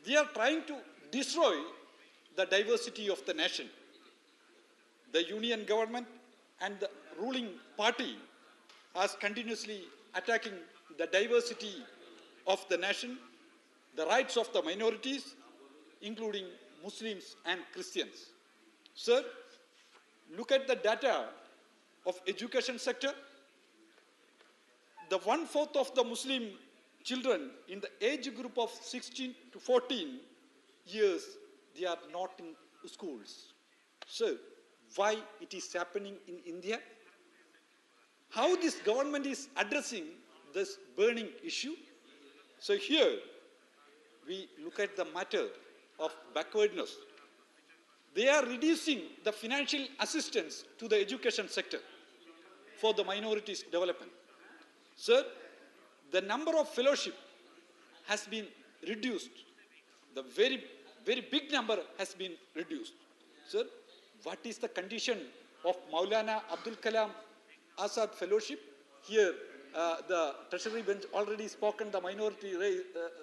they are trying to destroy the diversity of the nation. The union government and the ruling party are continuously attacking the diversity of the nation, the rights of the minorities, including Muslims and Christians. Sir, look at the data of education sector. The 1/4 of the Muslim children in the age group of 16 to 14 years, they are not in schools. So, why it is happening in India? How this government is addressing this burning issue? So here, we look at the matter of backwardness. They are reducing the financial assistance to the education sector for the minorities' development. Sir, the number of fellowship has been reduced. The very, very big number has been reduced. Sir, what is the condition of Maulana Abdul Kalam Azad Fellowship? Here, the Treasury bench already spoken the minority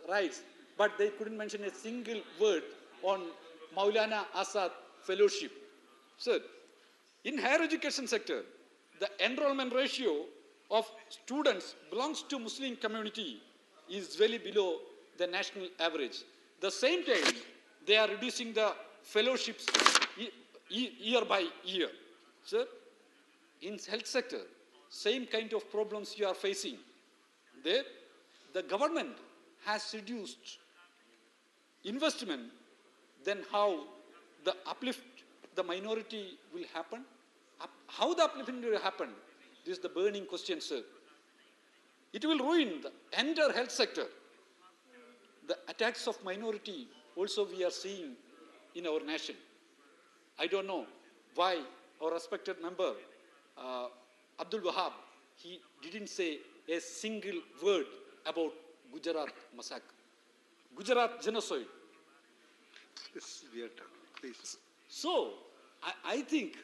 rights, but they couldn't mention a single word on Maulana Azad Fellowship. Sir, in higher education sector, the enrollment ratio of students belongs to Muslim community is very below the national average. The same time, they are reducing the fellowships year by year. Sir, in health sector, same kind of problems you are facing. There, the government has reduced investment, then how the uplift the minority will happen? How the upliftment will happen? This is the burning question, sir. It will ruin the entire health sector. The attacks of minority also we are seeing in our nation. I don't know why our respected member, Abdul Wahab, he didn't say a single word about Gujarat massacre, Gujarat genocide.
Please.
So, I think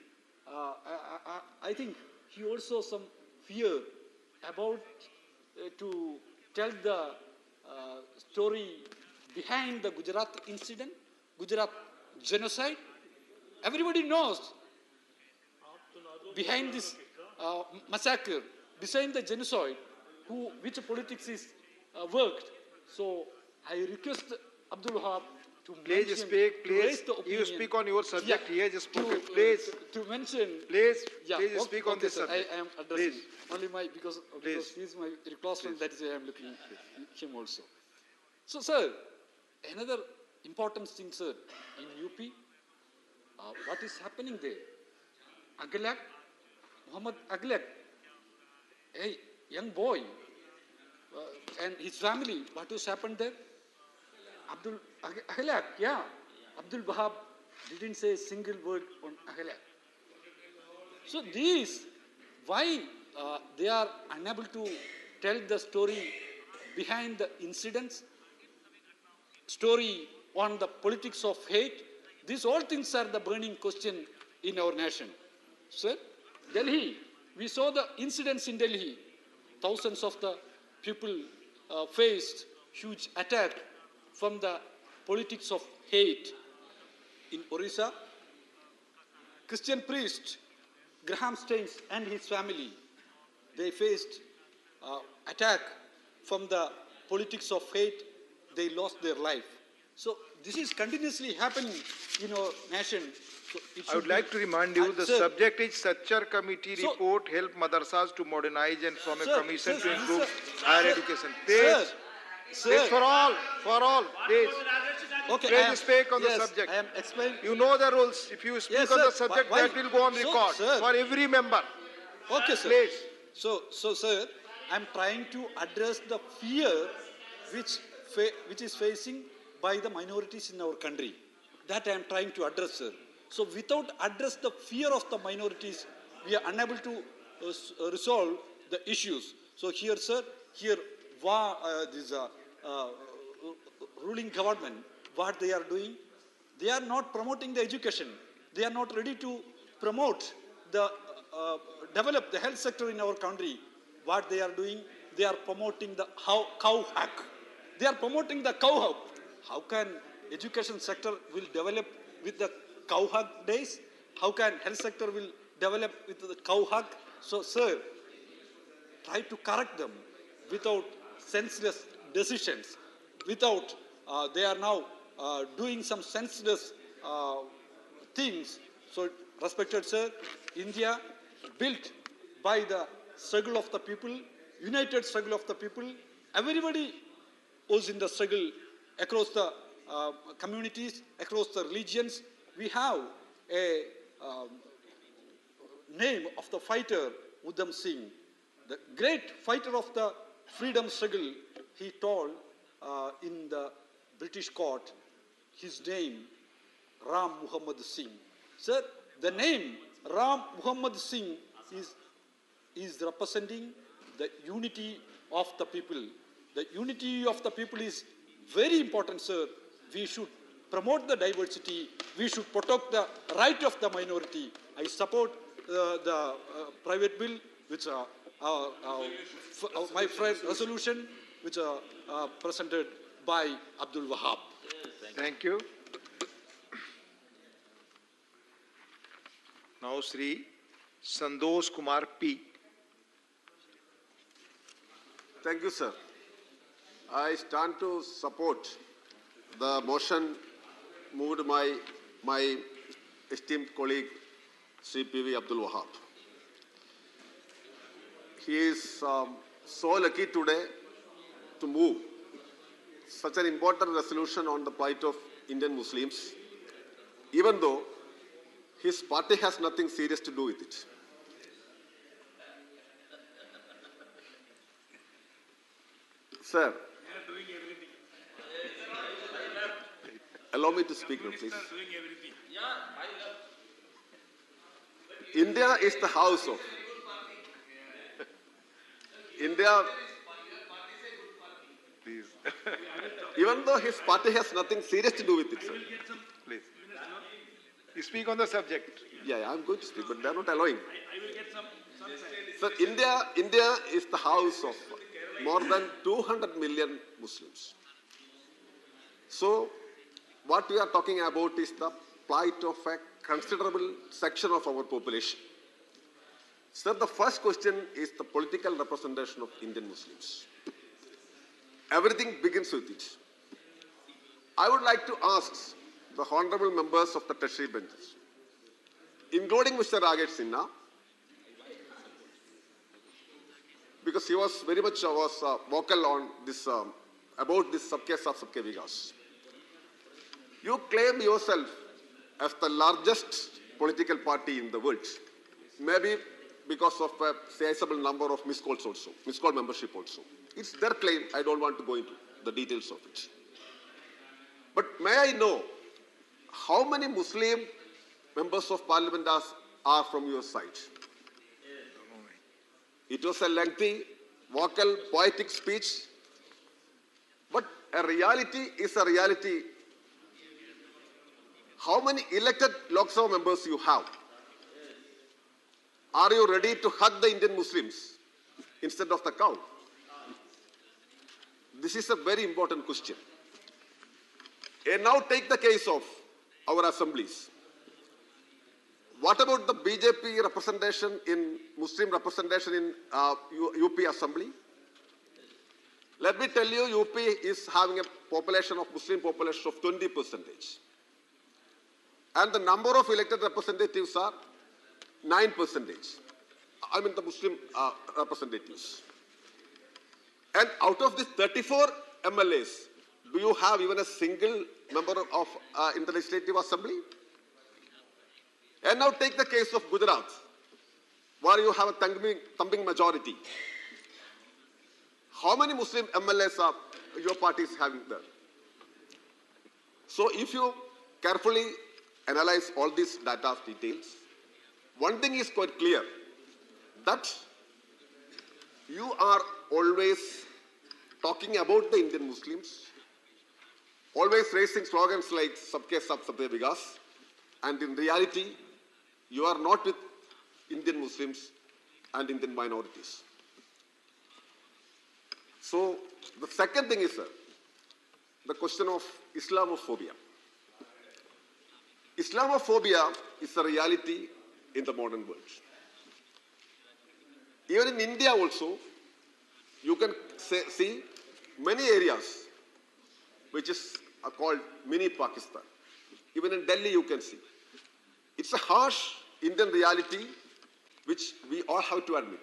he also some fear about to tell the story behind the Gujarat incident, Gujarat genocide. Everybody knows behind this massacre, behind the genocide, which politics is worked. So I request Abdul Wahab to
Please speak, please. You speak on your subject. He has spoken. Please.
To mention.
Please.
Yeah,
please speak on this
sir.
subject.
I am addressing
Please.
only because he is my close friend. That is why I am looking at him also. So, sir, another important thing, sir, in UP, what is happening there? Aglak, Muhammad Aglak, a young boy, and his family, what has happened there? Abdul Ahlak, yeah. Abdul Wahab didn't say a single word on Ahlak. So these, why they are unable to tell the story behind the incidents, story on the politics of hate, these all things are the burning question in our nation. Sir, Delhi, we saw the incidents in Delhi. Thousands of the people faced huge attack from the politics of hate. In Orissa, Christian priest Graham Staines and his family, they faced attack from the politics of hate. They lost their life. So this is continuously happening in our nation. So
I would like to remind you the subject is Sachar Committee report help madrasas to modernize and form a commission to improve higher education. Please. Please for all, please.
Okay,
please speak on the subject.
I am explaining.
You know the rules. If you speak on the subject, that will go on record for every member.
Okay, sir.
Please.
So, sir, I am trying to address the fear which is facing by the minorities in our country. That I am trying to address, sir. So, without address the fear of the minorities, we are unable to resolve the issues. So here, sir, this ruling government, what they are doing, they are not promoting the education. They are not ready to promote the develop the health sector in our country. what they are doing, they are promoting the cow hack. They are promoting the cow hack. How can education sector will develop with the cow hack days? How can health sector will develop with the cow hack? So, sir, try to correct them without senseless decisions, without they are now doing some senseless things. So, respected sir, India built by the struggle of the people, united struggle of the people. Everybody was in the struggle across the communities, across the religions. We have a name of the fighter, Udham Singh, the great fighter of the freedom struggle. He told in the British court, his name, Ram Muhammad Singh. Sir, the name Ram Muhammad Singh is representing the unity of the people. The unity of the people is very important, sir. We should promote the diversity. We should protect the right of the minority. I support the private bill, which my friend resolution, which presented by Abdul Wahab.
Thank you. Now, Sri Sandosh Kumar P.
Thank you, sir. I stand to support the motion moved by my esteemed colleague, Sri P.V. Abdul Wahab. He is so lucky today to move such an important resolution on the plight of Indian Muslims, even though his party has nothing serious to do with it. Sir, allow me to speak now, please. India is the house of India. Please. Even though his party has nothing serious to do with it, sir.
Please. You speak on the subject.
Yeah, I'm going to speak, but they are not allowing. Sir, India is the house of more than 200 million Muslims. So, what we are talking about is the plight of a considerable section of our population. Sir, the first question is the political representation of Indian Muslims. Everything begins with it. I would like to ask the honorable members of the tertiary benches, including Mr. Rakesh Sinha, because he was very much vocal on this about this Sabke Saath Sabke Vikas. You claim yourself as the largest political party in the world, maybe because of a sizable number of missed calls also, missed call membership also. It's their claim. I don't want to go into the details of it. But may I know how many Muslim members of parliament are from your side? It was a lengthy, vocal, poetic speech, but a reality is a reality. How many elected Lok Sabha members you have? Are you ready to hug the Indian Muslims instead of the cow? This is a very important question. And now take the case of our assemblies. What about the BJP representation in Muslim representation in UP Assembly? Let me tell you, UP is having a population of Muslim population of 20%. And the number of elected representatives are 9%. I mean the Muslim representatives. And out of these 34 MLAs, do you have even a single member of in the Legislative Assembly? And now take the case of Gujarat, where you have a thumping majority. How many Muslim MLAs are your party is having there? So if you carefully analyze all these data details, one thing is quite clear, that you are always talking about the Indian Muslims, always raising slogans like Sabke Saath Sabke Vikas, and in reality, you are not with Indian Muslims and Indian minorities. So the second thing is, sir, the question of Islamophobia. Islamophobia is a reality in the modern world. Even in India also, you can see many areas which is called mini Pakistan. Even in Delhi you can see. It's a harsh Indian reality which we all have to admit.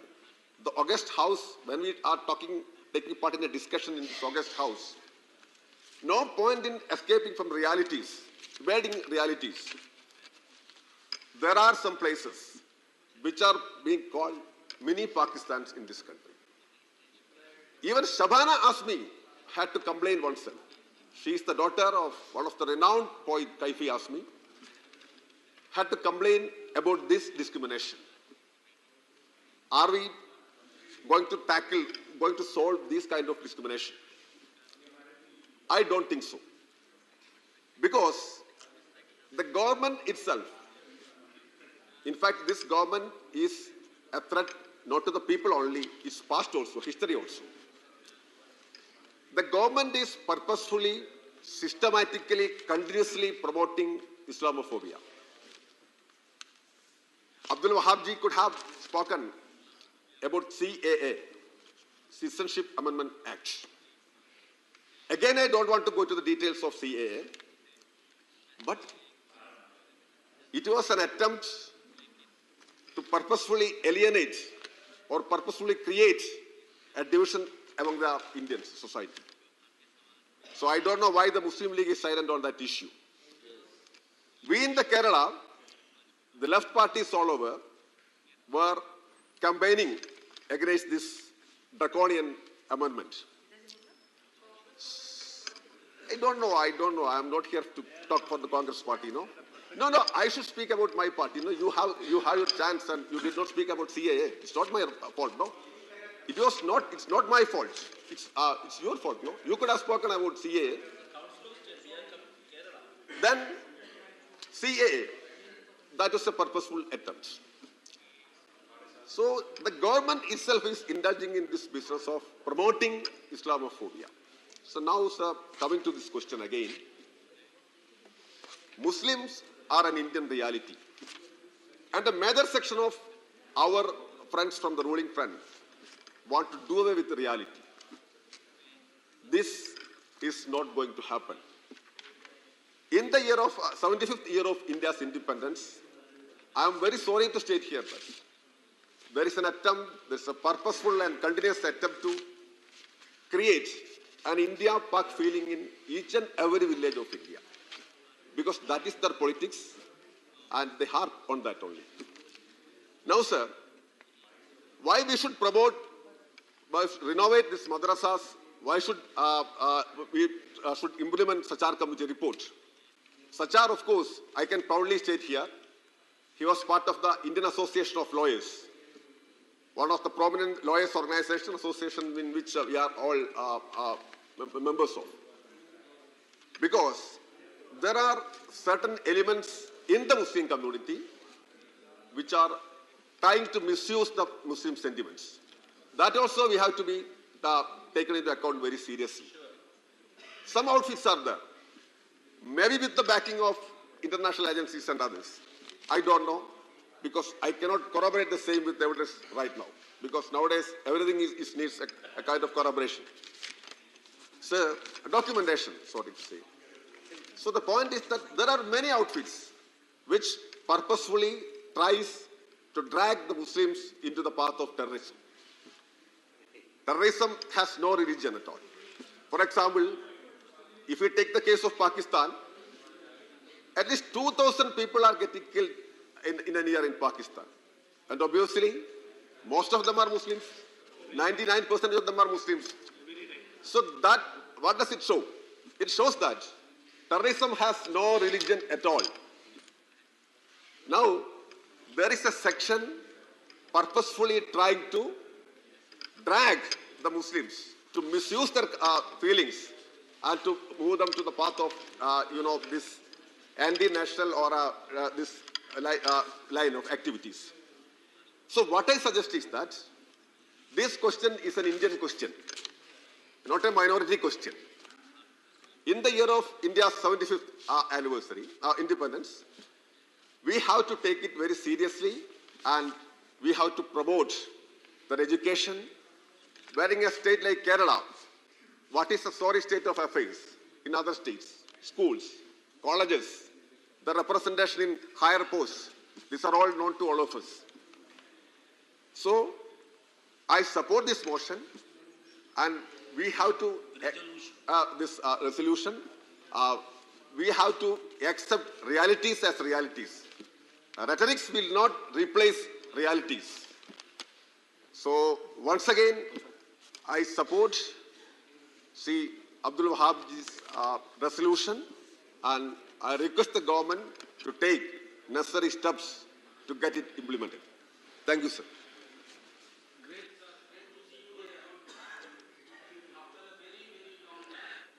The August House, when we are taking part in a discussion in this August House, no point in escaping from realities, evading realities. There are some places which are being called mini Pakistans in this country. Even Shabana Azmi had to complain oneself. She is the daughter of one of the renowned poet, Kaifi Azmi, had to complain about this discrimination. Are we going to solve this kind of discrimination? I don't think so. Because the government itself, in fact, this government is a threat not to the people only, it's past also, history also. The government is purposefully, systematically, continuously promoting Islamophobia. Abdul Wahab ji could have spoken about CAA, Citizenship Amendment Act. Again, I don't want to go to the details of CAA, but it was an attempt to purposefully alienate or purposefully create a division among the Indian society. So I don't know why the Muslim League is silent on that issue. We in the Kerala, the left parties all over, were campaigning against this draconian amendment. I don't know. I am not here to talk for the Congress party, no? No, I should speak about my party. No, you have your chance and you did not speak about CAA. It's not my fault, no? It's not my fault. It's your fault, no? You could have spoken about CAA. Then CAA, that was a purposeful attempt. So the government itself is indulging in this business of promoting Islamophobia. So now, sir, coming to this question again, Muslims are an Indian reality. And a major section of our friends from the ruling front want to do away with the reality. This is not going to happen. In the 75th year of India's independence, I am very sorry to state here that there is an attempt, there is a purposeful and continuous attempt to create an India-Pak feeling in each and every village of India. Because that is their politics and they harp on that only. Now, sir, why we should renovate these madrasas, why should we should implement Sachar Committee report? Sachar, of course, I can proudly state here, he was part of the Indian Association of Lawyers, one of the prominent lawyers organization, association in which we are all members of. Because there are certain elements in the Muslim community which are trying to misuse the Muslim sentiments. That also we have to be taken into account very seriously. Some outfits are there, maybe with the backing of international agencies and others. I don't know, because I cannot corroborate the same with evidence right now, because nowadays everything needs a kind of corroboration. So, documentation, sorry to say. So the point is that there are many outfits which purposefully tries to drag the Muslims into the path of terrorism. Terrorism has no religion at all. For example, if we take the case of Pakistan, at least 2,000 people are getting killed in a year in Pakistan. And obviously, most of them are Muslims. 99% of them are Muslims. So that, what does it show? It shows that terrorism has no religion at all. Now, there is a section purposefully trying to drag the Muslims to misuse their feelings and to move them to the path of, this anti-national or this line of activities. So what I suggest is that this question is an Indian question. not a minority question. In the year of India's 75th anniversary, independence, we have to take it very seriously and we have to promote their education. Wherein a state like Kerala, what is the sorry state of affairs in other states? Schools, colleges, the representation in higher posts, these are all known to all of us. So, I support this motion and we have to, this resolution, we have to accept realities as realities. Rhetorics will not replace realities. So, once again, I support Sri Abdul Wahab's resolution and I request the government to take necessary steps to get it implemented. Thank you, sir.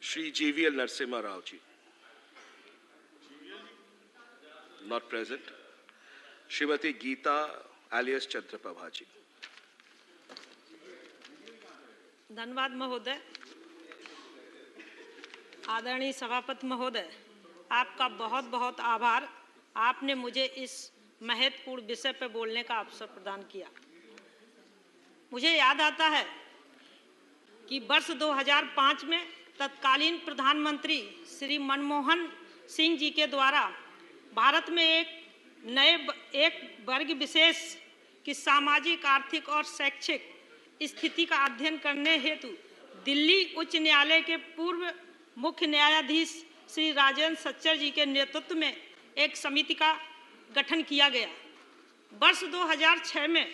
Shri GVL Narasimha Rao ji. Not present. Srimati Geeta alias Chandraprabha ji.
धन्यवाद महोदय। आदरणीय सभापति महोदय, आपका बहुत बहुत आभार। आपने मुझे इस महत्वपूर्ण विषय पर बोलने का अवसर प्रदान किया। मुझे याद आता है कि वर्ष 2005 में तत्कालीन प्रधानमंत्री श्री मनमोहन सिंह जी के द्वारा भारत में एक वर्ग विशेष की सामाजिक, आर्थिक और शैक्षिक स्थिति का अध्ययन करने हेतु दिल्ली उच्च न्यायालय के पूर्व मुख्य न्यायाधीश श्री राजेंद्र सच्चर जी के नेतृत्व में एक समिति का गठन किया गया। वर्ष 2006 में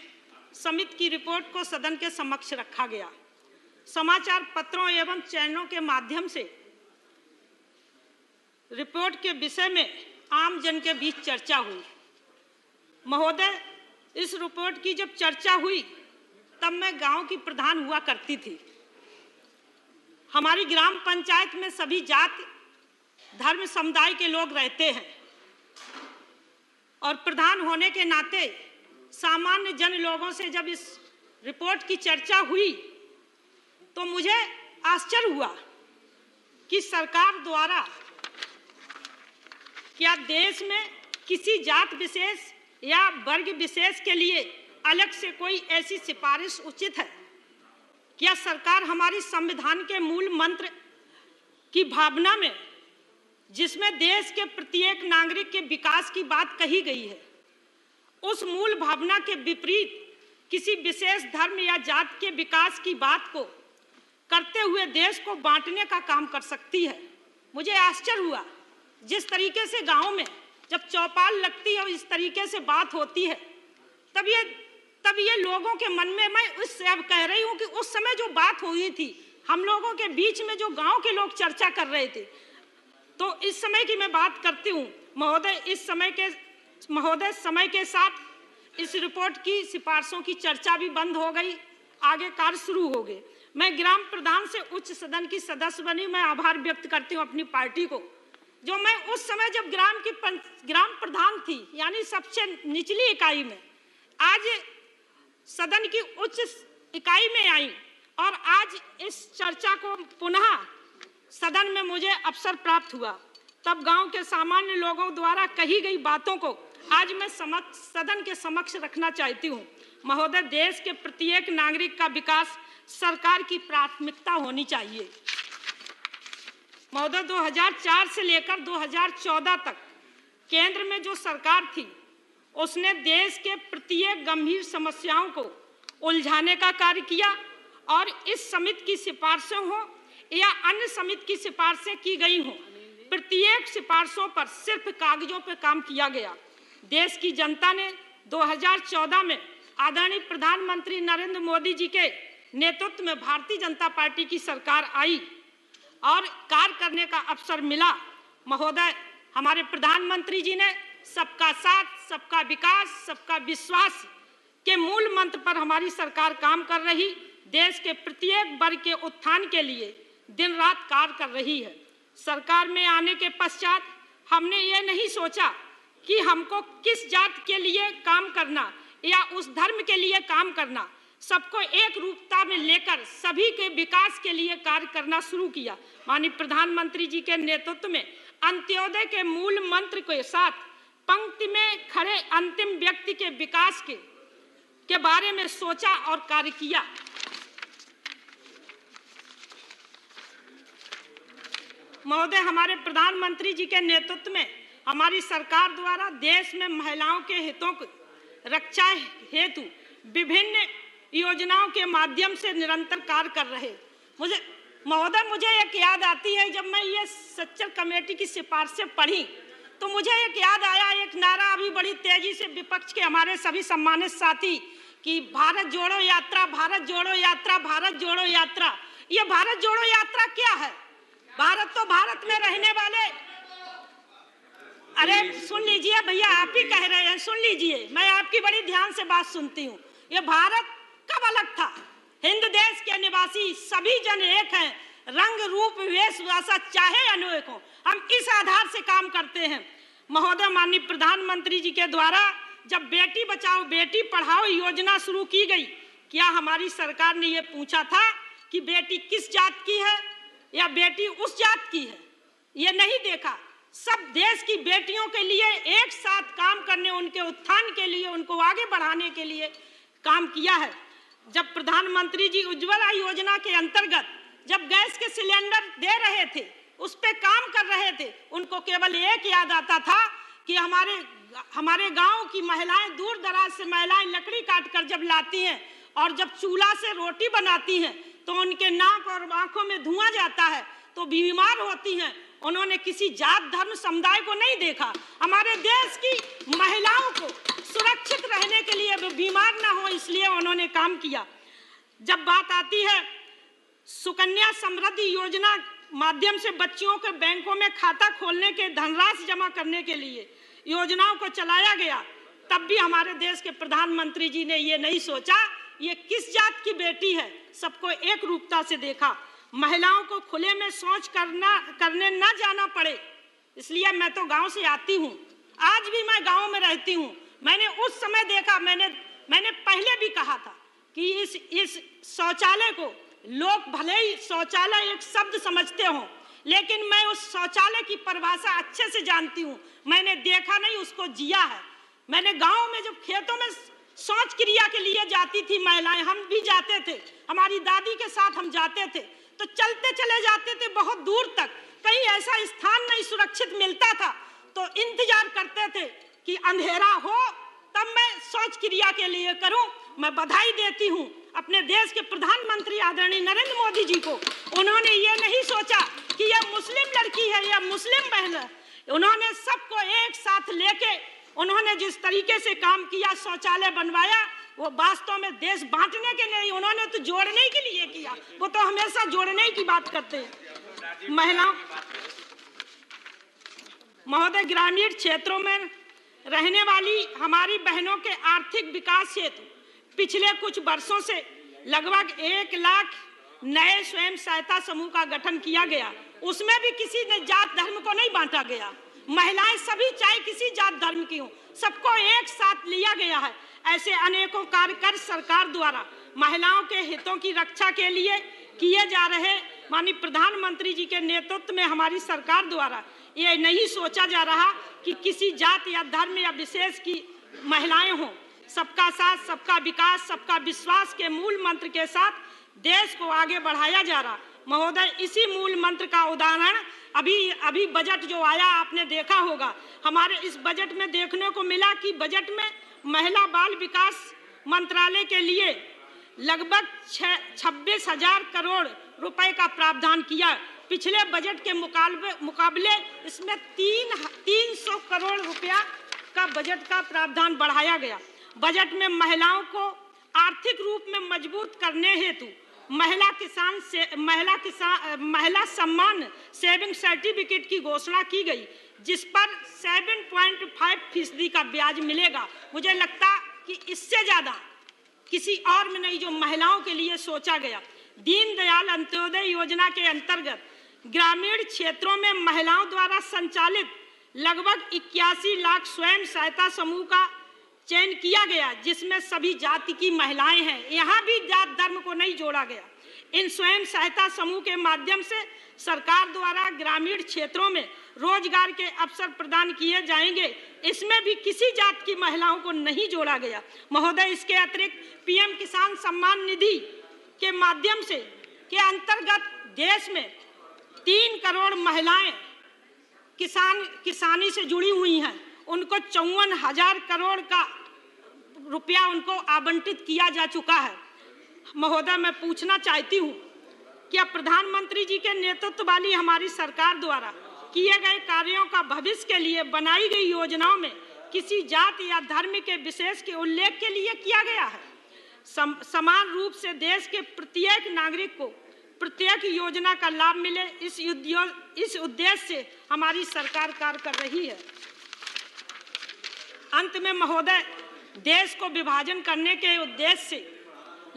समिति की रिपोर्ट को सदन के समक्ष रखा गया। समाचार पत्रों एवं चैनलों के माध्यम से रिपोर्ट के विषय में आम जन के बीच चर्चा हुई। महोदय, इस रिपोर्ट की जब चर्चा हुई तब मैं गांव की प्रधान हुआ करती थी। हमारी ग्राम पंचायत में सभी जाति, धर्म, समुदाय के लोग रहते हैं और प्रधान होने के नाते सामान्य जन लोगों से जब इस रिपोर्ट की चर्चा हुई तो मुझे आश्चर्य हुआ कि सरकार द्वारा क्या देश में किसी जात विशेष या वर्ग विशेष के लिए अलग से कोई ऐसी सिफारिश उचित है? क्या सरकार हमारी संविधान के मूल मंत्र की भावना में, जिसमें देश के प्रत्येक नागरिक के विकास की बात कही गई है, उस मूल भावना के विपरीत किसी विशेष धर्म या जात के विकास की बात को करते हुए देश को बांटने का काम कर सकती है? मुझे आश्चर्य हुआ। जिस तरीके से गांव में जब चौपाल लगती है और इस तरीके से बात होती है, तब ये लोगों के मन में, मैं उससे अब कह रही हूँ कि उस समय जो बात हुई थी हम लोगों के बीच में, जो गांव के लोग चर्चा कर रहे थे, तो इस समय की मैं बात करती हूँ महोदय। समय के साथ इस रिपोर्ट की सिफारिशों की चर्चा भी बंद हो गई, आगे कार्य शुरू हो गए। मैं ग्राम प्रधान से उच्च सदन की सदस्य बनी। मैं आभार व्यक्त करती हूँ अपनी पार्टी को, जो मैं उस समय जब ग्राम प्रधान थी, यानी सबसे निचली इकाई में, आज सदन की उच्च इकाई में आई और आज इस चर्चा को पुनः सदन में मुझे अवसर प्राप्त हुआ। तब गांव के सामान्य लोगों द्वारा कही गई बातों को आज मैं सदन के समक्ष रखना चाहती हूँ। महोदय, देश के प्रत्येक नागरिक का विकास सरकार की प्राथमिकता होनी चाहिए। महोदय, 2004 से लेकर 2014 तक केंद्र में जो सरकार थी, उसने देश के प्रत्येक गंभीर समस्याओं को उलझाने का कार्य किया और इस समिति की सिफारिशें हो या अन्य समिति की सिफारिशें की गई हों, प्रत्येक सिफारिशों पर सिर्फ कागजों पर काम किया गया। देश की जनता ने 2014 में आदरणीय प्रधानमंत्री नरेंद्र मोदी जी के नेतृत्व में भारतीय जनता पार्टी की सरकार आई और कार्य करने का अवसर मिला। महोदय, हमारे प्रधानमंत्री जी ने सबका साथ, सबका विकास, सबका विश्वास के मूल मंत्र पर हमारी सरकार काम कर रही, देश के प्रत्येक वर्ग के उत्थान के लिए दिन रात कार्य कर रही है। सरकार में आने के पश्चात हमने ये नहीं सोचा कि हमको किस जात के लिए काम करना या उस धर्म के लिए काम करना, सबको एक रूपता में लेकर सभी के विकास के लिए कार्य करना शुरू किया। माननीय प्रधानमंत्री जी के नेतृत्व में अंत्योदय के मूल मंत्र के साथ पंक्ति में खड़े अंतिम व्यक्ति के विकास के बारे में सोचा और कार्य किया। महोदय, हमारे प्रधानमंत्री जी के नेतृत्व में हमारी सरकार द्वारा देश में महिलाओं के हितों की रक्षा हेतु विभिन्न योजनाओं के माध्यम से निरंतर कार्य कर रहे। मुझे एक याद आती है, जब मैं ये सच्चर कमेटी की सिफारिशें पढ़ी तो मुझे एक याद आया, एक नारा अभी बड़ी तेजी से विपक्ष के हमारे सभी सम्मानित साथी कि भारत जोड़ो यात्रा, भारत जोड़ो यात्रा, भारत जोड़ो यात्रा। ये भारत जोड़ो यात्रा क्या है? भारत तो भारत में रहने वाले, अरे सुन लीजिए भैया, आप ही कह रहे हैं, सुन लीजिए, मैं आपकी बड़ी ध्यान से बात सुनती हूँ। ये भारत कब अलग था? हिंद देश के निवासी सभी जन एक हैं, रंग रूप वेशभूषा चाहे अनेक हो, हम इस आधार से काम करते हैं। महोदय, माननीय प्रधानमंत्री जी के द्वारा जब बेटी बचाओ बेटी पढ़ाओ योजना शुरू की गई, क्या हमारी सरकार ने ये पूछा था कि बेटी किस जात की है या बेटी उस जात की है? ये नहीं देखा। सब देश की बेटियों के लिए एक साथ काम करने, उनके उत्थान के लिए, उनको आगे बढ़ाने के लिए काम किया है। जब प्रधानमंत्री जी उज्ज्वला योजना के अंतर्गत जब गैस के सिलेंडर दे रहे थे, उस पे काम कर रहे थे, उनको केवल एक याद आता था कि हमारे गांव की महिलाएं, दूर दराज से महिलाएं लकड़ी काट कर जब लाती हैं और जब चूल्हा से रोटी बनाती हैं तो उनके नाक और आंखों में धुआं जाता है तो बीमार होती हैं। उन्होंने किसी जात धर्म समुदाय को नहीं देखा। हमारे देश की महिलाओं को सुरक्षित रहने के लिए, वे बीमार ना हो, इसलिए उन्होंने काम किया। जब बात आती है सुकन्या समृद्धि योजना माध्यम से बच्चियों के बैंकों में खाता खोलने के धनराशि जमा करने के लिए योजनाओं को चलाया गया, तब भी हमारे देश के प्रधानमंत्री जी ने ये नहीं सोचा ये किस जात की बेटी है, सबको एक रूपता से देखा। महिलाओं को खुले में शौच करने न जाना पड़े, इसलिए मैं तो गांव से आती हूँ, आज भी मैं गांव में रहती हूँ। मैंने उस समय देखा, मैंने पहले भी कहा था कि इस शौचालय को लोग भले ही शौचालय एक शब्द समझते हों, लेकिन मैं उस शौचालय की परिभाषा अच्छे से जानती हूँ। मैंने देखा नहीं, उसको जिया है। मैंने गांव में जब खेतों में शौच क्रिया के लिए जाती थी महिलाएं, हम भी जाते थे, हमारी दादी के साथ हम जाते थे, तो चलते चले जाते थे बहुत दूर तक, कहीं ऐसा स्थान नहीं सुरक्षित मिलता था तो इंतजार करते थे कि अंधेरा हो तब मैं शौच क्रिया के लिए करूं। मैं बधाई देती हूं अपने देश के प्रधानमंत्री आदरणीय नरेंद्र मोदी जी को। उन्होंने ये नहीं सोचा कि यह मुस्लिम लड़की है या मुस्लिम बहन है, उन्होंने सबको एक साथ लेके उन्होंने जिस तरीके से काम किया, शौचालय बनवाया, वो वास्तव में देश बांटने के लिए, उन्होंने तो जोड़ने के लिए किया। वो तो हमेशा जोड़ने की बात करते हैं। महिलाओं, महोदय, ग्रामीण क्षेत्रों में रहने वाली हमारी बहनों के आर्थिक विकास हेतु पिछले कुछ वर्षों से लगभग 1 लाख नए स्वयं सहायता समूह का गठन किया गया। उसमें भी किसी ने जात धर्म को नहीं बांटा गया। महिलाएं सभी, चाहे किसी जात धर्म की हो, सबको एक साथ लिया गया है। ऐसे अनेकों कार्यक्रम सरकार द्वारा महिलाओं के हितों की रक्षा के लिए किए जा रहे। माननीय प्रधानमंत्री जी के नेतृत्व में हमारी सरकार द्वारा ये नहीं सोचा जा रहा कि किसी जात या धर्म या विशेष की महिलाएं हों। सबका साथ, सबका विकास, सबका विश्वास के मूल मंत्र के साथ देश को आगे बढ़ाया जा रहा। महोदय, इसी मूल मंत्र का उदाहरण अभी बजट जो आया आपने देखा होगा। हमारे इस बजट में देखने को मिला कि बजट में महिला बाल विकास मंत्रालय के लिए लगभग 26,000 करोड़ रुपए का प्रावधान किया। पिछले बजट के मुकाबले इसमें 300 करोड़ रुपया का बजट का प्रावधान बढ़ाया गया। बजट में महिलाओं को आर्थिक रूप में मजबूत करने हेतु महिला सम्मान सेविंग सर्टिफिकेट की घोषणा की गई, जिस पर 7.5% का ब्याज मिलेगा। मुझे लगता कि इससे ज्यादा किसी और में नहीं जो महिलाओं के लिए सोचा गया। दीनदयाल अंत्योदय योजना के अंतर्गत ग्रामीण क्षेत्रों में महिलाओं द्वारा संचालित लगभग 81 लाख स्वयं सहायता समूह का चयन किया गया जिसमें सभी जाति की महिलाएं हैं। यहाँ भी जात धर्म को नहीं जोड़ा गया। इन स्वयं सहायता समूह के माध्यम से सरकार द्वारा ग्रामीण क्षेत्रों में रोजगार के अवसर प्रदान किए जाएंगे। इसमें भी किसी जात की महिलाओं को नहीं जोड़ा गया। महोदय, इसके अतिरिक्त पीएम किसान सम्मान निधि के माध्यम से के अंतर्गत देश में 3 करोड़ महिलाएं किसानी से जुड़ी हुई हैं। उनको 54,000 करोड़ का रुपया उनको आवंटित किया जा चुका है। महोदय, मैं पूछना चाहती हूँ कि अब प्रधानमंत्री जी के नेतृत्व वाली हमारी सरकार द्वारा किए गए कार्यों का भविष्य के लिए बनाई गई योजनाओं में किसी जाति या धर्म के विशेष के उल्लेख के लिए किया गया है? समान रूप से देश के प्रत्येक नागरिक को प्रत्येक योजना का लाभ मिले, इस उद्देश्य से हमारी सरकार कार्य कर रही है। अंत में महोदय, देश को विभाजन करने के उद्देश्य से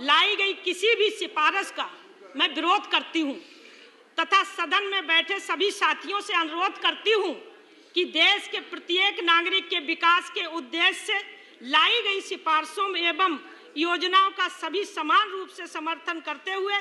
लाई गई किसी भी सिफारिश का मैं विरोध करती हूं तथा सदन में बैठे सभी साथियों से अनुरोध करती हूं कि देश के प्रत्येक नागरिक के विकास के उद्देश्य से लाई गई सिफारिशों एवं योजनाओं का सभी समान रूप से समर्थन करते हुए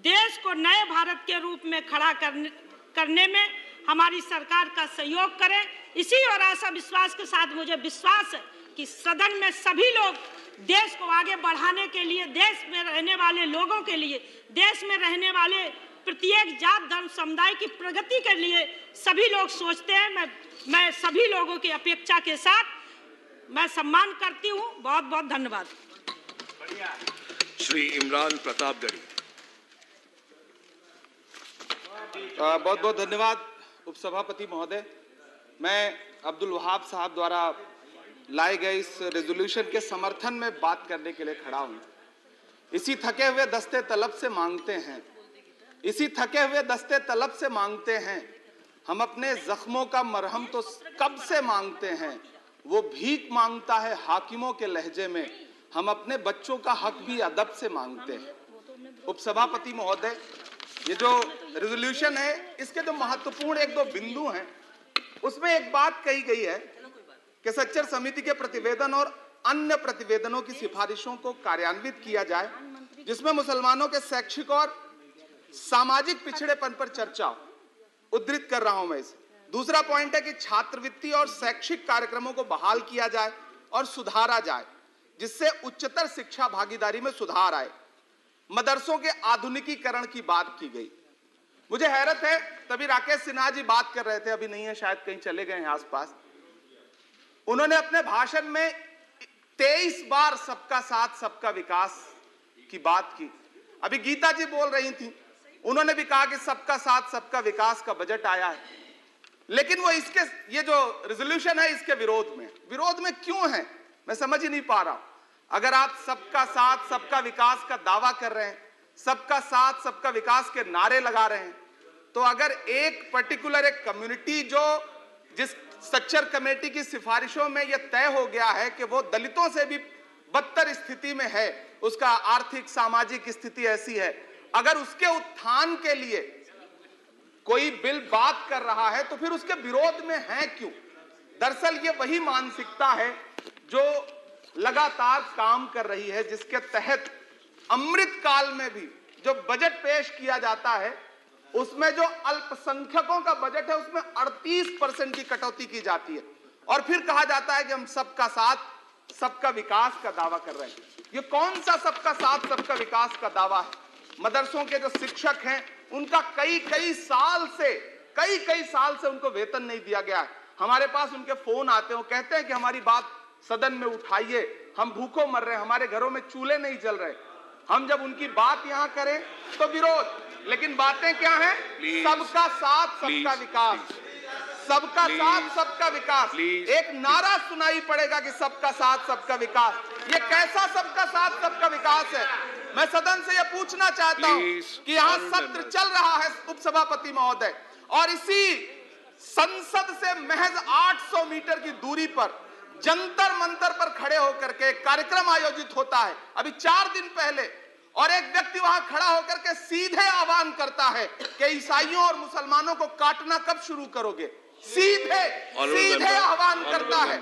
देश को नए भारत के रूप में खड़ा करने में हमारी सरकार का सहयोग करें। इसी और आशा विश्वास के साथ मुझे विश्वास है कि सदन में सभी लोग देश को आगे बढ़ाने के लिए, देश में रहने वाले लोगों के लिए, देश में रहने वाले प्रत्येक जात धर्म समुदाय की प्रगति के लिए सभी लोग सोचते हैं। मैं सभी लोगों की अपेक्षा के साथ मैं सम्मान करती हूँ। बहुत बहुत धन्यवाद।
श्री इमरान प्रतापगढ़ी।
बहुत बहुत धन्यवाद उपसभापति महोदय। मैं अब्दुल वहाब साहब द्वारा लाए गए इस रेजोल्यूशन के समर्थन में बात करने के लिए खड़ा हूं। इसी थके हुए दस्ते तलब से मांगते हैं, इसी थके हुए दस्ते तलब से मांगते हैं, हम अपने जख्मों का मरहम तो कब से मांगते हैं, वो भीख मांगता है हाकिमों के लहजे में, हम अपने बच्चों का हक भी अदब से मांगते हैं। उपसभापति महोदय, ये जो रेजोल्यूशन है इसके जो महत्वपूर्ण 1-2 बिंदु हैं उसमें एक बात कही गई है कि सच्चर समिति के प्रतिवेदन और अन्य प्रतिवेदनों की सिफारिशों को कार्यान्वित किया जाए जिसमें मुसलमानों के शैक्षिक और सामाजिक पिछड़ेपन पर चर्चा हो। उद्धृत कर रहा हूं मैं इसे। दूसरा पॉइंट है कि छात्रवृत्ति और शैक्षिक कार्यक्रमों को बहाल किया जाए और सुधारा जाए जिससे उच्चतर शिक्षा भागीदारी में सुधार आए। मदरसों के आधुनिकीकरण की बात की गई। मुझे हैरत है, तभी राकेश सिन्हा जी बात कर रहे थे, अभी नहीं है शायद, कहीं चले गए हैं आसपास। उन्होंने अपने भाषण में 23 बार सबका साथ सबका विकास की बात की। अभी गीता जी बोल रही थी, उन्होंने भी कहा कि सबका साथ सबका विकास का बजट आया है, लेकिन वो इसके ये जो रेजोल्यूशन है इसके विरोध में क्यों है मैं समझ ही नहीं पा रहा हूं। अगर आप सबका साथ सबका विकास का दावा कर रहे हैं, सबका साथ सबका विकास के नारे लगा रहे हैं, तो अगर एक पर्टिकुलर एक कम्युनिटी जो जिस स्ट्रक्चर कमेटी की सिफारिशों में यह तय हो गया है कि वो दलितों से भी बदतर स्थिति में है, उसका आर्थिक सामाजिक स्थिति ऐसी है, अगर उसके उत्थान के लिए कोई बिल बात कर रहा है तो फिर उसके विरोध में है क्यों? दरअसल ये वही मानसिकता है जो लगातार काम कर रही है, जिसके तहत अमृत काल में भी जो बजट पेश किया जाता है उसमें जो अल्पसंख्यकों का बजट है उसमें 38% की कटौती की जाती है और फिर कहा जाता है कि हम सबका साथ सबका विकास का दावा कर रहे हैं। ये कौन सा सबका साथ सबका विकास का दावा है? मदरसों के जो शिक्षक हैं उनका कई साल से उनको वेतन नहीं दिया गया है। हमारे पास उनके फोन आते हैं, वो कहते हैं कि हमारी बात सदन में उठाइए, हम भूखों मर रहे हैं, हमारे घरों में चूल्हे नहीं जल रहे। हम जब उनकी बात यहां करें तो विरोध, लेकिन बातें क्या हैं? सबका साथ सबका विकास, सबका साथ सबका विकास। एक नारा सुनाई पड़ेगा कि सबका साथ सबका विकास। ये कैसा सबका साथ सबका विकास है? मैं सदन से यह पूछना चाहता हूं कि यहां सत्र चल रहा है उपसभापति महोदय, और इसी संसद से महज 800 मीटर की दूरी पर जंतर मंतर पर खड़े होकर के कार्यक्रम आयोजित होता है अभी 4 दिन पहले, और एक व्यक्ति वहां खड़ा होकर के सीधे आह्वान करता है कि ईसाइयों और मुसलमानों को काटना कब शुरू करोगे? सीधे आह्वान करता है।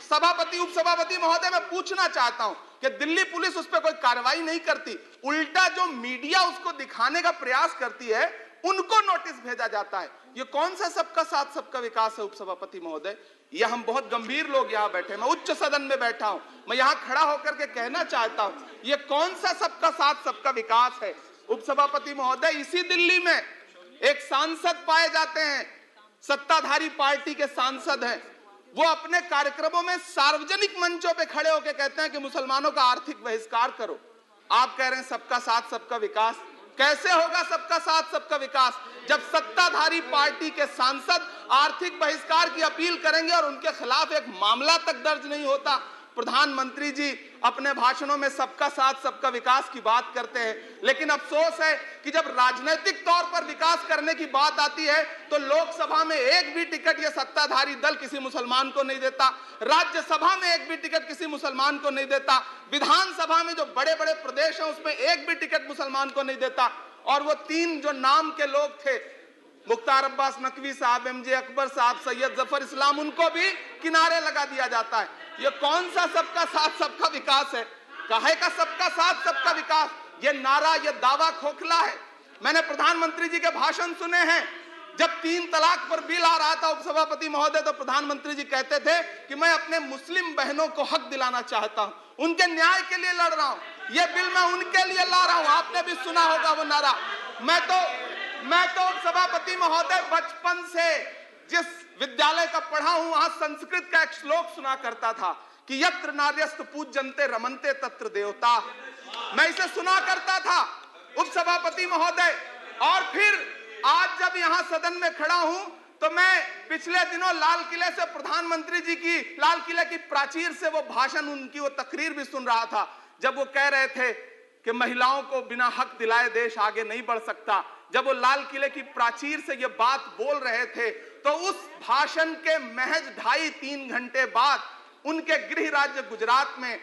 सभापति उपसभापति महोदय मैं पूछना चाहता हूं कि दिल्ली पुलिस उस पर कोई कार्रवाई नहीं करती, उल्टा जो मीडिया उसको दिखाने का प्रयास करती है उनको नोटिस भेजा जाता है। ये कौन सा सबका साथ सबका विकास है उपसभापति महोदय? ये हम बहुत गंभीर लोग यहाँ बैठे, मैं उच्च सदन में बैठा हूं, मैं यहाँ खड़ा होकर के कहना चाहता हूं ये कौन सा सबका साथ सबका विकास है? उपसभापति महोदय, इसी दिल्ली में एक सांसद पाए जाते हैं, सत्ताधारी पार्टी के सांसद हैं, वो अपने कार्यक्रमों में सार्वजनिक मंचों पे खड़े होकर कहते हैं कि मुसलमानों का आर्थिक बहिष्कार करो। आप कह रहे हैं सबका साथ सबका विकास। कैसे होगा सबका साथ सबका विकास जब सत्ताधारी पार्टी के सांसद आर्थिक बहिष्कार की अपील करेंगे और उनके खिलाफ एक मामला तक दर्ज नहीं होता? प्रधानमंत्री जी अपने भाषणों में सबका साथ सबका विकास की बात करते हैं, लेकिन अफसोस है कि जब राजनीतिक तौर पर विकास करने की बात आती है तो लोकसभा में एक भी टिकट ये सत्ताधारी दल किसी मुसलमान को नहीं देता, राज्यसभा में एक भी टिकट किसी मुसलमान को नहीं देता, विधानसभा में जो बड़े बड़े प्रदेश हैं उसमें एक भी टिकट मुसलमान को नहीं देता। और वो तीन जो नाम के लोग थे, मुख्तार अब्बास नकवी साहब, एमजे अकबर साहब, सैयद जफर इस्लाम, उनको भी किनारे लगा दिया जाता है। ये कौन सा सबका साथ सबका विकास है? काहे का सबका साथ सबका विकास? ये नारा, ये दावा खोखला है। मैंने प्रधानमंत्री जी के भाषण सुने हैं, जब 3 तलाक पर बिल आ रहा था उपसभापति महोदय, तो प्रधानमंत्री जी कहते थे कि मैं अपने मुस्लिम बहनों को हक दिलाना चाहता हूं, उनके न्याय के लिए लड़ रहा हूं, ये बिल मैं उनके लिए ला रहा हूं। आपने भी सुना होगा वो नारा। मैं तो सभापति महोदय बचपन से जिस विद्यालय का पढ़ा हूं वहां संस्कृत का एक श्लोक सुना करता था कि यत्र नार्यस्त पूज्यन्ते रमन्ते तत्र देवता। मैं इसे सुना करता था उपसभापति महोदय। और फिर आज जब यहां सदन में खड़ा हूं तो मैं पिछले दिनों लाल किले से प्रधानमंत्री जी की, लाल किले की प्राचीर से वो भाषण, उनकी वो तकरीर भी सुन रहा था, जब वो कह रहे थे कि महिलाओं को बिना हक दिलाए देश आगे नहीं बढ़ सकता। जब वो लाल किले की प्राचीर से ये बात बोल रहे थे तो उस भाषण के महज 2.5-3 घंटे बाद उनके गृह राज्य गुजरात में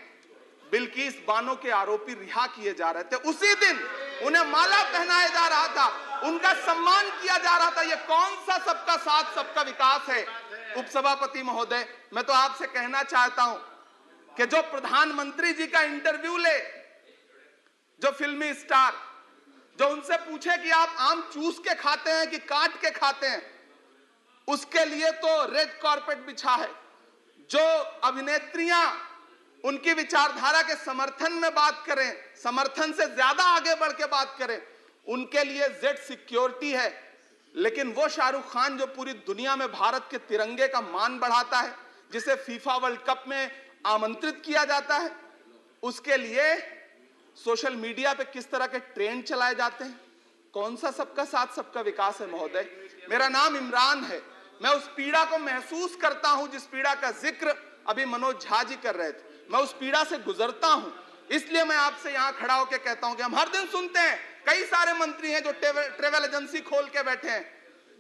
बिल्किस बानो के आरोपी रिहा किए जा रहे थे। उसी दिन उन्हें माला पहनाया जा रहा था, उनका सम्मान किया जा रहा था। ये कौन सा सबका साथ सबका विकास है? उपसभापति महोदय, मैं तो आपसे कहना चाहता हूं कि जो प्रधानमंत्री जी का इंटरव्यू ले, जो फिल्मी स्टार, जो उनसे पूछे कि आप आम चूस के खाते हैं कि काट के खाते हैं, उसके लिए तो रेड कारपेट बिछा है। जो अभिनेत्रियां उनकी विचारधारा के समर्थन में बात करें, समर्थन से ज्यादा आगे बढ़ के बात करें, उनके लिए जेड सिक्योरिटी है। लेकिन वो शाहरुख खान जो पूरी दुनिया में भारत के तिरंगे का मान बढ़ाता है, जिसे फीफा वर्ल्ड कप में आमंत्रित किया जाता है, उसके लिए सोशल मीडिया पे किस तरह के ट्रेंड चलाए जाते हैं? कौन सा सबका साथ सबका विकास है महोदय? मेरा नाम इमरान है, मैं उस पीड़ा को महसूस करता हूं जिस पीड़ा का जिक्र अभी मनोज झा जी कर रहे थे। मैं उस पीड़ा से गुजरता हूं, इसलिए मैं आपसे यहां खड़ा होकर कहता हूं कि हम हर दिन सुनते हैं, कई सारे मंत्री हैं जो ट्रेवल एजेंसी खोल के बैठे हैं,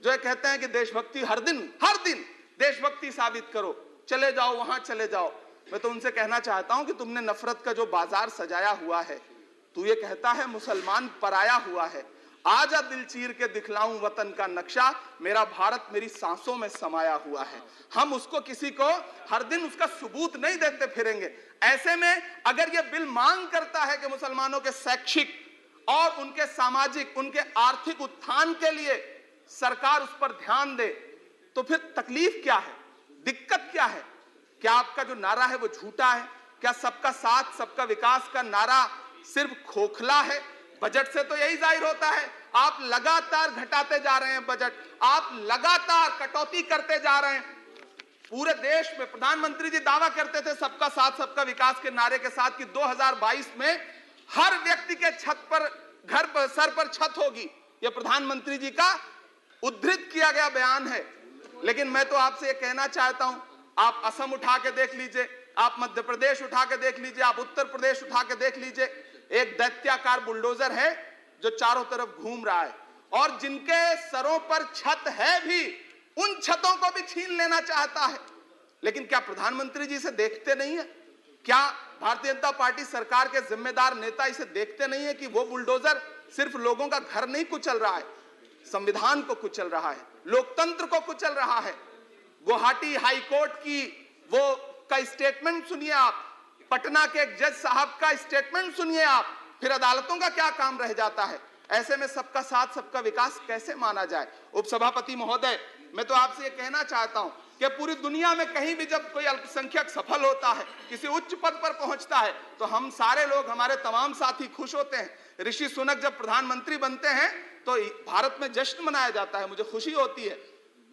जो ये कहते हैं कि देशभक्ति हर दिन देशभक्ति साबित करो, चले जाओ वहां चले जाओ। मैं तो उनसे कहना चाहता हूं कि तुमने नफरत का जो बाजार सजाया हुआ है, तू ये कहता है मुसलमान पराया हुआ है, आजा दिल चीर के दिखलाऊं वतन का नक्शा, मेरा भारत मेरी सांसों में समाया हुआ है। हम उसको किसी को हर दिन उसका सबूत नहीं देते फिरेंगे। ऐसे में अगर ये बिल मांग करता है कि मुसलमानों के शैक्षिक और उनके सामाजिक, उनके आर्थिक उत्थान के लिए सरकार उस पर ध्यान दे, तो फिर तकलीफ क्या है, दिक्कत क्या है? क्या आपका जो नारा है वो झूठा है? क्या सबका साथ सबका विकास का नारा सिर्फ खोखला है? बजट से तो यही जाहिर होता है, आप लगातार घटाते जा रहे हैं बजट, आप लगातार कटौती करते जा रहे हैं। पूरे देश में प्रधानमंत्री जी दावा करते थे सबका साथ सबका विकास के नारे के साथ कि 2022 में हर व्यक्ति के छत पर, घर पर, सर पर छत होगी। यह प्रधानमंत्री जी का उद्धृत किया गया बयान है। लेकिन मैं तो आपसे यह कहना चाहता हूं, आप असम उठा के देख लीजिए, आप मध्य प्रदेश उठा के देख लीजिए, आप उत्तर प्रदेश उठा के देख लीजिए, एक दैत्याकार बुलडोजर है जो चारों तरफ घूम रहा है, और जिनके सरों पर छत है भी, उन छतों को भी छीन लेना चाहता है। लेकिन क्या प्रधानमंत्री जी इसे देखते नहीं है? क्या भारतीय जनता पार्टी सरकार के जिम्मेदार नेता इसे देखते नहीं है कि वो बुलडोजर सिर्फ लोगों का घर नहीं कुचल रहा है, संविधान को कुचल रहा है, लोकतंत्र को कुचल रहा है। गुवाहाटी हाईकोर्ट की वो का स्टेटमेंट सुनिए आप, पटना के एक जज साहब का स्टेटमेंट सुनिए आप, फिर अदालतों का क्या काम रह जाता है? ऐसे में सबका साथ सबका विकास कैसे माना जाए? उपसभापति महोदय, मैं तो आपसे ये कहना चाहता हूं कि पूरी दुनिया में कहीं भी जब कोई अल्पसंख्यक सफल होता है, किसी उच्च पद पर पहुंचता है, तो हम सारे लोग, हमारे तमाम साथी खुश होते हैं। ऋषि सुनक जब प्रधानमंत्री बनते हैं तो भारत में जश्न मनाया जाता है, मुझे खुशी होती है।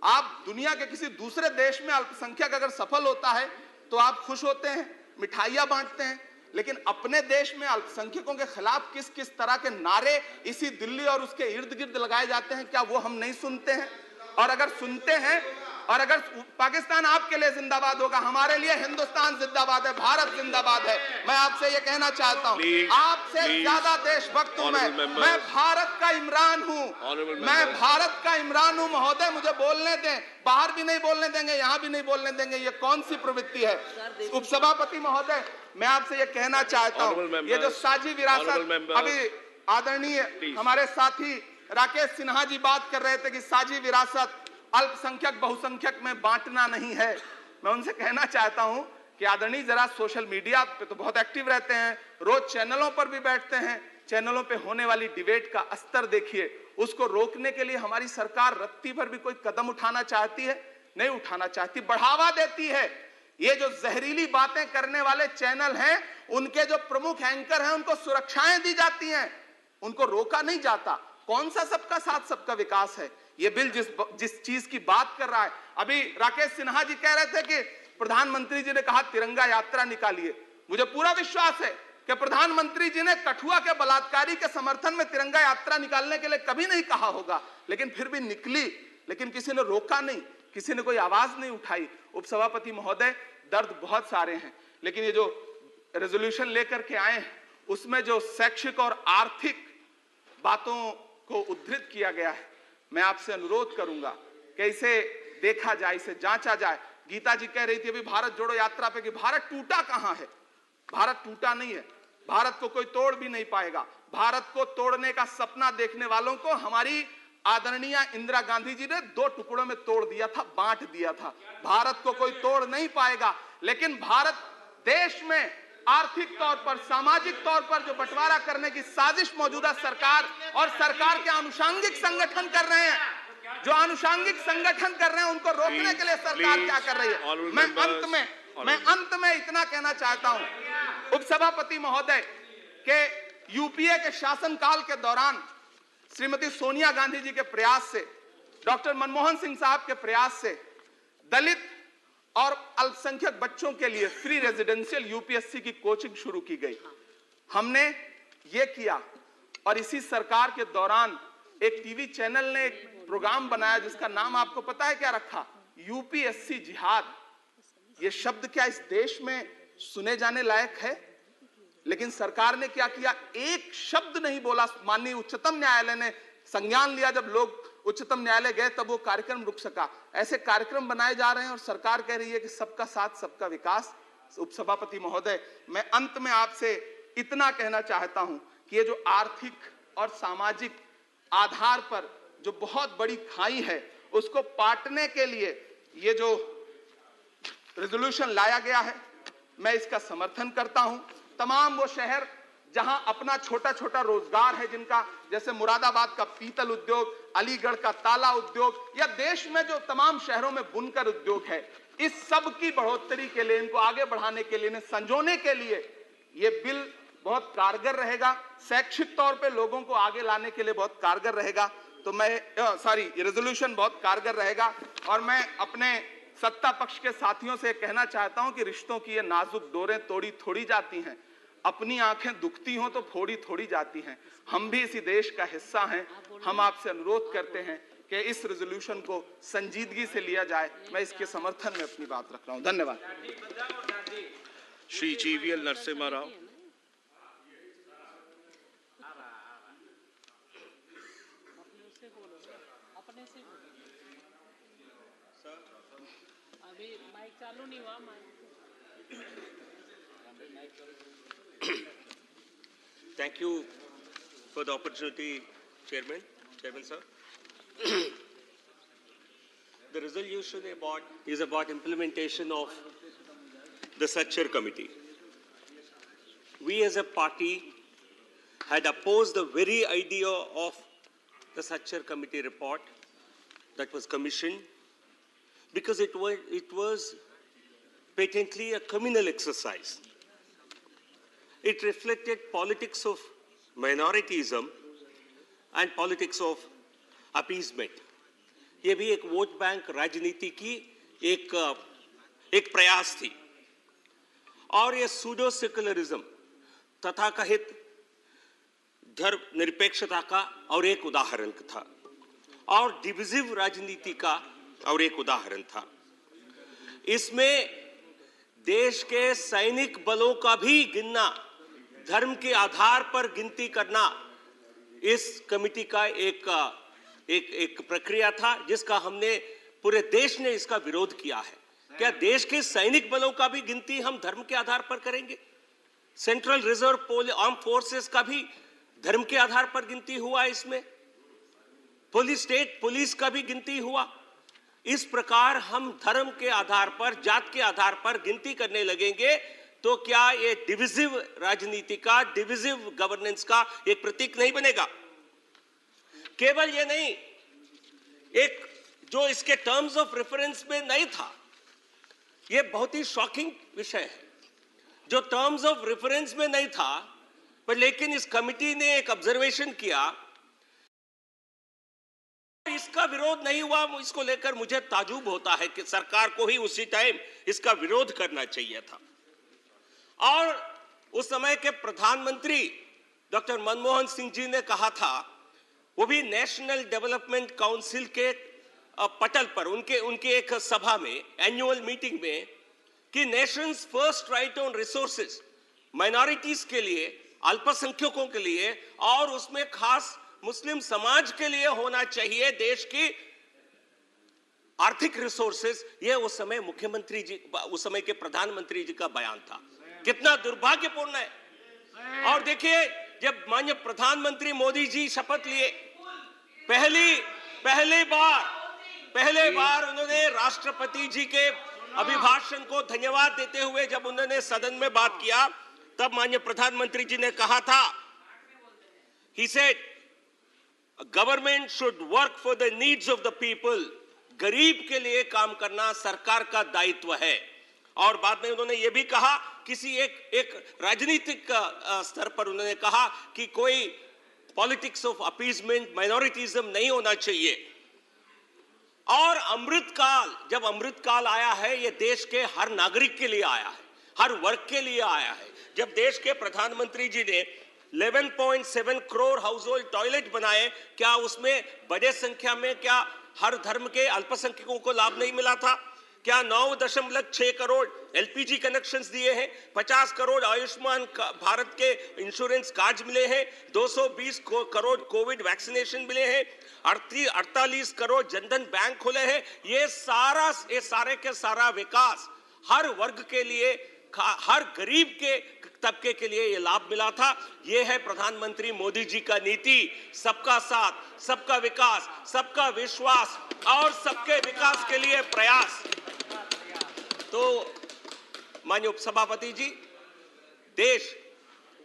आप दुनिया के किसी दूसरे देश में अल्पसंख्यक अगर सफल होता है तो आप खुश होते हैं, मिठाइयां बांटते हैं, लेकिन अपने देश में अल्पसंख्यकों के खिलाफ किस किस तरह के नारे इसी दिल्ली और उसके इर्द गिर्द लगाए जाते हैं, क्या वो हम नहीं सुनते हैं? और अगर सुनते हैं, और अगर पाकिस्तान आपके लिए जिंदाबाद होगा, हमारे लिए हिंदुस्तान जिंदाबाद है, भारत जिंदाबाद है। मैं आपसे ये कहना चाहता हूँ, आपसे ज्यादा देशभक्त हूं मैं भारत का इमरान हूँ, मैं भारत का इमरान हूँ महोदय, मुझे बोलने दें। बाहर भी नहीं बोलने देंगे, यहाँ भी नहीं बोलने देंगे, ये कौन सी प्रवृत्ति है? उपसभापति महोदय, मैं आपसे ये कहना चाहता हूँ, ये जो साझी विरासत, अभी आदरणीय हमारे साथी राकेश सिन्हा जी बात कर रहे थे कि साझी विरासत अल्पसंख्यक बहुसंख्यक में बांटना नहीं है। मैं उनसे कहना चाहता हूं कि आदरणीय जरा सोशल मीडिया पे तो बहुत एक्टिव रहते हैं, रोज चैनलों पर भी बैठते हैं, चैनलों पे होने वाली डिबेट का स्तर देखिए, उसको रोकने के लिए हमारी सरकार रत्ती भर भी कोई कदम उठाना चाहती है? नहीं उठाना चाहती, बढ़ावा देती है। ये जो जहरीली बातें करने वाले चैनल हैं, उनके जो प्रमुख एंकर हैं, उनको सुरक्षाएं दी जाती हैं, उनको रोका नहीं जाता। कौन सा सबका साथ सबका विकास है? ये बिल जिस चीज की बात कर रहा है, अभी राकेश सिन्हा जी कह रहे थे कि प्रधानमंत्री जी ने कहा तिरंगा यात्रा निकालिए। मुझे पूरा विश्वास है कि प्रधानमंत्री जी ने कठुआ के बलात्कारी के समर्थन में तिरंगा यात्रा निकालने के लिए कभी नहीं कहा होगा, लेकिन फिर भी निकली, लेकिन किसी ने रोका नहीं, किसी ने कोई आवाज नहीं उठाई। उपसभापति महोदय, दर्द बहुत सारे हैं, लेकिन ये जो रेजोल्यूशन लेकर के आए हैं उसमें जो शैक्षिक और आर्थिक बातों को उद्धृत किया गया है, मैं आपसे अनुरोध करूंगा कि इसे देखा जाए, इसे जांचा जाए। गीता जी कह रही थी अभी भारत जोड़ो यात्रा पे कि भारत टूटा कहां है? भारत टूटा नहीं है, भारत को कोई तोड़ भी नहीं पाएगा। भारत को तोड़ने का सपना देखने वालों को हमारी आदरणीय इंदिरा गांधी जी ने 2 टुकड़ों में तोड़ दिया था, बांट दिया था। भारत को कोई तोड़ नहीं पाएगा, लेकिन भारत देश में आर्थिक तौर पर, सामाजिक तौर पर जो बंटवारा करने की साजिश मौजूदा सरकार और सरकार के अनुषंगिक संगठन कर रहे हैं, जो अनुषंगिक संगठन कर रहे हैं, उनको रोकने के लिए सरकार क्या कर रही है? मैं अंत में इतना कहना चाहता हूं उपसभापति महोदय के यूपीए के शासनकाल के दौरान श्रीमती सोनिया गांधी जी के प्रयास से, डॉक्टर मनमोहन सिंह साहब के प्रयास से दलित और अल्पसंख्यक बच्चों के लिए फ्री रेजिडेंशियल यूपीएससी की कोचिंग शुरू की गई। हमने ये किया, और इसी सरकार के दौरान एक टीवी चैनल ने एक प्रोग्राम बनाया जिसका नाम आपको पता है क्या रखा? यूपीएससी जिहाद। ये शब्द क्या इस देश में सुने जाने लायक है? लेकिन सरकार ने क्या किया? एक शब्द नहीं बोला। माननीय उच्चतम न्यायालय ने संज्ञान लिया, जब लोग उच्चतम न्यायालय गए तब वो कार्यक्रम रुक सका। ऐसे कार्यक्रम बनाए जा रहे हैं और सरकार कह रही है कि सबका साथ सबका विकास। उपसभापति महोदय, मैं अंत में आपसे इतना कहना चाहता हूं कि ये जो आर्थिक और सामाजिक आधार पर जो बहुत बड़ी खाई है, उसको पाटने के लिए ये जो रेजोल्यूशन लाया गया है, मैं इसका समर्थन करता हूं। तमाम वो शहर जहां अपना छोटा छोटा रोजगार है, जिनका जैसे मुरादाबाद का पीतल उद्योग, अलीगढ़ का ताला उद्योग, या देश में जो तमाम शहरों में बुनकर उद्योग है, इस सब की बढ़ोतरी के लिए, इनको आगे बढ़ाने के लिए, इन्हें संजोने के लिए ये बिल बहुत कारगर रहेगा। शैक्षिक तौर पे लोगों को आगे लाने के लिए बहुत कारगर रहेगा। तो मैं ये रेजोल्यूशन बहुत कारगर रहेगा। और मैं अपने सत्ता पक्ष के साथियों से कहना चाहता हूं कि रिश्तों की ये नाजुक डोरें तोड़ी थोड़ी जाती हैं, अपनी आंखें दुखती हों तो फोड़ी थोड़ी जाती हैं। हम भी इसी देश का हिस्सा हैं। हम आपसे अनुरोध करते हैं कि इस रेजोल्यूशन को संजीदगी से लिया जाए। मैं इसके समर्थन में अपनी बात रख रहा हूं। धन्यवाद।
श्री जीवीएल नरसिम्हा राव।
अभी माइक चालू नहीं हुआ।
Thank you for the opportunity, Chairman sir. The resolution is about implementation of the Satchar Committee. We as a party had opposed the very idea of the Satchar Committee report that was commissioned because it was patently a communal exercise. It reflected politics of minorityism and politics of appeasement. ये भी एक vote bank राजनीति की एक प्रयास थी और ये सूडो सेकुलरिज्म तथाकथित धर्म निरपेक्षता का और एक उदाहरण था और डिविजिव राजनीति का और एक उदाहरण था। इसमें देश के सैनिक बलों का भी गिनना, धर्म के आधार पर गिनती करना इस कमेटी का एक प्रक्रिया था जिसका हमने पूरे देश ने इसका विरोध किया है। क्या देश के सैनिक बलों का भी गिनती हम धर्म के आधार पर करेंगे? सेंट्रल रिजर्व आर्म फोर्सेस का भी धर्म के आधार पर गिनती हुआ इसमें, स्टेट पुलिस का भी गिनती हुआ। इस प्रकार हम धर्म के आधार पर, जात के आधार पर गिनती करने लगेंगे तो क्या ये डिविजिव राजनीति का, डिविजिव गवर्नेंस का एक प्रतीक नहीं बनेगा? केवल ये नहीं, एक जो इसके टर्म्स ऑफ रेफरेंस में नहीं था, ये बहुत ही शॉकिंग विषय है, जो टर्म्स ऑफ रेफरेंस में नहीं था, पर लेकिन इस कमिटी ने एक ऑब्जर्वेशन किया, इसका विरोध नहीं हुआ। इसको लेकर मुझे ताजुब होता है कि सरकार को ही उसी टाइम इसका विरोध करना चाहिए था। और उस समय के प्रधानमंत्री डॉक्टर मनमोहन सिंह जी ने कहा था, वो भी नेशनल डेवलपमेंट काउंसिल के पटल पर उनके एक सभा में, एनुअल मीटिंग में, कि Nations first right on resources minorities के लिए, अल्पसंख्यकों के लिए और उसमें खास मुस्लिम समाज के लिए होना चाहिए देश की आर्थिक रिसोर्सेज। ये उस समय मुख्यमंत्री जी, उस समय के प्रधानमंत्री जी का बयान था। कितना दुर्भाग्यपूर्ण है। और देखिए, जब माननीय प्रधानमंत्री मोदी जी शपथ लिए, पहले बार उन्होंने राष्ट्रपति जी के अभिभाषण को धन्यवाद देते हुए जब उन्होंने सदन में बात किया, तब माननीय प्रधानमंत्री जी ने कहा था, he said, government should work for the needs of the people. गरीब के लिए काम करना सरकार का दायित्व है। और बाद में उन्होंने यह भी कहा, किसी एक राजनीतिक स्तर पर उन्होंने कहा कि कोई पॉलिटिक्स ऑफ अपीजमेंट, माइनॉरिटीज्म नहीं होना चाहिए। और अमृतकाल, जब अमृतकाल आया है, यह देश के हर नागरिक के लिए आया है, हर वर्ग के लिए आया है। जब देश के प्रधानमंत्री जी ने 11.7 करोड़ हाउस होल्ड टॉयलेट बनाए, क्या उसमें बड़े संख्या में क्या हर धर्म के अल्पसंख्यकों को लाभ नहीं मिला था? क्या 9.6 करोड़ एलपीजी कनेक्शंस दिए हैं, 50 करोड़ आयुष्मान भारत के इंश्योरेंस कार्ड मिले हैं, 220 करोड़ कोविड वैक्सीनेशन मिले हैं, 48 करोड़ जनधन बैंक खुले हैं। ये सारे के सारा विकास हर वर्ग के लिए, हर गरीब के तबके के लिए ये लाभ मिला था। ये है प्रधानमंत्री मोदी जी का नीति, सबका साथ, सबका विकास, सबका विश्वास और सबके विकास के लिए प्रयास। तो माननीय उपसभापति जी, देश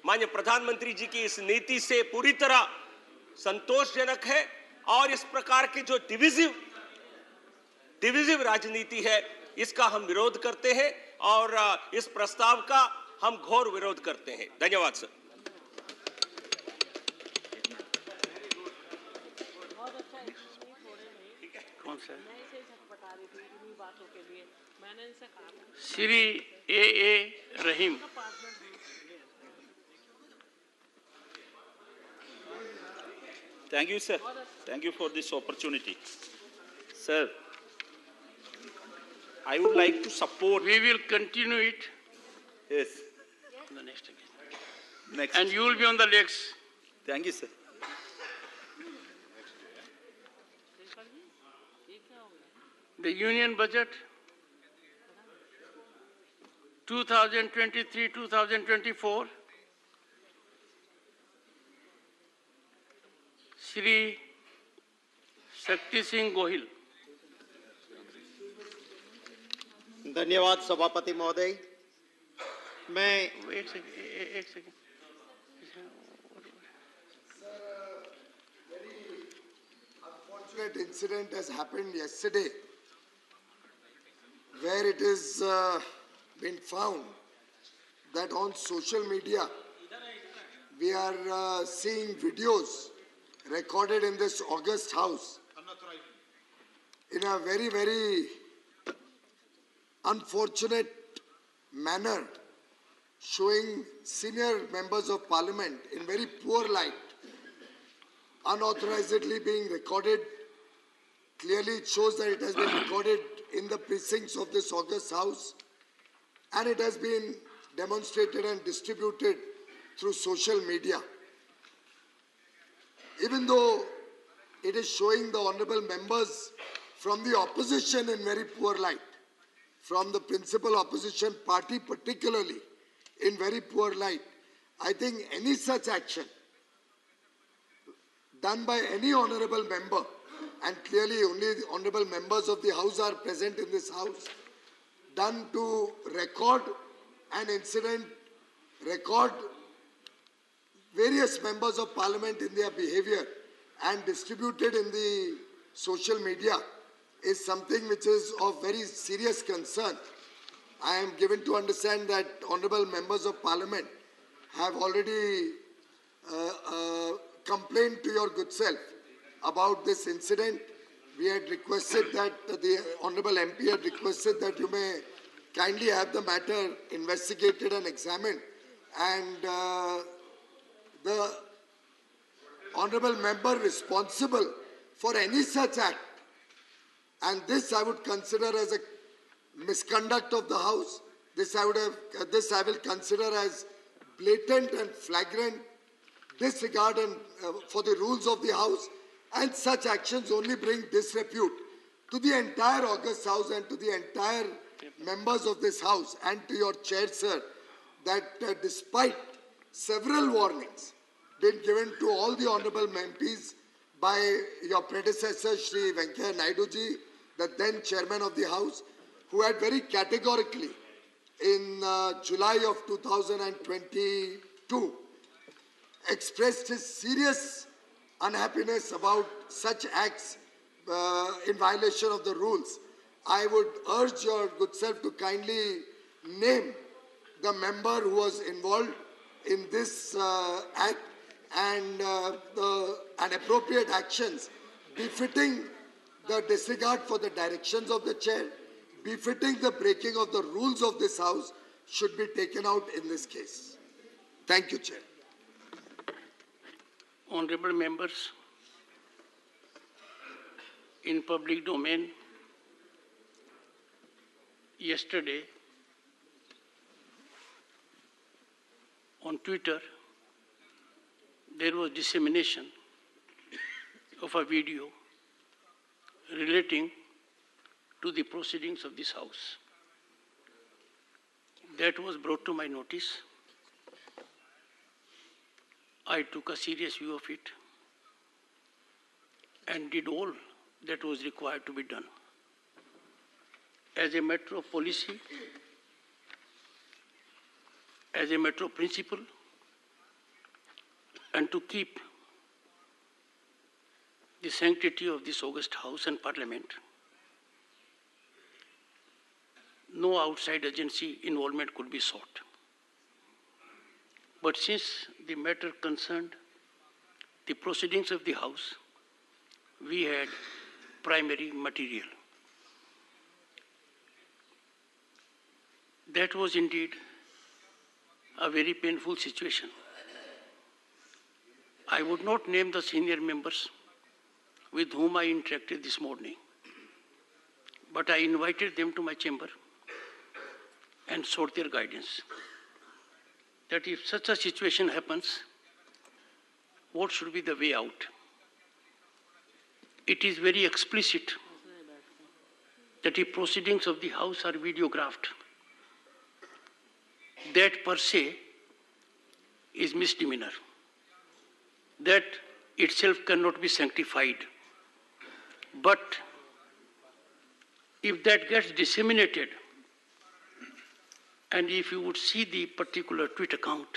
माननीय प्रधानमंत्री जी की इस नीति से पूरी तरह संतोषजनक है और इस प्रकार की जो डिविजिव राजनीति है, इसका हम विरोध करते हैं और इस प्रस्ताव का हम घोर विरोध करते हैं। धन्यवाद सर।
कौन सा? श्री ए रहीम।
Thank you, sir. Thank you for this opportunity. Sir, I would like to support.
We will continue it.
Yes.
The next again.
Next.
And you will be on the legs.
Thank you, sir.
The Union Budget 2023-2024, Shri Shakti Singh Gohil.
धन्यवाद सभापति महोदय। मैं
एक second
Unfortunate incident has happened yesterday where it is been found that on social media we are seeing videos recorded in this August house in a very, very unfortunate manner, showing senior members of parliament in very poor light, unauthorizedly being recorded. Clearly it shows that it has been recorded in the precincts of this August house, and it has been demonstrated and distributed through social media. Even though it is showing the honorable members from the opposition in very poor light, from the principal opposition party particularly in very poor light, I think any such action done by any honorable member, and clearly only the honorable members of the house are present in this house, done to record an incident, record various members of parliament in their behavior and distributed in the social media is something which is of very serious concern. I am given to understand that honorable members of parliament have already complained to your good self about this incident. We had requested that the honorable MP had requested that you may kindly have the matter investigated and examined, and the honorable member responsible for any such act, and this I would consider as a misconduct of the house. This I will consider as blatant and flagrant disregard for the rules of the house, and such actions only bring disrepute to the entire August House and to the entire members of this house, and to your chair, sir, that despite several warnings been given to all the honorable MPs by your predecessor, Shri Venkaiah Naidu ji, the then chairman of the house, who had very categorically in July of 2022 expressed his serious unhappiness about such acts in violation of the rules. I would urge your good self to kindly name the member who was involved in this act, and appropriate actions befitting the disregard for the directions of the chair, befitting the breaking of the rules of this house, should be taken out in this case. Thank you, Chair.
Honorable members, in public domain, yesterday on Twitter, there was dissemination of a video relating to the proceedings of this house. That was brought to my notice. I took a serious view of it and did all that was required to be done. As a matter of policy, as a matter of principle, and to keep the sanctity of this august house and parliament, no outside agency involvement could be sought. But since the matter concerned the proceedings of the house, we had primary material. That was indeed a very painful situation. I would not name the senior members with whom I interacted this morning, but I invited them to my chamber and sought their guidance. That if such a situation happens, what should be the way out? It is very explicit that if proceedings of the house are videographed, that per se is misdemeanor. That itself cannot be sanctified. But if that gets disseminated And if you would see the particular tweet account,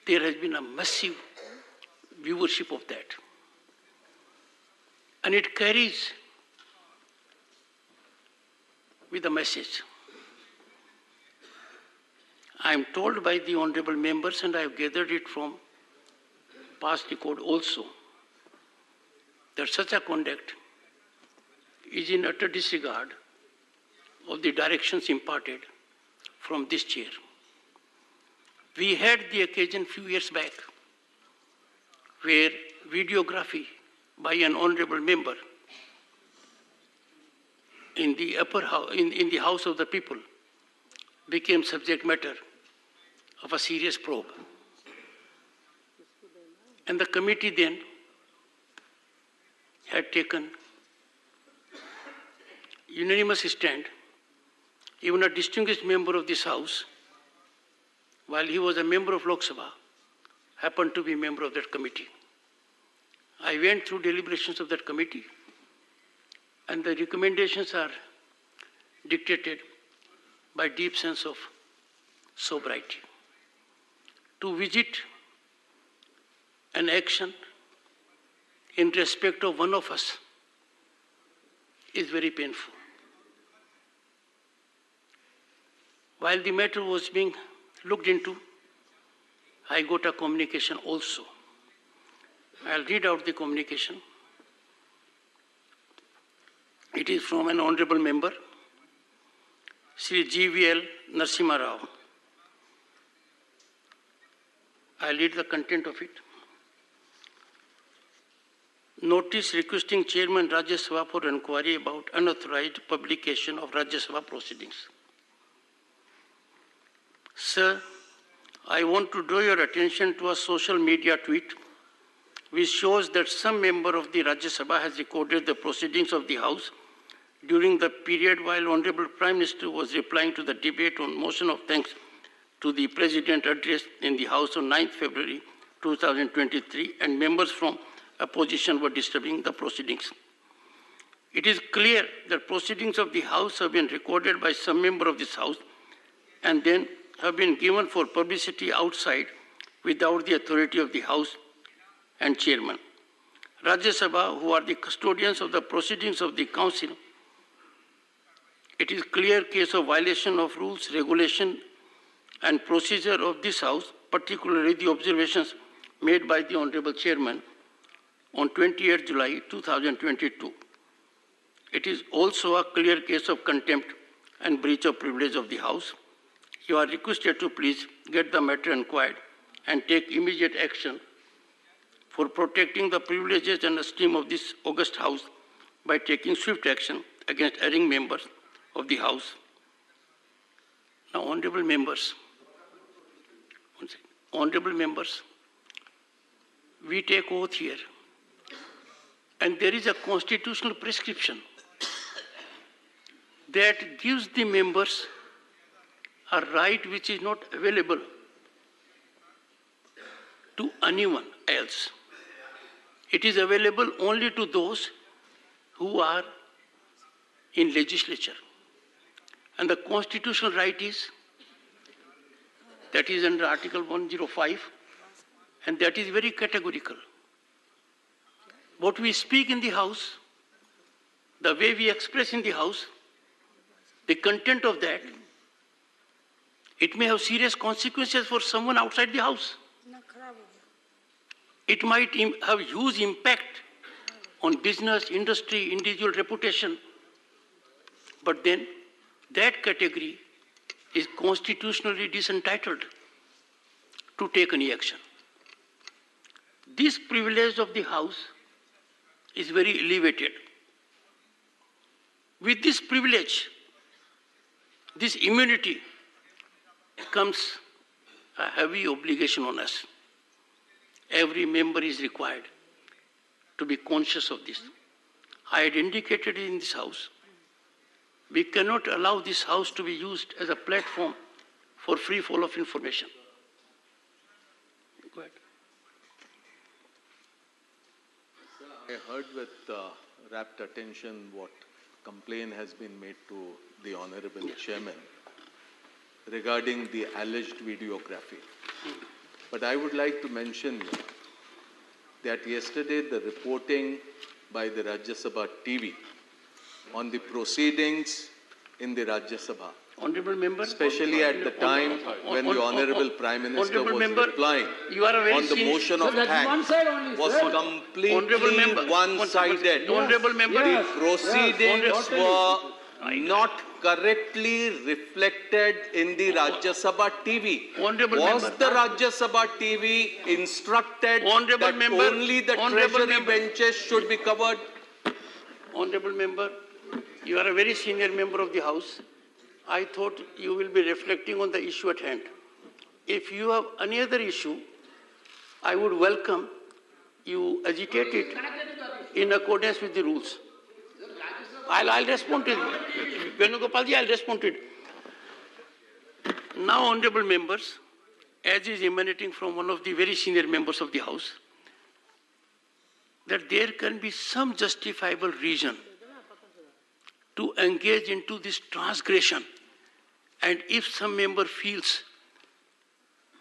there has been a massive viewership of that. And it carries with a message. I am told by the honorable members, and I have gathered it from past record also, that such a conduct is in utter disregard of the directions imparted from this chair. We had the occasion few years back where videography by an honorable member in the upper house, in the House of the People became subject matter of a serious probe. And the committee then had taken unanimous stand. Even a distinguished member of this House, while he was a member of Lok Sabha, happened to be a member of that committee. I went through deliberations of that committee, and the recommendations are dictated by deep sense of sobriety. To visit an action in respect of one of us is very painful. While the matter was being looked into, I got a communication also. I'll read out the communication. It is from an honorable member, Sri GVL Narasimha Rao. I'll read the content of it. Notice requesting Chairman Rajya Sabha for inquiry about unauthorized publication of Rajya Sabha proceedings. Sir, I want to draw your attention to a social media tweet which shows that some member of the Rajya Sabha has recorded the proceedings of the House during the period while Honorable Prime Minister was replying to the debate on motion of thanks to the President address in the House on 9th February 2023, and members from opposition were disturbing the proceedings. It is clear that proceedings of the House have been recorded by some member of this House and then have been given for publicity outside without the authority of the House and Chairman. Rajya Sabha, who are the custodians of the proceedings of the Council, it is clear case of violation of rules, regulation and procedure of this House, particularly the observations made by the Honorable Chairman on 28 July 2022. It is also a clear case of contempt and breach of privilege of the House. You are requested to please get the matter inquired and take immediate action for protecting the privileges and esteem of this august House by taking swift action against erring members of the House. Now, honorable members, we take oath here, and there is a constitutional prescription that gives the members a right which is not available to anyone else. It is available only to those who are in legislature. And the constitutional right is, that is under Article 105, and that is very categorical. What we speak in the House, the way we express in the House, the content of that, it may have serious consequences for someone outside the House. It might have huge impact on business, industry, individual reputation. But then that category is constitutionally disentitled to take any action. This privilege of the House is very elevated. With this privilege, this immunity, comes a heavy obligation on us. Every member is required to be conscious of this. I had indicated in this House, we cannot allow this House to be used as a platform for free flow of information. Go ahead.
I heard with rapt attention what complaint has been made to the Honorable Chairman. regarding the alleged videography. But I would like to mention that yesterday the reporting by the Rajya Sabha TV on the proceedings in the Rajya Sabha,
Honorable member,
especially at the time when the Honorable Prime Minister was replying
you are a very
on the motion of thanks, was completely one-sided.
Honorable member,
The proceedings were not correctly reflected in the Rajya Sabha TV. Was the Rajya Sabha TV instructed that only the treasury benches should be covered?
Honorable member, you are a very senior member of the House. I thought you will be reflecting on the issue at hand. If you have any other issue, I would welcome you agitate it in accordance with the rules. I'll respond to it. Venugopalji, I'll respond to it. Now, honorable members, as is emanating from one of the very senior members of the House, that there can be some justifiable reason to engage into this transgression. And if some member feels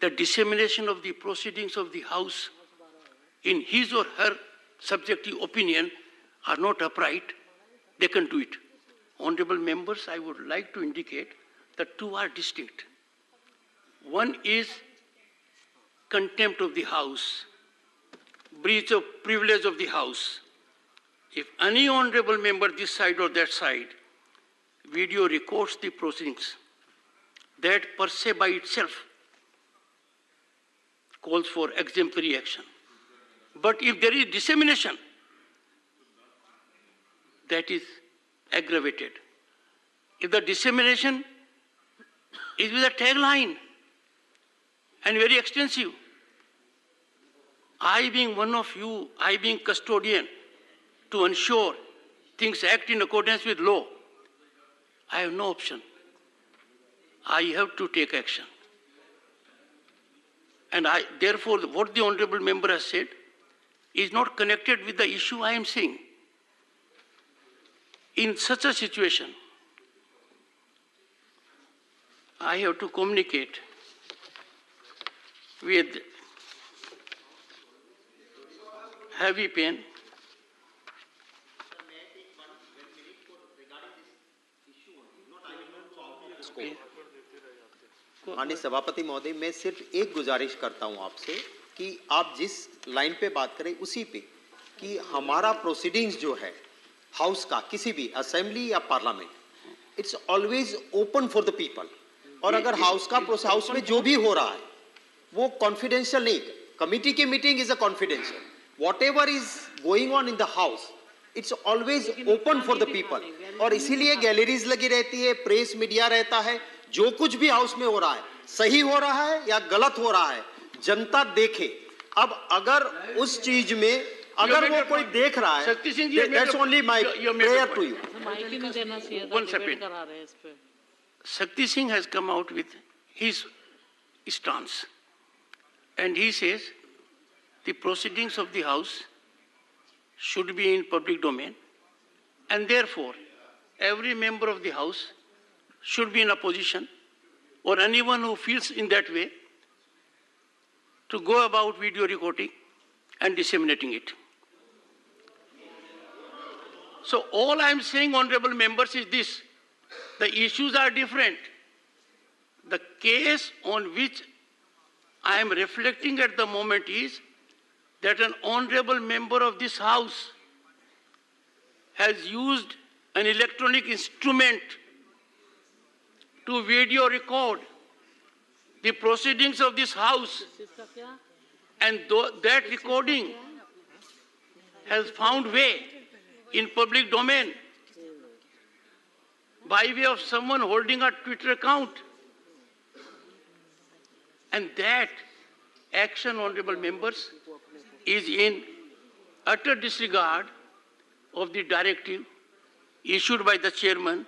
the dissemination of the proceedings of the House in his or her subjective opinion are not upright, they can do it. Honorable members, I would like to indicate that two are distinct. One is contempt of the House, breach of privilege of the House. If any honorable member, this side or that side, video records the proceedings, that per se by itself calls for exemplary action. But if there is dissemination, that is aggravated. If the dissemination is with a tagline and very extensive, I being one of you, I being custodian to ensure things act in accordance with law, I have no option. I have to take action. And therefore, what the honorable member has said is not connected with the issue I am saying. In such a situation, I have to communicate with heavy pain.
माननीय सभापति महोदय, मैं सिर्फ एक गुजारिश करता हूं आपसे कि आप जिस लाइन पे बात करें उसी पे कि हमारा प्रोसीडिंग्स जो है हाउस का, किसी भी असेंबली या parliament, it's always open for the people. और अगर हाउस का हाउस में जो भी हो रहा है वो कॉन्फिडेंशियल नहीं, कमिटी की meeting is a confidential, what ever is going on in the house it's always open for the people. और इसीलिए गैलरीज लगी रहती है, प्रेस मीडिया रहता है. जो कुछ भी हाउस में हो रहा है, सही हो रहा है या गलत हो रहा है, जनता देखे. अब अगर उस चीज में अगर वो कोई देख रहा है, that's only my prayer to you.
One second. Shakti Singh has come out with his stance, and he says the proceedings of the House should be in public domain, and therefore every member of the House should be in a position, or anyone who feels in that way, to go about video recording and disseminating it. So all I am saying, honorable members, is this: the issues are different. The case on which I am reflecting at the moment is that an honorable member of this House has used an electronic instrument to video record the proceedings of this House, and that recording has found way in public domain by way of someone holding a Twitter account. And that action, honorable members, is in utter disregard of the directive issued by the chairman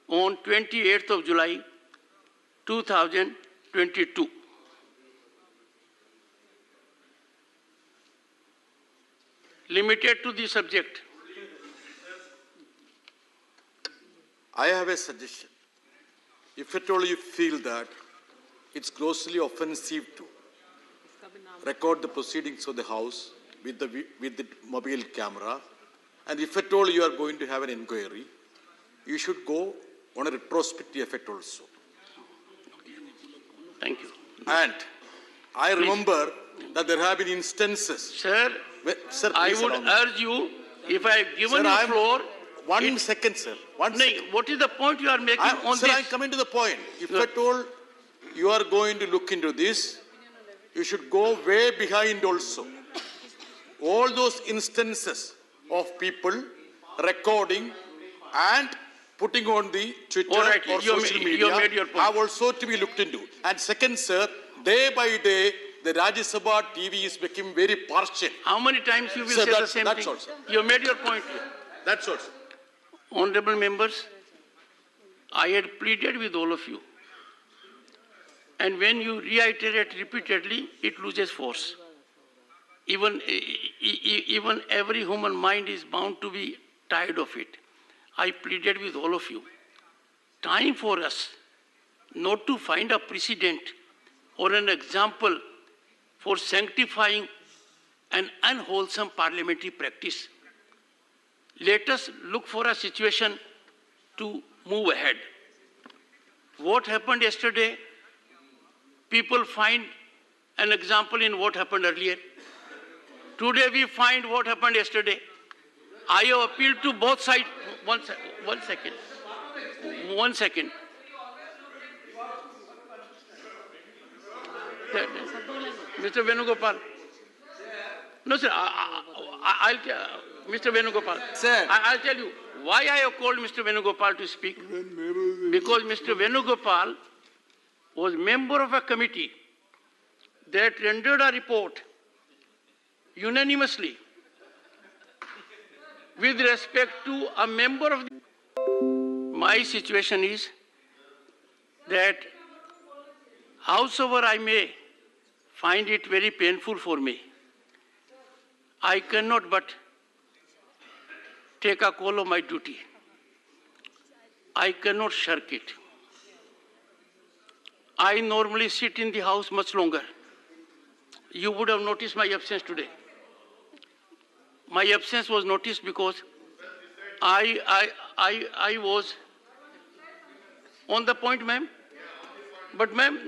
on 28th of July 2022. Limited to the subject.
I have a suggestion. if at all you feel that it's grossly offensive to record the proceedings of the House with the mobile camera, and if at all you are going to have an inquiry, you should go on a retrospective effect also.
Thank you.
And I remember that there have been instances.
Sir,
Sir,
I
please
would
allow me.
urge you, if I have given
Sir,
you floor.
One second, sir. One second.
What is the point you are making on
sir,
this?
I'm coming to the point. If at all you are going to look into this, you should go way behind also. All those instances of people recording and putting on the Twitter
right,
or social media
made your point.
have also to be looked into. And second, sir, day by day, the Rajya Sabha TV is becoming very partial.
How many times you will
Sir,
say the same
that's
thing?
all, sir.
You made your point.
That's all, sir.
Honorable members, I had pleaded with all of you. And when you reiterate repeatedly, it loses force. Even every human mind is bound to be tired of it. I pleaded with all of you. Time for us not to find a precedent or an example for sanctifying an unwholesome parliamentary practice. Let us look for a situation to move ahead. What happened yesterday, people find an example in what happened earlier. Today we find what happened yesterday. I have appealed to both sides. One second. Mr. Venugopal. No, sir. Mr. Venugopal.
Sir.
I'll tell you why I have called Mr. Venugopal to speak. Because Mr. Venugopal was member of a committee that rendered a report unanimously with respect to a member of the... My situation is that howsoever I may find it very painful for me, I cannot but take a call of my duty. I cannot shirk it. I normally sit in the House much longer. You would have noticed my absence today. My absence was noticed because I was on the point, ma'am. But ma'am,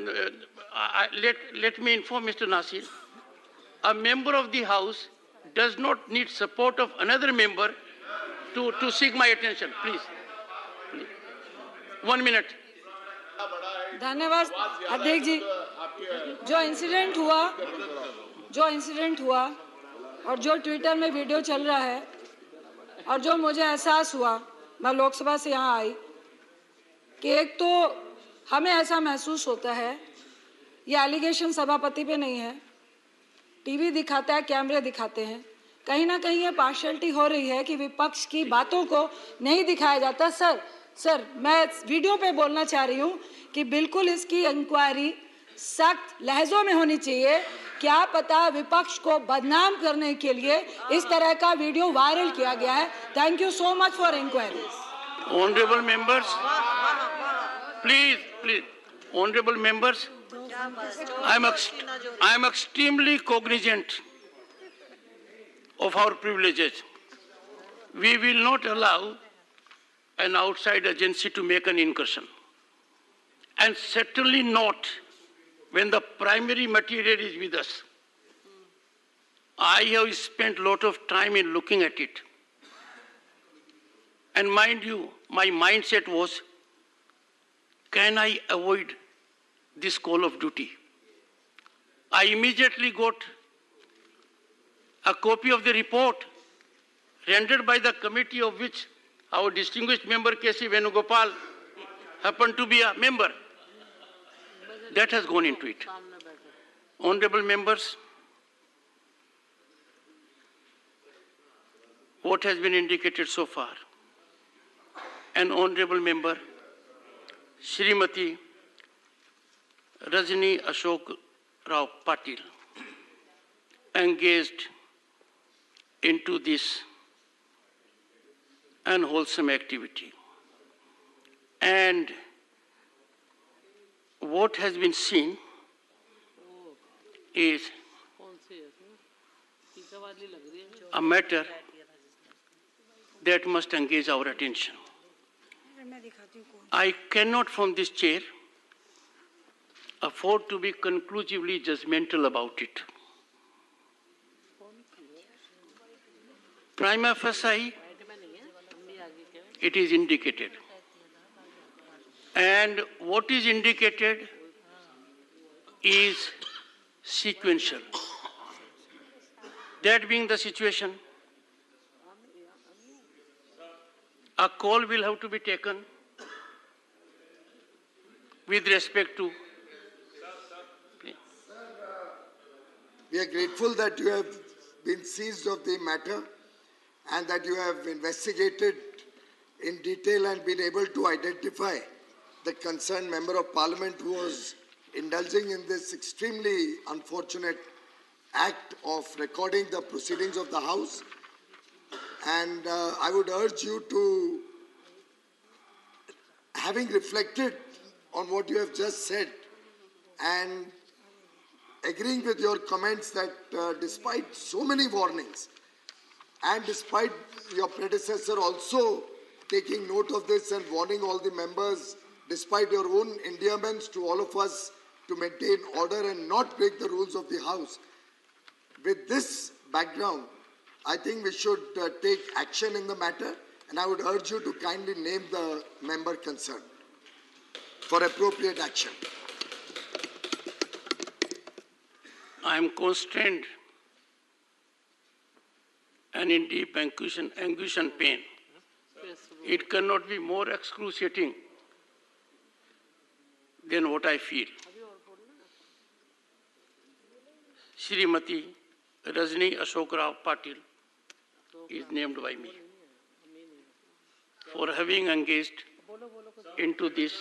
let me inform Mr. Nasir. A member of the House does not need support of another member to seek my attention. Please. 1 minute.
धन्यवाद अध्यक्ष जी। जो incident हुआ और जो Twitter में video चल रहा है और जो मुझे एहसास हुआ, मैं लोकसभा से यहाँ आई कि एक तो हमें ऐसा महसूस होता है ये एलिगेशन सभापति पे नहीं है, टीवी दिखाता है, कैमरे दिखाते हैं, कहीं ना कहीं ये पार्शियलिटी हो रही है कि विपक्ष की बातों को नहीं दिखाया जाता। सर मैं वीडियो पे बोलना चाह रही हूँ कि बिल्कुल इसकी इंक्वायरी सख्त लहजों में होनी चाहिए। क्या पता विपक्ष को बदनाम करने के लिए इस तरह का वीडियो वायरल किया गया है। Thank you so much for inquiry.
Honorable members, please, honorable members, I am extremely cognizant of our privileges. We will not allow an outside agency to make an incursion, and certainly not when the primary material is with us. I have spent a lot of time in looking at it. And mind you, my mindset was, can I avoid this call of duty? I immediately got a copy of the report rendered by the committee of which our distinguished member K.C. Venugopal happened to be a member. That has gone into it. Honorable members, what has been indicated so far? An honorable member, Srimati Rajni Ashok Rao Patil, engaged into this unwholesome activity. And what has been seen is a matter that must engage our attention. I cannot from this chair afford to be conclusively judgmental about it. Prima facie, it is indicated. And what is indicated is sequential. That being the situation, a call will have to be taken with respect to.
We are grateful that you have been seized of the matter and that you have investigated in detail and been able to identify the concerned Member of Parliament who was indulging in this extremely unfortunate act of recording the proceedings of the House. And I would urge you to, having reflected on what you have just said and agreeing with your comments that despite so many warnings and despite your predecessor also taking note of this and warning all the members, despite your own endearments to all of us to maintain order and not break the rules of the House, with this background, I think we should take action in the matter, and I would urge you to kindly name the member concerned for appropriate action.
I am constrained and in deep anguish and pain. It cannot be more excruciating than what I feel. Srimati Rajni Ashok Rao Patil is named by me for having engaged into this.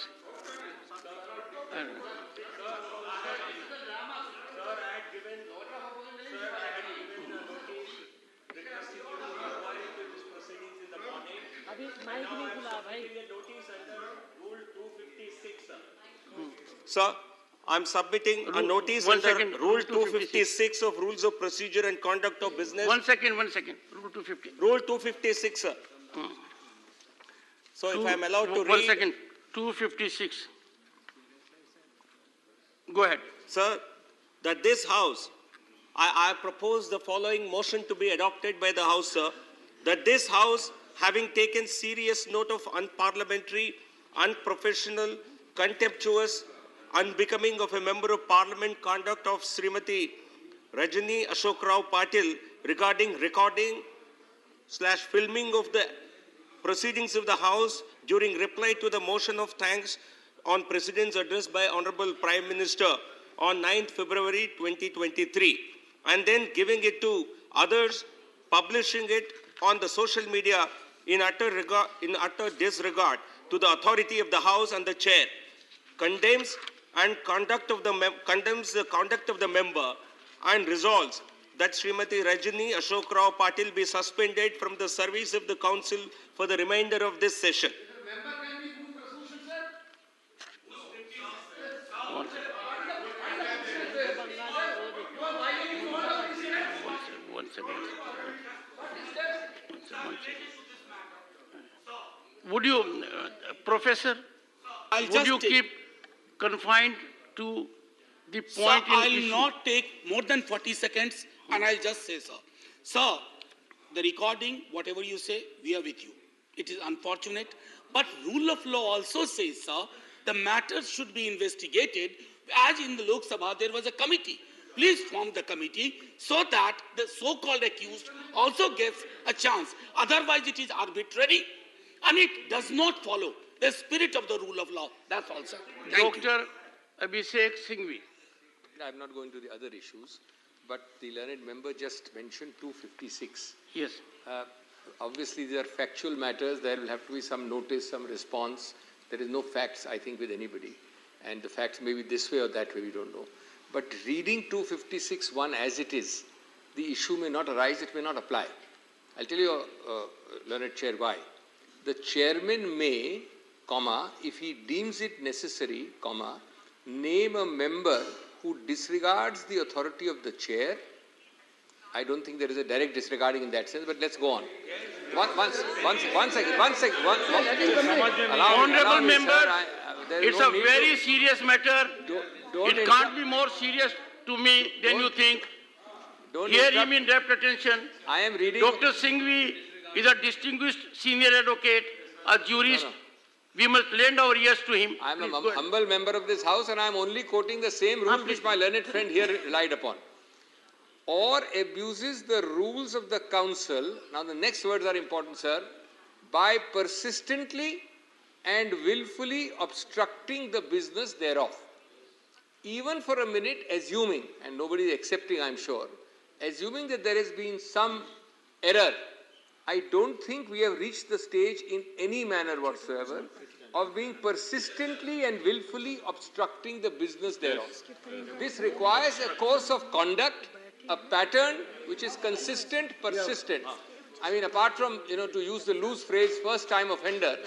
Sir, I'm submitting a notice under Rule 256 of Rules of Procedure and Conduct of Business.
One second. Rule 250.
Rule 256, sir. So if I'm allowed to read...
1 second. 256. Go ahead.
Sir, that this House, I propose the following motion to be adopted by the House, sir. That this House, having taken serious note of unparliamentary, unprofessional, contemptuous, unbecoming of a Member of Parliament conduct of Srimati Rajni Ashok Rao Patil regarding recording / filming of the proceedings of the House during reply to the motion of thanks on President's address by Honorable Prime Minister on 9th February 2023, and then giving it to others, publishing it on the social media in utter disregard to the authority of the House and the Chair, condemns the conduct of the member and resolves that Srimati Rajni Ashok Rao Patil be suspended from the service of the Council for the remainder of this session.
Would you, Professor, would you keep confined to the point?
Sir, I'll not take more than 40 seconds and I'll just say, sir. Sir, the recording, whatever you say, we are with you. It is unfortunate, but rule of law also says, sir, the matter should be investigated. As in the Lok Sabha, there was a committee. Please form the committee so that the so-called accused also gets a chance. Otherwise, it is arbitrary and it does not follow the spirit of the rule of law. That's all, sir.
Dr. Abhishek Singhvi.
I'm not going to the other issues, but the learned member just mentioned 256.
Yes.
Obviously, these are factual matters. There will have to be some notice, some response. There is no facts, I think, with anybody. And the facts may be this way or that way, we don't know. But reading 256(1) as it is, the issue may not arise, it may not apply. I'll tell you, learned chair, why. The chairman may, comma, if he deems it necessary, comma, name a member who disregards the authority of the chair. I don't think there is a direct disregarding in that sense, but let's go on. One second.
Honorable member, it's a very serious matter. It can't be more serious to me than you think. Hear him in rapt attention.
I am reading.
Dr. Singhvi is a distinguished senior advocate, a jurist. We must lend our ears to him.
I am a humble member of this house and I am only quoting the same rule which my learned friend here relied upon. Or abuses the rules of the council, now the next words are important, sir, by persistently and willfully obstructing the business thereof. Even for a minute, assuming, and nobody is accepting, I am sure, assuming that there has been some error, I don't think we have reached the stage in any manner whatsoever of being persistently and willfully obstructing the business thereof. This requires a course of conduct, a pattern which is consistent, persistent. I mean, apart from, to use the loose phrase, first time offender,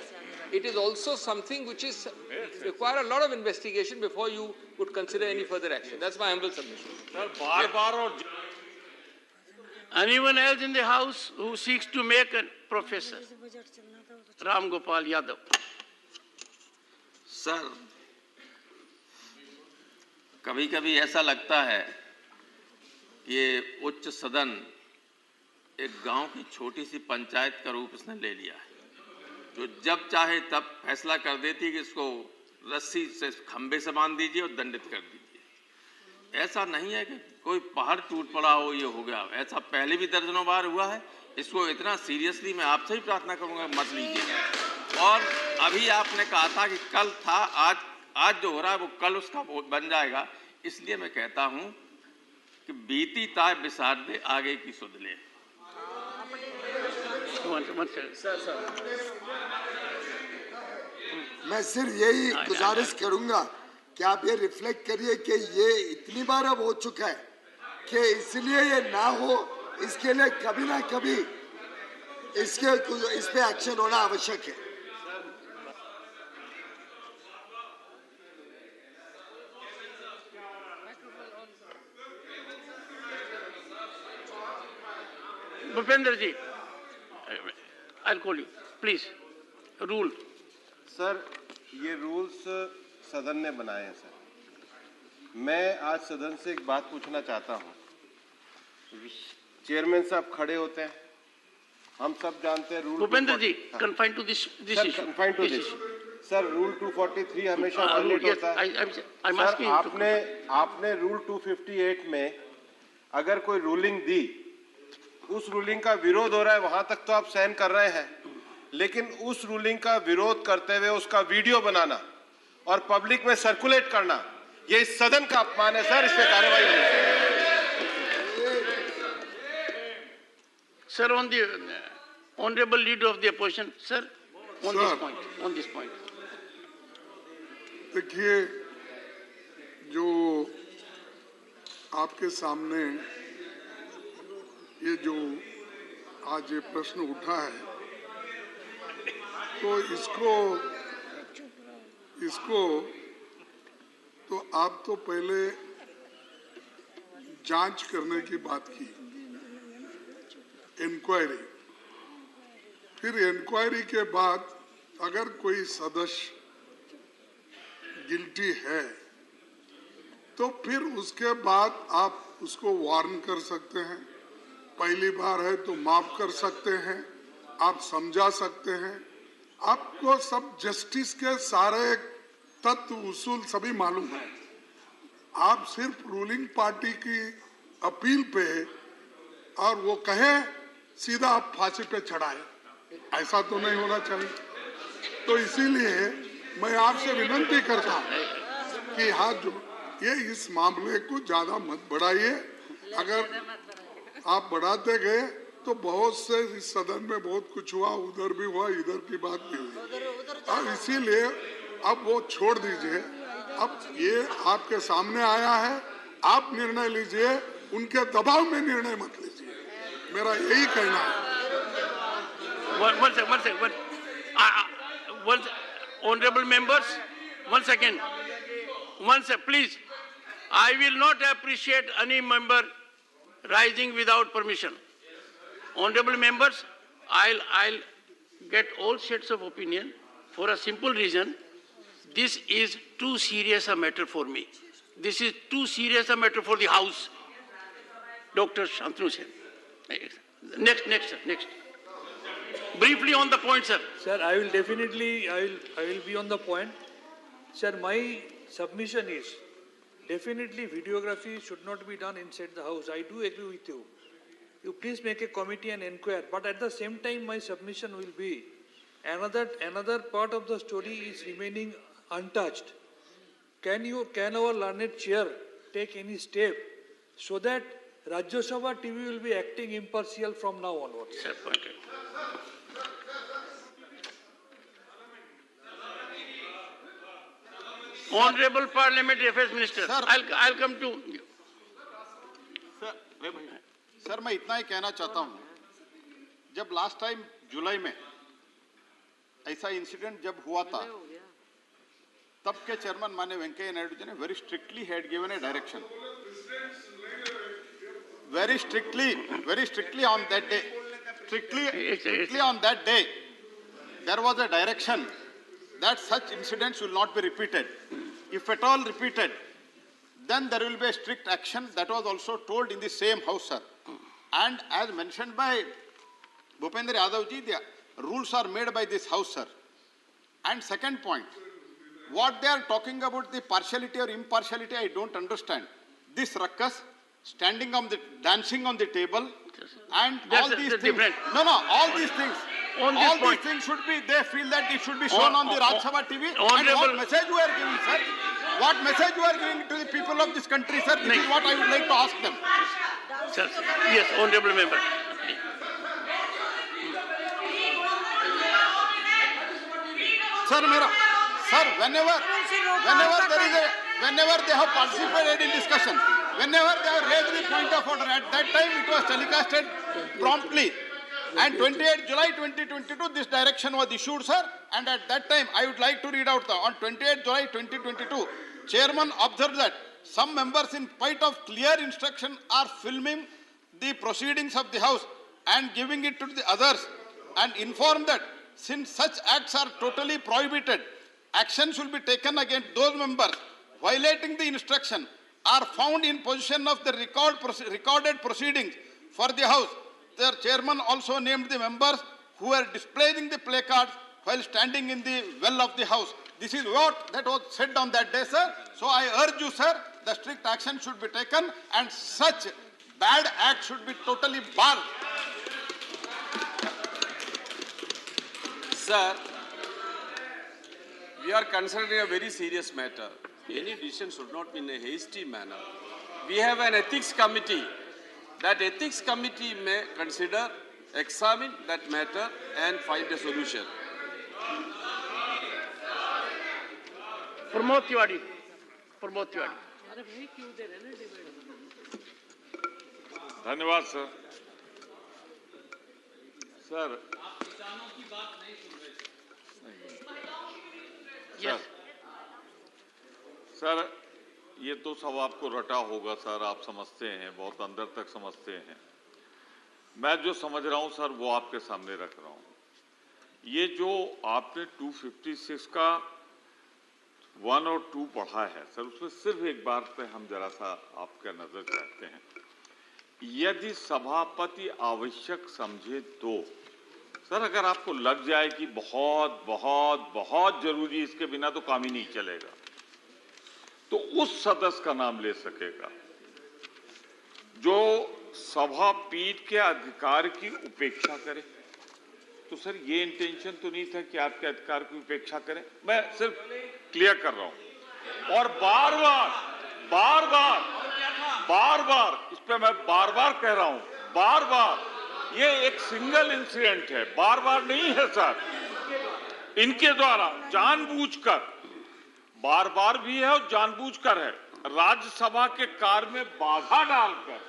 it is also something which is require a lot of investigation before you would consider any further action. That's my humble submission.
Anyone else in the house who seeks to make a professor? Ram Gopal Yadav.
Sir, कभी-कभी ऐसा लगता है ये उच्च सदन एक गांव की छोटी सी पंचायत का रूप इसने ले लिया है, जो जब चाहे तब फैसला कर देती है कि इसको रस्सी से खंबे से बांध दीजिए और दंडित कर दीजिए। ऐसा नहीं है कि कोई पहाड़ टूट पड़ा हो, ये हो गया, ऐसा पहले भी दर्जनों बार हुआ है। इसको इतना सीरियसली मैं आपसे ही प्रार्थना करूंगा मत लीजिए। और अभी आपने कहा था कि कल था, आज जो हो रहा है वो कल उसका बन जाएगा, इसलिए मैं कहता हूं कि बीती ताय बिसार दे, आगे की सुध ले।
मैं सिर्फ यही गुजारिश करूंगा कि आप ये रिफ्लेक्ट करिए कि ये इतनी बार अब हो चुका है कि इसलिए ये ना हो, इसके लिए कभी ना कभी इस पे एक्शन होना आवश्यक है।
भूपेंद्र जी, I'll call you. Please, rule.
Sir, ये रूल्स सदन ने बनाए हैं सर। मैं आज सदन से एक बात पूछना चाहता हूँ। चेयरमैन साहब खड़े होते हैं, हम सब जानते हैं rule.
Bhupendra ji, confined to this issue.
Confined to this. Sir, rule 243 हमेशा वायलेट होता है। सर, आपने रूल 258 में अगर कोई रूलिंग दी, उस रूलिंग का विरोध हो रहा है, वहां तक तो आप सहन कर रहे हैं, लेकिन उस रूलिंग का विरोध करते हुए उसका वीडियो बनाना और पब्लिक में सर्कुलेट करना, ये इस सदन का अपमान है सर, इस पे कार्रवाई होनी चाहिए।
Sir, on the honorable leader of the opposition, sir, on this point.
देखिए, जो आपके सामने ये जो आज ये प्रश्न उठा है, तो इसको तो आप तो पहले जांच करने की बात की, इंक्वायरी, फिर इंक्वायरी के बाद अगर कोई सदस्य गिल्टी है तो फिर उसके बाद आप उसको वार्न कर सकते हैं, पहली बार है तो माफ कर सकते हैं, आप समझा सकते हैं, आपको सब जस्टिस के सारे तत्व उसूल सभी मालूम है। आप सिर्फ रूलिंग पार्टी की अपील पे और वो कहे सीधा आप फांसी पे चढ़ाए, ऐसा तो नहीं होना चाहिए। तो इसीलिए मैं आपसे विनती करता हूँ कि हाथ जो ये इस मामले को ज्यादा मत बढ़ाइए। अगर आप बढ़ाते गए तो बहुत से इस सदन में बहुत कुछ हुआ, उधर भी हुआ, इधर की बात भी हुई, और इसीलिए अब वो छोड़ दीजिए। अब ये आपके सामने आया है, आप निर्णय लीजिए, उनके दबाव में निर्णय मत लीजिए, मेरा यही कहना है।
Honorable members, 1 second. one second, please. I will not appreciate any member rising without permission. Honorable members, I'll get all shades of opinion for a simple reason. This is too serious a matter for me. This is too serious a matter for the House. Dr. Shantanu Sen. Next. Briefly on the point, sir.
Sir, I will definitely, I will be on the point. Sir, my submission is, definitely videography should not be done inside the House. I do agree with you. You please make a committee and inquire. But at the same time, my submission will be, another part of the story is remaining untouched. Can our learned chair take any step so that Rajya Sabha TV will be acting impartial from now onwards?
Sir, point. Honorable Parliamentary Affairs Minister, I'll come to you.
Sir मैं इतना ही कहना चाहता हूं, जब last time जुलाई में ऐसा incident जब हुआ था, तब के चेयरमैन माननीय वेंकैया नायडू जी ने very strictly had given A direction, very strictly on that day, strictly on that day, there was a direction that such incidents will not be repeated. If at all repeated, then there will be a strict action. That was also told in the same house, sir. And as mentioned by Bhupendra Yadav ji, the rules are made by this house, sir. And second point, what they are talking about the partiality or impartiality, I don't understand. This ruckus, standing on the, dancing on the table, and all these things. All these things. All these things should be, they feel that it should be shown on the Rajya Sabha TV. And what message you are giving, sir? What message you are giving to the people of this country, sir? This is what I would like to ask them.
Sir, yes, honorable member.
Sir, whenever they have participated in discussion, whenever they have raised the point of order, at that time it was telecasted promptly. And 28 July 2022, this direction was issued, sir. And at that time, I would like to read out on 28 July 2022, Chairman observed that some members, in spite of clear instruction, are filming the proceedings of the House and giving it to the others, and informed that since such acts are totally prohibited, action should be taken against those members violating the instruction are found in possession of the recorded proceedings for the House. The chairman also named the members who were displaying the placards while standing in the well of the House. This is what that was said on that day, sir. So I urge you, sir, the strict action should be taken and such bad act should be totally barred.
Sir, we are considering a very serious matter. Any decision should not be in a hasty manner. We have an ethics committee. That ethics committee may consider, examine that matter and find a solution.
Pramod Tiwari.
धन्यवाद sir. Sir, sir, ये तो सब आपको रटा होगा sir, आप समझते हैं, बहुत अंदर तक समझते हैं. मैं जो समझ रहा हूं सर वो आपके सामने रख रहा हूं. ये जो आपने 256 का 1 और 2 पढ़ा है सर, उसमें सिर्फ एक बार पे हम जरा सा आपका नजर चाहते हैं. यदि सभापति आवश्यक समझे तो सर, अगर आपको लग जाए कि बहुत बहुत बहुत जरूरी, इसके बिना तो काम ही नहीं चलेगा, तो उस सदस्य का नाम ले सकेगा जो सभा पीठ के अधिकार की उपेक्षा करे. तो सर ये इंटेंशन तो नहीं था कि आपके अधिकार की उपेक्षा करें. मैं सिर्फ क्लियर कर रहा हूं. और बार बार इस पे मैं बार बार कह रहा हूं, बार बार ये एक सिंगल इंसिडेंट है, बार बार नहीं है सर. इनके द्वारा जानबूझकर, बार बार भी है और जानबूझकर है, राज्यसभा के कार्य में बाधा डालकर,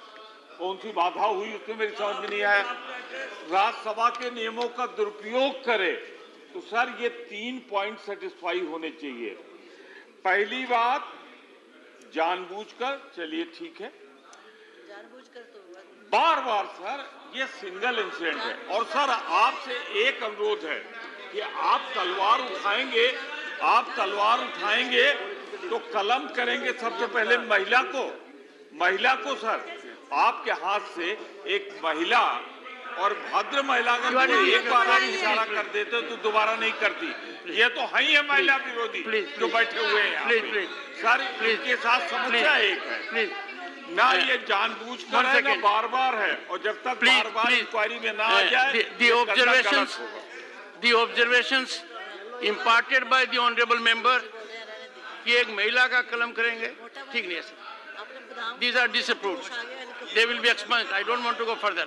कौन सी बाधा हुई उसमें मेरी समझ में नहीं आया, राज्यसभा के नियमों का दुरुपयोग करे. तो सर ये 3 पॉइंट सेटिस्फाई होने चाहिए. पहली बात, जानबूझकर, चलिए ठीक है, बार बार सर ये सिंगल इंसिडेंट है। और सर आपसे एक अनुरोध है कि आप तलवार उठाएंगे तो कलम करेंगे सबसे पहले महिला को सर, आपके हाथ से एक महिला और भद्र महिला अगर एक बार आप इशारा कर देते तो दोबारा नहीं करती। ये तो है ही है महिला विरोधी जो बैठे हुए हैं सर, इसके साथ समस्या एक है ना, ये जानबूझकर है ना बार बार है, और जब तक बार बार इंक्वायरी में ना आ जाए
the observations imparted by the honorable member कि एक महिला का कलम करेंगे, ठीक नहीं है sir. These are disapproved. They will be expunged. I don't want to go further.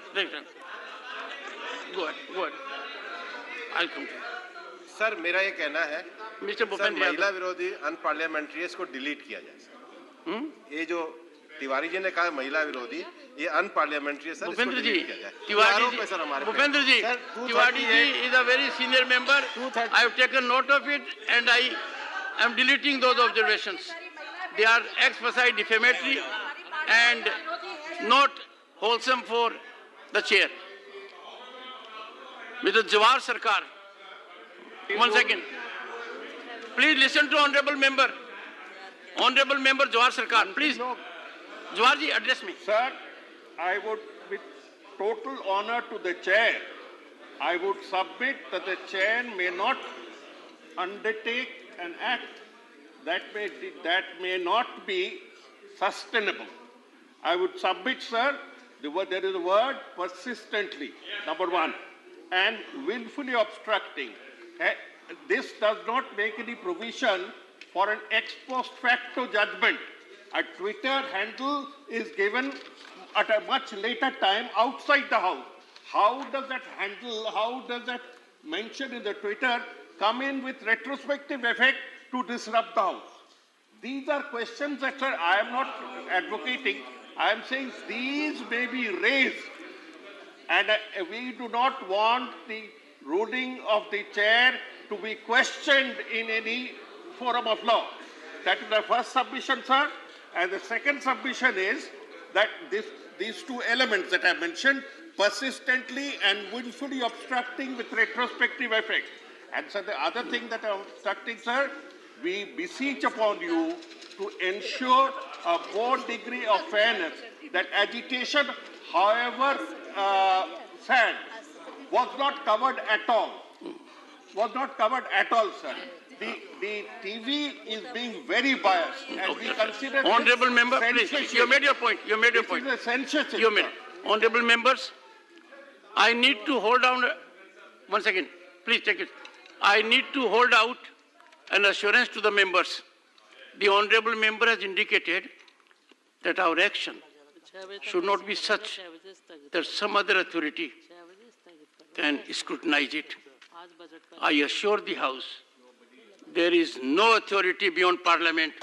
Go ahead. I'll come to you.
Sir मेरा ये कहना है
सर
महिला विरोधी अनपार्लियामेंट्री इसको डिलीट किया जाए सर। ये जो तिवारी जी ने कहा महिला विरोधी, ये अनपार्लियामेंट्री है सर, इसको डिलीट किया जाए।
भूपेंद्र जी, Tiwari ji is a very senior member. I have taken note of it and I am deleting those observations. They are ex post defamatory and not wholesome for the chair. Mr. Jawar Sarkar, 1 second. Please listen to honorable member. Honorable member Jawar Sarkar, please. Jawar ji, address me.
Sir, I would, with total honor to the chair, I would submit that the chair may not undertake an act that may not be sustainable. I would submit, sir, there is a word persistently, number one, and willfully obstructing. This does not make any provision for an ex post facto judgment. A Twitter handle is given at a much later time outside the House. How does that mention in the Twitter come in with retrospective effect to disrupt the House? These are questions that, sir, I am not advocating. I am saying these may be raised, and we do not want the ruling of the chair to be questioned in any forum of law. That is the first submission, sir. And the second submission is that these two elements that I mentioned, persistently and willfully obstructing with retrospective effect. And so the other thing that I am obstructing, sir, we beseech upon you to ensure a more degree of fairness, that agitation, however sad, was not covered at all. Sir. The TV is being very biased, and we consider.
Honorable member, please. You made your point.
This is a censorship.
You made it. Honorable members, I need to hold down. 1 second. Please take it. I need to hold out an assurance to the members. The honorable member has indicated that our action should not be such that some other authority can scrutinize it. I assure the House, there is no authority beyond Parliament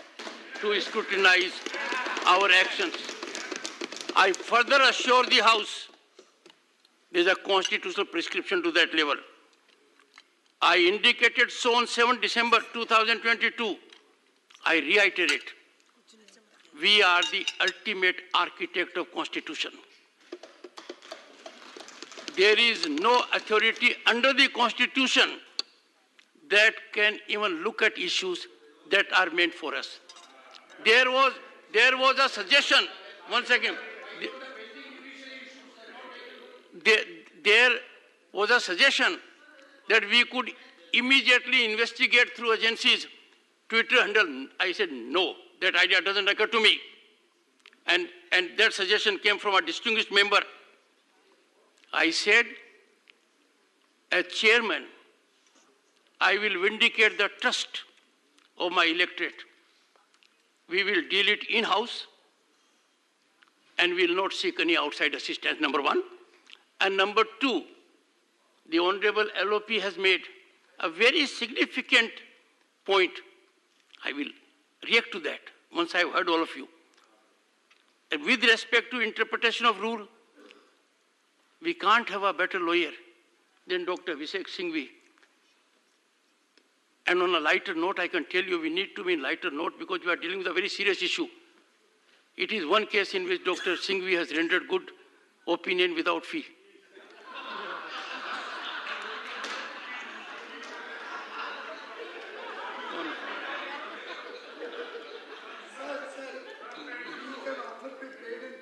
to scrutinize our actions. I further assure the House, there is a constitutional prescription to that level. I indicated so on 7 December 2022. I reiterate, we are the ultimate architect of Constitution. There is no authority under the Constitution that can even look at issues that are meant for us. There was a suggestion, 1 second. There was a suggestion that we could immediately investigate through agencies Twitter handle. I said no, that idea doesn't occur to me. And that suggestion came from a distinguished member. I said, as chairman, I will vindicate the trust of my electorate. We will deal it in-house and we will not seek any outside assistance, number one. And number two, the Honorable LOP has made a very significant point. I will react to that once I have heard all of you. And with respect to interpretation of rule, we can't have a better lawyer than Dr. Abhishek Singhvi. And on a lighter note, I can tell you we need to be in lighter note because we are dealing with a very serious issue. It is one case in which Dr. Singhvi has rendered good opinion without fee.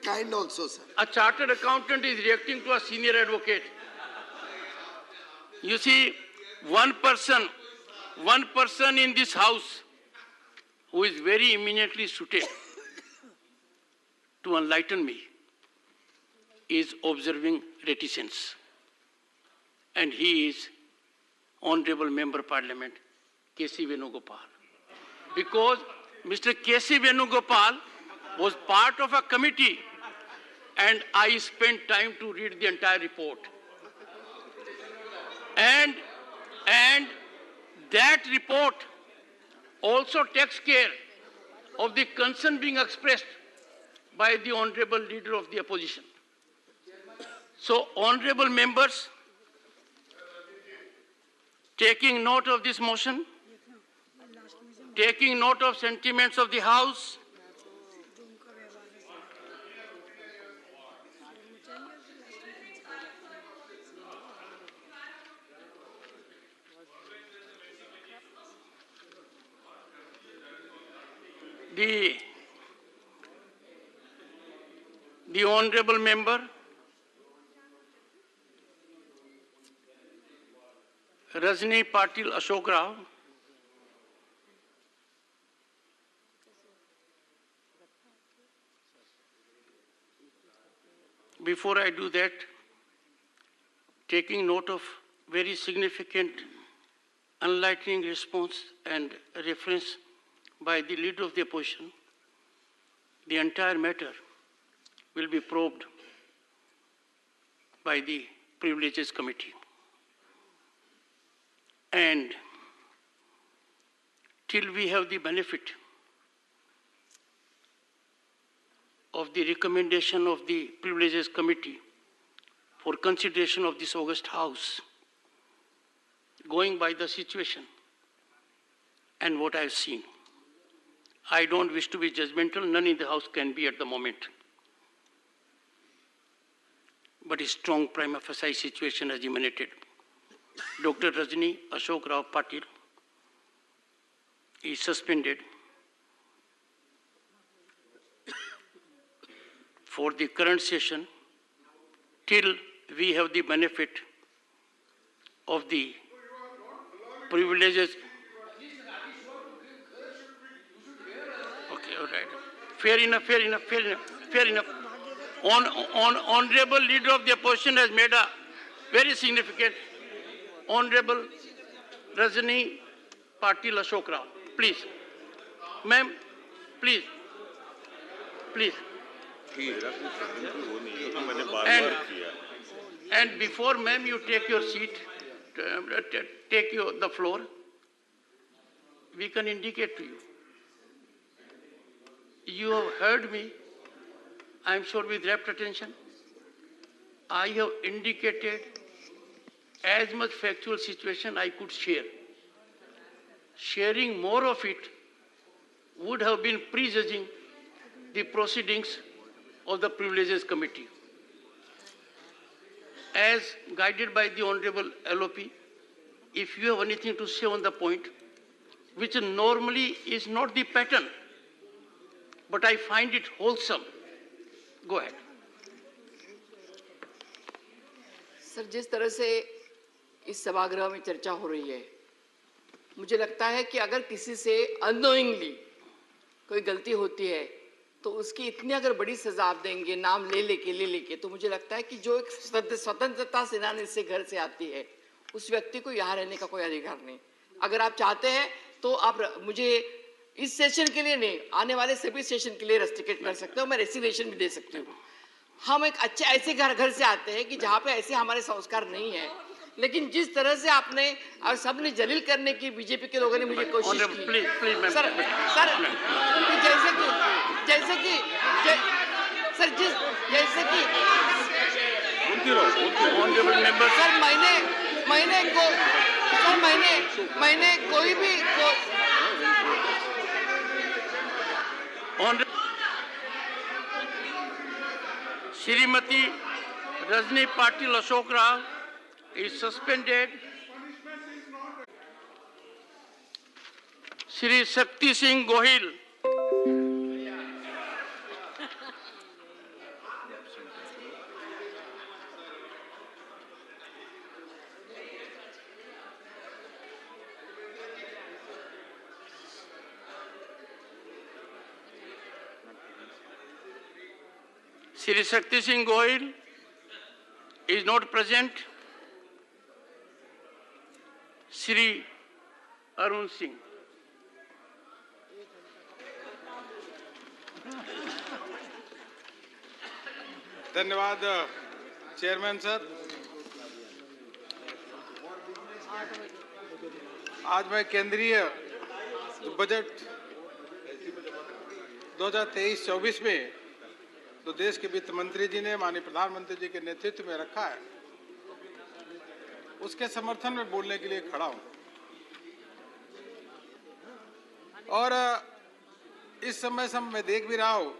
Kind also, sir.
A chartered accountant is reacting to a senior advocate. You see, one person in this house who is very eminently suited to enlighten me is observing reticence. And he is Honorable Member Parliament K.C. Venugopal. Because Mr. K.C. Venugopal was part of a committee and I spent time to read the entire report. And that report also takes care of the concern being expressed by the Honorable Leader of the Opposition. So, Honorable Members, taking note of this motion, taking note of sentiments of the House, the Honorable Member Rajni Patil Ashok Rao, before I do that, taking note of very significant enlightening response and reference by the Leader of the Opposition, the entire matter will be probed by the Privileges Committee. And till we have the benefit of the recommendation of the Privileges Committee for consideration of this august House, going by the situation and what I've seen, I don't wish to be judgmental, none in the House can be at the moment. But a strong prima facie situation has emanated. Dr. Rajni Ashok Rao Patil is suspended for the current session till we have the benefit of the privileges. Okay, all right. Fair enough. Honorable Leader of the Opposition has made a very significant. Honorable Rajni Patil Ashok Rao, please. Ma'am, please. And before, ma'am, you take your seat, take the floor, we can indicate to you. You have heard me, I am sure with rapt attention. I have indicated as much factual situation I could share. Sharing more of it would have been prejudging the proceedings of the Privileges Committee. As guided by the Honorable LOP, if you have anything to say on the point, which normally is not the pattern, but I find it wholesome, go ahead.
Sir, जिस तरह से इस सभागृह में चर्चा हो रही है, मुझे लगता है कि अगर किसी से अननोइंगली कोई गलती होती है तो उसकी इतनी अगर बड़ी सजा आप देंगे नाम ले लेके तो मुझे लगता है कि जो एक स्वतंत्रता सेनानी से घर से आती है उस व्यक्ति को यहाँ रहने का कोई अधिकार नहीं। अगर आप चाहते हैं तो आप मुझे इस सेशन के लिए नहीं, आने वाले सभी सेशन के लिए रेस्ट्रिक्ट कर सकते हो, मैं रेसिग्नेशन भी दे सकती हूँ। हम एक अच्छे ऐसे घर से आते हैं कि जहाँ पे ऐसे हमारे संस्कार नहीं है, लेकिन जिस तरह से आपने और सबने जलील करने की बीजेपी के लोगों ने मुझे कोशिश की सर जैसे कि मैंने कोई भी
Srimati Rajni Patil Ashok Rao is suspended. Shri Shakti Singh Gohil Shri Shakti Singh Gohil is not present. Shri Arun Singh.
धन्यवाद चेयरमैन सर। आज मैं केंद्रीय बजट 2023-24 में तो देश के वित्त मंत्री जी ने माननीय प्रधानमंत्री जी के नेतृत्व में रखा है, उसके समर्थन में बोलने के लिए खड़ा हूं। और इस समय मैं देख भी रहा हूं,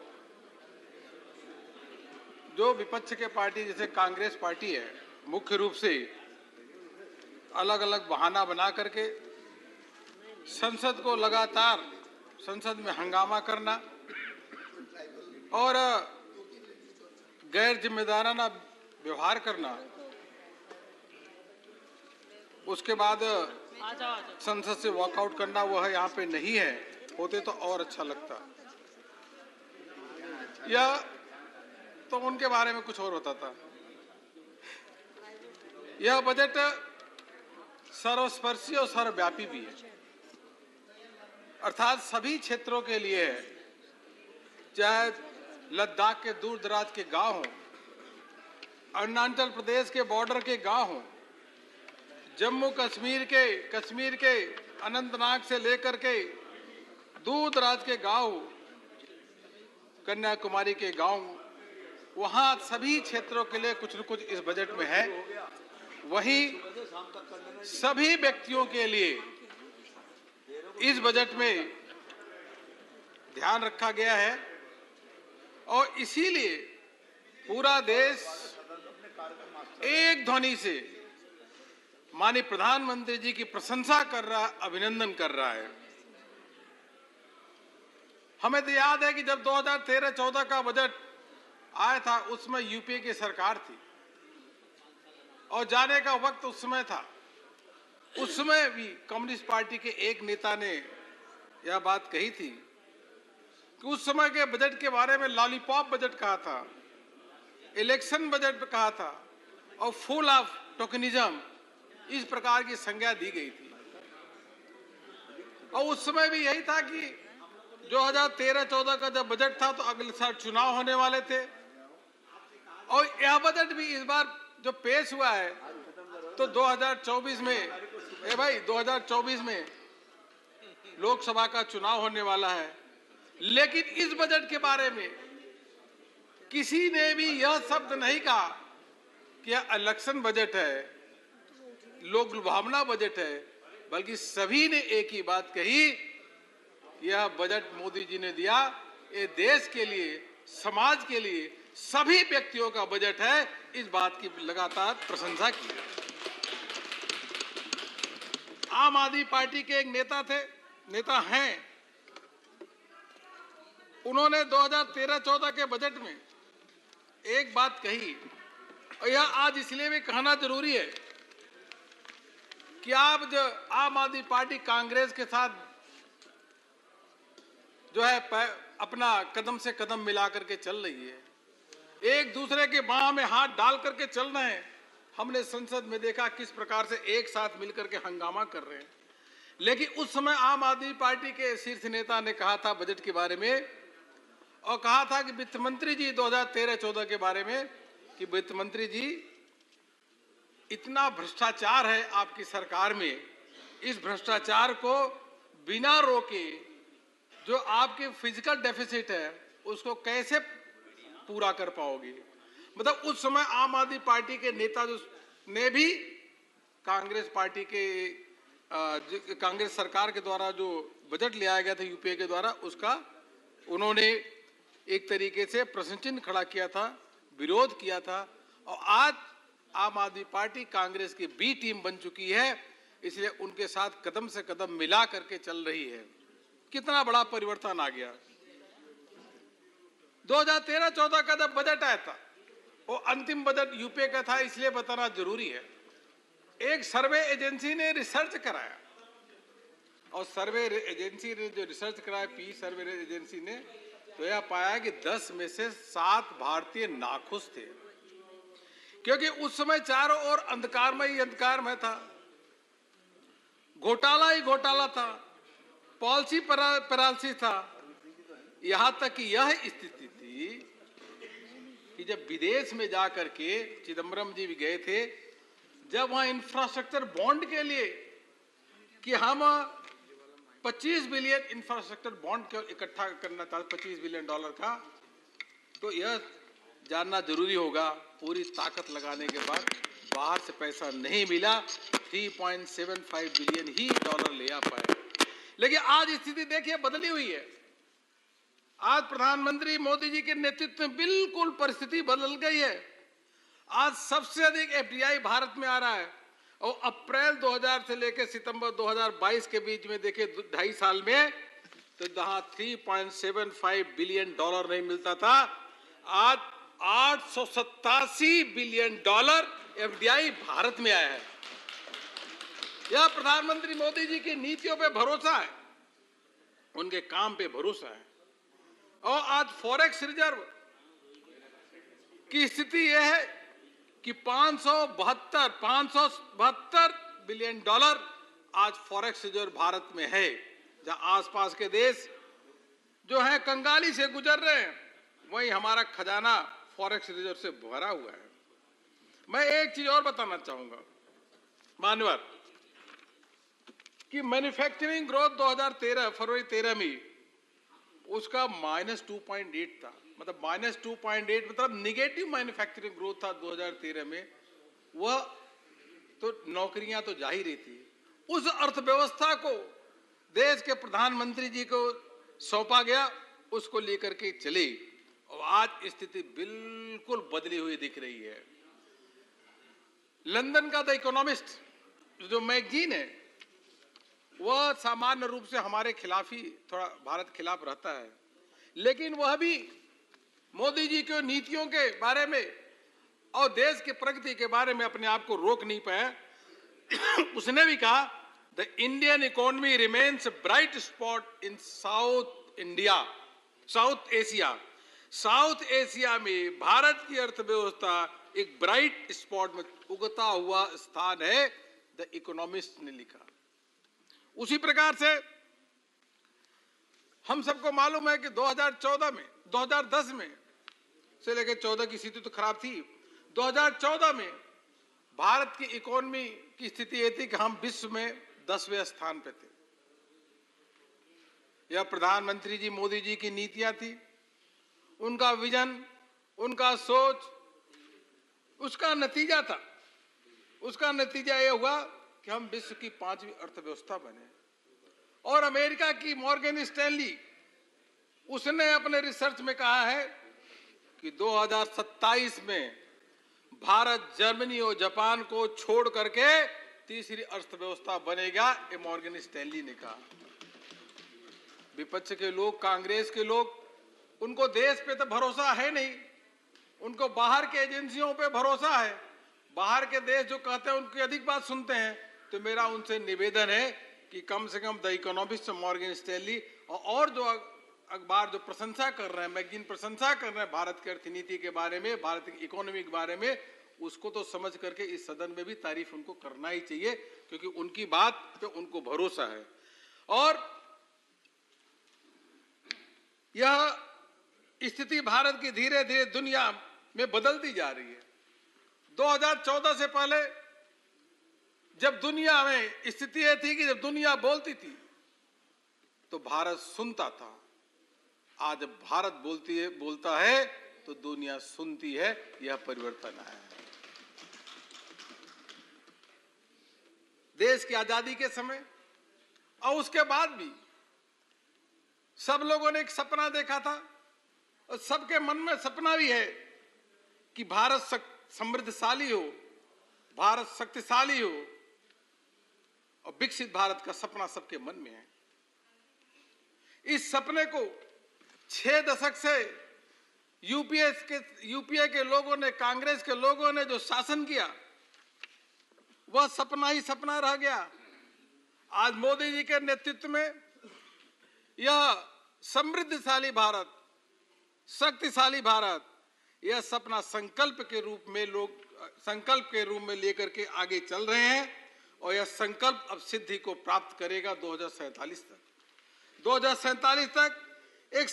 जो विपक्ष के पार्टी जैसे कांग्रेस पार्टी है, मुख्य रूप से अलग अलग बहाना बना करके संसद को लगातार संसद में हंगामा करना और गैर जिम्मेदाराना व्यवहार करना, उसके बाद संसद से वॉकआउट करना, वह यहाँ पे नहीं है। होते तो और अच्छा लगता, या तो उनके बारे में कुछ और बताता। यह बजट सर्वस्पर्शी और सर्वव्यापी भी है, अर्थात सभी क्षेत्रों के लिए है, चाहे लद्दाख के दूर दराज के गांव हों, अरुणाचल प्रदेश के बॉर्डर के गांव हों, जम्मू कश्मीर के अनंतनाग से लेकर के दूर दराज के गांव, कन्याकुमारी के गांव, वहां सभी क्षेत्रों के लिए कुछ न कुछ इस बजट में है। वहीं सभी व्यक्तियों के लिए इस बजट में ध्यान रखा गया है और इसीलिए पूरा देश एक ध्वनि से माननीय प्रधानमंत्री जी की प्रशंसा कर रहा, अभिनंदन कर रहा है। हमें तो याद है कि जब 2013-14 का बजट आया था, उसमें यूपीए की सरकार थी और जाने का वक्त उस समय था। उस समय भी कम्युनिस्ट पार्टी के एक नेता ने यह बात कही थी कि उस समय के बजट के बारे में लॉलीपॉप बजट कहा था, इलेक्शन बजट कहा था और फुल ऑफ टोकनिज्म, इस प्रकार की संज्ञा दी गई थी। और उस समय भी यही था कि 2013-14 का जब बजट था तो अगले साल चुनाव होने वाले थे और यह बजट भी इस बार जो पेश हुआ है तो 2024 में 2024 में लोकसभा का चुनाव होने वाला है। लेकिन इस बजट के बारे में किसी ने भी यह शब्द नहीं कहा कि यह इलेक्शन बजट है, लोक लुभावना बजट है, बल्कि सभी ने एक ही बात कही, यह बजट मोदी जी ने दिया, ये देश के लिए, समाज के लिए, सभी व्यक्तियों का बजट है। इस बात की लगातार प्रशंसा की। आम आदमी पार्टी के एक नेता हैं, उन्होंने 2013-14 के बजट में एक बात कही और यह आज इसलिए भी कहना जरूरी है कि आप जो आम आदमी पार्टी कांग्रेस के साथ जो है अपना कदम से कदम मिला करके चल रही है, एक दूसरे के बाह में हाथ डाल करके चल रहे हैं। हमने संसद में देखा किस प्रकार से एक साथ मिलकर के हंगामा कर रहे हैं। लेकिन उस समय आम आदमी पार्टी के शीर्ष नेता ने कहा था बजट के बारे में, और कहा था कि वित्त मंत्री जी 2013-14 के बारे में कि वित्त मंत्री जी, इतना भ्रष्टाचार है आपकी सरकार में, इस भ्रष्टाचार को बिना रोके जो आपके फिजिकल डेफिसिट है उसको कैसे पूरा कर पाओगे। मतलब उस समय आम आदमी पार्टी के नेता जो ने भी कांग्रेस पार्टी के कांग्रेस सरकार के द्वारा जो बजट ले आया गया था यूपीए के द्वारा, उसका उन्होंने एक तरीके से प्रश्न चिन्ह खड़ा किया था।
विरोध किया था, और आज आम आदमी पार्टी कांग्रेस की बी टीम बन चुकी है, इसलिए उनके साथ कदम से कदम मिला करके चल रही है। कितना बड़ा परिवर्तन आ गया। 2013-14 का जब बजट आया था, वो अंतिम बजट यूपीए का था, इसलिए बताना जरूरी है। एक सर्वे एजेंसी ने रिसर्च कराया, और सर्वे एजेंसी ने जो रिसर्च कराया, पी सर्वे एजेंसी ने, तो यह पाया कि 10 में से 7 भारतीय नाखुश थे, क्योंकि उस समय चारों ओर अंधकारमय था, घोटाला ही घोटाला था, पॉलिसी पैरालिसिस था। यहां तक कि यह स्थिति थी कि जब विदेश में जाकर के चिदम्बरम जी भी गए थे, जब वहां इंफ्रास्ट्रक्चर बॉन्ड के लिए कि हम 25 बिलियन इंफ्रास्ट्रक्चर बॉन्ड इकट्ठा करना चाहते, $25 बिलियन का, तो यह जानना जरूरी होगा पूरी ताकत लगाने के बाद बाहर से पैसा नहीं मिला, 3.75 बिलियन ही डॉलर ले आ पाए। लेकिन आज स्थिति देखिए बदली हुई है। आज प्रधानमंत्री मोदी जी के नेतृत्व में बिल्कुल परिस्थिति बदल गई है। आज सबसे अधिक एफडीआई भारत में आ रहा है, और अप्रैल 2000 से लेकर सितंबर 2022 के बीच में देखिए 2.5 साल में, तो जहां $3.75 बिलियन नहीं मिलता था, आज $887 बिलियन एफडीआई भारत में आया है। यह प्रधानमंत्री मोदी जी की नीतियों पे भरोसा है, उनके काम पे भरोसा है। और आज फॉरेक्स रिजर्व की स्थिति यह है कि 572 बिलियन आज फॉरेक्स रिजर्व भारत में है, जहां आसपास के देश जो है कंगाली से गुजर रहे हैं, वहीं हमारा खजाना फॉरेक्स रिजर्व से भरा हुआ है। मैं एक चीज और बताना चाहूंगा मान्यवर, कि मैन्युफैक्चरिंग ग्रोथ 2013 फरवरी 13 में उसका -2.8 था, मतलब -2.8 मतलब निगेटिव मैन्युफैक्चरिंग ग्रोथ था 2013 में। वह तो नौकरियां तो जा ही रही थी। उस अर्थव्यवस्था को देश के प्रधानमंत्री जी को सौंपा गया, उसको लेकर के चले, और आज स्थिति बिल्कुल बदली हुई दिख रही है। लंदन का द इकोनॉमिस्ट जो मैगजीन है, वह सामान्य रूप से हमारे खिलाफ ही, थोड़ा भारत के खिलाफ रहता है, लेकिन वह भी मोदी जी की नीतियों के बारे में और देश की प्रगति के बारे में अपने आप को रोक नहीं पाया। उसने भी कहा, the Indian economy remains bright spot in south Asia में भारत की अर्थव्यवस्था एक ब्राइट स्पॉट में उगता हुआ स्थान है, द इकोनॉमिस्ट ने लिखा। उसी प्रकार से हम सबको मालूम है कि 2010 में से लेकर 14 की स्थिति तो खराब थी। 2014 में भारत की इकोनॉमी की स्थिति यह थी कि हम विश्व में 10वें स्थान पे थे। यह प्रधानमंत्री जी मोदी जी की नीतियां थी, उनका विजन, उनका सोच, उसका नतीजा था। उसका नतीजा यह हुआ कि हम विश्व की 5वीं अर्थव्यवस्था बने। और अमेरिका की मॉर्गन स्टैनली, उसने अपने रिसर्च में कहा है कि 2027 में भारत जर्मनी और जापान को छोड़ करके तीसरी अर्थव्यवस्था बनेगा, ये मॉर्गन स्टैनली ने कहा। विपक्ष के लोग, कांग्रेस के लोग, उनको देश पे तो भरोसा है नहीं, उनको बाहर के एजेंसियों पे भरोसा है। बाहर के देश जो कहते हैं उनकी अधिक बात सुनते हैं। तो मेरा उनसे निवेदन है कि कम से come the economist, Morgan Stanley और जो अखबार जो प्रशंसा कर रहे हैं, मैगजीन प्रशंसा कर रहे हैं भारत की अर्थनीति के बारे में, भारत की इकोनॉमी के बारे में, उसको तो समझ करके इस सदन में भी तारीफ उनको करना ही चाहिए, क्योंकि उनकी बात पे उनको भरोसा है। और यह स्थिति भारत की धीरे धीरे दुनिया में बदलती जा रही है। 2014 से पहले जब दुनिया में स्थिति यह थी कि जब दुनिया बोलती थी तो भारत सुनता था। आज जब भारत बोलता है तो दुनिया सुनती है। यह परिवर्तन आया है। देश की आजादी के समय और उसके बाद भी सब लोगों ने एक सपना देखा था, और सबके मन में सपना भी है कि भारत समृद्धशाली हो, भारत शक्तिशाली हो और विकसित भारत का सपना सबके मन में है। इस सपने को 6 दशक से यूपीए के लोगों ने, कांग्रेस के लोगों ने जो शासन किया, वह सपना ही सपना रह गया। आज मोदी जी के नेतृत्व में यह समृद्धशाली भारत, शक्तिशाली भारत, यह सपना संकल्प के रूप में लेकर के आगे चल रहे हैं और यह संकल्प अब सिद्धि को प्राप्त करेगा 2047 तक। 2047 तक एक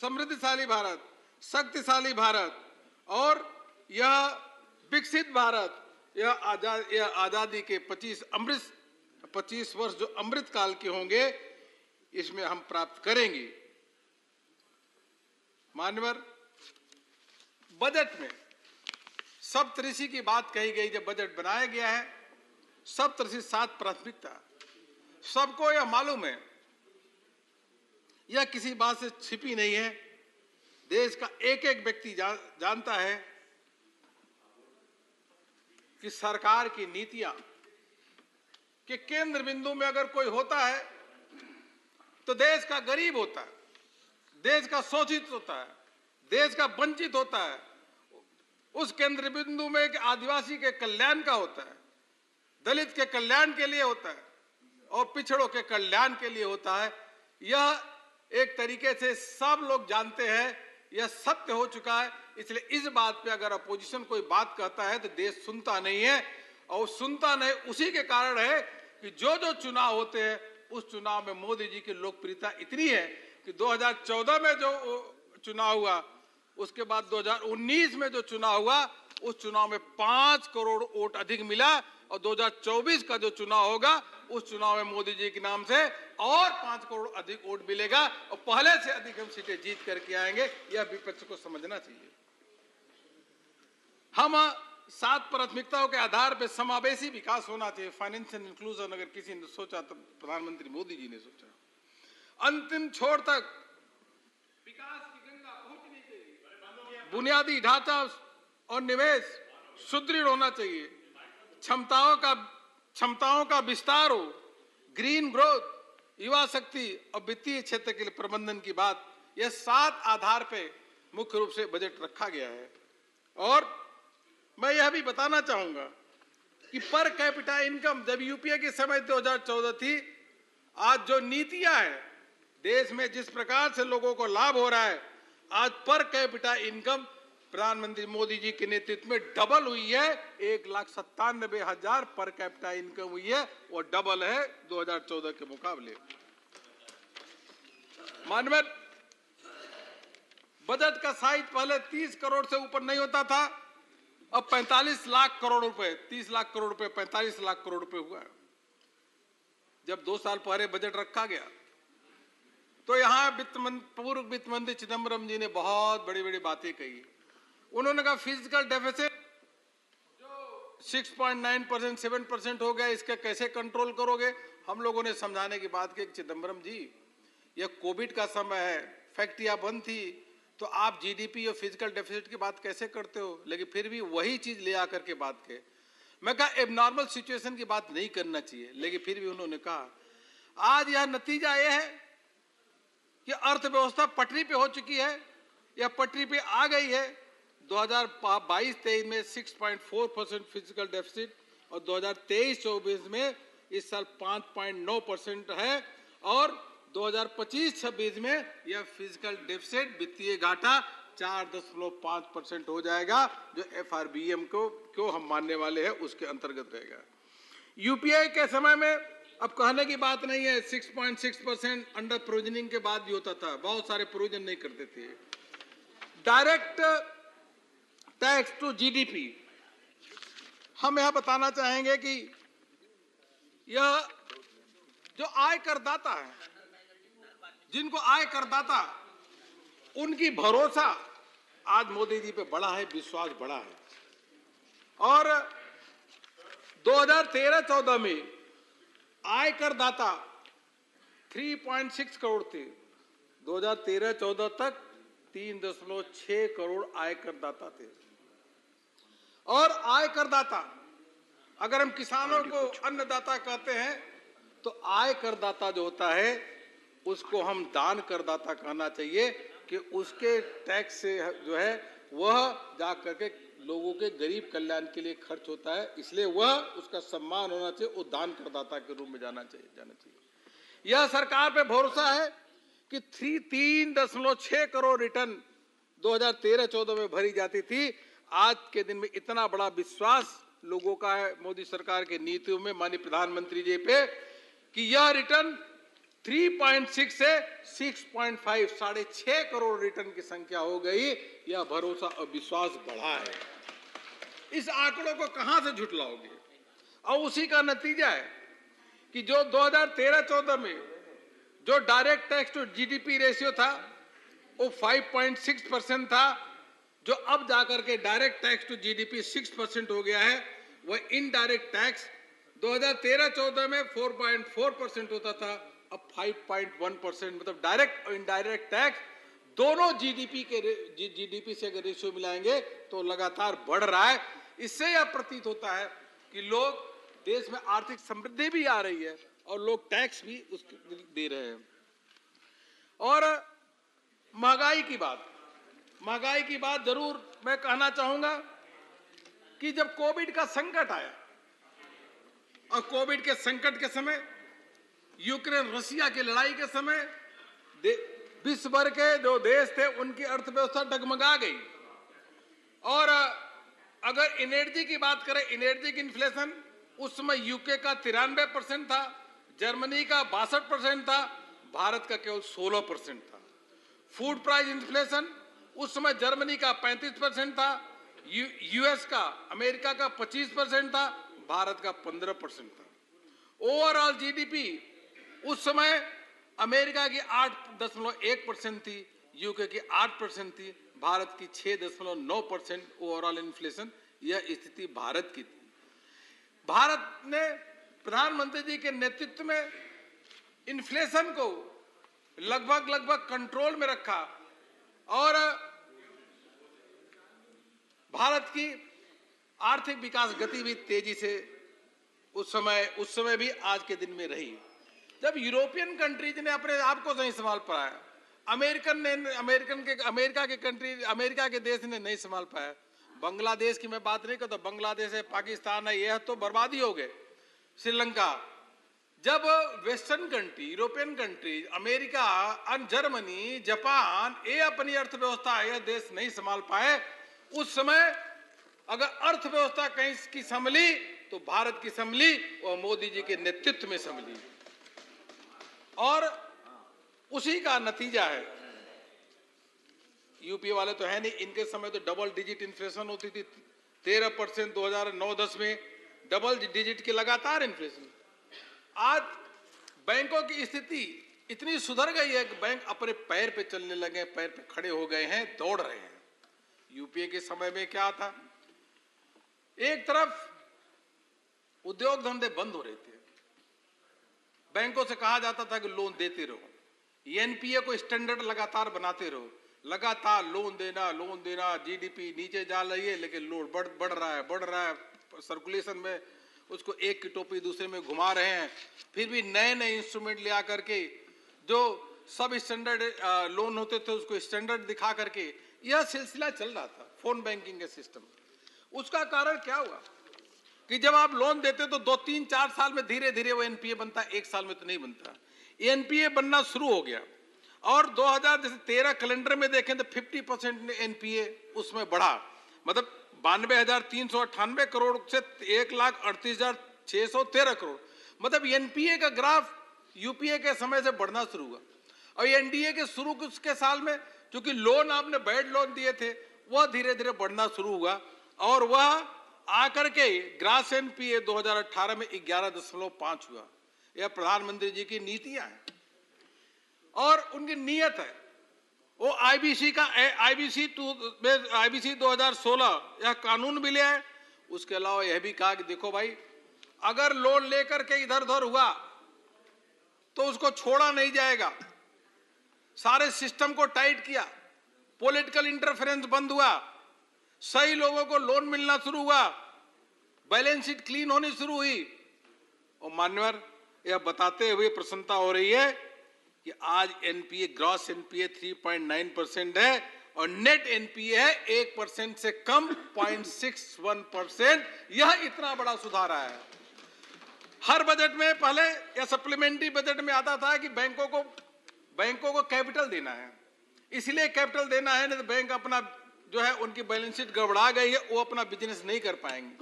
समृद्धशाली भारत, शक्तिशाली भारत और यह विकसित भारत, यह आजादी के 25 वर्ष जो अमृत काल के होंगे, इसमें हम प्राप्त करेंगे। मान्यवर, बजट में सप्तऋषि की बात कही गई। जब बजट बनाया गया है, सप्तऋषि 7 प्राथमिकता, सबको यह मालूम है, यह किसी बात से छिपी नहीं है। देश का एक एक व्यक्ति जानता है कि सरकार की नीतियां के केंद्र बिंदु में अगर कोई होता है तो देश का गरीब होता है, देश का शोषित होता है, देश का वंचित होता है। उस केंद्र बिंदु में एक आदिवासी के कल्याण का होता है, दलित के कल्याण के लिए होता है और पिछड़ों के कल्याण के लिए होता है। यह एक तरीके से सब लोग जानते हैं, यह सत्य हो चुका है। इसलिए इस बात पे अगर अपोजिशन कोई बात कहता है तो देश सुनता नहीं है, और सुनता नहीं उसी के कारण है कि जो चुनाव होते हैं उस चुनाव में मोदी जी की लोकप्रियता इतनी है कि 2014 में जो चुनाव हुआ, उसके बाद 2019 में जो चुनाव हुआ, उस चुनाव में 5 करोड़ वोट अधिक मिला, और 2024 का जो चुनाव होगा उस चुनाव में मोदी जी के नाम से और 5 करोड़ अधिक वोट मिलेगा और पहले से अधिक हम सीटें जीत करके आएंगे। यह विपक्ष को समझना चाहिए। हम 7 प्राथमिकताओं के आधार पर समावेशी विकास होना चाहिए, फाइनेंशियल इंक्लूजन, अगर किसी ने सोचा तो प्रधानमंत्री मोदी जी ने सोचा। अंतिम छोर तक विकास की गंगा पहुंचनी चाहिए। बुनियादी ढांचा और निवेश सुदृढ़ होना चाहिए। क्षमताओं का विस्तार हो, ग्रीन ग्रोथ, युवा शक्ति और वित्तीय क्षेत्र के लिए प्रबंधन की बात, यह 7 आधार पे मुख्य रूप से बजट रखा गया है। और मैं यह भी बताना चाहूंगा कि पर कैपिटा इनकम जब यूपीए के समय 2014 थी, आज जो नीतियां हैं देश में, जिस प्रकार से लोगों को लाभ हो रहा है, आज पर कैपिटा इनकम प्रधानमंत्री मोदी जी के नेतृत्व में डबल हुई है। 1,97,000 पर कैपिटा इनकम हुई है, वो डबल है 2014 के मुकाबले। माननीय, बजट का साइज पहले 30 करोड़ से ऊपर नहीं होता था, अब 45 लाख करोड़ रुपए, 30 लाख करोड़ रुपए 45 लाख करोड़ रुपए हुआ है। जब 2 साल पहले बजट रखा गया तो यहाँ पूर्व वित्त मंत्री चिदम्बरम जी ने बहुत बड़ी बड़ी बातें कही। उन्होंने कहा फिजिकल डेफिसिट जो 6.9%, 7% हो गया, इसका कैसे कंट्रोल करोगे? हम लोगों ने समझाने की बात की, चिदम्बरम जी यह कोविड का समय है, फैक्ट्रियां बंद थी, तो आप जीडीपी और फिजिकल डेफिसिट की बात कैसे करते हो? लेकिन फिर भी वही चीज ले आकर के बात के, मैं कहा एबनॉर्मल सिचुएशन की बात नहीं करना चाहिए, लेकिन फिर भी उन्होंने कहा। आज यह नतीजा यह है कि अर्थव्यवस्था पटरी पे हो चुकी है, या पटरी पे आ गई है। 2022-23 में 6.4% फिजिकल डेफिसिट और 2023-24 में इस साल 5.9% है, और 2025-26 में यह फिजिकल डेफिसिट, वित्तीय घाटा 4.5% हो जाएगा, जो FRBM को हम मानने वाले हैं उसके अंतर्गत रहेगा। यूपीआई के समय में अब कहने की बात नहीं है, 6.6% अंडर प्रोविजनिंग के बाद भी होता था, बहुत सारे प्रोविजन नहीं करते थे। डायरेक्ट टैक्स टू जीडीपी, हम यह बताना चाहेंगे कि यह जो आय करदाता है, जिनको आय करदाता, उनकी भरोसा आज मोदी जी पे बड़ा है, विश्वास बड़ा है। और 2013-14 में आय करदाता 3.6 करोड़ थे, 2013-14 तक 3.6 करोड़ आय करदाता थे। और आय करदाता, अगर हम किसानों को अन्नदाता कहते हैं तो आय करदाता जो होता है उसको हम दान करदाता कहना चाहिए, कि उसके टैक्स से जो है वह जा करके लोगों के गरीब कल्याण के लिए खर्च होता है, इसलिए वह उसका सम्मान होना चाहिए, वो दान करदाता के रूप में जाना चाहिए। यह सरकार पे भरोसा है कि 3.6 करोड़ रिटर्न 2013-14 में भरी जाती थी। आज के दिन में इतना बड़ा विश्वास लोगों का है मोदी सरकार की नीतियों में, माननीय प्रधानमंत्री जी पे, कि यह रिटर्न 3.6 से 6.5 6.5 करोड़ रिटर्न की संख्या हो गई। यह भरोसा और विश्वास बढ़ा है। इस आंकड़ों को कहां से झुटलाओगे? और उसी का नतीजा है कि जो 2013-14 में जो direct tax to GDP ratio था वो 5.6% था, जो अब जाकर के डायरेक्ट टैक्स टू जीडीपी 6% हो गया है। वह इनडायरेक्ट टैक्स 2013-14 में 4.4% होता था, अब 5.1%, मतलब डायरेक्ट और इनडायरेक्ट टैक्स दोनों जीडीपी से अगर रेशियो मिलाएंगे तो लगातार बढ़ रहा है। इससे यह प्रतीत होता है कि लोग, देश में आर्थिक समृद्धि भी आ रही है और लोग टैक्स भी उसको दे रहे हैं। और महंगाई की बात जरूर मैं कहना चाहूंगा कि जब कोविड का संकट आया और कोविड के संकट के समय, यूक्रेन रसिया की लड़ाई के समय, विश्व भर के जो देश थे उनकी अर्थव्यवस्था डगमगा गई। और अगर एनर्जी की बात करें, एनर्जी की इन्फ्लेशन उस समय यूके का 93% था, जर्मनी का 62% था, भारत का केवल 16% था। फूड प्राइस इन्फ्लेशन उस समय जर्मनी का 35% था, यूएस का, अमेरिका का 25% था, भारत का 15% था। ओवरऑल जीडीपी उस समय अमेरिका की 8.1% थी, यूके की 8% थी, भारत की 6.9% ओवरऑल इन्फ्लेशन। यह स्थिति भारत की थी। भारत ने प्रधानमंत्री जी के नेतृत्व में इन्फ्लेशन को लगभग कंट्रोल में रखा और भारत की आर्थिक विकास गति भी तेजी से उस समय भी आज के दिन में रही। जब यूरोपियन कंट्रीज ने अपने आप को नहीं संभाल पाया, अमेरिका के देश ने नहीं संभाल पाया। बांग्लादेश की मैं बात नहीं करता, बांग्लादेश है, पाकिस्तान है, यह तो बर्बादी हो गए, श्रीलंका। जब western country, European country, America, Germany, Japan, ये अपनी अर्थव्यवस्था, यह देश नहीं संभाल पाए, उस समय अगर अर्थव्यवस्था कहीं की संभली तो भारत की संभली और मोदी जी के नेतृत्व में संभली। और उसी का नतीजा है, यूपी वाले तो है नहीं, इनके समय तो डबल डिजिट इन्फ्लेशन होती थी, 13% 2009-10 में डबल डिजिट की लगातार इन्फ्लेशन। आज बैंकों की स्थिति इतनी सुधर गई है कि बैंक अपने पैर पे चलने लगे, पैर पे खड़े हो गए हैं, दौड़ रहे हैं। यूपीए के समय में क्या था, एक तरफ उद्योग धंधे बंद हो रहे थे, बैंकों से कहा जाता था कि लोन देते रहो, एनपीए को स्टैंडर्ड लगातार बनाते रहो, लगातार लोन देना, जीडीपी नीचे जा रही है लेकिन लोन बढ़ रहा है, सर्कुलेशन में उसको एक की टोपी दूसरे में घुमा रहे हैं। फिर भी नए इंस्ट्रूमेंट ले आकर के जो सब स्टैंडर्ड लोन होते थे उसको स्टैंडर्ड दिखा करके यह सिलसिला चल रहा था, फोन बैंकिंग का सिस्टम। उसका कारण क्या हुआ कि जब आप लोन देते तो 2, 3, 4 साल में धीरे धीरे वो एनपीए बनता, एक साल में तो नहीं बनता। एनपीए बनना शुरू हो गया और 2013 कैलेंडर में देखें तो 50% एनपीए उसमें बढ़ा, मतलब 92,398 करोड़ से 1,38,613 करोड़, मतलब एनपीए का ग्राफ यूपीए के समय से बढ़ना शुरू हुआ। और एनडीए के शुरू के साल में चूंकि लोन आपने बैड लोन दिए थे वह धीरे धीरे बढ़ना शुरू हुआ और वह आकर के ग्रास एनपीए 2018 में 11.5 हुआ। यह प्रधानमंत्री जी की नीतियां हैं और उनकी नीयत है। वो आईबीसी 2016 यह कानून भी ले आए। उसके अलावा यह भी कहा कि देखो भाई, अगर लोन लेकर के इधर उधर हुआ तो उसको छोड़ा नहीं जाएगा, सारे सिस्टम को टाइट किया पॉलिटिकल इंटरफेरेंस बंद हुआ, सही लोगों को लोन मिलना शुरू हुआ, बैलेंस शीट क्लीन होनी शुरू हुई। और मान्यवर, यह बताते हुए प्रसन्नता हो रही है कि आज एनपीए, ग्रॉस एनपीए 3.9% है और नेट एनपीए है 1% से कम 0.61%। यह इतना बड़ा सुधार आया है। हर बजट में पहले या सप्लीमेंट्री बजट में आता था कि बैंकों को कैपिटल देना है, इसलिए कैपिटल देना है, नहीं तो बैंक अपना जो है उनकी बैलेंस शीट गड़बड़ा गई है, वो अपना बिजनेस नहीं कर पाएंगे।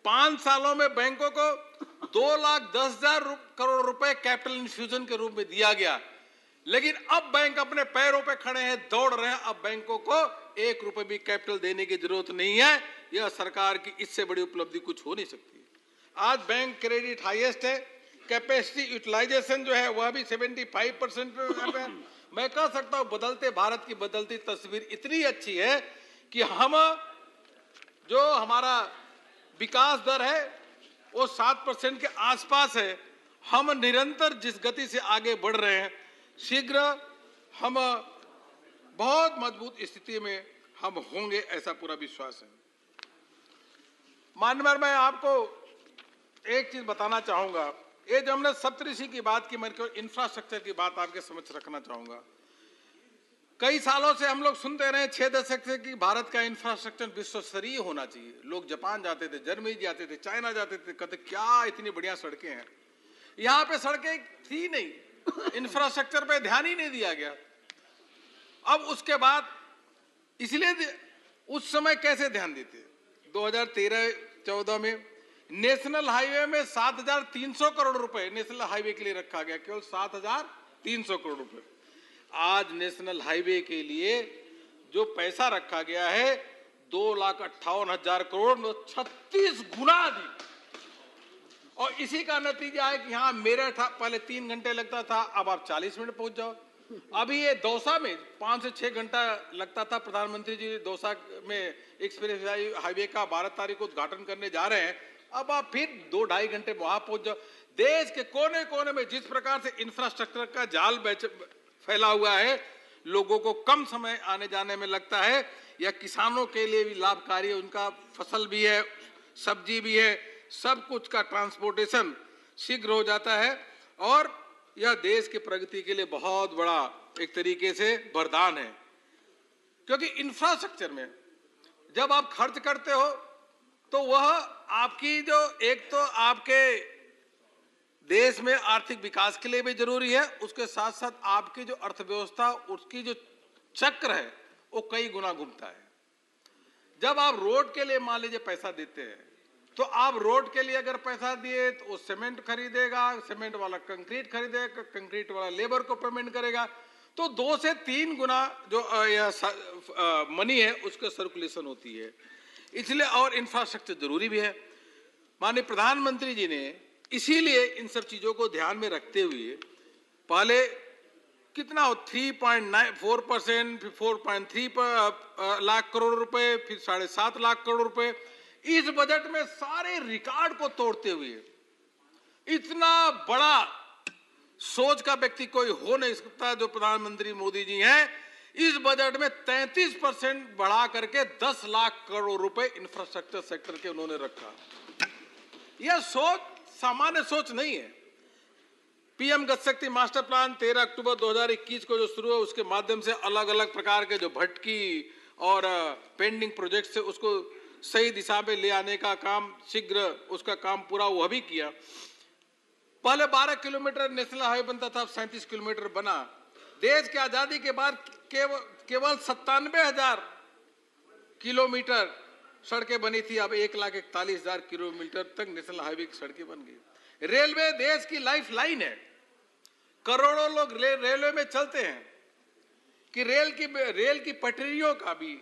5 सालों में बैंकों को 2,10,000 करोड़ रुपए कैपिटल इन्फ्यूजन के रूप में दिया गया, लेकिन अब बैंक अपने पैरों पे खड़े हैं, दौड़ रहे हैं। अब बैंकों को 1 रुपए भी कैपिटल देने की जरूरत नहीं है। यह सरकार की इससे बड़ी उपलब्धि कुछ हो नहीं सकती। आज बैंक क्रेडिट हाईएस्ट है, कैपेसिटी यूटिलाइजेशन जो है वह भी 75% पे है। मैं कह सकता हूं बदलते भारत की बदलती तस्वीर इतनी अच्छी है कि हम जो हमारा विकास दर है वो 7% के आसपास है। हम निरंतर जिस गति से आगे बढ़ रहे हैं, शीघ्र हम बहुत मजबूत स्थिति में हम होंगे, ऐसा पूरा विश्वास है। माननीय, मैं आपको एक चीज बताना चाहूंगा। ये जो हमने सप्तऋषि की बात की, मैं इंफ्रास्ट्रक्चर की बात आपके समक्ष रखना चाहूंगा। कई सालों से हम लोग सुनते रहे, 6 दशक से, कि भारत का इंफ्रास्ट्रक्चर विश्व स्तरीय होना चाहिए। लोग जापान जाते थे, जर्मनी जाते थे, चाइना जाते थे, कहते क्या इतनी बढ़िया सड़कें हैं। यहाँ पे सड़कें थी नहीं, इंफ्रास्ट्रक्चर पे ध्यान ही नहीं दिया गया। अब उसके बाद इसलिए उस समय कैसे ध्यान देते, 2013-14 में नेशनल हाईवे में 7,300 करोड़ रुपए नेशनल हाईवे के लिए रखा गया, केवल 7,300 करोड़ रुपए। आज नेशनल हाईवे के लिए जो पैसा रखा गया है 2,58,000 करोड़, 36 गुना अधिक। और इसी का नतीजा है कि यहाँ मेरठ पहले 3 घंटे लगता था, अब आप 40 मिनट पहुंच जाओ। अभी ये दौसा में 5 से 6 घंटा लगता था। प्रधानमंत्री जी दौसा में एक्सप्रेस हाईवे का 12 तारीख को उद्घाटन करने जा रहे हैं, अब आप फिर 2-2.5 घंटे वहां पहुंच जाओ। देश के कोने कोने में जिस प्रकार से इंफ्रास्ट्रक्चर का जाल फैला हुआ है, लोगों को कम समय आने जाने में लगता है। यह किसानों के लिए भी लाभकारी है, उनका फसल भी है, सब्जी भी है, सब कुछ का ट्रांसपोर्टेशन शीघ्र हो जाता है। और यह देश की प्रगति के लिए बहुत बड़ा एक तरीके से वरदान है, क्योंकि इंफ्रास्ट्रक्चर में जब आप खर्च करते हो तो वह आपकी जो एक तो आपके देश में आर्थिक विकास के लिए भी जरूरी है, उसके साथ साथ आपकी जो अर्थव्यवस्था, उसकी जो चक्र है वो कई गुना घूमता है। जब आप रोड के लिए मान लीजिए पैसा देते हैं, तो आप रोड के लिए अगर पैसा दिए तो वो सीमेंट खरीदेगा, सीमेंट वाला कंक्रीट खरीदेगा, कंक्रीट वाला लेबर को पेमेंट करेगा, तो 2 से 3 गुना जो मनी है उसका सर्कुलेशन होती है। इसलिए और इंफ्रास्ट्रक्चर जरूरी भी है। माननीय प्रधानमंत्री जी ने इसीलिए इन सब चीजों को ध्यान में रखते हुए पहले कितना 3.94%, फिर 4.3 लाख करोड़ रुपए, फिर 7.5 लाख करोड़ रुपए, इस बजट में सारे रिकॉर्ड को तोड़ते हुए इतना बड़ा सोच का व्यक्ति कोई हो नहीं सकता जो प्रधानमंत्री मोदी जी हैं। इस बजट में 33% बढ़ा करके 10 लाख करोड़ रुपए इंफ्रास्ट्रक्चर सेक्टर के उन्होंने रखा। यह सोच सामान्य सोच नहीं है। पीएम गति शक्ति मास्टर प्लान 13 अक्टूबर 2021 को जो शुरू हुआ, उसके माध्यम से अलग अलग प्रकार के जो भटकी और पेंडिंग प्रोजेक्ट से उसको सही दिशा में ले आने का काम, शीघ्र उसका काम पूरा वह भी किया। पहले 12 किलोमीटर नेशनल हाईवे बनता था, अब 37 किलोमीटर बना। देश की आजादी के बाद केवल 97,000 किलोमीटर सड़कें बनी थी, अब 1,41,000 किलोमीटर तक नेशनल हाईवे की सड़कें बन गई। रेलवे देश की लाइफ लाइन है, करोड़ों लोग रेलवे में चलते हैं कि रेल की पटरियों का भी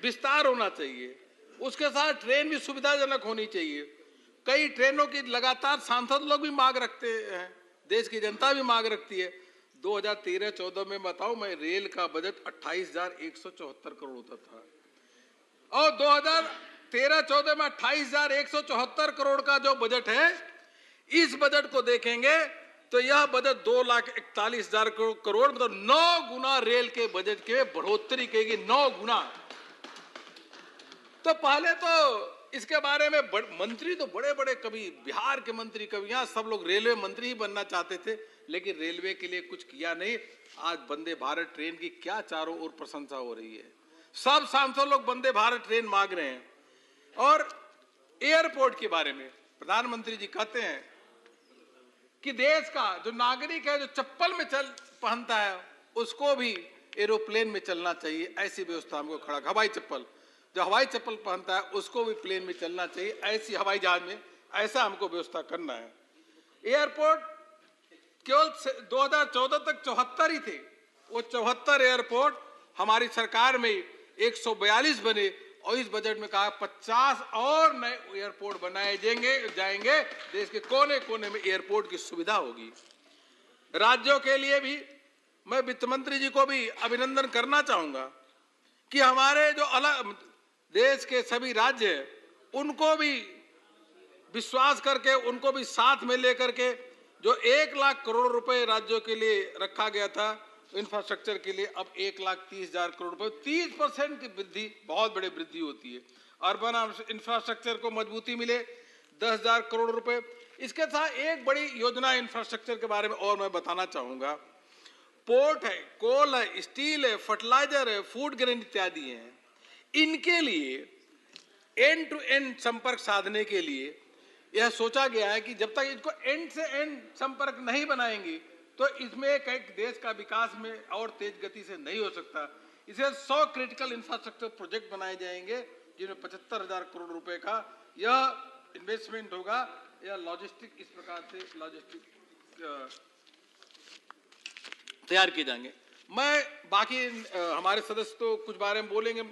विस्तार होना चाहिए, उसके साथ ट्रेन भी सुविधाजनक होनी चाहिए। कई ट्रेनों की लगातार सांसद लोग भी मांग रखते हैं, देश की जनता भी मांग रखती है। 2013-14 में बताऊं मैं, रेल का बजट 28,174 करोड़ होता था और 2013-14 में 28,174 करोड़ का जो बजट है, इस बजट को देखेंगे तो यह बजट 2,41,000 करोड़ मतलब 9 गुना रेल के बजट के बढ़ोतरी करेगी, 9 गुना। तो पहले तो इसके बारे में मंत्री तो बड़े बड़े, कभी बिहार के मंत्री, कभी यहाँ, सब लोग रेलवे मंत्री ही बनना चाहते थे, लेकिन रेलवे के लिए कुछ किया नहीं। आज वंदे भारत ट्रेन की क्या चारों ओर प्रशंसा हो रही है, सब सांसद लोग वंदे भारत ट्रेन मांग रहे हैं। और एयरपोर्ट के बारे में प्रधानमंत्री जी कहते हैं कि देश का जो नागरिक है, जो चप्पल में पहनता है, उसको भी एरोप्लेन में चलना चाहिए, ऐसी व्यवस्था हमको खड़ा। हवाई चप्पल, जो हवाई चप्पल पहनता है उसको भी प्लेन में चलना चाहिए, ऐसी हवाई जहाज में, ऐसा हमको व्यवस्था करना है। एयरपोर्ट केवल 2014 तक 74 ही थे, वो 74 एयरपोर्ट हमारी सरकार में 142 बने, और इस बजट में कहा 50 और नए एयरपोर्ट बनाए जाएंगे। देश के कोने कोने में एयरपोर्ट की सुविधा होगी। राज्यों के लिए भी मैं वित्त मंत्री जी को भी अभिनंदन करना चाहूंगा कि हमारे जो अलग देश के सभी राज्य हैं, उनको भी विश्वास करके, उनको भी साथ में लेकर के, जो 1 लाख करोड़ रुपए राज्यों के लिए रखा गया था इंफ्रास्ट्रक्चर के लिए, अब 1,30,000 करोड़ रुपए, 30% की वृद्धि, बहुत बड़ी वृद्धि होती है। अर्बन इंफ्रास्ट्रक्चर को मजबूती मिले, 10,000 करोड़ रुपए। इसके साथ एक बड़ी योजना इंफ्रास्ट्रक्चर के बारे में और मैं बताना चाहूंगा। पोर्ट है, कोल है, स्टील है, फर्टिलाइजर है, फूड ग्रेन इत्यादि हैं। इनके लिए एंड टू एंड संपर्क साधने के लिए यह सोचा गया है कि जब तक इसको एंड से एंड संपर्क नहीं बनाएंगे तो इसमें एक देश का विकास में और तेज गति से नहीं हो सकता। इसे 100 क्रिटिकल इंफ्रास्ट्रक्चर प्रोजेक्ट बनाए जाएंगे, जिनमें 75,000 करोड़ रुपए का यह इन्वेस्टमेंट होगा। यह लॉजिस्टिक, इस प्रकार से लॉजिस्टिक तैयार किए जाएंगे। मैं बाकी हमारे सदस्य तो कुछ बारे में बोलेंगे,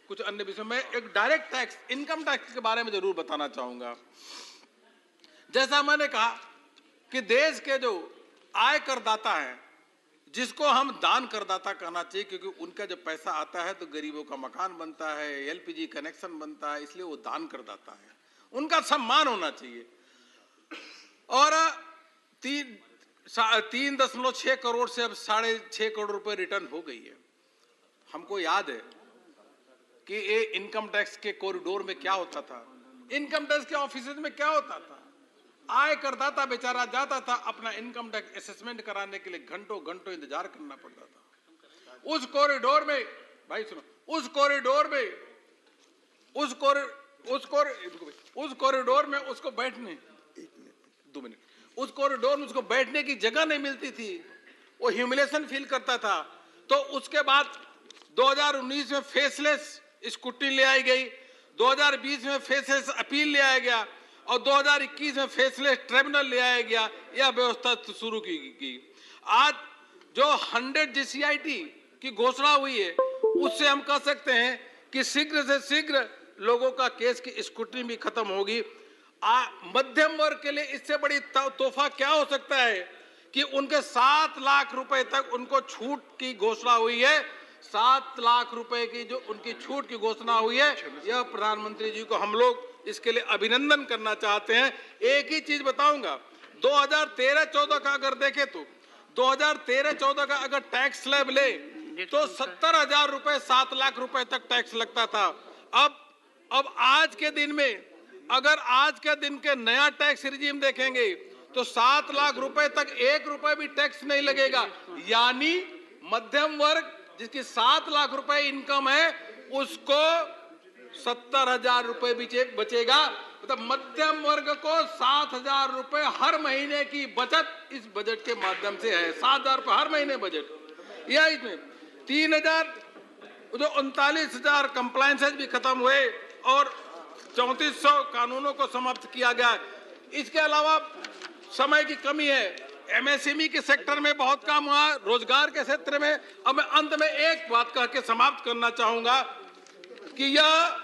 कुछ अन्य विषय में एक डायरेक्ट टैक्स, इनकम टैक्स के बारे में जरूर बताना चाहूंगा। जैसा मैंने कहा कि देश के जो आय करदाता है, जिसको हम दान करदाता कहना चाहिए, क्योंकि उनका जब पैसा आता है तो गरीबों का मकान बनता है, एलपीजी कनेक्शन बनता है, इसलिए वो दान करदाता है, उनका सम्मान होना चाहिए। और 3.6 करोड़ से अब 6.5 करोड़ रुपए रिटर्न हो गई है। हमको याद है कि ये इनकम टैक्स के कॉरिडोर में क्या होता था, इनकम टैक्स के ऑफिस में क्या होता था। आय करदाता बेचारा जाता था अपना इनकम टैक्स असेसमेंट कराने के लिए, घंटों घंटों इंतजार करना पड़ता था। उस कॉरिडोर में, भाई सुनो, उस कॉरिडोर में उसको बैठने, 2 मिनट, उस कॉरिडोर में उसको बैठने की जगह नहीं मिलती थी, वो ह्यूमिलेशन फील करता था। तो उसके बाद 2019 में फेसलेस स्कूटी ले आई गई, 2020 में फेसलेस अपील ले आया गया, और 2021 में फेसलेस ट्रिब्यूनल ले आया गया। यह व्यवस्था शुरू की। आज जो 100 जीसीआईटी की घोषणा हुई है, उससे हम कह सकते हैं कि शीघ्र से शीघ्र लोगों का केस की स्क्रूटनी भी खत्म होगी। मध्यम वर्ग के लिए इससे बड़ी तोहफा क्या हो सकता है कि उनके 7 लाख रुपए तक उनको छूट की घोषणा हुई है। 7 लाख रुपए की जो उनकी छूट की घोषणा हुई है, यह प्रधानमंत्री जी को हम लोग इसके लिए अभिनंदन करना चाहते हैं। एक ही चीज बताऊंगा, 2013-14 का अगर देखें तो 2013-14 का अगर टैक्स स्लैब ले तो 70,000 रुपए 7 लाख रुपए तक टैक्स लगता था। अब आज के दिन में, अगर आज के दिन के नया टैक्स रिजीम देखेंगे तो 7 लाख रुपए तक 1 रुपए भी टैक्स नहीं लगेगा। यानी मध्यम वर्ग जिसकी 7 लाख रुपए इनकम है, उसको 70,000 रुपए बचेगा। मतलब मध्यम वर्ग को 7,000 रुपए हर महीने की बचत इस बजट के माध्यम से है। 7,000 रुपए हर महीने बजट। या इसमें 3,000 जो 39,000 कंप्लायंसेज भी खत्म हुए और 3400 कानूनों को समाप्त किया गया। इसके अलावा समय की कमी है, एमएसएमई के सेक्टर में बहुत काम हुआ, रोजगार के क्षेत्र में। अब मैं अंत में एक बात कह के समाप्त करना चाहूंगा कि यह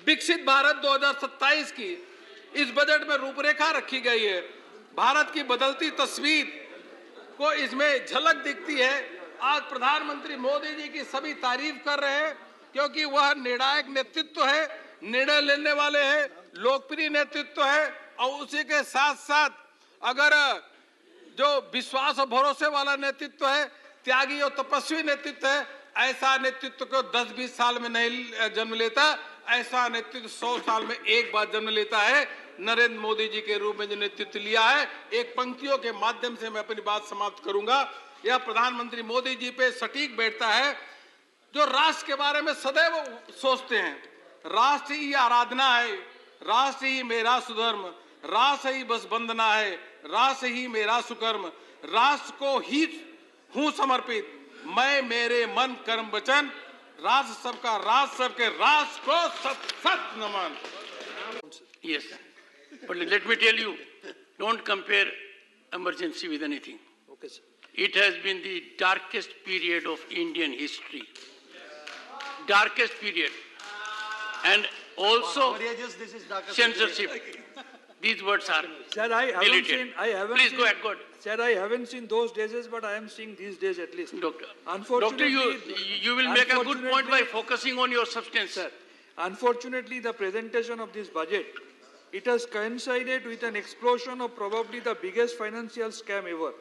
विकसित भारत 2027 की इस बजट में रूपरेखा रखी गई है। भारत की बदलती तस्वीर को इसमें झलक दिखती है। आज प्रधानमंत्री मोदी जी की सभी तारीफ कर रहे हैं, क्योंकि वह निर्णायक नेतृत्व है, निर्णय लेने वाले हैं, लोकप्रिय नेतृत्व है। और उसी के साथ साथ अगर जो विश्वास और भरोसे वाला नेतृत्व है, त्यागी और तपस्वी नेतृत्व है, ऐसा नेतृत्व को 10-20 साल में नहीं जन्म लेता, ऐसा नेतृत्व 100 साल में एक बार जन्म लेता है। नरेंद्र मोदी जी के रूप में जो नेतृत्व लिया है, एक पंक्तियों के माध्यम से मैं अपनी बात समाप्त करूंगा। यह प्रधानमंत्री मोदी जी पे सटीक बैठता है, जो राष्ट्र के बारे में सदैव सोचते हैं। राष्ट्र ही आराधना है, राष्ट्र ही मेरा सुधर्म, राष्ट्र ही बस वंदना है, राष्ट्र ही मेरा सुकर्म, राष्ट्र को ही हूं समर्पित, मैं मेरे मन कर्म वचन, राष्ट्र सबका राष्ट्र सबके राष्ट्र को सत सत नमन।
Yes, but let me tell you, don't compare emergency with anything.
Okay, sir.
It has been the darkest period of Indian history. Darkest period. And also censorship. These words are
Sir, I haven't
deleted.
seen. I haven't
Please
seen,
go ahead, go ahead.
Sir, I haven't seen those days, but I am seeing these days at least.
Doctor,
Unfortunately,
you will make a good point by focusing on your substance.
Sir, unfortunately, the presentation of this budget, it has coincided with an explosion of probably the biggest financial scam ever.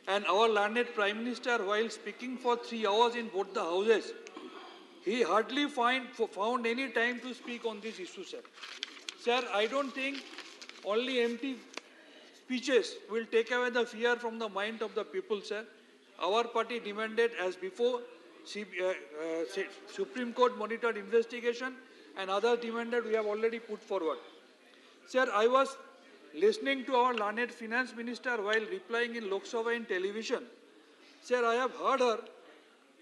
And our learned Prime Minister, while speaking for 3 hours in both the houses, he hardly found any time to speak on this issue, sir. Sir, I don't think only empty speeches will take away the fear from the mind of the people, sir. Our party demanded, as before, Supreme Court monitored investigation, and others demanded we have already put forward. Sir, I was listening to our learned finance minister while replying in Lok Sabha in television. Sir, I have heard her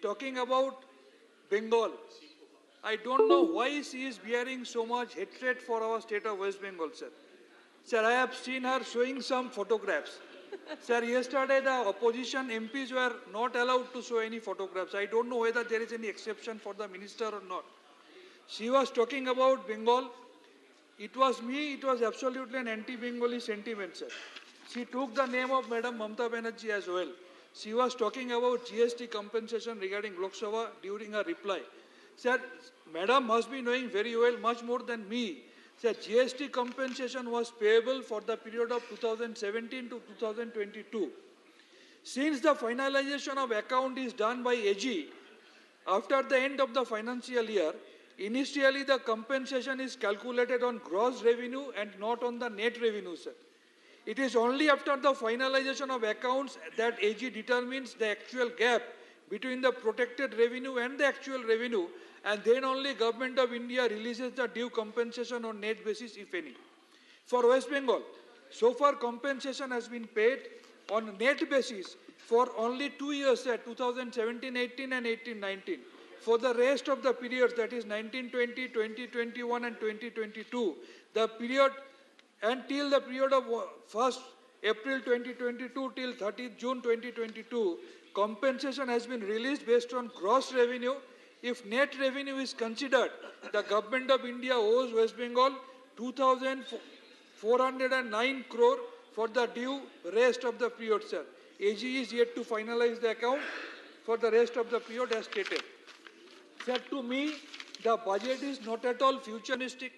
talking about Bengal. I don't know why she is bearing so much hatred for our state of West Bengal, sir. Sir, I have seen her showing some photographs. Sir, yesterday the opposition MPs were not allowed to show any photographs. I don't know whether there is any exception for the minister or not. She was talking about Bengal. It was absolutely an anti-Bengali sentiment, sir. She took the name of Madam Mamata Banerjee as well. She was talking about GST compensation regarding Lok Sabha during her reply. Sir, Madam must be knowing very well, much more than me. Sir, GST compensation was payable for the period of 2017 to 2022. Since the finalization of account is done by AG, after the end of the financial year, initially the compensation is calculated on gross revenue and not on the net revenue, sir. It is only after the finalization of accounts that AG determines the actual gap between the protected revenue and the actual revenue, and then only Government of India releases the due compensation on net basis, if any. For West Bengal, so far compensation has been paid on net basis for only 2 years, 2017-18 and 18-19. For the rest of the periods, that is 1920, 2021 and 2022, the period until the period of 1st April 2022 till 30th June 2022, compensation has been released based on gross revenue. If net revenue is considered, the Government of India owes West Bengal 2,409 crore for the due rest of the period, sir. AG is yet to finalize the account for the rest of the period as stated. Sir, to me, the budget is not at all futuristic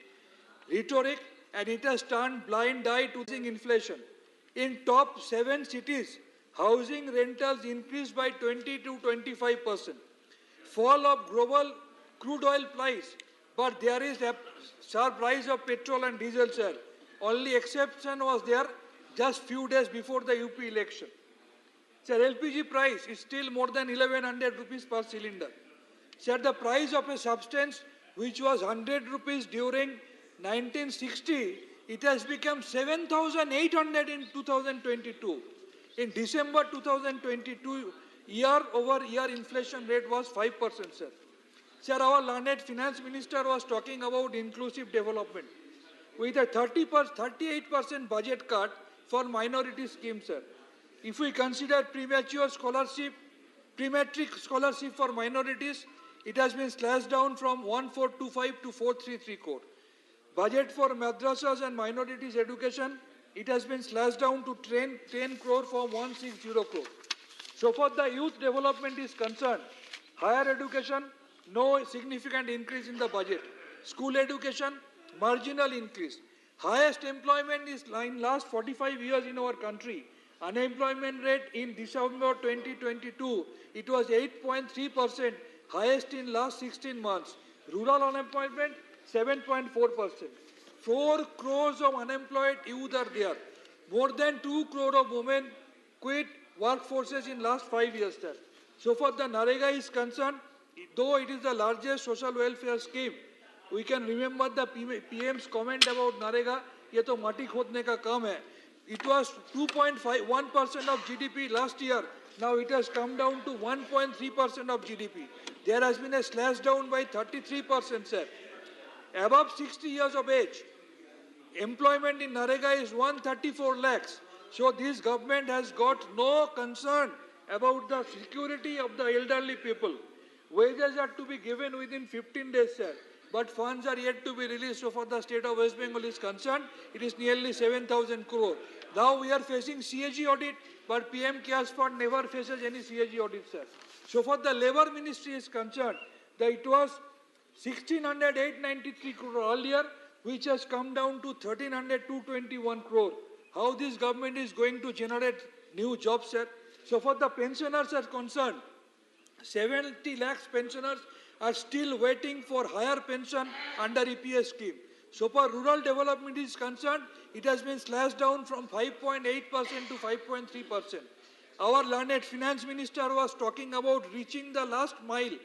rhetoric, and it has turned blind eye to inflation. In top 7 cities, housing rentals increased by 20 to 25%. Fall of global crude oil price, but there is a sharp rise of petrol and diesel, sir. Only exception was there just few days before the UP election. Sir, LPG price is still more than 1100 rupees per cylinder. Sir, the price of a substance which was 100 rupees during 1960, it has become 7,800 in 2022. In December 2022, year-over-year inflation rate was 5%, sir. Sir, our learned finance minister was talking about inclusive development with a 38% budget cut for minority schemes, sir. If we consider premature scholarship, pre-matric scholarship for minorities, it has been slashed down from 1425 to 433 crore. Budget for madrasas and minorities education, it has been slashed down to 10 crore from 160 crore. So far the youth development is concerned, higher education, no significant increase in the budget. School education, marginal increase. Highest employment is in last 45 years in our country. Unemployment rate in December 2022, it was 8.3%, highest in last 16 months. Rural unemployment, 7.4%. 4 crores of unemployed youth are there. More than 2 crore of women quit workforces in last 5 years, sir. So far the NREGA is concerned, though it is the largest social welfare scheme, we can remember the PM's comment about NREGA, ये तो माटी खोदने का काम है. It was 2.51% of GDP last year. Now it has come down to 1.3% of GDP. There has been a slash down by 33%, sir. Above 60 years of age, employment in NREGA is 134 lakhs. So this government has got no concern about the security of the elderly people. Wages are to be given within 15 days, sir. But funds are yet to be released. So for the state of West Bengal is concerned, it is nearly 7,000 crore. Now we are facing CAG audit, but PM Cares Fund never faces any CAG audit, sir. So for the Labour Ministry is concerned, that it was 1,693 crore earlier, which has come down to 1,321 crore. How this government is going to generate new jobs, sir? So for the pensioners are concerned, 70 lakhs pensioners are still waiting for higher pension under EPS scheme. So far rural development is concerned, it has been slashed down from 5.8% to 5.3%. Our learned finance minister was talking about reaching the last mile,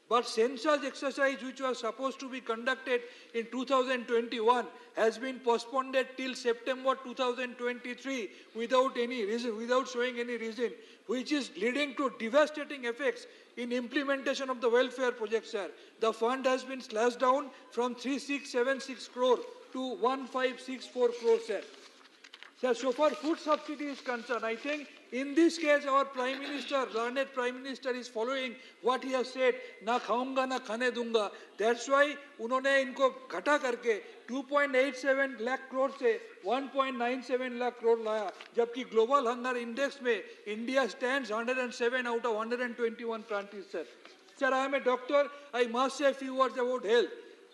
but census exercise which was supposed to be conducted in 2021 has been postponed till September 2023 without any reason, without showing any reason, which is leading to devastating effects in implementation of the welfare projects, sir. The fund has been slashed down from 3676 crore to 1564 crore, sir. Sir, so far food subsidy is concerned, I think in this case our Prime Minister, learned Prime Minister is following what he has said, na khaunga na khane dunga. That's why उन्होंने इनको घटा करके 2.87 lakh crore से 1.97 lakh crore लाया, जबकि global hunger index में India stands 107 out of 121 countries, sir. Sir, I am a doctor, I must say a few words about health.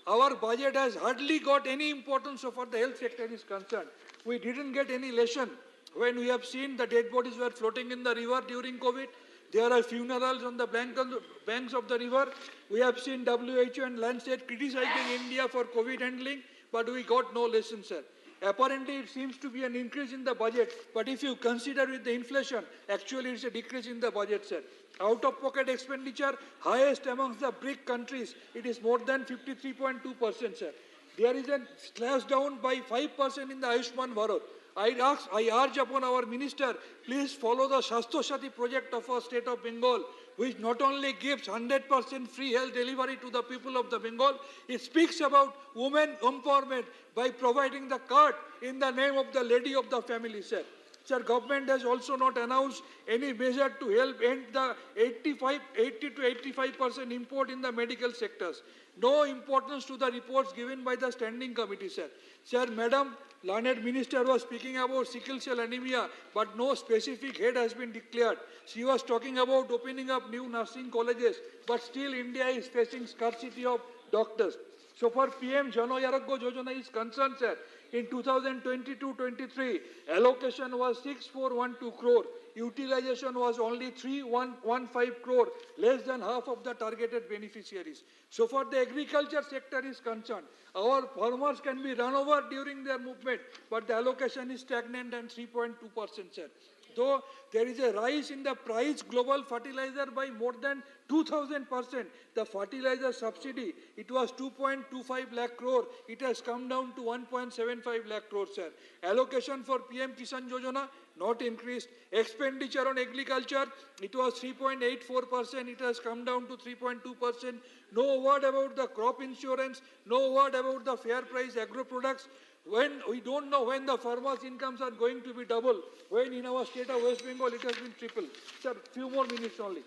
Our budget has hardly got any importance so far the health sector is concerned. We didn't get any lesson when we have seen the dead bodies were floating in the river during COVID. There are funerals on the banks of the river. We have seen WHO and Lancet criticizing India for COVID handling, but we got no lesson, sir. Apparently, it seems to be an increase in the budget, but if you consider with the inflation, actually it's a decrease in the budget, sir. Out-of-pocket expenditure, highest amongst the BRIC countries, it is more than 53.2%, sir. There is a slash down by 5% in the Ayushman Bharat. I urge upon our minister, please follow the Shastro Shati project of our state of Bengal, which not only gives 100% free health delivery to the people of the Bengal, it speaks about women empowerment by providing the card in the name of the lady of the family, sir. Sir, government has also not announced any measure to help end the 80 to 85% import in the medical sectors. No importance to the reports given by the standing committee, sir. Sir, Madam, learned minister was speaking about sickle cell anemia, but no specific head has been declared. She was talking about opening up new nursing colleges, but still India is facing scarcity of doctors. So for PM Jan Arogya Yojana is concerned, sir, in 2022-23, allocation was 6412 crore. Utilization was only 3115 crore, less than half of the targeted beneficiaries. So for the agriculture sector is concerned, our farmers can be run over during their movement, but the allocation is stagnant and 3.2%, sir. Though there is a rise in the price global fertilizer by more than 2,000%, the fertilizer subsidy, it was 2.25 lakh crore, it has come down to 1.75 lakh crore, sir. Allocation for PM Kisan Yojana, not increased. Expenditure on agriculture, it was 3.84%, it has come down to 3.2%. No word about the crop insurance, no word about the fair price agro products. When we don't know when the farmers' incomes are going to be double, when in our state of West Bengal it has been triple. Sir, few more minutes only.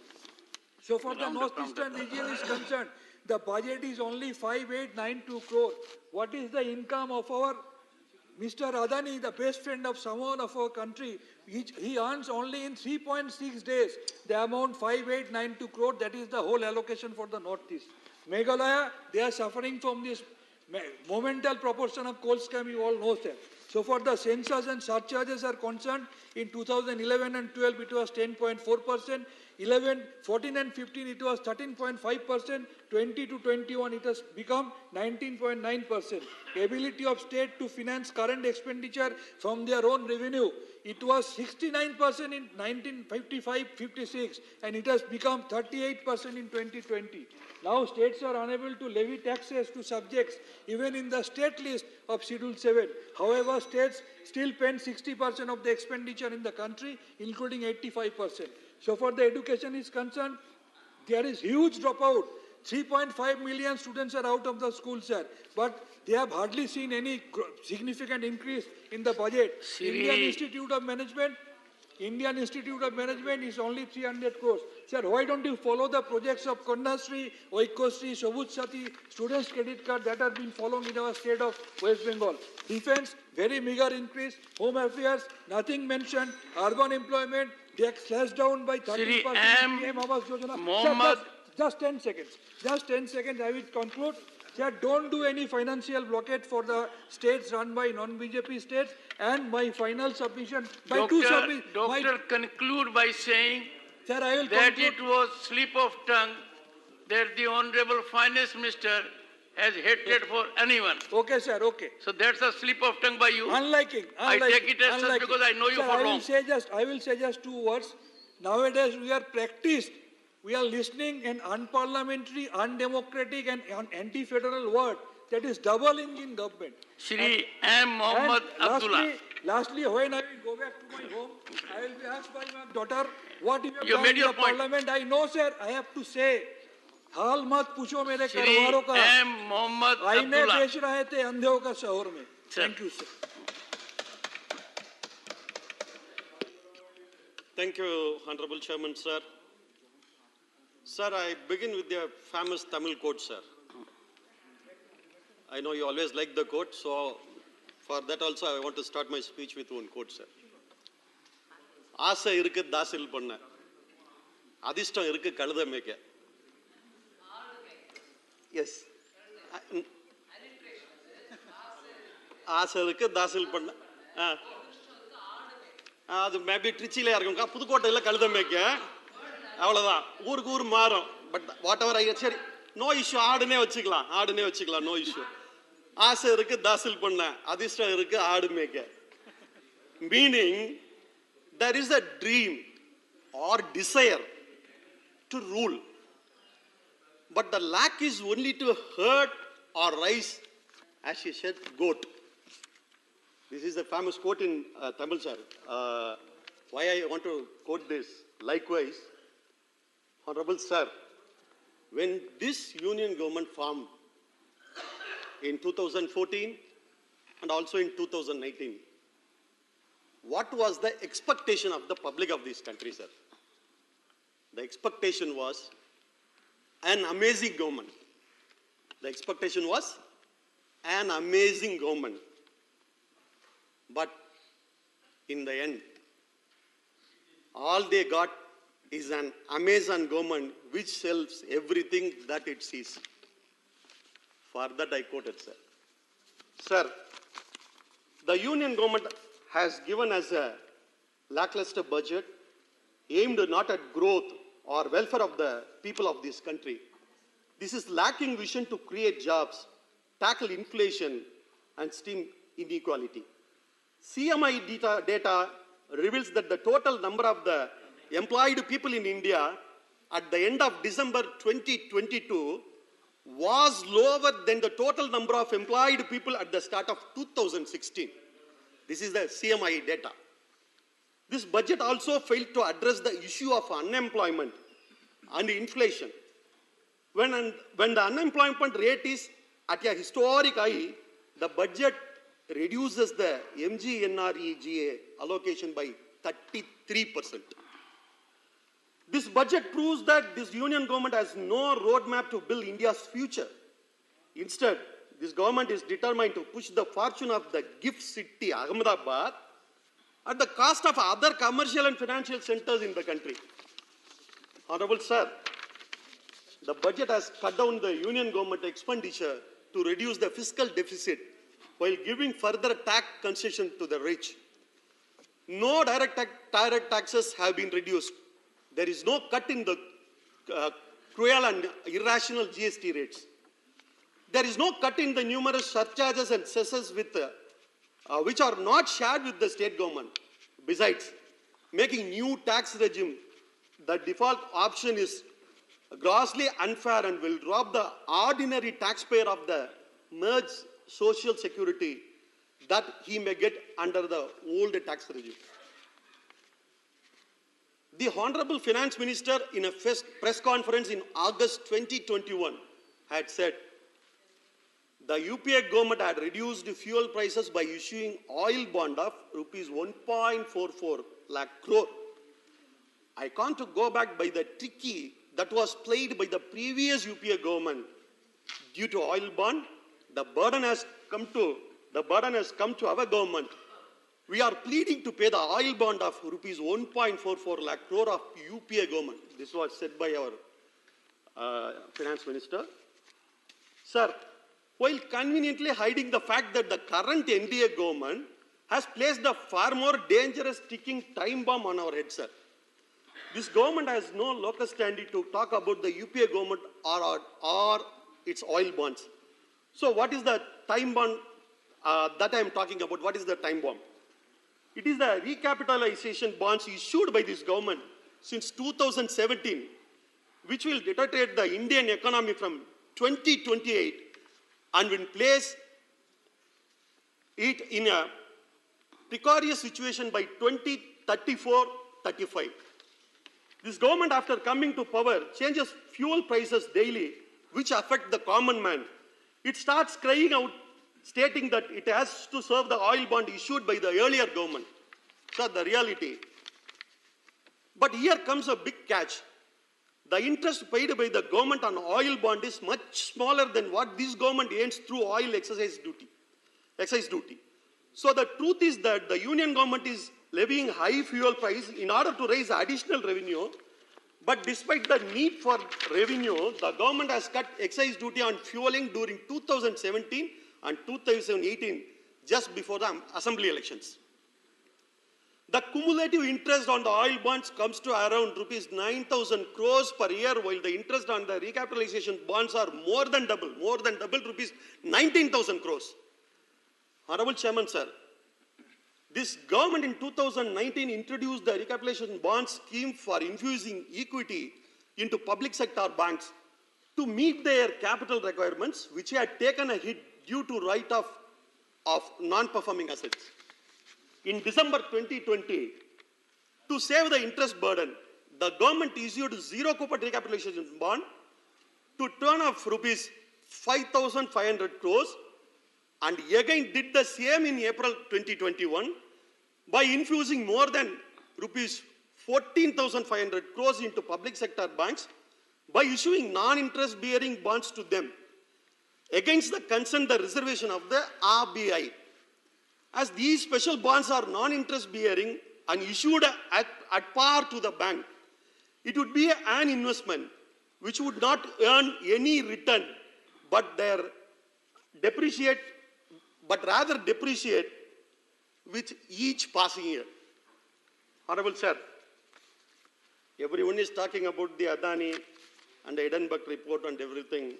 So for the northeastern region is concerned, the budget is only 5892 crore. What is the income of our Mr. Adani, the best friend of someone of our country? He earns only in 3.6 days the amount 5892 crore. That is the whole allocation for the northeast. Meghalaya, they are suffering from this momental proportion of coal scam, you all know, sir. So for the censors and surcharges are concerned, in 2011 and 12 it was 10.4%, 14 and 15 it was 13.5%, 20 to 21 it has become 19.9%. Ability of state to finance current expenditure from their own revenue, it was 69% in 1955-56 and it has become 38% in 2020. Now states are unable to levy taxes to subjects even in the state list of Schedule 7. However, states still spend 60% of the expenditure in the country, including 85%. So far the education is concerned, there is huge dropout. 3.5 million students are out of the schools, sir. But they have hardly seen any significant increase in the budget. Indian Institute of Management is only 300 crores. Sir, why don't you follow the projects of Kanyasri, Oikosri, Sobut Sati, students' credit card that are being followed in our state of West Bengal? Defense, very meager increase. Home affairs, nothing mentioned. Urban employment, they are slashed down by 30%. Sir, just 10 seconds. Just 10 seconds, I will conclude. Sir, don't do any financial blockade for the states run by non-BJP states. And my final submission,
Doctor, conclude by saying
sir, I will
that
conclude.
it was slip of tongue that the Honorable Finance Minister has hatred for anyone.
Okay, sir, okay.
So that's a slip of tongue by you.
Unliking.
I take it as such because I know you
sir,
for wrong.
I will say just 2 words. Nowadays we are practiced. We are listening an unparliamentary, undemocratic and anti-federal word that is doubling in government.
Shri M. Mohammed Abdullah.
Lastly, when I will go back to my home, I will be asked by my daughter, what you have
You
done
made
in
your
the
point.
parliament. I know, sir, I have to say, हाल मत पूछो मेरे
Shri
करवारों का
M. Mohammed
आईने
Abdullah.
बेच रहे थे अंधेरों का शहर में. Thank you, sir.
Thank you, Honorable Chairman, sir. Sir, I begin with the famous Tamil quote, sir. I know you always like the quote, so for that also I want to start my speech with one quote, sir. ஆசை இருக்கு தாசில் பண்ண, அதிர்ஷ்டம் இருக்கு கழுத மேய்க்க. Yes. ஆசை இருக்கு தாசில் பண்ண. அது மேபி ட்ரிச்சிலே இருக்கும், புதுக்கோட்டையில் கழுத மேய்க்க. அவ்வளோதான், ஊருக்கு ஊர் மாறும். பட் வாட் எவர் சரி, நோ இஷ்யூ, ஆடுனே வச்சுக்கலாம், நோ இஷ்யூ. ஆசை இருக்கு தாசில் பண்ண, அதிர்ஷ்டம் இருக்கு ஆடு மேய்க்க. Meaning there is a dream or desire to rule, but the lack is only to hurt or rise, as she said, goat. This is a famous quote in Tamil, sir. Why I want to quote this? Likewise, Honorable Sir, when this union government formed in 2014 and also in 2019, what was the expectation of the public of this country, sir? The expectation was an amazing government. The expectation was an amazing government. But in the end, all they got is an Amazon government which sells everything that it sees. For that I quoted, sir. Sir, the union government has given us a lackluster budget aimed not at growth or welfare of the people of this country. This is lacking vision to create jobs, tackle inflation and stem inequality. CMI data reveals that the total number of the employed people in India at the end of December 2022 was lower than the total number of employed people at the start of 2016. This is the CMI data. This budget also failed to address the issue of unemployment and inflation. When the unemployment rate is at a historic high, the budget reduces the MGNREGA allocation by 33%. This budget proves that this union government has no roadmap to build India's future. Instead, this government is determined to push the fortune of the gift city, Ahmedabad, at the cost of other commercial and financial centers in the country. Honorable Sir, the budget has cut down the union government expenditure to reduce the fiscal deficit while giving further tax concession to the rich. No direct taxes have been reduced. There is no cut in the cruel and irrational GST rates. There is no cut in the numerous surcharges and cesses which are not shared with the state government. Besides, making new tax regime the default option is grossly unfair and will rob the ordinary taxpayer of the merged social security that he may get under the old tax regime. The Honorable Finance Minister in a press conference in August 2021 had said the UPA government had reduced fuel prices by issuing oil bond of rupees 1.44 lakh crore. I can't go back by the tricky that was played by the previous UPA government. Due to oil bond, the burden has come to our government. We are pleading to pay the oil bond of rupees 1.44 lakh crore of UPA government. This was said by our finance minister. Sir, while conveniently hiding the fact that the current NDA government has placed a far more dangerous ticking time bomb on our head, sir. This government has no locus standi to talk about the UPA government or its oil bonds. So what is the time bomb that I am talking about? What is the time bomb? It is the recapitalization bonds issued by this government since 2017, which will deteriorate the Indian economy from 2028 and will place it in a precarious situation by 2034-35. This government, after coming to power, changes fuel prices daily, which affect the common man. It starts crying out, stating that it has to serve the oil bond issued by the earlier government. So the reality. But here comes a big catch. The interest paid by the government on oil bond is much smaller than what this government earns through oil excise duty. So the truth is that the union government is levying high fuel price in order to raise additional revenue. But despite the need for revenue, the government has cut excise duty on fueling during 2017 and 2018, just before the assembly elections. The cumulative interest on the oil bonds comes to around rupees 9,000 crores per year, while the interest on the recapitalization bonds are more than double rupees 19,000 crores. Honorable Chairman, sir, this government in 2019 introduced the recapitalization bond scheme for infusing equity into public sector banks to meet their capital requirements, which had taken a hit due to write-off of non-performing assets. In December 2020, to save the interest burden, the government issued zero-coupon recapitalization bond to turn of rupees 5,500 crores, and again did the same in April 2021 by infusing more than rupees 14,500 crores into public sector banks by issuing non-interest bearing bonds to them against the consent, the reservation of the RBI. As these special bonds are non-interest bearing and issued at par to the bank, it would be an investment which would not earn any return but rather depreciate with each passing year. Honorable Sir, everyone is talking about the Adani and the Edinburgh report and everything.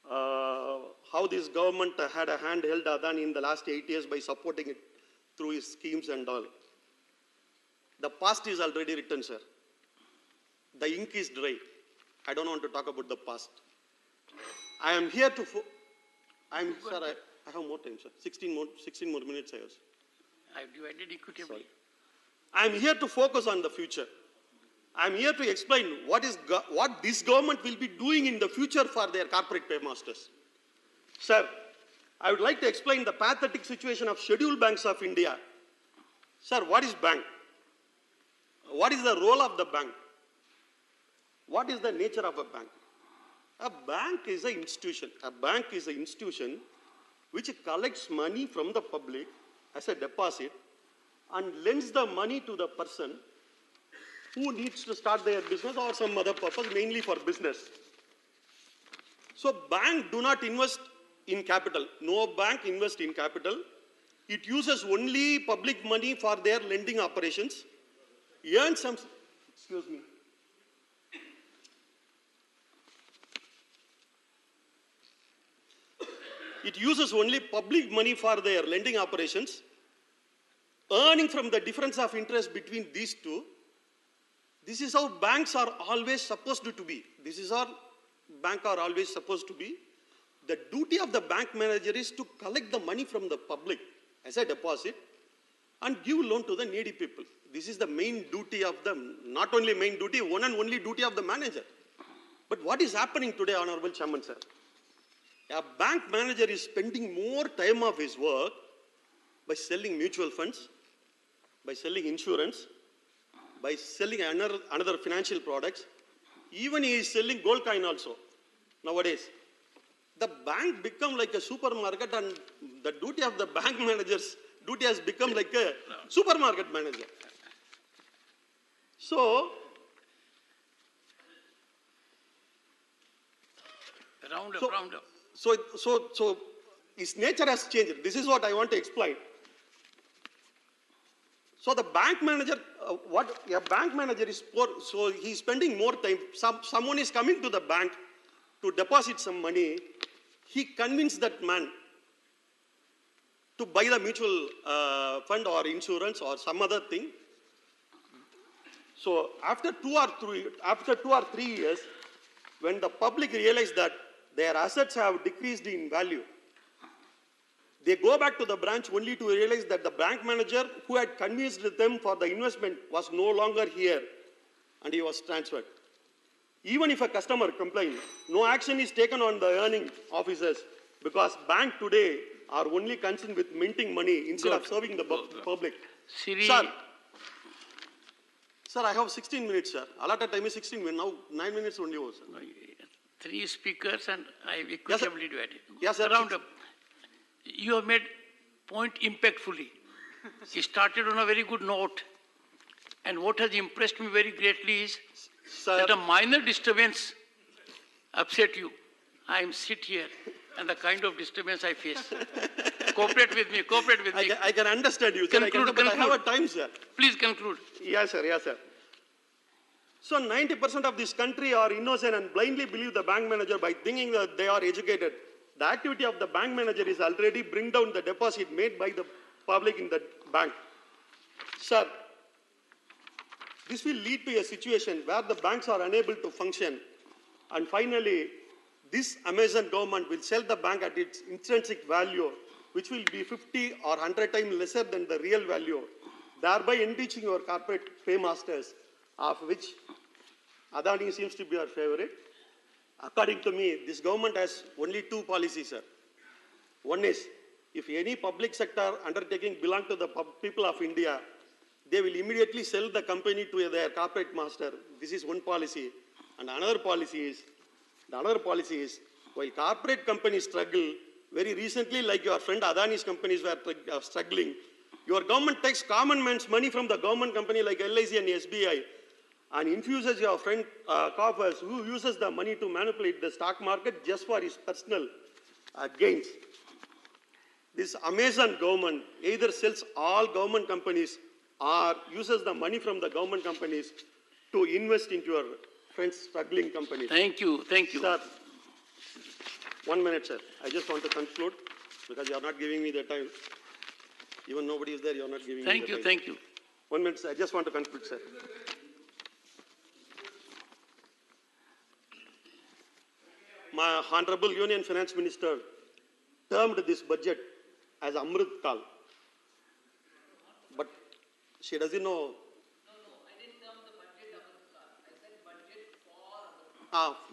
How this government had a hand held Adani in the last 8 years by supporting it through his schemes and all. The past is already written, sir. The ink is dry. I don't want to talk about the past. I am here to... I have more time, sir. 16 more minutes, I have.
I've divided equitably.
I am here to focus on the future. I am here to explain what this government will be doing in the future for their corporate paymasters. Sir, I would like to explain the pathetic situation of scheduled banks of India. Sir, what is bank? What is the role of the bank? What is the nature of a bank? A bank is an institution. A bank is an institution which collects money from the public as a deposit and lends the money to the person who needs to start their business or some other purpose, mainly for business. So banks do not invest in capital. No bank invests in capital. It uses only public money for their lending operations. Earns some, excuse me. It uses only public money for their lending operations, earning from the difference of interest between these two. This is how banks are always supposed to be. This is how banks are always supposed to be. The duty of the bank manager is to collect the money from the public as a deposit and give loan to the needy people. This is the main duty of them, not only main duty, one and only duty of the manager. But what is happening today, Honorable Chairman, sir? A bank manager is spending more time of his work by selling mutual funds, by selling insurance, by selling another financial products. Even he is selling gold coin also nowadays. The bank become like a supermarket, and the duty of the bank manager's duty has become like a supermarket manager. So,
round up.
So his nature has changed. This is what I want to explain. So the bank manager, what a bank manager is poor, so he's spending more time. Someone is coming to the bank to deposit some money. He convinced that man to buy the mutual fund or insurance or some other thing. So after 2 or 3 years, when the public realize that their assets have decreased in value, they go back to the branch only to realize that the bank manager who had convinced them for the investment was no longer here, and he was transferred. Even if a customer complains, no action is taken on the earning officers, because bank today are only concerned with minting money instead of serving the public. Sir, I have 16 minutes, sir. Allotted time is 16 minutes. Now 9 minutes only was, sir.
3 speakers and I equitably divided.
Yes, sir.
Round up. You have made point impactfully. You started on a very good note. And what has impressed me very greatly is that a minor disturbance upset you. I am sit here and the kind of disturbance I face. Cooperate with me.
I can understand you, sir.
Conclude.
I have a time, sir.
Please conclude.
Yes, sir. So 90% of this country are innocent and blindly believe the bank manager by thinking that they are educated. The activity of the bank manager is already bring down the deposit made by the public in the bank. Sir, this will lead to a situation where the banks are unable to function, and finally, this Amazon government will sell the bank at its intrinsic value, which will be 50 or 100 times lesser than the real value, thereby enriching your corporate paymasters, of which Adani seems to be our favorite. According to me, this government has only 2 policies, sir. One is, if any public sector undertaking belong to the people of India, they will immediately sell the company to their corporate master. This is one policy. And another policy is, while corporate companies struggle, very recently, like your friend Adani's companies were struggling, your government takes common man's money from the government company like LIC and SBI and infuses your friend coffers, who uses the money to manipulate the stock market just for his personal gains. This Amazon government either sells all government companies or uses the money from the government companies to invest into your friend's struggling companies.
Thank you.
Sir, 1 minute, sir. I just want to conclude because you are not giving me the time. Even nobody is there, you are not giving me the time.
Thank you.
1 minute, sir. I just want to conclude, sir. My Honorable Union Finance Minister termed this budget as Amrit Kal. But she doesn't know.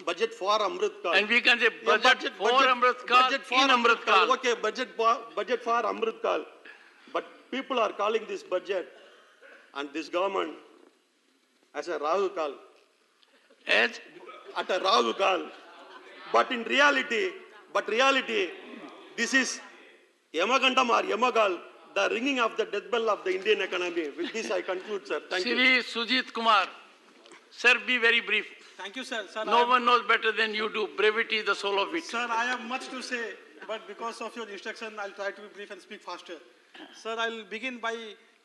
Budget for Amrit Kal.
And we can say budget for Amrit Kal, in Amrit Kal.
Okay, budget for Amrit Kal. But people are calling this budget and this government as a Rahu Kal.
As?
At a Rahu Kal. But in reality, this is Yamagandam or Yamagal, the ringing of the death bell of the Indian economy. With this I conclude, sir. Thank you.
Shri Sujit Kumar. Sir, be very brief.
Thank you, sir.
No one knows better than you do. Brevity is the soul of it.
Sir, I have much to say. but because of your instruction, I'll try to be brief and speak faster. Sir, I'll begin by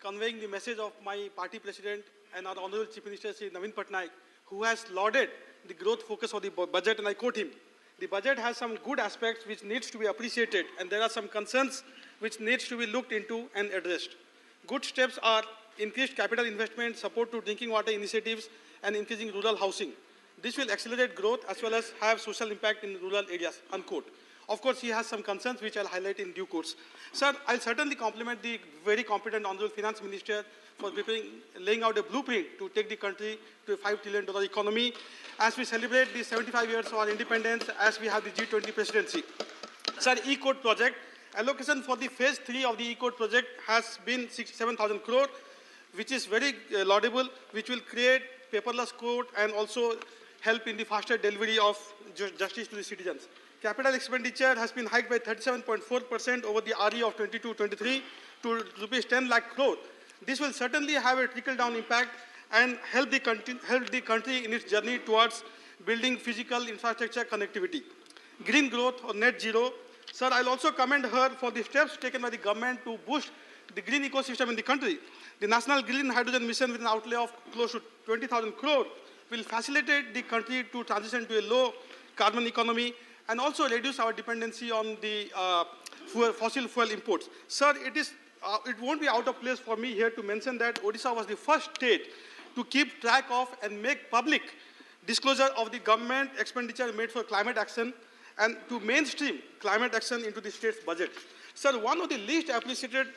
conveying the message of my party president and our Honorable Chief Minister, Sri Naveen Patnaik, who has lauded the growth focus of the budget, and I quote him, "The budget has some good aspects which needs to be appreciated, and there are some concerns which needs to be looked into and addressed. Good steps are increased capital investment, support to drinking water initiatives, and increasing rural housing. This will accelerate growth as well as have social impact in rural areas," unquote. Of course, he has some concerns which I'll highlight in due course. Sir, I'll certainly compliment the very competent Honorable Finance Minister for laying out a blueprint to take the country to a $5 trillion economy as we celebrate the 75 years of our independence, as we have the G20 presidency. Sir, E-Code project, allocation for the phase 3 of the E-Code project has been 7,000 crore, which is very laudable, which will create paperless code and also help in the faster delivery of justice to the citizens. Capital expenditure has been hiked by 37.4% over the RE of 22-23 to rupees 10 lakh crore. This will certainly have a trickle-down impact and help the country in its journey towards building physical infrastructure connectivity. Green growth or net zero. Sir, I'll also commend her for the steps taken by the government to boost the green ecosystem in the country. The National Green Hydrogen Mission, with an outlay of close to 20,000 crore, will facilitate the country to transition to a low carbon economy and also reduce our dependency on the fossil fuel imports. Sir, it won't be out of place for me here to mention that Odisha was the first state to keep track of and make public disclosure of the government expenditure made for climate action and to mainstream climate action into the state's budget. Sir, one of the least appreciated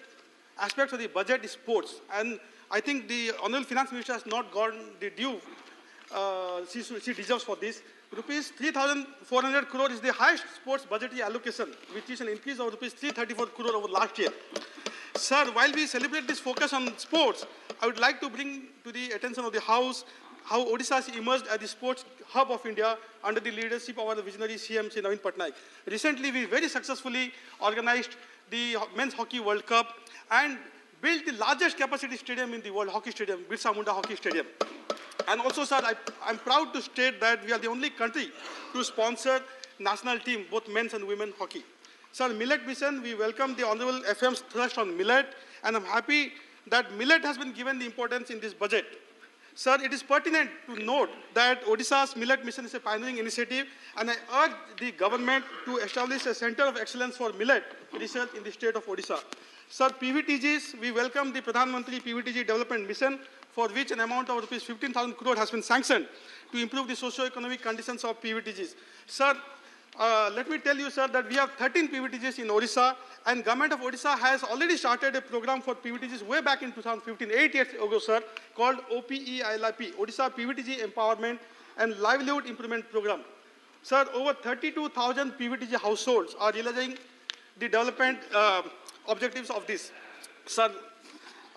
aspects of the budget is sports, and I think the Honorable Finance Minister has not gotten the due she deserves for this. Rupees 3,400 crore is the highest sports budgetary allocation, which is an increase of rupees 334 crore over last year. Sir, while we celebrate this focus on sports, I would like to bring to the attention of the House how Odisha has emerged as the sports hub of India under the leadership of our visionary CM, Sri Naveen Patnaik. Recently, we very successfully organized the Men's Hockey World Cup and built the largest capacity stadium in the world, hockey stadium, Birsa Munda Hockey Stadium. And also, sir, I'm proud to state that we are the only country to sponsor national team, both men's and women's hockey. Sir, Millet Mission, we welcome the Honorable FM's thrust on millet, and I'm happy that millet has been given the importance in this budget. Sir, it is pertinent to note that Odisha's Millet Mission is a pioneering initiative, and I urge the government to establish a center of excellence for millet research in the state of Odisha. Sir, PVTGs, we welcome the Pradhan Mantri PVTG Development Mission, for which an amount of rupees 15,000 crore has been sanctioned to improve the socio-economic conditions of PVTGs. Sir, let me tell you, sir, that we have 13 PVTGs in Odisha, and Government of Odisha has already started a program for PVTGs way back in 2015, 8 years ago, sir, called OPEILIP, Odisha PVTG Empowerment and Livelihood Improvement Program. Sir, over 32,000 PVTG households are realizing the development objectives of this. Sir,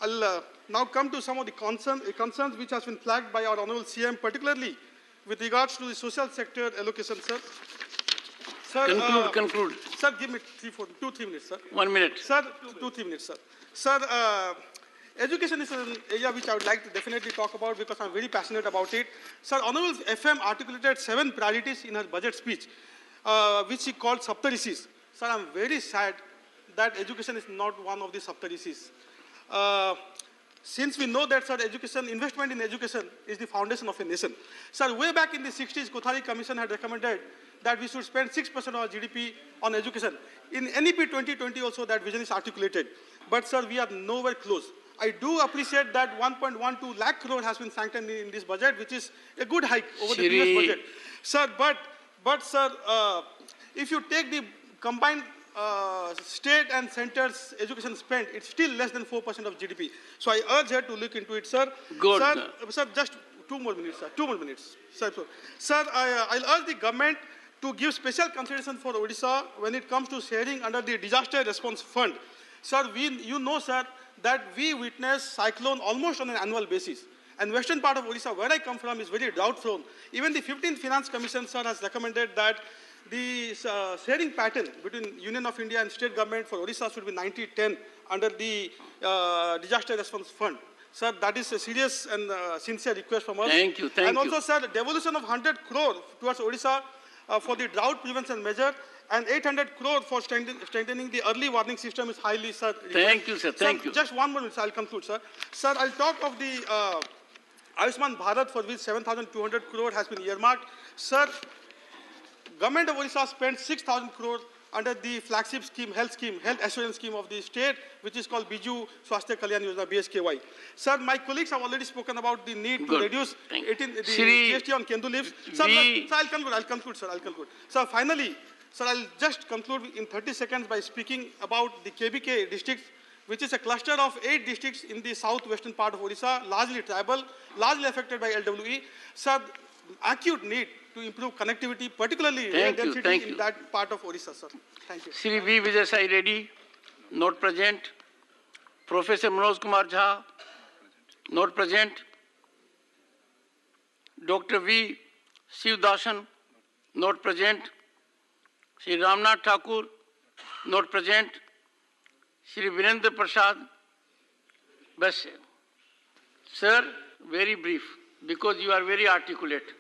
I'll now come to some of the concerns which has been flagged by our Honorable CM, particularly with regards to the social sector allocation, sir. Sir,
conclude.
Sir, give me 2-3 minutes, sir.
1 minute.
Sir, 2-3 minutes, sir. Sir, education is an area which I would like to definitely talk about because I'm very passionate about it. Sir, Honorable FM articulated 7 priorities in her budget speech, which she called Saptarishis. Sir, I'm very sad that education is not one of the Saptarishis. Since we know that, sir, investment in education is the foundation of a nation. Sir, way back in the 60s, Kothari Commission had recommended that we should spend 6% of our GDP on education. In NEP 2020 also that vision is articulated. But, sir, we are nowhere close. I do appreciate that 1.12 lakh crore has been sanctioned in this budget, which is a good hike over the previous budget. Sir, but sir, if you take the combined state and center's education spent, it's still less than 4% of GDP. So I urge her to look into it, sir.
Good.
Sir, just 2 more minutes, sir. 2 more minutes. Sir, I'll urge the government to give special consideration for Odisha when it comes to sharing under the Disaster Response Fund. Sir, you know, sir, that we witness cyclone almost on an annual basis. And western part of Odisha, where I come from, is very drought-prone. Even the 15th Finance Commission, sir, has recommended that the sharing pattern between Union of India and state government for Odisha should be 90-10 under the Disaster Response Fund. Sir, that is a serious and sincere request from us.
Thank you.
And also, sir, the devolution of 100 crore towards Odisha for the drought prevention measure, and 800 crore for strengthening the early warning system is highly, sir.
Thank you, sir. Thank you.
Just 1 minute, I'll conclude, sir. Sir, I'll talk of the Ayushman Bharat, for which 7,200 crore has been earmarked. Sir, Government of Odisha spent 6,000 crore under the flagship scheme, health assurance scheme of the state, which is called Biju Swasthya Kalyan Yojana, BSKY. Sir, my colleagues have already spoken about the need to reduce the GST on Kendu leaves. Sir, I'll conclude, sir. Sir, finally, sir, I'll just conclude in 30 seconds by speaking about the KBK district, which is a cluster of 8 districts in the southwestern part of Odisha, largely tribal, largely affected by LWE. Sir, acute need to improve connectivity, particularly rail density in that part of Odisha, sir. Thank you.
Sri V. Vijay Sai Reddy, not present. Professor Manoj Kumar Jha, not present. Dr. V. Shivdasan, not present. Sri Ramnath Thakur, not present. Sri Virendra Prasad, bas. Sir, very brief, because you are very articulate.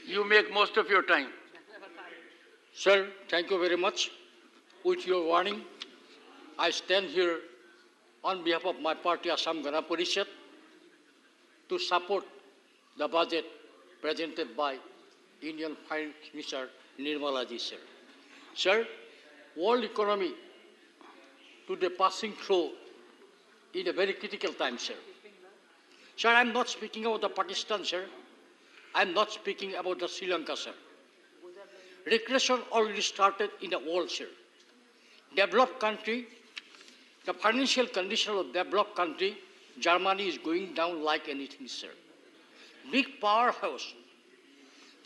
You make most of your time.
Sir, thank you very much. With your warning, I stand here on behalf of my party, Assam Gana Parishad, to support the budget presented by Indian Finance Minister Nirmala Ji, sir. Sir, world economy today passing through in a very critical time, sir. Sir, I am not speaking about the Pakistan, sir. I am not speaking about the Sri Lanka, sir. Regression already started in the world, sir. Developed country, the financial condition of developed country, Germany is going down like anything, sir. Big powerhouse,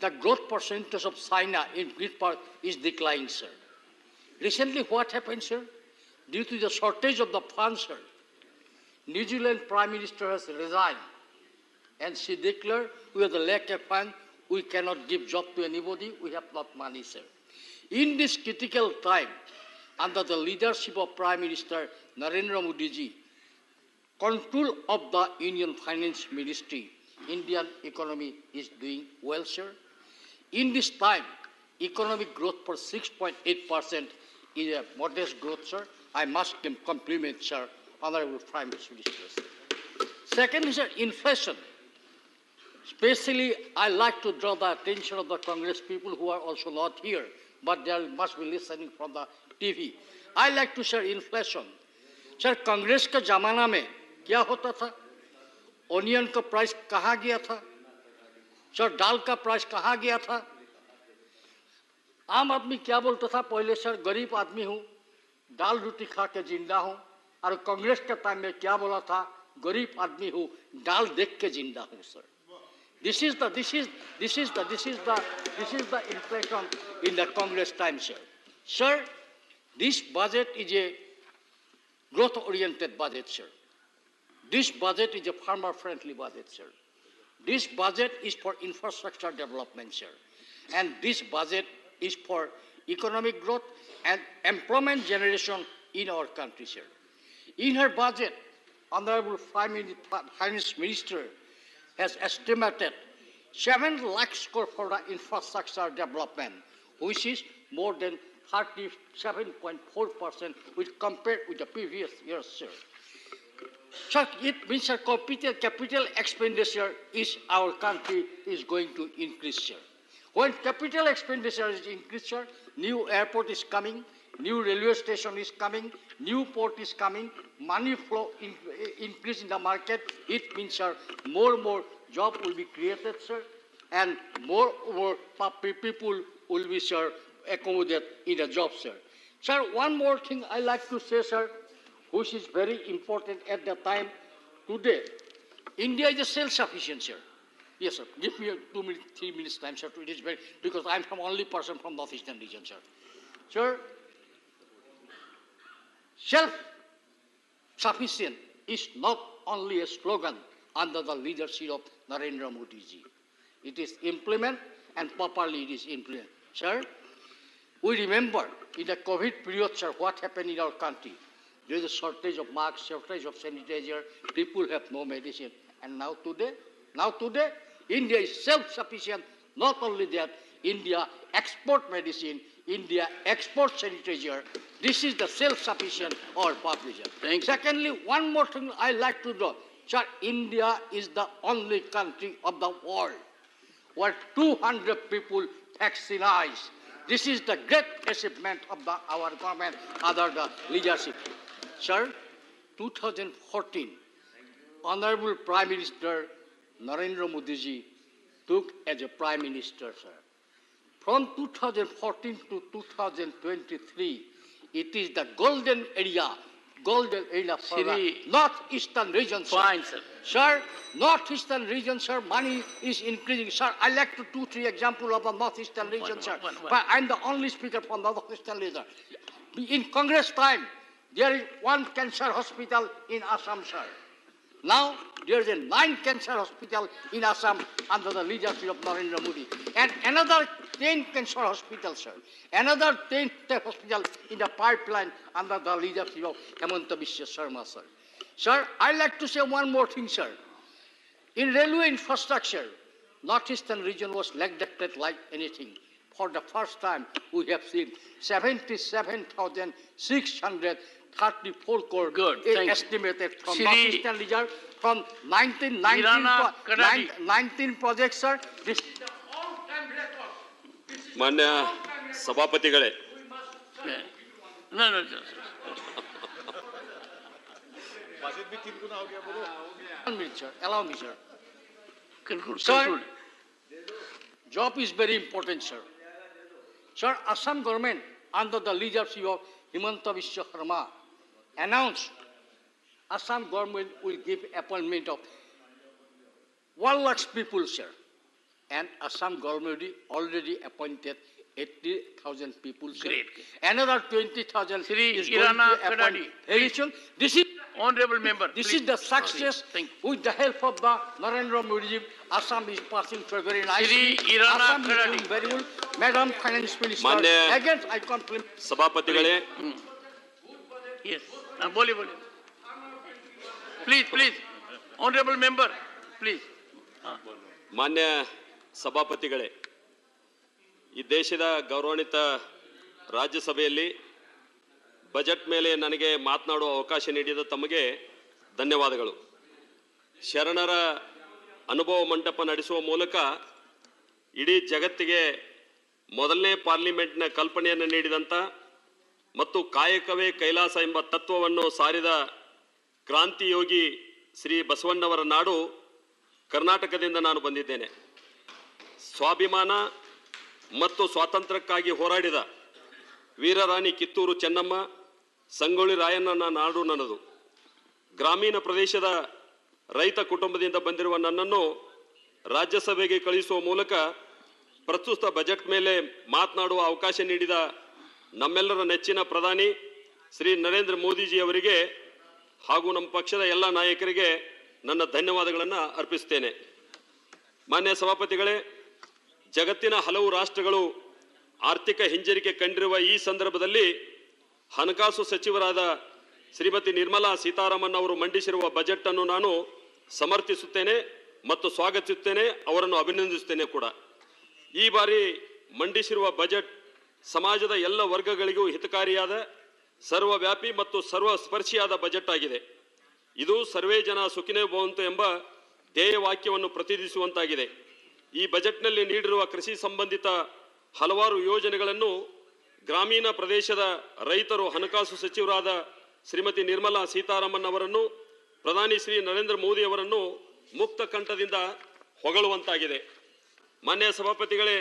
the growth percentage of China in great part is declining, sir. Recently, what happened, sir? Due to the shortage of the funds, sir, New Zealand Prime Minister has resigned. And she declared, we have the lack of fund, we cannot give job to anybody, we have not money, sir. In this critical time, under the leadership of Prime Minister Narendra Modi ji, control of the Indian Finance Ministry, Indian economy is doing well, sir. In this time, economic growth for 6.8% is a modest growth, sir. I must compliment, sir, Honorable Prime Minister. Second is sir, inflation. Especially, I like to draw the attention of the Congress people who are also not here, but they must be listening from the TV. I like to share inflation. Sir, Congress के जमाना में क्या होता था? Onion का price कहाँ गया था? Sir, दाल का price कहाँ गया था? आम आदमी क्या बोलता था पहले? सर, गरीब आदमी हूँ, दाल रोटी खा के जिंदा हूँ, और कांग्रेस के टाइम में क्या बोला था? गरीब आदमी हूँ, दाल देख के जिंदा हूँ, sir. This is the inflation in the Congress time, sir. Sir, this budget is a growth-oriented budget, sir. This budget is a farmer-friendly budget, sir. This budget is for infrastructure development, sir. And this budget is for economic growth and employment generation in our country, sir. In her budget, Honorable Finance Minister has estimated 7 lakh crore for the infrastructure development, which is more than 37.4% compared with the previous year, sir. So it means that capital expenditure is our country is going to increase, sir. When capital expenditure is increased, sir, new airport is coming, new railway station is coming, new port is coming, money flow increase in the market. It means, sir, more and more job will be created, sir, and more people will be, sir, accommodated in the job, sir. Sir, one more thing I like to say, sir, which is very important at the time today. India is a self-sufficient, sir. Yes, sir. Give me 2 minutes, 3 minutes time, sir. It is very, because I'm the only person from the northeastern region, sir. Sir, self-sufficient is not only a slogan under the leadership of Narendra Modi ji. It is implemented and properly it is implemented. Sir, we remember in the COVID period, sir, what happened in our country. There is a shortage of masks, shortage of sanitizer, people have no medicine. And now today, India is self-sufficient. Not only that, India export medicine, India export sanitizer. This is the self-sufficient or population. Secondly, one more thing I like to know. Sir, India is the only country of the world where 200 people vaccinized. This is the great achievement of our government under the leadership. Sir, 2014, Honorable Prime Minister Narendra Modi ji took as a Prime Minister, sir. From 2014 to 2023, it is the golden area for the northeastern region, sir.
Fine, sir.
Sir, northeastern region, sir, money is increasing. Sir, I like to do 3 examples of the northeastern region, sir. But I'm the only speaker from the northeastern region. In Congress time, there is 1 cancer hospital in Assam, sir. Now, there is a 9 cancer hospital in Assam under the leadership of Narendra Modi. And another 10 cancer hospitals, sir. Another 10 hospitals in the pipeline under the leadership of Hemanta Biswa Sharma, sir. Sir, I'd like to say one more thing, sir. In railway infrastructure, northeastern region was neglected like anything. For the first time, we have seen 77,634 crore estimated from northeastern region from 19 projects, sir. This is the all-time record.
ಮಾನ್ಯ ಸಭಾಪತಿಗಳೇ,
Allow me, sir. Sir, job is very important, sir. Sir, Assam government, under the leadership of Hemanta Biswa Sharma, announced Assam government will give appointment of 1 lakh people, sir. And Assam government already appointed 80,000 people, sir.
Great.
Another 20,000 is going to appoint very soon. This is
Honorable Member.
This is the success with the help of the Narendra Modi. Assam is passing through very nicely. Assam is doing very well. Madam Finance Minister, again I compliment.
ಸಭಾಪತಿಗಳೇ,
Yes. Bole. Please. Honorable Member, please.
ಮಾನ್ಯ ಸಭಾಪತಿಗಳೇ, ಈ ದೇಶದ ಗೌರವಾನ್ವಿತ ರಾಜ್ಯಸಭೆಯಲ್ಲಿ budget ಮೇಲೆ ನನಗೆ ಮಾತನಾಡುವ ಅವಕಾಶ ನೀಡಿದ ತಮಗೆ ಧನ್ಯವಾದಗಳು. ಶರಣರ ಅನುಭವ ಮಂಟಪ ನಡೆಸುವ ಮೂಲಕ ಇಡೀ ಜಗತ್ತಿಗೆ ಮೊದಲನೇ ಪಾರ್ಲಿಮೆಂಟ್ನ ಕಲ್ಪನೆಯನ್ನು ನೀಡಿದಂಥ ಮತ್ತು ಕಾಯಕವೇ ಕೈಲಾಸ ಎಂಬ ತತ್ವವನ್ನು ಸಾರಿದ ಕ್ರಾಂತಿಯೋಗಿ ಶ್ರೀ ಬಸವಣ್ಣವರ ನಾಡು ಕರ್ನಾಟಕದಿಂದ ನಾನು ಬಂದಿದ್ದೇನೆ. ಸ್ವಾಭಿಮಾನ ಮತ್ತು ಸ್ವಾತಂತ್ರ್ಯಕ್ಕಾಗಿ ಹೋರಾಡಿದ ವೀರರಾಣಿ ಕಿತ್ತೂರು ಚೆನ್ನಮ್ಮ, ಸಂಗೊಳ್ಳಿ ರಾಯಣ್ಣನ ನಾಡು ನನ್ನದು. ಗ್ರಾಮೀಣ ಪ್ರದೇಶದ ರೈತ ಕುಟುಂಬದಿಂದ ಬಂದಿರುವ ನನ್ನನ್ನು ರಾಜ್ಯಸಭೆಗೆ ಕಳುಹಿಸುವ ಮೂಲಕ ಪ್ರಸ್ತುತ ಬಜೆಟ್ ಮೇಲೆ ಮಾತನಾಡುವ ಅವಕಾಶ ನೀಡಿದ ನಮ್ಮೆಲ್ಲರ ನೆಚ್ಚಿನ ಪ್ರಧಾನಿ ಶ್ರೀ ನರೇಂದ್ರ ಮೋದಿಜಿಯವರಿಗೆ ಹಾಗೂ ನಮ್ಮ ಪಕ್ಷದ ಎಲ್ಲ ನಾಯಕರಿಗೆ ನನ್ನ ಧನ್ಯವಾದಗಳನ್ನು ಅರ್ಪಿಸುತ್ತೇನೆ. ಮಾನ್ಯ ಸಭಾಪತಿಗಳೇ, ಜಗತ್ತಿನ ಹಲವು ರಾಷ್ಟ್ರಗಳು ಆರ್ಥಿಕ ಹಿಂಜರಿಕೆ ಕಂಡಿರುವ ಈ ಸಂದರ್ಭದಲ್ಲಿ ಹಣಕಾಸು ಸಚಿವರಾದ ಶ್ರೀಮತಿ ನಿರ್ಮಲಾ ಸೀತಾರಾಮನ್ ಅವರು ಮಂಡಿಸಿರುವ ಬಜೆಟ್ ಅನ್ನು ನಾನು ಸಮರ್ಥಿಸುತ್ತೇನೆ ಮತ್ತು ಸ್ವಾಗತಿಸುತ್ತೇನೆ, ಅವರನ್ನು ಅಭಿನಂದಿಸುತ್ತೇನೆ ಕೂಡ. ಈ ಬಾರಿ ಮಂಡಿಸಿರುವ ಬಜೆಟ್ ಸಮಾಜದ ಎಲ್ಲ ವರ್ಗಗಳಿಗೂ ಹಿತಕಾರಿಯಾದ, ಸರ್ವವ್ಯಾಪಿ ಮತ್ತು ಸರ್ವಸ್ಪರ್ಶಿಯಾದ ಬಜೆಟ್ ಆಗಿದೆ. ಇದು ಸರ್ವೇ ಜನ ಸುಖಿನೋ ಭವಂತು ಎಂಬ ಧ್ಯೇಯ ವಾಕ್ಯವನ್ನು ಪ್ರತಿನಿಧಿಸುವಂತಾಗಿದೆ. ಈ ಬಜೆಟ್ನಲ್ಲಿ ನೀಡಿರುವ ಕೃಷಿ ಸಂಬಂಧಿತ ಹಲವಾರು ಯೋಜನೆಗಳನ್ನು ಗ್ರಾಮೀಣ ಪ್ರದೇಶದ ರೈತರು ಹಣಕಾಸು ಸಚಿವರಾದ ಶ್ರೀಮತಿ ನಿರ್ಮಲಾ ಸೀತಾರಾಮನ್ ಅವರನ್ನು, ಪ್ರಧಾನಿ ಶ್ರೀ ನರೇಂದ್ರ ಮೋದಿ ಅವರನ್ನು ಮುಕ್ತ ಕಂಠದಿಂದ ಹೊಗಳುವಂತಾಗಿದೆ. ಮಾನ್ಯ ಸಭಾಪತಿಗಳೇ,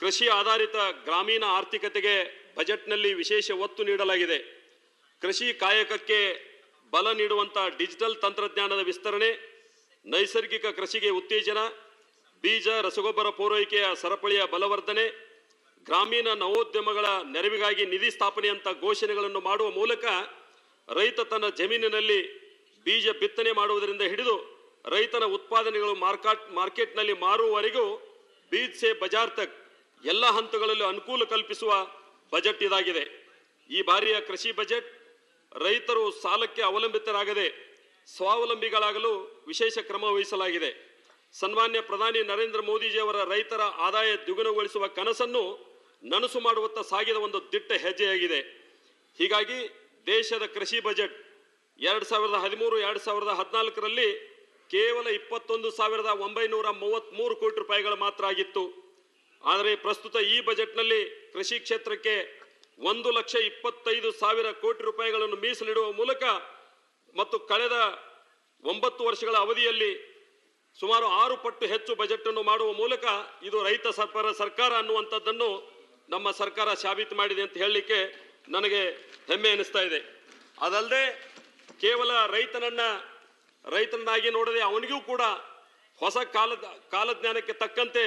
ಕೃಷಿ ಆಧಾರಿತ ಗ್ರಾಮೀಣ ಆರ್ಥಿಕತೆಗೆ ಬಜೆಟ್ನಲ್ಲಿ ವಿಶೇಷ ಒತ್ತು ನೀಡಲಾಗಿದೆ. ಕೃಷಿ ಕಾಯಕಕ್ಕೆ ಬಲ ನೀಡುವಂಥ ಡಿಜಿಟಲ್ ತಂತ್ರಜ್ಞಾನದ ವಿಸ್ತರಣೆ, ನೈಸರ್ಗಿಕ ಕೃಷಿಗೆ ಉತ್ತೇಜನ, ಬೀಜ ರಸಗೊಬ್ಬರ ಪೂರೈಕೆಯ ಸರಪಳಿಯ ಬಲವರ್ಧನೆ, ಗ್ರಾಮೀಣ ನವೋದ್ಯಮಗಳ ನೆರವಿಗಾಗಿ ನಿಧಿ ಸ್ಥಾಪನೆಯಂಥ ಘೋಷಣೆಗಳನ್ನು ಮಾಡುವ ಮೂಲಕ ರೈತ ತನ್ನ ಜಮೀನಿನಲ್ಲಿ ಬೀಜ ಬಿತ್ತನೆ ಮಾಡುವುದರಿಂದ ಹಿಡಿದು ರೈತನ ಉತ್ಪಾದನೆಗಳು ಮಾರ್ಕೆಟ್ನಲ್ಲಿ ಮಾರುವವರೆಗೂ ಬೀಜ್ ಸೆ ಬಜಾರ್ ತಕ್ ಎಲ್ಲ ಹಂತಗಳಲ್ಲೂ ಅನುಕೂಲ ಕಲ್ಪಿಸುವ ಬಜೆಟ್ ಇದಾಗಿದೆ. ಈ ಬಾರಿಯ ಕೃಷಿ ಬಜೆಟ್ ರೈತರು ಸಾಲಕ್ಕೆ ಅವಲಂಬಿತರಾಗದೆ ಸ್ವಾವಲಂಬಿಗಳಾಗಲು ವಿಶೇಷ ಕ್ರಮ ವಹಿಸಲಾಗಿದೆ.
ಸನ್ಮಾನ್ಯ ಪ್ರಧಾನಿ ನರೇಂದ್ರ ಮೋದಿಜಿಯವರ ರೈತರ ಆದಾಯ ದ್ವಿಗುಣಗೊಳಿಸುವ ಕನಸನ್ನು ನನಸು ಮಾಡುವತ್ತ ಸಾಗಿದ ಒಂದು ದಿಟ್ಟ ಹೆಜ್ಜೆಯಾಗಿದೆ. ಹೀಗಾಗಿ ದೇಶದ ಕೃಷಿ ಬಜೆಟ್ 2013-2014ರಲ್ಲಿ ಕೇವಲ 21,933 ಕೋಟಿ ರೂಪಾಯಿಗಳು ಮಾತ್ರ ಆಗಿತ್ತು. ಆದರೆ ಪ್ರಸ್ತುತ ಈ ಬಜೆಟ್ನಲ್ಲಿ ಕೃಷಿ ಕ್ಷೇತ್ರಕ್ಕೆ 1,25,000 ಕೋಟಿ ರೂಪಾಯಿಗಳನ್ನು ಮೀಸಲಿಡುವ ಮೂಲಕ ಮತ್ತು ಕಳೆದ 9 ವರ್ಷಗಳ ಅವಧಿಯಲ್ಲಿ ಸುಮಾರು 6 ಪಟ್ಟು ಹೆಚ್ಚು ಬಜೆಟ್ ಅನ್ನು ಮಾಡುವ ಮೂಲಕ ಇದು ರೈತ ಸರ್ಕಾರ ಅನ್ನುವಂಥದ್ದನ್ನು ನಮ್ಮ ಸರ್ಕಾರ ಸಾಬೀತು ಮಾಡಿದೆ ಅಂತ ಹೇಳಲಿಕ್ಕೆ ನನಗೆ ಹೆಮ್ಮೆ ಅನಿಸ್ತಾ ಇದೆ. ಅದಲ್ಲದೆ ಕೇವಲ ರೈತನನ್ನಾಗಿ ನೋಡದೆ ಅವನಿಗೂ ಕೂಡ ಹೊಸ ಕಾಲಜ್ಞಾನಕ್ಕೆ ತಕ್ಕಂತೆ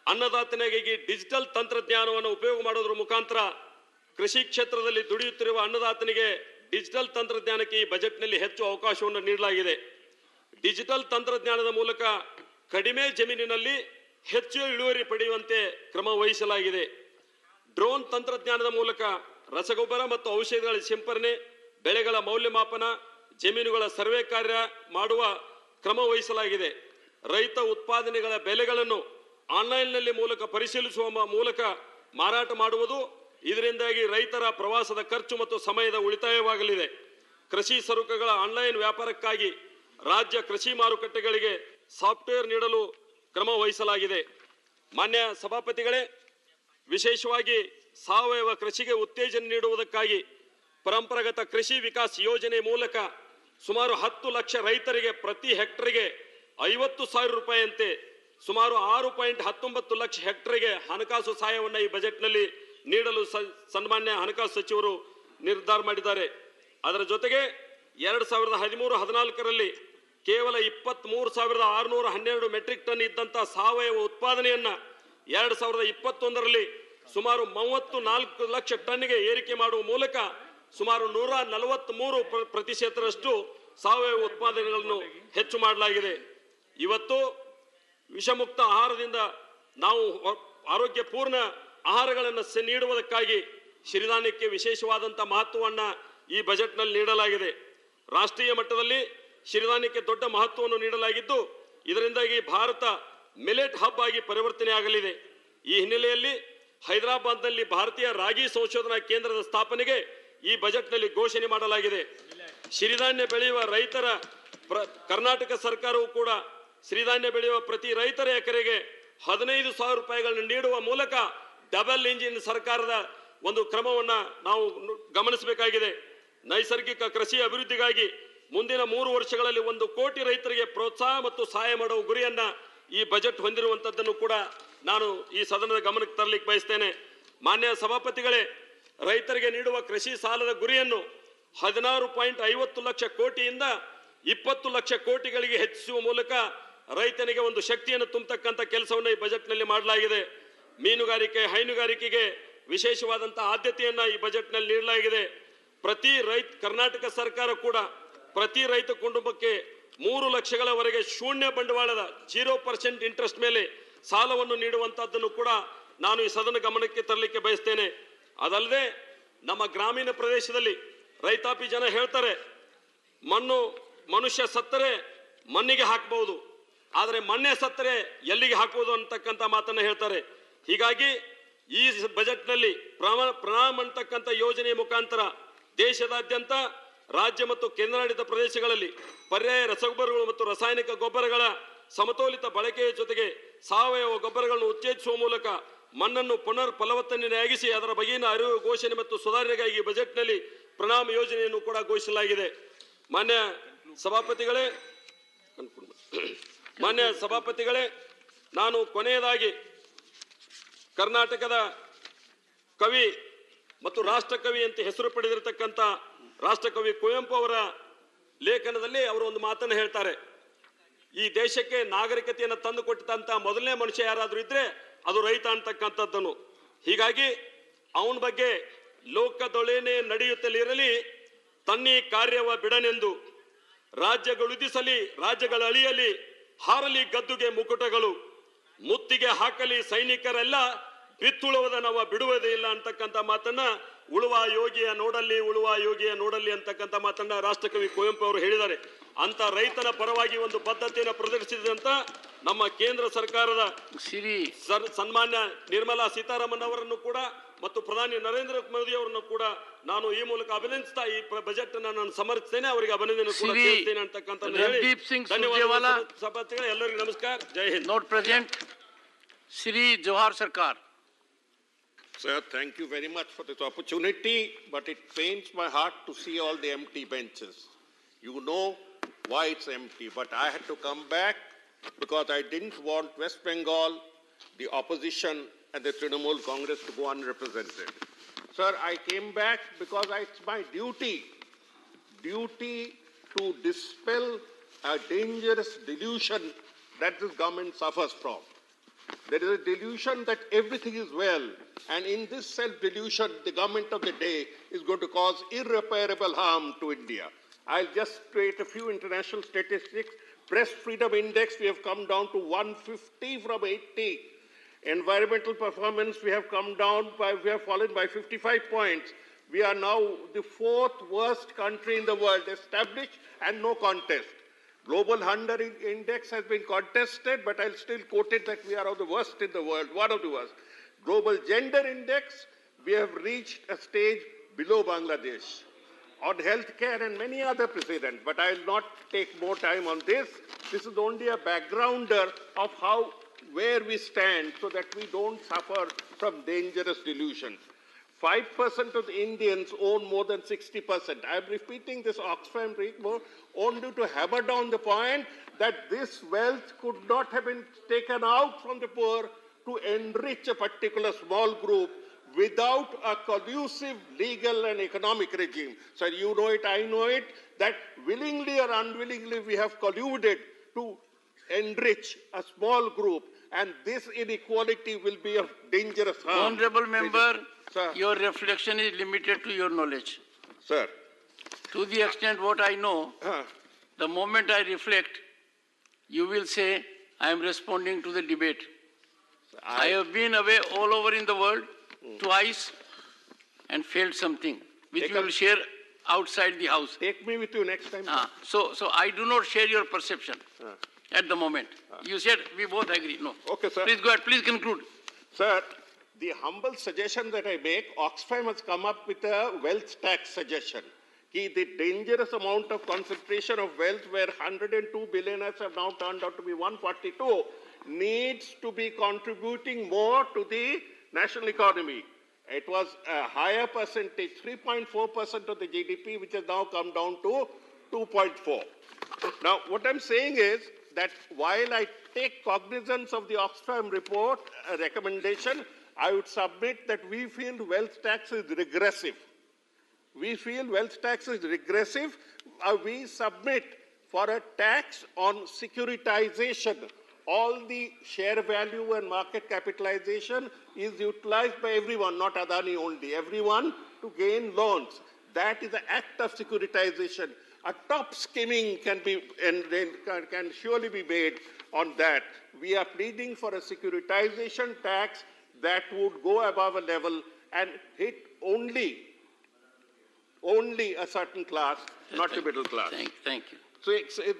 ಅನ್ನದಾತನಿಗೆ ಡಿಜಿಟಲ್ ತಂತ್ರಜ್ಞಾನವನ್ನು ಉಪಯೋಗ ಮಾಡೋದ್ರ ಮುಖಾಂತರ ಕೃಷಿ ಕ್ಷೇತ್ರದಲ್ಲಿ ದುಡಿಯುತ್ತಿರುವ ಅನ್ನದಾತನಿಗೆ ಡಿಜಿಟಲ್ ತಂತ್ರಜ್ಞಾನಕ್ಕೆ ಈ ಬಜೆಟ್ನಲ್ಲಿ ಹೆಚ್ಚು ಅವಕಾಶವನ್ನು ನೀಡಲಾಗಿದೆ. ಡಿಜಿಟಲ್ ತಂತ್ರಜ್ಞಾನದ ಮೂಲಕ ಕಡಿಮೆ ಜಮೀನಿನಲ್ಲಿ ಹೆಚ್ಚು ಇಳುವರಿ ಪಡೆಯುವಂತೆ ಕ್ರಮ ವಹಿಸಲಾಗಿದೆ. ಡ್ರೋನ್ ತಂತ್ರಜ್ಞಾನದ ಮೂಲಕ ರಸಗೊಬ್ಬರ ಮತ್ತು ಔಷಧಿಗಳ ಸಿಂಪರಣೆ, ಬೆಳೆಗಳ ಮೌಲ್ಯಮಾಪನ, ಜಮೀನುಗಳ ಸರ್ವೆ ಕಾರ್ಯ ಮಾಡುವ ಕ್ರಮ ವಹಿಸಲಾಗಿದೆ. ರೈತ ಉತ್ಪಾದನೆಗಳ ಬೆಲೆಗಳನ್ನು ಆನ್ಲೈನ್ನಲ್ಲಿ ಮೂಲಕ ಪರಿಶೀಲಿಸುವ ಮೂಲಕ ಮಾರಾಟ ಮಾಡುವುದು, ಇದರಿಂದಾಗಿ ರೈತರ ಪ್ರವಾಸದ ಖರ್ಚು ಮತ್ತು ಸಮಯದ ಉಳಿತಾಯವಾಗಲಿದೆ. ಕೃಷಿ ಸರಕುಗಳ ಆನ್ಲೈನ್ ವ್ಯಾಪಾರಕ್ಕಾಗಿ ರಾಜ್ಯ ಕೃಷಿ ಮಾರುಕಟ್ಟೆಗಳಿಗೆ ಸಾಫ್ಟ್ವೇರ್ ನೀಡಲು ಕ್ರಮ ವಹಿಸಲಾಗಿದೆ. ಮಾನ್ಯ ಸಭಾಪತಿಗಳೇ, ವಿಶೇಷವಾಗಿ ಸಾವಯವ ಕೃಷಿಗೆ ಉತ್ತೇಜನ ನೀಡುವುದಕ್ಕಾಗಿ ಪರಂಪರಾಗತ ಕೃಷಿ ವಿಕಾಸ್ ಯೋಜನೆ ಮೂಲಕ ಸುಮಾರು 10 ಲಕ್ಷ ರೈತರಿಗೆ ಪ್ರತಿ ಹೆಕ್ಟರ್ಗೆ 50,000 ರೂಪಾಯಿಯಂತೆ ಸುಮಾರು 6.19 ಲಕ್ಷ ಹೆಕ್ಟರ್ಗೆ ಹಣಕಾಸು ಸಹಾಯವನ್ನು ಈ ಬಜೆಟ್ನಲ್ಲಿ ನೀಡಲು ಸನ್ಮಾನ್ಯ ಹಣಕಾಸು ಸಚಿವರು ನಿರ್ಧಾರ ಮಾಡಿದ್ದಾರೆ. ಅದರ ಜೊತೆಗೆ 2013-14ರಲ್ಲಿ ಕೇವಲ 23,612 ಮೆಟ್ರಿಕ್ ಟನ್ ಇದ್ದಂಥ ಸಾವಯವ ಉತ್ಪಾದನೆಯನ್ನ 2021ರಲ್ಲಿ ಸುಮಾರು 34 ಲಕ್ಷ ಟನ್ಗೆ ಏರಿಕೆ ಮಾಡುವ ಮೂಲಕ ಸುಮಾರು 143% ಸಾವಯವ ಉತ್ಪಾದನೆಗಳನ್ನು ಹೆಚ್ಚು ಮಾಡಲಾಗಿದೆ. ಇವತ್ತು ವಿಷಮುಕ್ತ ಆಹಾರದಿಂದ ನಾವು ಆರೋಗ್ಯಪೂರ್ಣ ಆಹಾರಗಳನ್ನು ನೀಡುವುದಕ್ಕಾಗಿ ಸಿರಿಧಾನ್ಯಕ್ಕೆ ವಿಶೇಷವಾದಂಥ ಮಹತ್ವವನ್ನು ಈ ಬಜೆಟ್ನಲ್ಲಿ ನೀಡಲಾಗಿದೆ. ರಾಷ್ಟ್ರೀಯ ಮಟ್ಟದಲ್ಲಿ ಸಿರಿಧಾನ್ಯಕ್ಕೆ ದೊಡ್ಡ ಮಹತ್ವವನ್ನು ನೀಡಲಾಗಿದ್ದು, ಇದರಿಂದಾಗಿ ಭಾರತ ಮಿಲೆಟ್ ಹಬ್ ಆಗಿ ಪರಿವರ್ತನೆ ಆಗಲಿದೆ. ಈ ಹಿನ್ನೆಲೆಯಲ್ಲಿ ಹೈದರಾಬಾದ್ನಲ್ಲಿ ಭಾರತೀಯ ರಾಗಿ ಸಂಶೋಧನಾ ಕೇಂದ್ರದ ಸ್ಥಾಪನೆಗೆ ಈ ಬಜೆಟ್ನಲ್ಲಿ ಘೋಷಣೆ ಮಾಡಲಾಗಿದೆ. ಸಿರಿಧಾನ್ಯ ಬೆಳೆಯುವ ರೈತರ ಕರ್ನಾಟಕ ಸರ್ಕಾರವು ಕೂಡ ಸಿರಿಧಾನ್ಯ ಬೆಳೆಯುವ ಪ್ರತಿ ರೈತರ ಎಕರೆಗೆ 15,000 ರೂಪಾಯಿಗಳನ್ನು ನೀಡುವ ಮೂಲಕ ಡಬಲ್ ಇಂಜಿನ್ ಸರ್ಕಾರದ ಒಂದು ಕ್ರಮವನ್ನು ನಾವು ಗಮನಿಸಬೇಕಾಗಿದೆ. ನೈಸರ್ಗಿಕ ಕೃಷಿ ಅಭಿವೃದ್ಧಿಗಾಗಿ ಮುಂದಿನ 3 ವರ್ಷಗಳಲ್ಲಿ 1 ಕೋಟಿ ರೈತರಿಗೆ ಪ್ರೋತ್ಸಾಹ ಮತ್ತು ಸಹಾಯ ಮಾಡುವ ಗುರಿಯನ್ನ ಈ ಬಜೆಟ್ ಹೊಂದಿರುವಂತದ್ದನ್ನು ಕೂಡ ನಾನು ಈ ಸದನದ ಗಮನಕ್ಕೆ ತರಲಿಕ್ಕೆ ಬಯಸ್ತೇನೆ. ಮಾನ್ಯ ಸಭಾಪತಿಗಳೇ, ರೈತರಿಗೆ ನೀಡುವ ಕೃಷಿ ಸಾಲದ ಗುರಿಯನ್ನು 16.50 ಲಕ್ಷ ಕೋಟಿಯಿಂದ 20 ಲಕ್ಷ ಕೋಟಿಗಳಿಗೆ ಹೆಚ್ಚಿಸುವ ಮೂಲಕ ರೈತನಿಗೆ ಒಂದು ಶಕ್ತಿಯನ್ನು ತುಂಬತಕ್ಕಂಥ ಕೆಲಸವನ್ನು ಈ ಬಜೆಟ್ನಲ್ಲಿ ಮಾಡಲಾಗಿದೆ. ಮೀನುಗಾರಿಕೆ, ಹೈನುಗಾರಿಕೆಗೆ ವಿಶೇಷವಾದಂತಹ ಆದ್ಯತೆಯನ್ನ ಈ ಬಜೆಟ್ನಲ್ಲಿ ನೀಡಲಾಗಿದೆ. ಕರ್ನಾಟಕ ಸರ್ಕಾರ ಕೂಡ ಪ್ರತಿ ರೈತ ಕುಟುಂಬಕ್ಕೆ 3 ಲಕ್ಷಗಳವರೆಗೆ ಶೂನ್ಯ ಬಂಡವಾಳದ 0% ಇಂಟ್ರೆಸ್ಟ್ ಮೇಲೆ ಸಾಲವನ್ನು ನೀಡುವಂತಹದ್ದನ್ನು ಕೂಡ ನಾನು ಈ ಸದನ ಗಮನಕ್ಕೆ ತರಲಿಕ್ಕೆ ಬಯಸ್ತೇನೆ. ಅದಲ್ಲದೆ ನಮ್ಮ ಗ್ರಾಮೀಣ ಪ್ರದೇಶದಲ್ಲಿ ರೈತಾಪಿ ಜನ ಹೇಳ್ತಾರೆ, ಮನುಷ್ಯ ಸತ್ತರೆ ಮಣ್ಣಿಗೆ ಹಾಕಬಹುದು, ಆದರೆ ಮಣ್ಣೆ ಸತ್ತರೆ ಎಲ್ಲಿಗೆ ಹಾಕುವುದು ಅಂತಕ್ಕಂಥ ಮಾತನ್ನ ಹೇಳ್ತಾರೆ. ಹೀಗಾಗಿ ಈ ಬಜೆಟ್ನಲ್ಲಿ ಪ್ರಣಾಮ್ ಅಂತಕ್ಕಂಥ ಯೋಜನೆಯ ಮುಖಾಂತರ ದೇಶದಾದ್ಯಂತ ರಾಜ್ಯ ಮತ್ತು ಕೇಂದ್ರಾಡಳಿತ ಪ್ರದೇಶಗಳಲ್ಲಿ ಪರ್ಯಾಯ ರಸಗೊಬ್ಬರಗಳು ಮತ್ತು ರಾಸಾಯನಿಕ ಗೊಬ್ಬರಗಳ ಸಮತೋಲಿತ ಬಳಕೆಯ ಜೊತೆಗೆ ಸಾವಯವ ಗೊಬ್ಬರಗಳನ್ನು ಉತ್ತೇಜಿಸುವ ಮೂಲಕ ಮಣ್ಣನ್ನು ಪುನರ್ ಫಲವತ್ತತೆಯಾಗಿಸಿ ಅದರ ಬಗೆಗಿನ ಅರಿವು ಘೋಷಣೆ ಮತ್ತು ಸುಧಾರಣೆಗಾಗಿ ಬಜೆಟ್ನಲ್ಲಿ ಪ್ರಣಾಮ್ ಯೋಜನೆಯನ್ನು ಕೂಡ ಘೋಷಿಸಲಾಗಿದೆ. ಮಾನ್ಯ ಸಭಾಪತಿಗಳೇ, ನಾನು ಕೊನೆಯದಾಗಿ ಕರ್ನಾಟಕದ ಕವಿ ಮತ್ತು ರಾಷ್ಟ್ರಕವಿ ಅಂತ ಹೆಸರು ಪಡೆದಿರತಕ್ಕಂಥ ರಾಷ್ಟ್ರಕವಿ ಕುವೆಂಪು ಅವರ ಲೇಖನದಲ್ಲಿ ಅವರು ಒಂದು ಮಾತನ್ನು ಹೇಳ್ತಾರೆ. ಈ ದೇಶಕ್ಕೆ ನಾಗರಿಕತೆಯನ್ನು ತಂದು ಕೊಟ್ಟಂತ ಮೊದಲನೇ ಮನುಷ್ಯ ಯಾರಾದ್ರೂ ಇದ್ರೆ ಅದು ರೈತ ಅಂತಕ್ಕಂಥದ್ದನ್ನು. ಹೀಗಾಗಿ ಅವನ ಬಗ್ಗೆ ಲೋಕದೊಳೇನೆ ನಡೆಯುತ್ತಲಿರಲಿ ತನ್ನಿ ಕಾರ್ಯವ ಬಿಡನೆಂದು, ರಾಜ್ಯಗಳುದಿಸಲಿ ರಾಜ್ಯಗಳ ಅಳಿಯಲಿ, ಹಾರಲಿ ಗದ್ದುಗೆ ಮುಕುಟಗಳು, ಮುತ್ತಿಗೆ ಹಾಕಲಿ ಸೈನಿಕರೆಲ್ಲ, ಬಿತ್ತುಳುವುದ ನಾವು ಬಿಡುವುದೇ ಇಲ್ಲ ಅಂತಕ್ಕಂಥ ಮಾತನ್ನ ಉಳುವ ಯೋಗಿಯ ನೋಡಲ್ಲಿ ಅಂತಕ್ಕಂಥ ಮಾತನ್ನ ರಾಷ್ಟ್ರಕವಿ ಕುವೆಂಪು ಅವರು ಹೇಳಿದ್ದಾರೆ. ಅಂತ ರೈತನ ಪರವಾಗಿ ಒಂದು ಬದ್ಧತೆಯನ್ನು ಪ್ರದರ್ಶಿಸಿದಂತ ನಮ್ಮ ಕೇಂದ್ರ ಸರ್ಕಾರದ ಸನ್ಮಾನ್ಯ ನಿರ್ಮಲಾ ಸೀತಾರಾಮನ್ ಅವರನ್ನು ಕೂಡ ಮತ್ತು ಪ್ರಧಾನಿ ನರೇಂದ್ರ ಮೋದಿ ಅವರನ್ನು ಕೂಡ ನಾನು ಈ ಮೂಲಕ ಅಭಿನಂದಿಸ್ತಾ ಈ ಬಜೆಟ್ ಅನ್ನು ನಾನು ಸಮರ್ಥಿಸ್ತೇನೆ, ಅವರಿಗೆ ಅಭಿನಂದನೆ ಕೂಡ ಹೇಳ್ತೇನೆ ಅಂತಕ್ಕಂಥ ಧನ್ಯವಾದ. ಸಭಾರ್ಥಿಗಳೇ, ಎಲ್ಲರಿಗೂ ನಮಸ್ಕಾರ, ಜೈ Hind.
Not present, Shri Johar Sarkar.
Sir, thank you very much for this opportunity, but it pains my heart to see all the empty benches. You know why it's empty, but I had to come back because I didn't want West Bengal, the opposition and the Trinamool Congress to go unrepresented. Sir, I came back because it's my duty to dispel a dangerous delusion that this government suffers from. There is a delusion that everything is well, and in this self-delusion, the government of the day is going to cause irreparable harm to India. I'll just state a few international statistics. Press freedom index, we have come down to 150 from 80. Environmental performance, we have fallen by 55 points. We are now the 4th worst country in the world, established and no contest. Global Hunger Index has been contested, but I'll still quote it that we are the worst in the world, one of the worst. Global Gender Index, we have reached a stage below Bangladesh. On healthcare and many other precedents, but I will not take more time on this. This is only a backgrounder of where we stand so that we don't suffer from dangerous delusions. 5% of the Indians own more than 60%. I am repeating this Oxfam report only to hammer down the point that this wealth could not have been taken out from the poor to enrich a particular small group without a conducive legal and economic regime. So you know it, I know it, that willingly or unwillingly we have colluded to enrich a small group, and this inequality will be of dangerous harm.
Honorable member, your reflection is limited to your knowledge.
Sir.
To the extent what I know, the moment I reflect, you will say, I am responding to the debate. I have been away all over in the world twice and felt something, which we will share outside the house.
Take me with you next time.
So I do not share your perception at the moment. You said we both agree. No.
Okay, sir.
Please go ahead. Please conclude.
Sir, the humble suggestion that I make, Oxfam has come up with a wealth tax suggestion. The dangerous amount of concentration of wealth, where 102 billionaires have now turned out to be 142, needs to be contributing more to the national economy. It was a higher percentage, 3.4% of the GDP, which has now come down to 2.4. Now, what I'm saying is that while I take cognizance of the Oxfam report recommendation, I would submit that we feel wealth tax is regressive. We feel wealth tax is regressive. We submit for a tax on securitization. All the share value and market capitalization is utilized by everyone, not Adani only, everyone to gain loans. That is an act of securitization. A top skimming can surely be made on that. We are pleading for a securitization tax that would go above a level and hit only a certain class, not the middle class.
Thank you.
So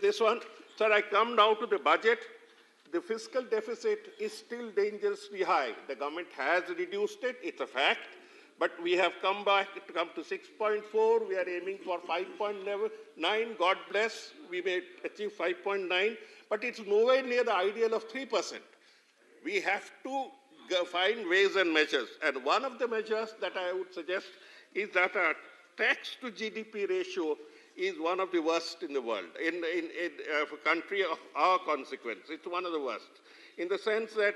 this one, sir, I come now to the budget. The fiscal deficit is still dangerously high. The government has reduced it, it's a fact, but we have come to 6.4, we are aiming for 5.9, God bless, we may achieve 5.9, but it's nowhere near the ideal of 3%. We have to find ways and measures, and one of the measures that I would suggest is that our tax to GDP ratio is one of the worst in the world. In a country of our consequence, it's one of the worst. In the sense that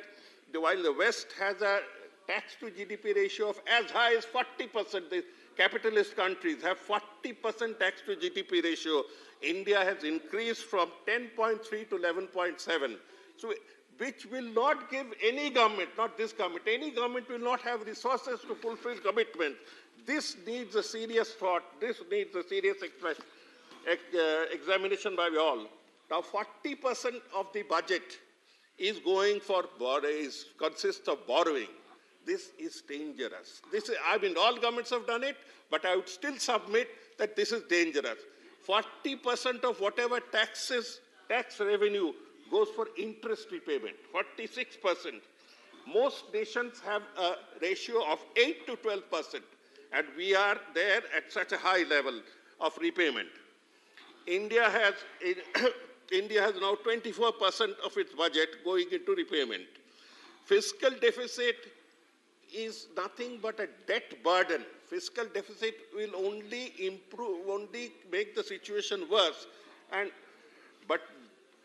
while the West has a tax to GDP ratio of as high as 40%, the capitalist countries have 40% tax to GDP ratio. India has increased from 10.3 to 11.7. So, which will not give any government, not this government, any government will not have resources to fulfill commitments. This needs a serious thought. This needs a serious examination by all. Now, 40% of the budget is going for consists of borrowing. This is dangerous. All governments have done it, but I would still submit that this is dangerous. 40% of whatever tax revenue goes for interest repayment, 46%. Most nations have a ratio of 8 to 12%, and we are there at such a high level of repayment. India has now 24% of its budget going into repayment. Fiscal deficit is nothing but a debt burden. Fiscal deficit will only make the situation worse. But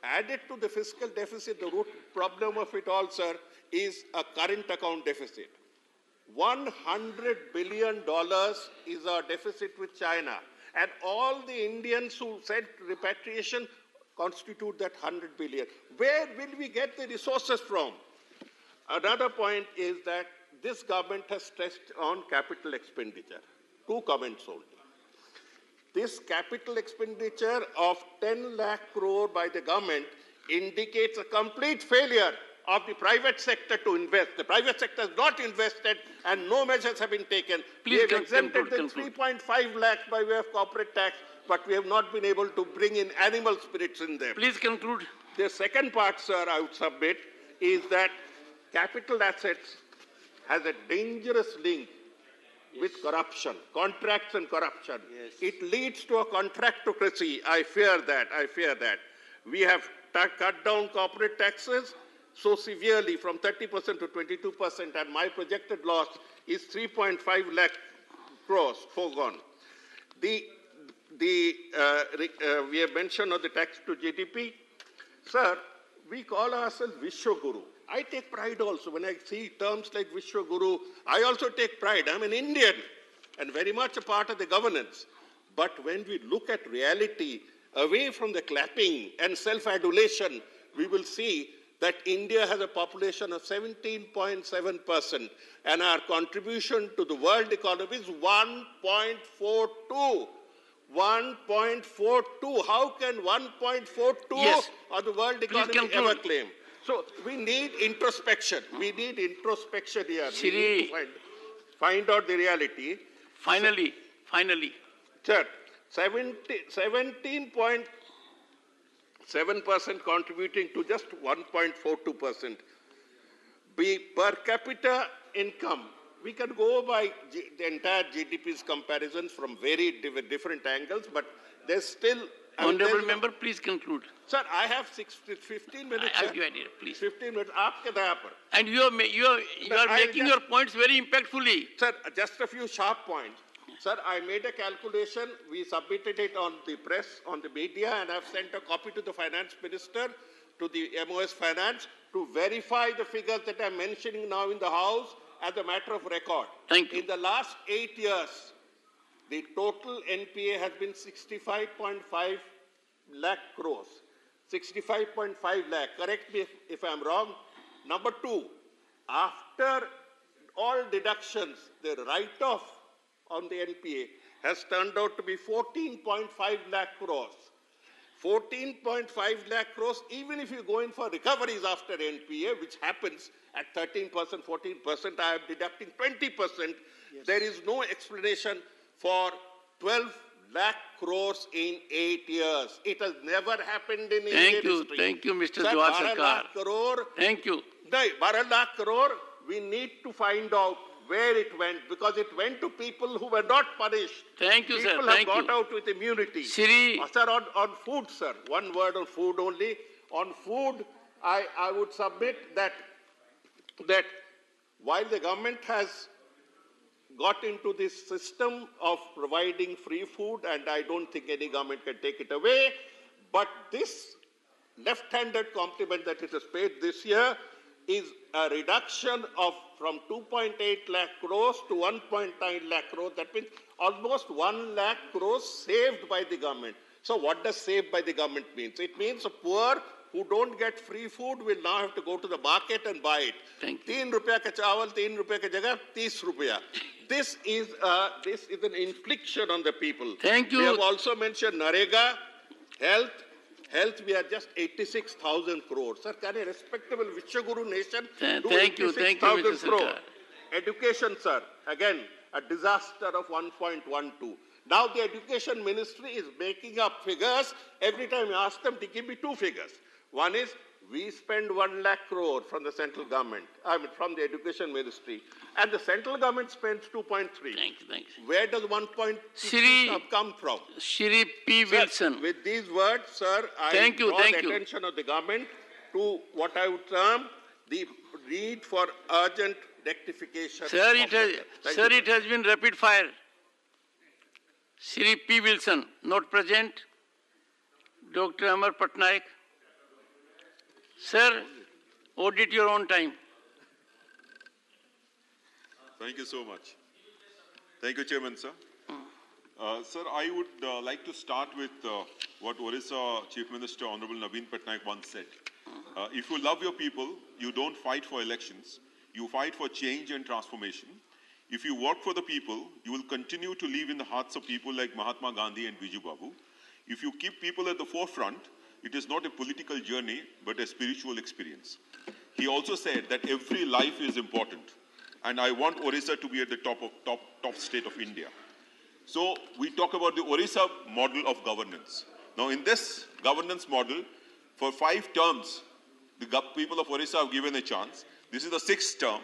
added to the fiscal deficit, the root problem of it all, sir, is a current account deficit. $100 billion is our deficit with China. And all the Indians who said repatriation constitute that 100 billion. Where will we get the resources from? Another point is that this government has stressed on capital expenditure. 2 comments only. This capital expenditure of 10 lakh crore by the government indicates a complete failure of the private sector to invest. The private sector has not invested and no measures have been taken. We have exempted the 3.5 lakhs by way of corporate tax, but we have not been able to bring in animal spirits in them.
Please conclude.
The second part, sir, I would submit, is that capital assets has a dangerous link with corruption, contracts and corruption. Yes. It leads to a contractocracy. I fear that. We have cut down corporate taxes so severely from 30% to 22%, and my projected loss is 3.5 lakh crores foregone. We have mentioned of the tax to GDP. Sir, we call ourselves Vishwaguru. I take pride also. When I see terms like Vishwaguru, I also take pride. I'm an Indian and very much a part of the governance. But when we look at reality, away from the clapping and self-adulation, we will see that India has a population of 17.7%, and our contribution to the world economy is 1.42. 1.42. How can 1.42 of the world economy ever claim? So we need introspection. We need introspection here.
Shri,
we need to find out the reality.
Finally.
Sir, 17.7% contributing to just 1.42%. Per capita income, we can go by the entire GDP's comparisons from very different angles, but there's still...
Honorable member, please conclude.
Sir, I have 15 minutes.
I'll give you please.
15 minutes.
And you are making your points very impactfully.
Sir, just a few sharp points. Sir, I made a calculation. We submitted it on the press, on the media, and I've sent a copy to the finance minister, to the MOS Finance, to verify the figures that I'm mentioning now in the House as a matter of record.
Thank you.
In the last 8 years, the total NPA has been 65.5 lakh crores. 65.5 lakh. Correct me if I'm wrong. Number 2, after all deductions, the write-off on the NPA has turned out to be 14.5 lakh crores. 14.5 lakh crores, even if you go in for recoveries after NPA, which happens at 13%, 14%, I am deducting 20%, yes. There is no explanation for 12 lakh crores in 8 years. It has never happened in Indian history.
Thank you, Mr. Jawad Sarkar. Thank you.
12 lakh crore, we need to find out where it went, because it went to people who were not punished.
Thank you, sir.
People have got out with immunity.
Shri.
Sir, on food, sir, one word on food only. On food, I would submit that while the government has got into this system of providing free food, and I don't think any government can take it away, but this left-handed compliment that it has paid this year is a reduction of from 2.8 lakh crores to 1.9 lakh crores. That means almost 1 lakh crores saved by the government. So what does saved by the government means? It means the poor who don't get free food will now have to go to the market and buy it.
Thank you.
3 rupiah ka chawal, 3 rupiah ka jagah, 30 rupiah. This is an infliction on the people.
Thank you.
We have also mentioned Narega, health, we are just 86,000 crores. Sir, can a respectable Vishwaguru nation do 86,000 crores? Education, sir, again, a disaster of 1.12. Now the Education Ministry is making up figures. Every time you ask them, they give me 2 figures. One is We spend 1 lakh crore from the central government, from the education ministry, and the central government spends 2.3.
Thank you.
Where does 1.6 come from?
Shri P. Wilson.
Sir, with these words, sir, I
Thank you,
draw the attention of the government to what I would term the need for urgent rectification.
Sir, it has been rapid fire. Shri P. Wilson, not present. Dr. Amar Patnaik. Sir, audit your own time.
Thank you so much. Thank you, Chairman, sir. Sir, I would like to start with what Orissa Chief Minister Honorable Naveen Patnaik once said. If you love your people, you don't fight for elections. You fight for change and transformation. If you work for the people, you will continue to live in the hearts of people like Mahatma Gandhi and Viju Babu. If you keep people at the forefront, it is not a political journey, but a spiritual experience. He also said that every life is important, and I want Orissa to be at the top state of India. So we talk about the Orissa model of governance. Now in this governance model, for 5 terms, the people of Orissa have given a chance. This is the 6th term,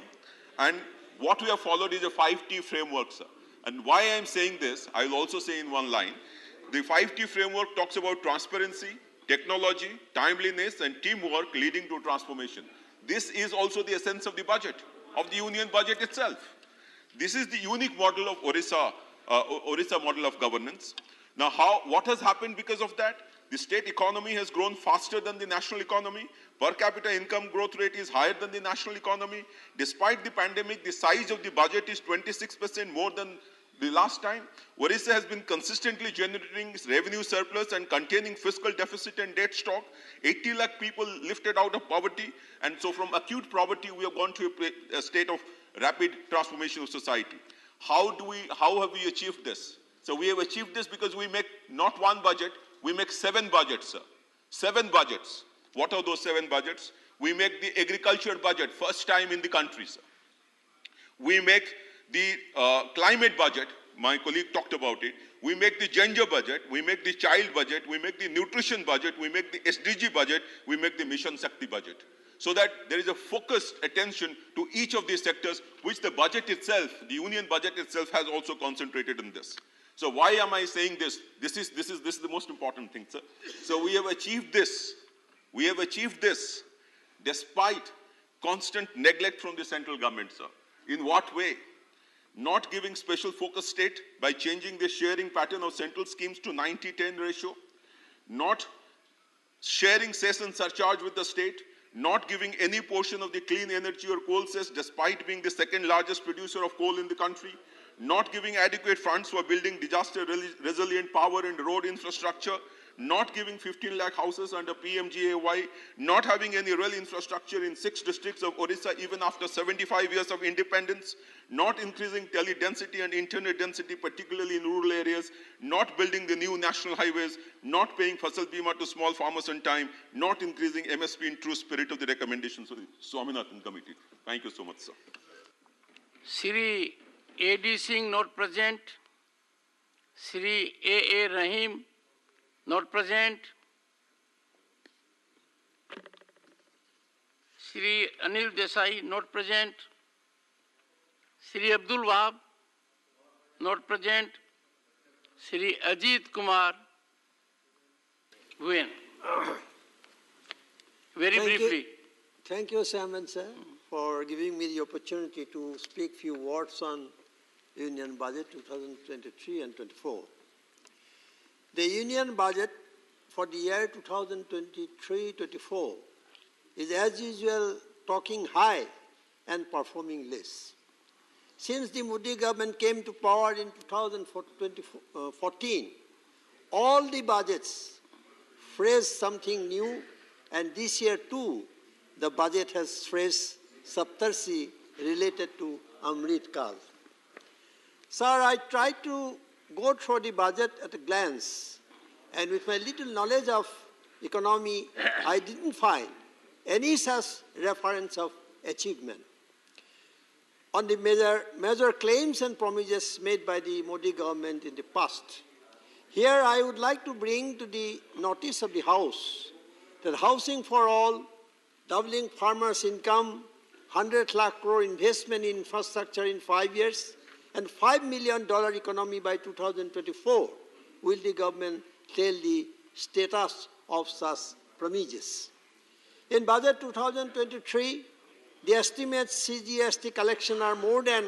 and what we have followed is a 5T framework, sir. And why I am saying this, I will also say in one line. The 5T framework talks about transparency, technology, timeliness, and teamwork leading to transformation. This is also the essence of the budget, of the union budget itself. This is the unique model of Orissa model of governance. Now, what has happened because of that? The state economy has grown faster than the national economy. Per capita income growth rate is higher than the national economy. Despite the pandemic, the size of the budget is 26% more than the last time. Orissa has been consistently generating revenue surplus and containing fiscal deficit and debt stock. 80 lakh people lifted out of poverty. And so from acute poverty, we have gone to a state of rapid transformation of society. How have we achieved this? So we have achieved this because we make not one budget, we make 7 budgets, sir. 7 budgets. What are those 7 budgets? We make the agriculture budget, first time in the country, sir. We make the climate budget, my colleague talked about it. We make the gender budget, we make the child budget, we make the nutrition budget, we make the SDG budget, we make the Mission Shakti budget. So that there is a focused attention to each of these sectors, which the budget itself, the union budget itself has also concentrated on this. So why am I saying this? This is the most important thing, sir. So we have achieved this. We have achieved this despite constant neglect from the central government, sir. In what way? Not giving special focus state by changing the sharing pattern of central schemes to 90-10 ratio, not sharing cess and surcharge with the state, not giving any portion of the clean energy or coal cess despite being the 2nd largest producer of coal in the country, not giving adequate funds for building disaster resilient power and road infrastructure, not giving 15 lakh houses under PMGAY, not having any real infrastructure in 6 districts of Orissa even after 75 years of independence, not increasing tele density and internet density, particularly in rural areas, not building the new national highways, not paying Fasal Bima to small farmers on time, not increasing MSP in true spirit of the recommendations of the Swaminathan Committee. Thank you so much, sir.
Shri A.D. Singh, not present. Shri A.A. Rahim, not present. Shri Anil Desai, not present. Shri Abdul Wahab, not present. Shri Ajit Kumar, Guen. Very briefly.
Thank you, Chairman, sir, for giving me the opportunity to speak few words on Union Budget 2023 and 24. The Union Budget for the year 2023-24 is, as usual, talking high and performing less. Since the Modi government came to power in 2014, all the budgets phrased something new, and this year too, the budget has phrased Saptarshi related to Amrit Kal. Sir, I tried to go through the budget at a glance, and with my little knowledge of economy, I didn't find any such reference of achievement. On the major claims and promises made by the Modi government in the past, here I would like to bring to the notice of the House that housing for all, doubling farmers' income, 100 lakh crore investment in infrastructure in 5 years, and $5 million economy by 2024. Will the government tell the status of such promises? In budget 2023, the estimates CGST collection are more than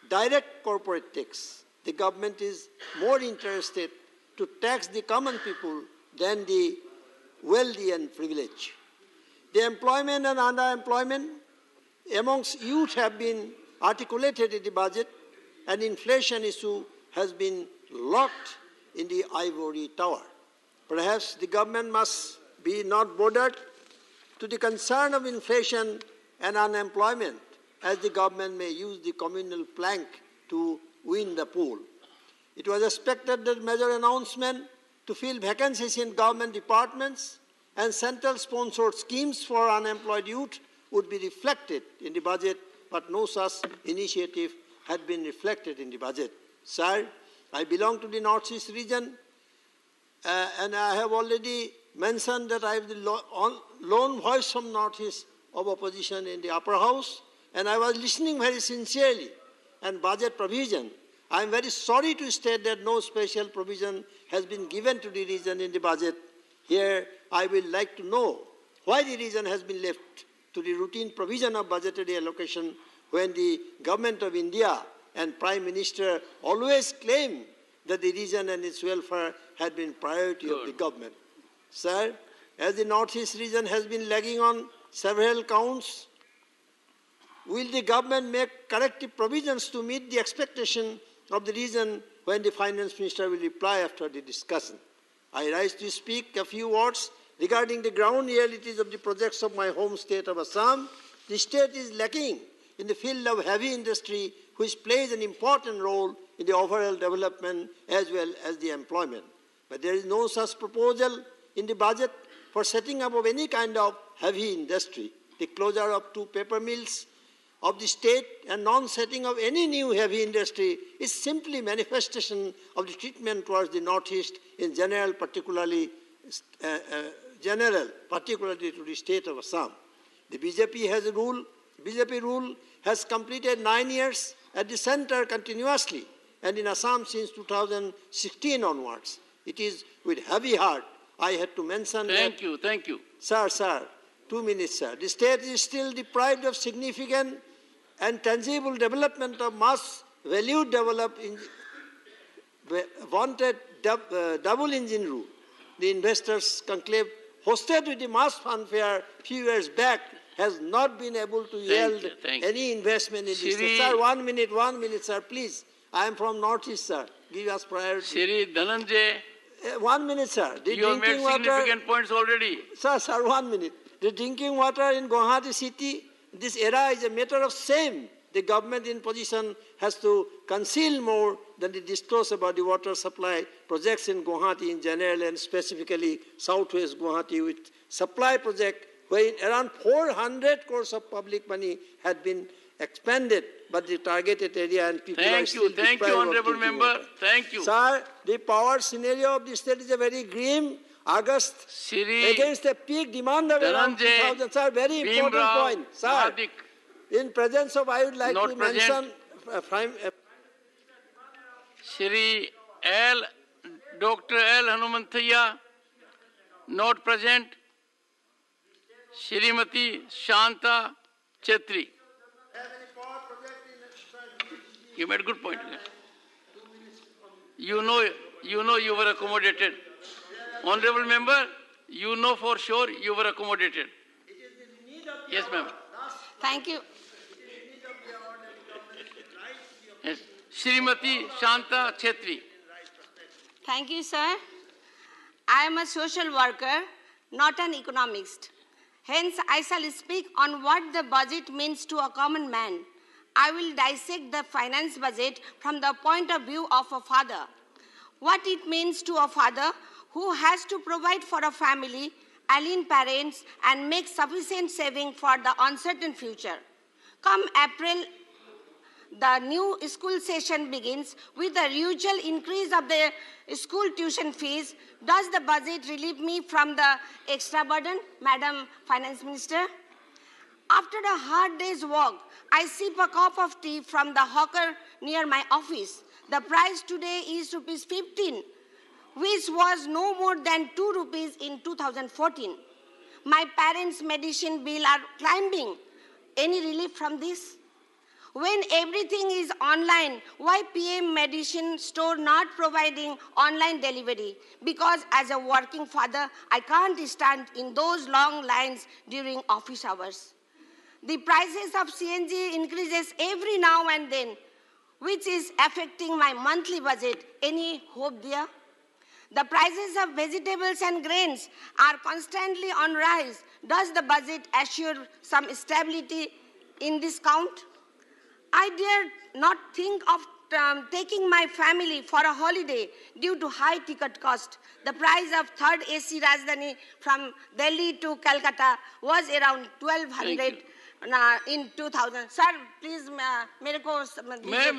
direct corporate tax. The government is more interested to tax the common people than the wealthy and privileged. The employment and underemployment amongst youth have been articulated in the budget, and inflation issue has been locked in the ivory tower. Perhaps the government must be not bothered to the concern of inflation and unemployment, as the government may use the communal plank to win the poll. It was expected that major announcement to fill vacancies in government departments and central-sponsored schemes for unemployed youth would be reflected in the budget, but no such initiative had been reflected in the budget. Sir, I belong to the Northeast region, and I have already mentioned that I have the lone voice from Northeast of opposition in the upper house, and I was listening very sincerely. And budget provision, I am very sorry to state that no special provision has been given to the region in the budget. Here, I would like to know why the region has been left to the routine provision of budgetary allocation when the government of India and Prime Minister always claim that the region and its welfare had been priority of the government. Sir, as the Northeast region has been lagging on several counts, will the government make corrective provisions to meet the expectation of the region when the Finance Minister will reply after the discussion? I rise to speak a few words regarding the ground realities of the projects of my home state of Assam. The state is lacking in the field of heavy industry, which plays an important role in the overall development as well as the employment. But there is no such proposal in the budget for setting up of any kind of heavy industry. The closure of 2 paper mills of the state and non-setting of any new heavy industry is simply manifestation of the treatment towards the Northeast in general, particularly to the state of Assam. The BJP rule has completed 9 years at the center continuously, and in Assam since 2016 onwards. It is with heavy heart I had to mention
Thank you.
Sir, 2 minutes, sir. The state is still deprived of significant and tangible development of mass value developed in wanted double engine rule. The investors conclave hosted with the mass fanfare a few years back has not been able to yield any investment in this state. Sir, 1 minute, sir, please. I am from Northeast, sir. Give us priority.
Shri Dhananjay.
1 minute, sir.
You have made significant points already.
Sir, 1 minute. The drinking water in Guwahati city, this era is a matter of shame. The government in position has to conceal more than the disclose about the water supply projects in Guwahati in general and specifically southwest Guwahati with supply project where around 400 crores of public money had been expended, but the targeted area and people are still deprived of
Thank you, Honourable
drinking
Member.
water.
Thank you.
Sir, the power scenario of the state is a very grim August against a peak demand of around 2,000. Sir, very important point. Sir, in presence of, I would like to mention
Shri Dr. L. Hanumanthaya, not present. Shrimati Shanta Chetri. You made a good point. You know you were accommodated. Honourable Member, you know for sure you were accommodated. Yes, ma'am.
Thank you.
Yes. Shrimati Shanta Chetri.
Thank you, sir. I am a social worker, not an economist. Hence, I shall speak on what the budget means to a common man. I will dissect the finance budget from the point of view of a father. What it means to a father who has to provide for a family, ailing parents, and make sufficient saving for the uncertain future. Come April, the new school session begins with the usual increase of the school tuition fees. Does the budget relieve me from the extra burden, Madam Finance Minister? After a hard day's work, I sip a cup of tea from the hawker near my office. The price today is rupees 15, which was no more than 2 rupees in 2014. My parents' medicine bill are climbing. Any relief from this? When everything is online, why PM Medicine Store not providing online delivery? Because as a working father, I can't stand in those long lines during office hours. The prices of CNG increases every now and then, which is affecting my monthly budget. Any hope there? The prices of vegetables and grains are constantly on rise. Does the budget assure some stability in this count? I dare not think of taking my family for a holiday due to high ticket cost. The price of third AC Rajdhani from Delhi to Calcutta was around 1200 in 2000. Sir, please,
Ma'am,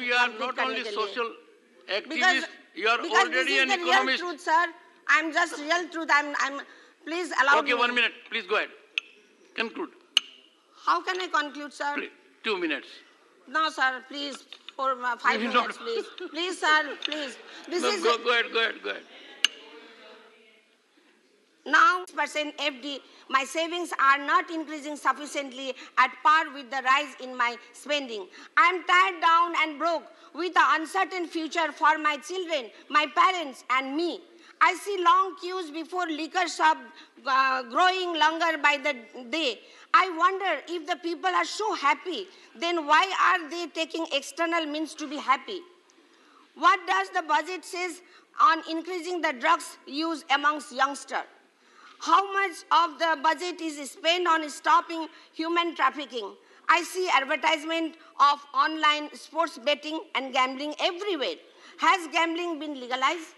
you are not only social activist, you are
because
already
this
an
is the
economist.
real truth, sir. I'm just real truth. Please allow me.
Okay, 1 minute. Please go ahead. Conclude.
How can I conclude, sir?
2 minutes.
No, sir, please, for 5 minutes, please. Please, sir, please. This is
Go ahead.
now percent FD. My savings are not increasing sufficiently at par with the rise in my spending. I am tied down and broke with an uncertain future for my children, my parents, and me. I see long queues before liquor shop growing longer by the day. I wonder if the people are so happy, then why are they taking external means to be happy? What does the budget says on increasing the drugs use amongst youngsters? How much of the budget is spent on stopping human trafficking? I see advertisement of online sports betting and gambling everywhere. Has gambling been legalized?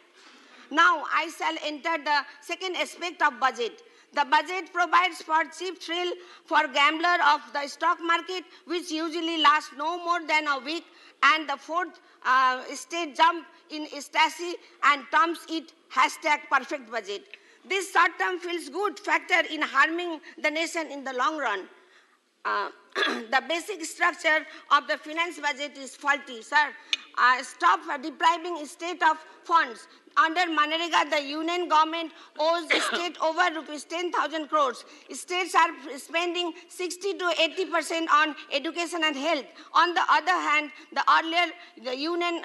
Now I shall enter the second aspect of budget. The budget provides for cheap thrill for gambler of the stock market, which usually lasts no more than a week, and the fourth state jump in ecstasy and terms it #perfect budget. This short term feels good factor in harming the nation in the long run. The basic structure of the finance budget is faulty, sir. Stop depriving state of funds. Under Manrega, the union government owes state over rupees 10,000 crores. States are spending 60 to 80% on education and health. On the other hand, the union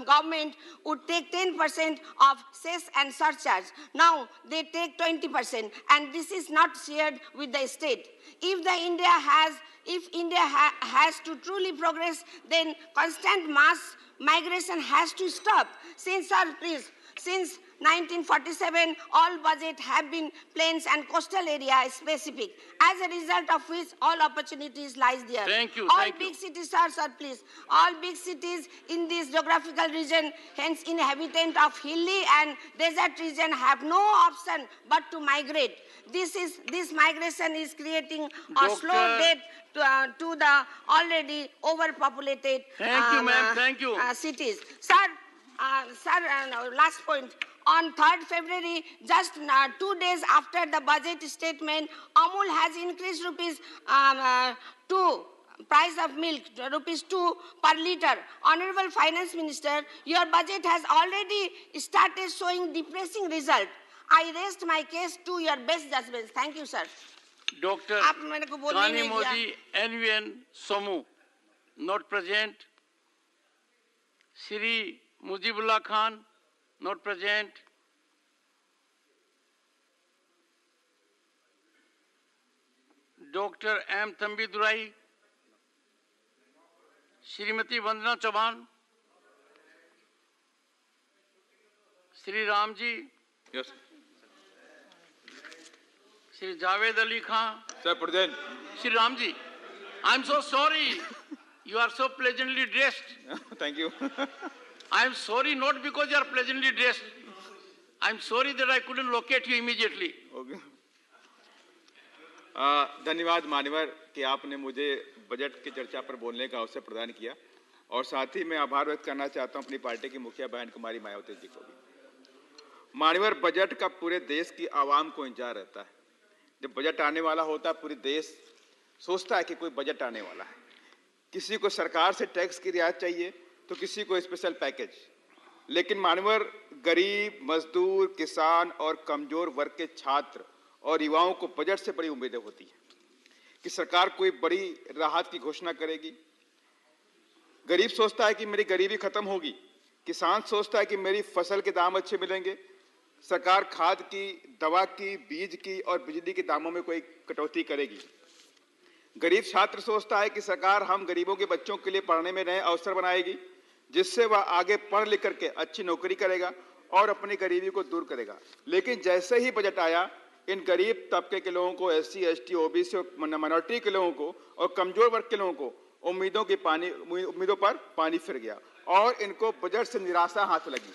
government would take 10% of cess and surcharge. Now they take 20%, and this is not shared with the state. If India has to truly progress, then constant mass migration has to stop. Since 1947, all budgets have been plains and coastal area specific, as a result of which all opportunities lies there.
Thank you.
All big cities, sir, please. All big cities in this geographical region, hence inhabitants of hilly and desert region have no option but to migrate. This migration is creating a slow death to the already overpopulated cities. Sir, last point. On 3rd February, just 2 days after the budget statement, Amul has increased price of milk, rupees 2 per litre. Honorable Finance Minister, your budget has already started showing depressing result. I rest my case to your best judgment. Thank you, sir.
Dr. Kanimoji NVN Somu, not present. Shri Mujibullah Khan, not present. Dr. M. Tambidurai, Shrimati Vandana Chauhan, Shri Ramji.
Yes.
Shri Javed Ali Khan.
Sir, present.
Shri Ramji, I'm so sorry. You are so pleasantly dressed.
Thank you.
I'm sorry not because you are pleasantly dressed. I'm sorry that I couldn't locate you immediately.
Okay. धन्यवाद मान्यवर कि आपने मुझे budget की चर्चा पर बोलने का अवसर प्रदान किया और साथ ही मैं आभार व्यक्त करना चाहता हूं अपनी पार्टी की मुखिया बहन कुमारी मायावती जी को भी। मान्यवर, बजट का पूरे देश की आवाम को इंतजार रहता है। जब बजट आने वाला होता है पूरे देश सोचता है कि कोई बजट आने वाला है, किसी को सरकार से टैक्स की रियायत चाहिए तो किसी को स्पेशल पैकेज। लेकिन मानवर गरीब, मजदूर, किसान और कमजोर वर्ग के छात्र और युवाओं को बजट से बड़ी उम्मीदें होती हैं कि सरकार कोई बड़ी राहत की घोषणा करेगी। गरीब सोचता है कि मेरी गरीबी खत्म होगी, किसान सोचता है कि मेरी फसल के दाम अच्छे मिलेंगे, सरकार खाद की, दवा की, बीज की और बिजली के दामों में कोई कटौती करेगी। गरीब छात्र सोचता है कि सरकार हम गरीबों के बच्चों के लिए पढ़ने में नए अवसर बनाएगी, जिससे वह आगे पढ़ लिख करके अच्छी नौकरी करेगा और अपनी गरीबी को दूर करेगा। लेकिन जैसे ही बजट आया, इन गरीब तबके के लोगों को, SC, ST, OBC और माइनॉरिटी के लोगों को और कमजोर वर्ग के लोगों को उम्मीदों पर पानी फिर गया और इनको बजट से निराशा हाथ लगी।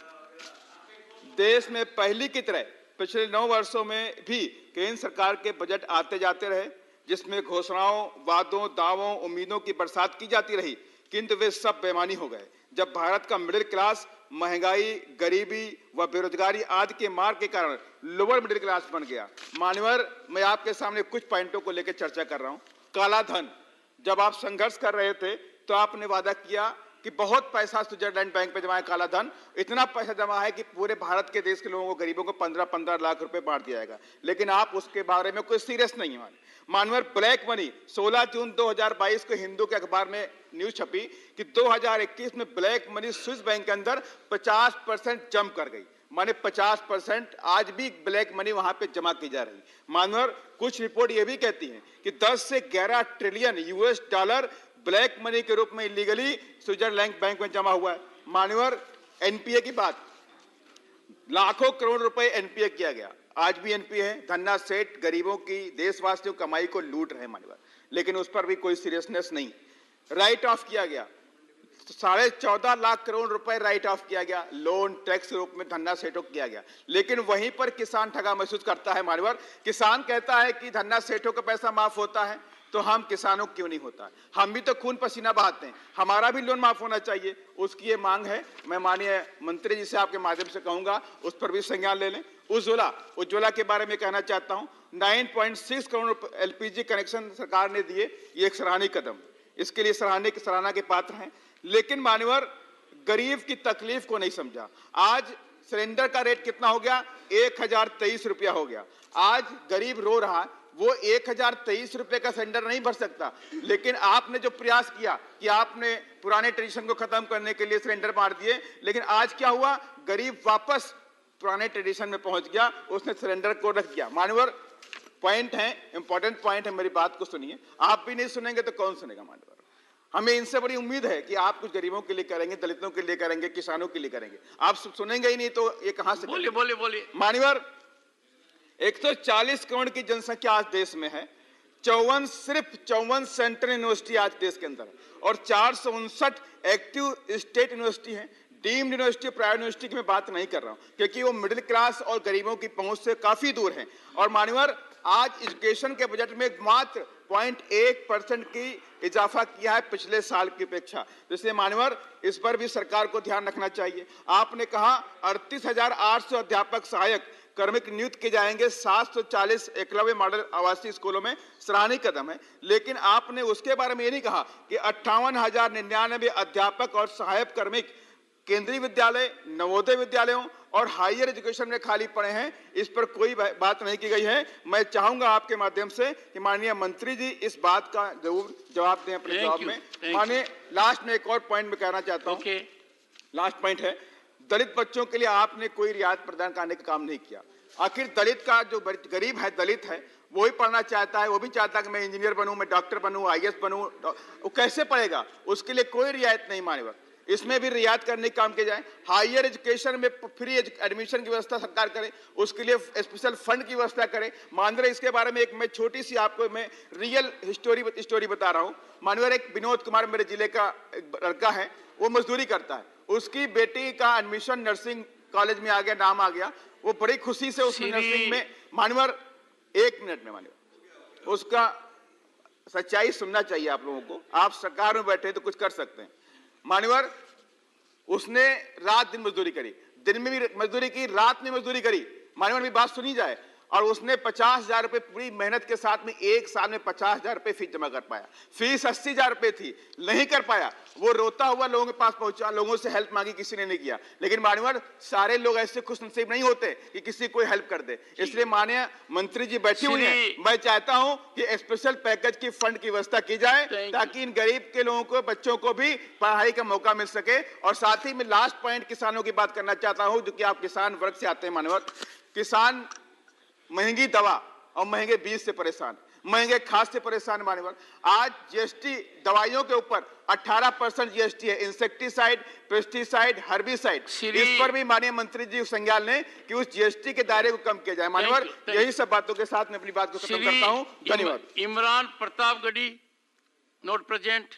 देश में पहली की तरह पिछले 9 वर्षों में भी केंद्र सरकार के बजट आते जाते रहे, जिसमें घोषणाओं, वादों, दावों, उम्मीदों की बरसात की जाती रही, किंतु वे सब बेमानी हो गए जब भारत का मिडिल क्लास महंगाई, गरीबी व बेरोजगारी आदि के मार के कारण लोअर मिडिल क्लास बन गया। मान्यवर, मैं आपके सामने कुछ पॉइंटों को लेकर चर्चा कर रहा हूं। काला धन, जब आप संघर्ष कर रहे थे तो आपने वादा किया कि बहुत पैसा स्विट्जरलैंड बैंक पे जमा है, काला धन इतना पैसा जमा है कि पूरे भारत के देश के लोगों को, गरीबों को 15-15 लाख रुपए बांट दिया जाएगा। लेकिन आप उसके बारे में कोई सीरियस नहीं है। मानवर ब्लैक मनी, 16 जून 2022 को हिंदू के अखबार में न्यूज छपी कि 2021 में ब्लैक मनी स्विस बैंक के अंदर 50% जंप कर गई। माने 50% आज भी ब्लैक मनी वहां पे जमा की जा रही। मानवर कुछ रिपोर्ट ये भी कहती हैं कि 10 से 11 trillion US dollar black money के रूप में इलीगली स्विट्जरलैंड बैंक में जमा हुआ है। मानवर NPA की बात, लाखों करोड़ रुपए NPA किया गया, आज भी NPA है। धन्ना सेठ गरीबों की, देशवासियों की कमाई को लूट रहे मानवर, लेकिन उस पर भी कोई सीरियसनेस नहीं। राइट ऑफ किया गया, 14.5 लाख करोड़ रुपए राइट ऑफ किया गया, लोन टैक्स के रूप में धन्ना सेठों को किया गया। लेकिन वहीं पर किसान ठगा महसूस करता है। मानवर किसान कहता है कि धन्ना सेठों का पैसा माफ होता है तो हम किसानों क्यों नहीं होता? हम भी तो खून पसीना बहाते हैं, हमारा भी लोन माफ होना चाहिए। उसकी ये मांग है। मैं माननीय मंत्री जी से आपके माध्यम से कहूंगा उस पर भी संज्ञान ले लें। उज्ज्वला के बारे में कहना चाहता हूं, 9.6 करोड़ LPG कनेक्शन सरकार ने दिए, ये एक सराहनीय कदम, इसके लिए सराहना के पात्र हैं। लेकिन मानवर गरीब की तकलीफ को नहीं समझा। आज सिलेंडर का रेट कितना हो गया? 1023 रुपया हो गया। आज गरीब रो रहा है, वो 1023 रुपए का सिलेंडर नहीं भर सकता। लेकिन आपने जो प्रयास किया कि आपने पुराने ट्रेडिशन को खत्म करने के लिए सिलेंडर बांट दिए, लेकिन आज क्या हुआ? गरीब वापस पुराने ट्रेडिशन में पहुंच गया, उसने सिलेंडर को रख दिया। मानवर पॉइंट है, इंपॉर्टेंट पॉइंट है, मेरी बात को सुनिए। आप भी नहीं सुनेंगे तो कौन सुनेगा? मानवर हमें इनसे बड़ी उम्मीद है कि आप कुछ गरीबों के लिए करेंगे, दलितों के लिए करेंगे, किसानों के लिए करेंगे। आप सुनेंगे ही नहीं तो ये कहां से? बोलिए। मानवर 140 करोड़ की जनसंख्या आज देश में है, 54 सेंट्रल यूनिवर्सिटी आज देश के अंदर है और 459 एक्टिव स्टेट यूनिवर्सिटी है। डीम्ड यूनिवर्सिटी, प्राइवेट यूनिवर्सिटी की मैं बात नहीं कर रहा हूं क्योंकि वो मिडिल क्लास और गरीबों की पहुंच से काफी दूर है। और मानवर आज एजुकेशन के बजट में मात्र 0.1% की इजाफा किया है पिछले साल की अपेक्षा। इसलिए मानवर इस पर भी सरकार को ध्यान रखना चाहिए। आपने कहा 38,800 अध्यापक सहायक कर्मिक नियुक्त किए जाएंगे 740 एकलव्य मॉडल आवासीय स्कूलों में, सराहनीय कदम है। लेकिन आपने उसके बारे में ये नहीं कहा कि 58,099 अध्यापक और सहायक कर्मिक केंद्रीय विद्यालय, नवोदय विद्यालयों और हायर एजुकेशन में खाली पड़े हैं, इस पर कोई बात नहीं की गई है। मैं चाहूंगा आपके माध्यम से कि माननीय मंत्री जी इस बात का जरूर जवाब दें अपने जवाब में। माननीय लास्ट में एक और पॉइंट में कहना चाहता हूं, लास्ट पॉइंट है, दलित बच्चों के लिए आपने कोई रियायत प्रदान करने का काम नहीं किया। आखिर दलित का जो गरीब है, दलित है, वो ही पढ़ना चाहता है, वो भी चाहता है कि मैं इंजीनियर बनूं, मैं डॉक्टर बनूं, IAS बनूं, वो कैसे पढ़ेगा? उसके लिए कोई रियायत नहीं। माननीय इसमें भी रियायत करने का काम किया जाए। हायर एजुकेशन में फ्री एडमिशन की व्यवस्था सरकार करे, उसके लिए स्पेशल फंड की व्यवस्था करे। माननीय इसके बारे में एक मैं छोटी सी आपको मैं रियल स्टोरी बता रहा हूँ। माननीय एक विनोद कुमार मेरे जिले का एक लड़का है, वो मजदूरी करता है, उसकी बेटी का एडमिशन नर्सिंग कॉलेज में आ गया, नाम आ गया, वो बड़ी खुशी से उसने नर्सिंग में, मानवर 1 मिनट में माननीय उसका सच्चाई सुनना चाहिए आप लोगों को। आप सरकार में बैठे तो कुछ कर सकते हैं। मान्यवर उसने रात दिन मजदूरी करी, दिन में भी मजदूरी की, रात में मजदूरी करी। मान्यवर भी बात सुनी जाए, और उसने 50,000 रुपए पूरी मेहनत के साथ में एक साल में 50,000 रुपए फीस जमा कर पाया। फीस 80,000 रुपए थी, नहीं कर पाया। वो रोता हुआ लोगों के पास पहुंचा, लोगों से हेल्प मांगी, किसी ने नहीं किया। लेकिन माननीय सारे लोग ऐसे खुशनसीब नहीं होते कि किसी कोई हेल्प कर दे। इसलिए माननीय मंत्री जी बैठी हुई हैं, मैं चाहता हूं कि स्पेशल पैकेज की फंड की व्यवस्था की जाए ताकि इन गरीब के लोगों को, बच्चों को भी पढ़ाई का मौका मिल सके। और साथ ही में लास्ट पॉइंट किसानों की बात करना चाहता हूं, जो कि आप किसान वर्ग से आते हैं। माननीय किसान महंगी दवा और महंगे बीज से परेशान, महंगे खाद से परेशान। माननीय आज जीएसटी दवाइयों के ऊपर 18% जीएसटी है, इंसेक्टिसाइड, पेस्टिसाइड, हर्बिसाइड। इस पर भी माननीय मंत्री जी संज्ञान लें कि उस जीएसटी के दायरे को कम किया जाए। माननीय यही सब बातों के साथ मैं अपनी बात को खत्म करता हूं। धन्यवाद।
Imran Pratapgarhi not present.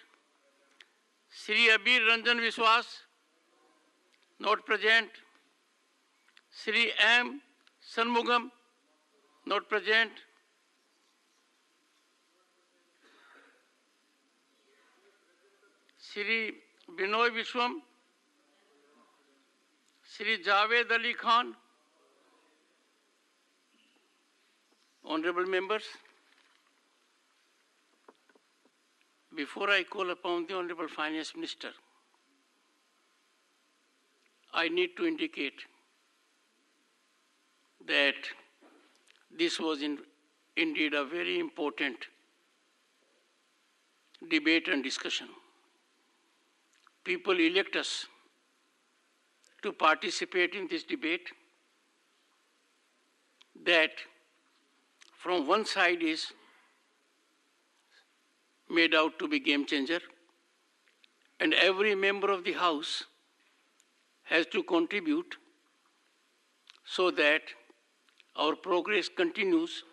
Shri Abir Ranjan Biswas not present. Shri M Shanmugam, not present. Shri Binoy Vishwam, Shri Javed Ali Khan. Honorable members, before I call upon the Honorable Finance Minister, I need to indicate that this was indeed a very important debate and discussion. People elect us to participate in this debate that from one side is made out to be game changer, and every member of the House has to contribute so that our progress continues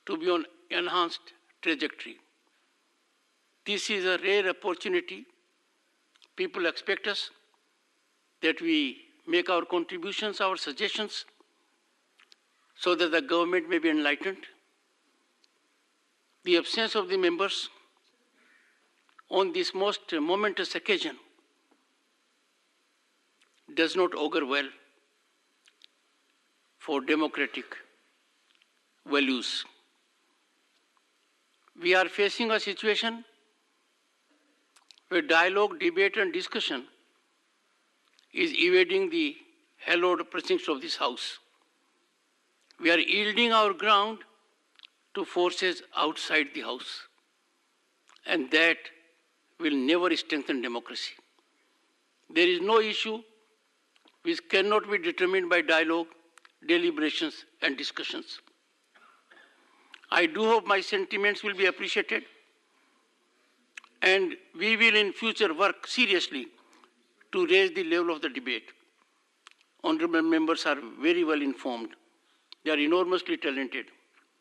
to be on enhanced trajectory. This is a rare opportunity. People expect us that we make our contributions, our suggestions, so that the government may be enlightened. The absence of the members on this most momentous occasion does not augur well for democratic values. We are facing a situation where dialogue, debate, and discussion is evading the hallowed precincts of this House. We are yielding our ground to forces outside the House, and that will never strengthen democracy. There is no issue which cannot be determined by dialogue, deliberations, and discussions. I do hope my sentiments will be appreciated, and we will in future work seriously to raise the level of the debate. Honorable members are very well informed. They are enormously talented.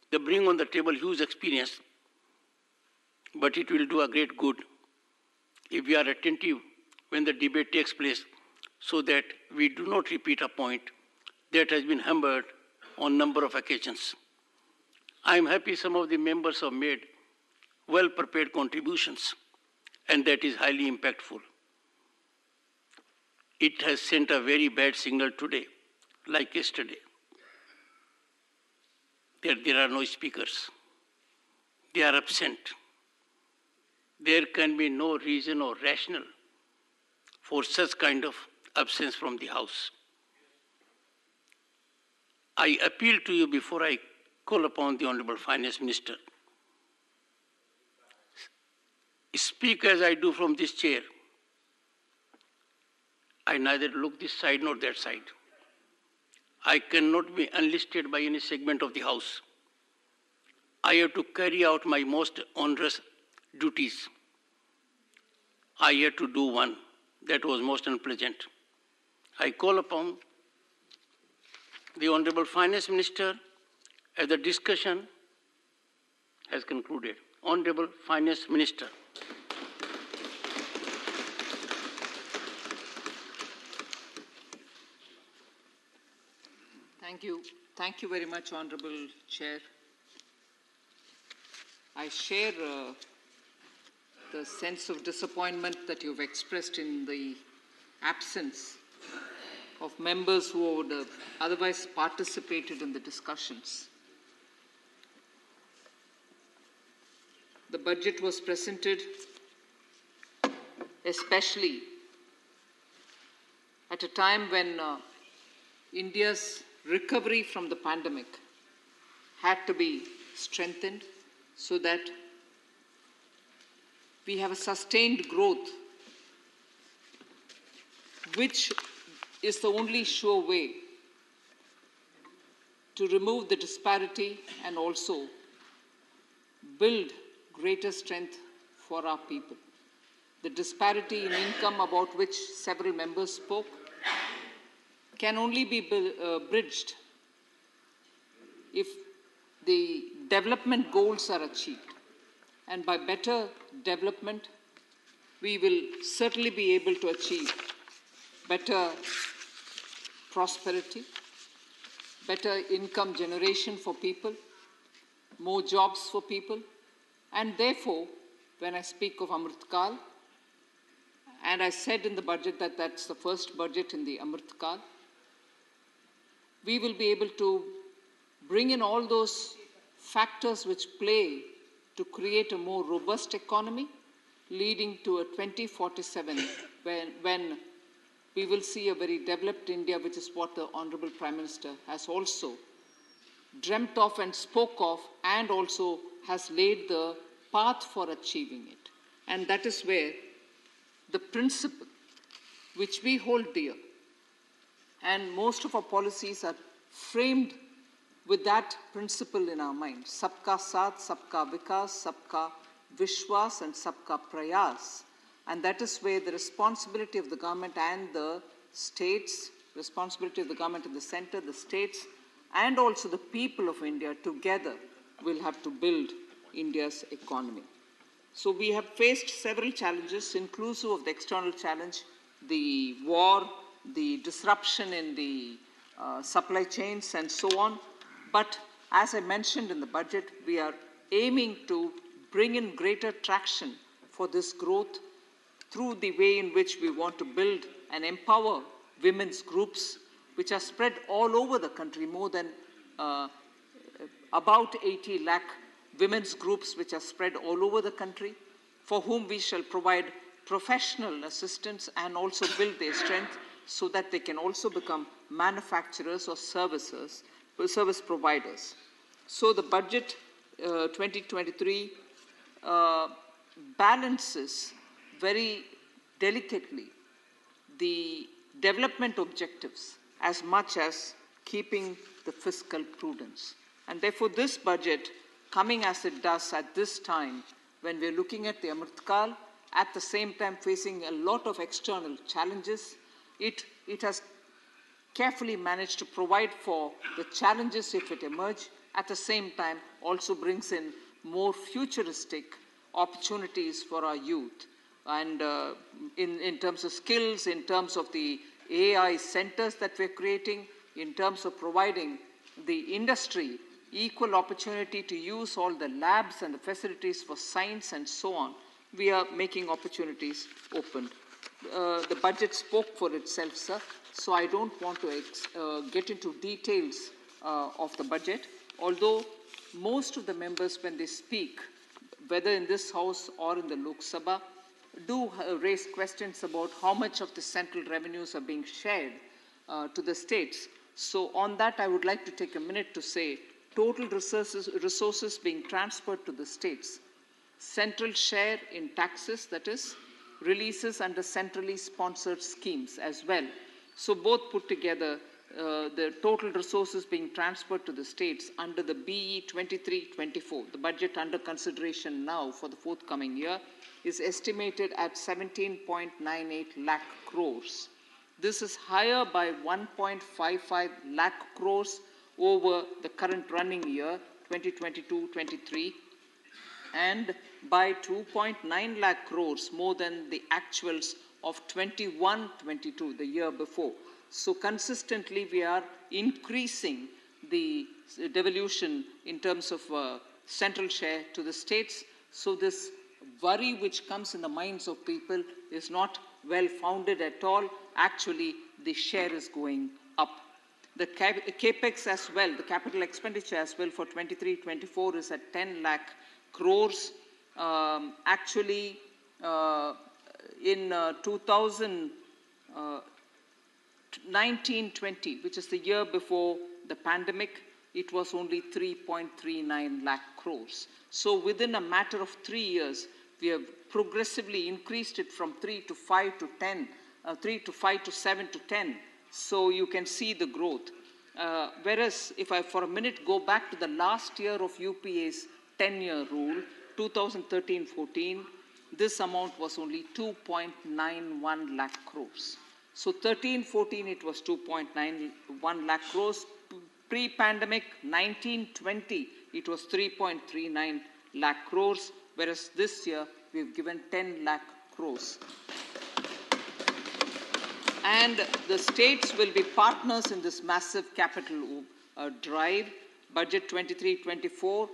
They bring on the table huge experience, but it will do a great good if we are attentive when the debate takes place, so that we do not repeat a point that has been hammered on a number of occasions. I am happy some of the members have made well-prepared contributions, and that is highly impactful. It has sent a very bad signal today, like yesterday, that there are no speakers. They are absent. There can be no reason or rationale for such kind of absence from the House. I appeal to you before I call upon the Honorable Finance Minister. Speak as I do from this chair. I neither look this side nor that side. I cannot be enlisted by any segment of the House. I have to carry out my most onerous duties. I had to do one that was most unpleasant. I call upon the Honorable Finance Minister as the discussion has concluded. Honorable Finance Minister.
Thank you. Thank you very much, Honorable Chair. I share the sense of disappointment that you've expressed in the absence of members who would have otherwise participated in the discussions. The budget was presented especially at a time when India's recovery from the pandemic had to be strengthened so that we have a sustained growth, which is the only sure way to remove the disparity and also build greater strength for our people. The disparity in income about which several members spoke can only be bridged if the development goals are achieved. And by better development, we will certainly be able to achieve better prosperity, better income generation for people, more jobs for people, and therefore, when I speak of Amrit Kal, and I said in the budget that that's the first budget in the Amrit Kal, we will be able to bring in all those factors which play to create a more robust economy, leading to a 2047 when we will see a very developed India, which is what the Honorable Prime Minister has also dreamt of and spoke of, and also has laid the path for achieving it. And that is where the principle which we hold dear, and most of our policies are framed with that principle in our mind: Sabka Saath, Sabka Vikas, Sabka Vishwas, and Sabka Prayas. And that is where the responsibility of the government and the states, responsibility of the government in the center, the states, and also the people of India together will have to build India's economy. So we have faced several challenges, inclusive of the external challenge, the war, the disruption in the supply chains, and so on. But as I mentioned in the budget, we are aiming to bring in greater traction for this growth through the way in which we want to build and empower women's groups, which are spread all over the country, more than about 80 lakh women's groups which are spread all over the country, for whom we shall provide professional assistance and also build their strength so that they can also become manufacturers or service providers. So the budget 2023 balances very delicately the development objectives as much as keeping the fiscal prudence. And therefore this budget, coming as it does at this time, when we're looking at the Amrit Kal, at the same time facing a lot of external challenges, it has carefully managed to provide for the challenges if it emerge, at the same time also brings in more futuristic opportunities for our youth. And in terms of skills, in terms of the AI centers that we're creating, in terms of providing the industry equal opportunity to use all the labs and the facilities for science and so on, we are making opportunities open. The budget spoke for itself, sir, so I don't want to get into details of the budget, although most of the members, when they speak, whether in this House or in the Lok Sabha, do raise questions about how much of the central revenues are being shared to the states. So on that, I would like to take a minute to say total resources being transferred to the states, central share in taxes, that is, releases under centrally sponsored schemes as well. So both put together, the total resources being transferred to the states under the BE 23-24, the budget under consideration now for the forthcoming year, is estimated at 17.98 lakh crores. This is higher by 1.55 lakh crores over the current running year, 2022-23, and by 2.9 lakh crores more than the actuals of 21-22, the year before. So consistently, we are increasing the devolution in terms of central share to the states. So this worry which comes in the minds of people is not well founded at all. Actually, the share is going up. The capex as well, the capital expenditure as well for 23-24 is at 10 lakh crores. Actually, in 2019-20, which is the year before the pandemic, it was only 3.39 lakh crores. So within a matter of 3 years, we have progressively increased it from 3 to 5 to 10, 3 to 5 to 7 to 10. So you can see the growth. Whereas if I for a minute go back to the last year of UPA's 10-year rule, 2013-14, this amount was only 2.91 lakh crores. So 13-14 it was 2.91 lakh crores. Pre-pandemic 19-20 it was 3.39 lakh crores, whereas this year we've given 10 lakh crores. And the states will be partners in this massive capital drive. Budget 23-24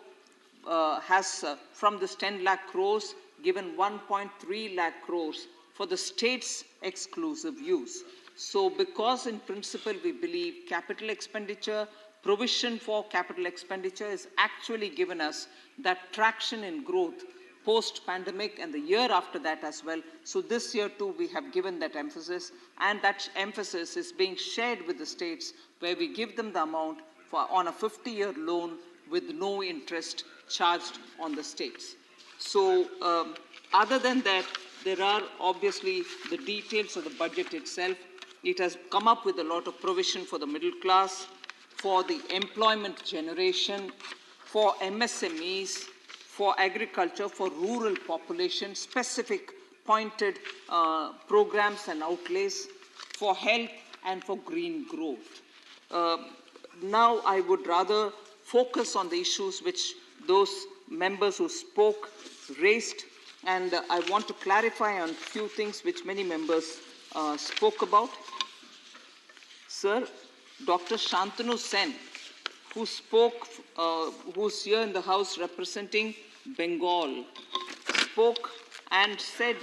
has, from this 10 lakh crores, given 1.3 lakh crores for the state's exclusive use. So because in principle we believe capital expenditure, provision for capital expenditure is actually given us that traction in growth post-pandemic and the year after that as well. So this year too we have given that emphasis, and that emphasis is being shared with the states, where we give them the amount on a 50-year loan with no interest charged on the states. So other than that, there are obviously the details of the budget itself. It has come up with a lot of provision for the middle class, for the employment generation, for MSMEs, for agriculture, for rural population, specific pointed programs and outlays, for health and for green growth. Now I would rather focus on the issues which those members who spoke raised, and I want to clarify on a few things which many members spoke about. Sir, Dr. Shantanu Sen, who spoke, who's here in the House representing Bengal, spoke and said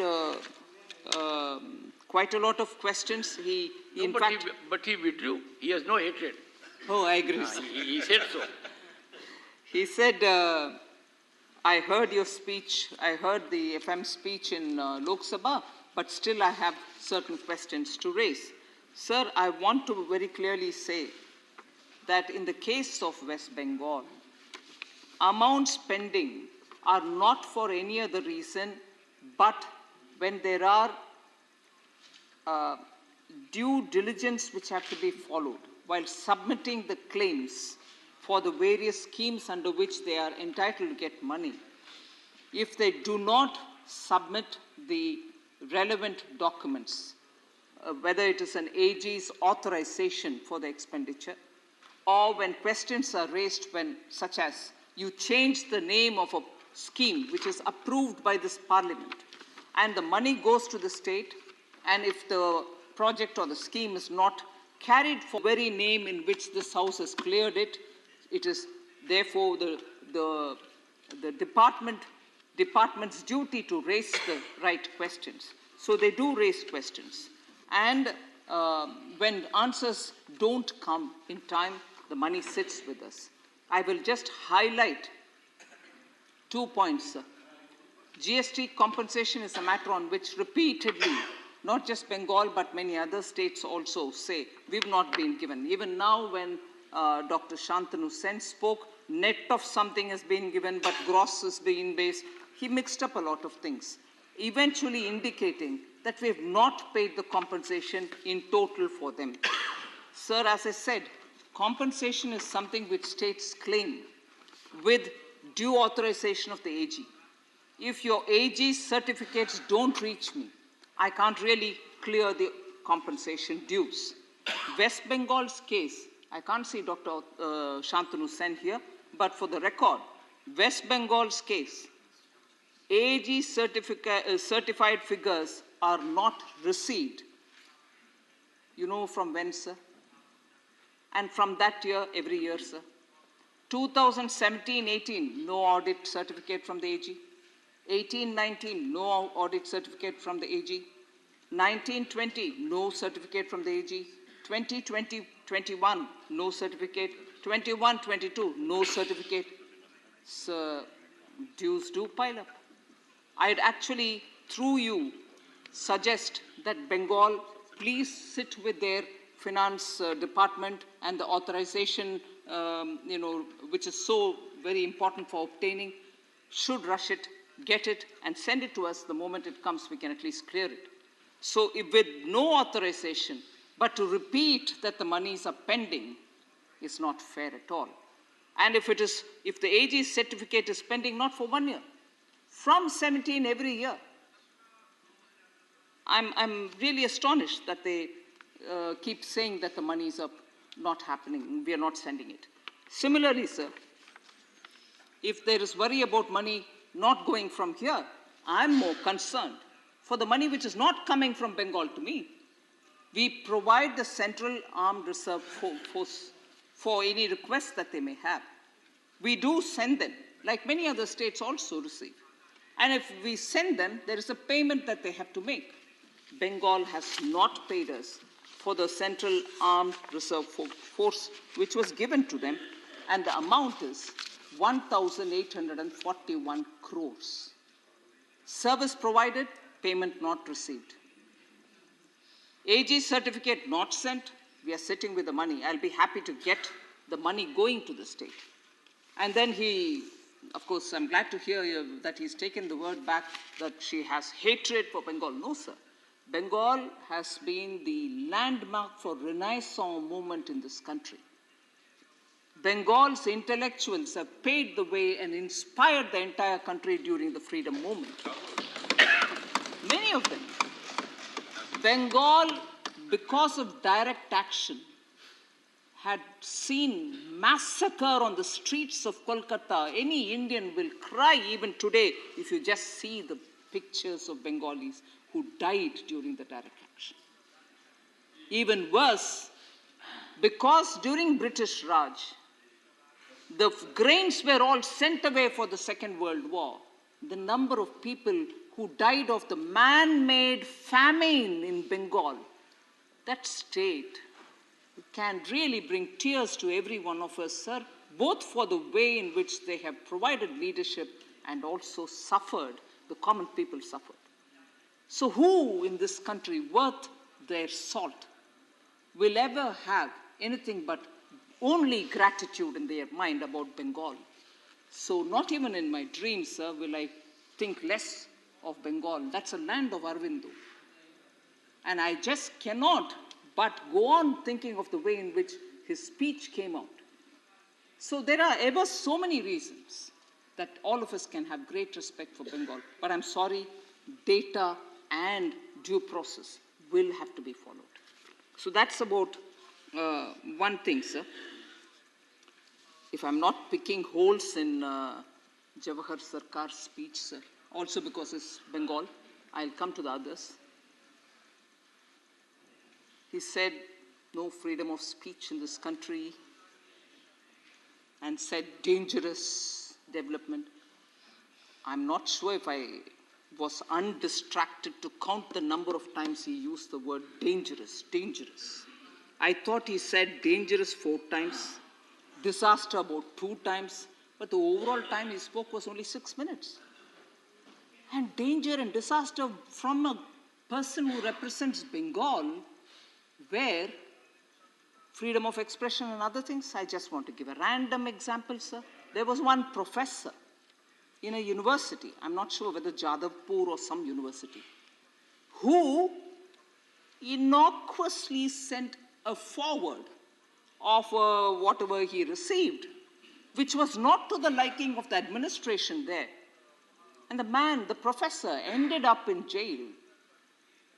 quite a lot of questions.
But he withdrew. He has no hatred.
Oh, I agree.
He said so.
He said, I heard your speech, I heard the FM speech in Lok Sabha, but still I have certain questions to raise. Sir, I want to very clearly say that in the case of West Bengal, amounts spending are not for any other reason but when there are due diligence which have to be followed while submitting the claims for the various schemes under which they are entitled to get money. If they do not submit the relevant documents, whether it is an AG's authorization for the expenditure, or when questions are raised when, such as, you change the name of a scheme which is approved by this parliament, and the money goes to the state, and if the project or the scheme is not carried for the very name in which this House has cleared it, it is therefore the department's duty to raise the right questions. So they do raise questions. And when answers don't come in time, the money sits with us. I will just highlight 2 points, sir. GST compensation is a matter on which repeatedly, not just Bengal but many other states also say, we've not been given. Even now when Dr. Shantanu Sen spoke, net of something has been given but gross is being based. He mixed up a lot of things, eventually indicating that we have not paid the compensation in total for them. Sir, as I said, compensation is something which states claim with due authorization of the AG. If your AG certificates don't reach me, I can't really clear the compensation dues. West Bengal's case, I can't see Dr. Shantanu Sen here, but for the record, West Bengal's case, AG certified figures are not received. You know from when, sir? And from that year, every year, sir. 2017-18, no audit certificate from the AG. 18-19, no audit certificate from the AG. 19-20, no certificate from the AG. 2020-21, no certificate. 21-22, no certificate. So dues do pile up. I'd actually, through you, suggest that Bengal please sit with their finance department and the authorization, which is so very important for obtaining, should rush it, get it, and send it to us. The moment it comes, we can at least clear it. So if with no authorization, but to repeat that the monies are pending is not fair at all. And if the AG certificate is pending not for 1 year, from 17 every year, I'm really astonished that they keep saying that the monies are not happening, we are not sending it. Similarly, sir, if there is worry about money not going from here, I'm more concerned for the money which is not coming from Bengal to me. We provide the Central Armed Reserve Force for any requests that they may have. We do send them, like many other states also receive. And if we send them, there is a payment that they have to make. Bengal has not paid us for the Central Armed Reserve Force, which was given to them, and the amount is 1,841 crores. Service provided, payment not received. AG certificate not sent, we are sitting with the money. I'll be happy to get the money going to the state. And then of course, I'm glad to hear that he's taken the word back that she has hatred for Bengal. No, sir. Bengal has been the landmark for Renaissance movement in this country. Bengal's intellectuals have paved the way and inspired the entire country during the freedom movement. Many of them. Bengal, because of direct action, had seen massacre on the streets of Kolkata. Any Indian will cry even today if you just see the pictures of Bengalis who died during the direct action. Even worse, because during British Raj, the grains were all sent away for the Second World War. The number of people who died of the man-made famine in Bengal, that state can really bring tears to every one of us, sir, both for the way in which they have provided leadership and also suffered, the common people suffered. So who in this country worth their salt will ever have anything but only gratitude in their mind about Bengal? So not even in my dreams, sir, will I think less of Bengal. That's a land of Aurobindo. And I just cannot but go on thinking of the way in which his speech came out. So there are ever so many reasons that all of us can have great respect for Bengal. But I'm sorry, data and due process will have to be followed. So that's about one thing, sir. If I'm not picking holes in Jawahar Sarkar's speech, sir, also because it's Bengal, I'll come to the others. He said no freedom of speech in this country and said dangerous development. I'm not sure if I was undistracted to count the number of times he used the word dangerous, dangerous. I thought he said dangerous 4 times, disaster about 2 times, but the overall time he spoke was only 6 minutes. And danger and disaster from a person who represents Bengal, where freedom of expression and other things, I just want to give a random example, sir. There was one professor in a university, I'm not sure whether Jadavpur or some university, who innocuously sent a forward of whatever he received, which was not to the liking of the administration there. And the man, the professor, ended up in jail.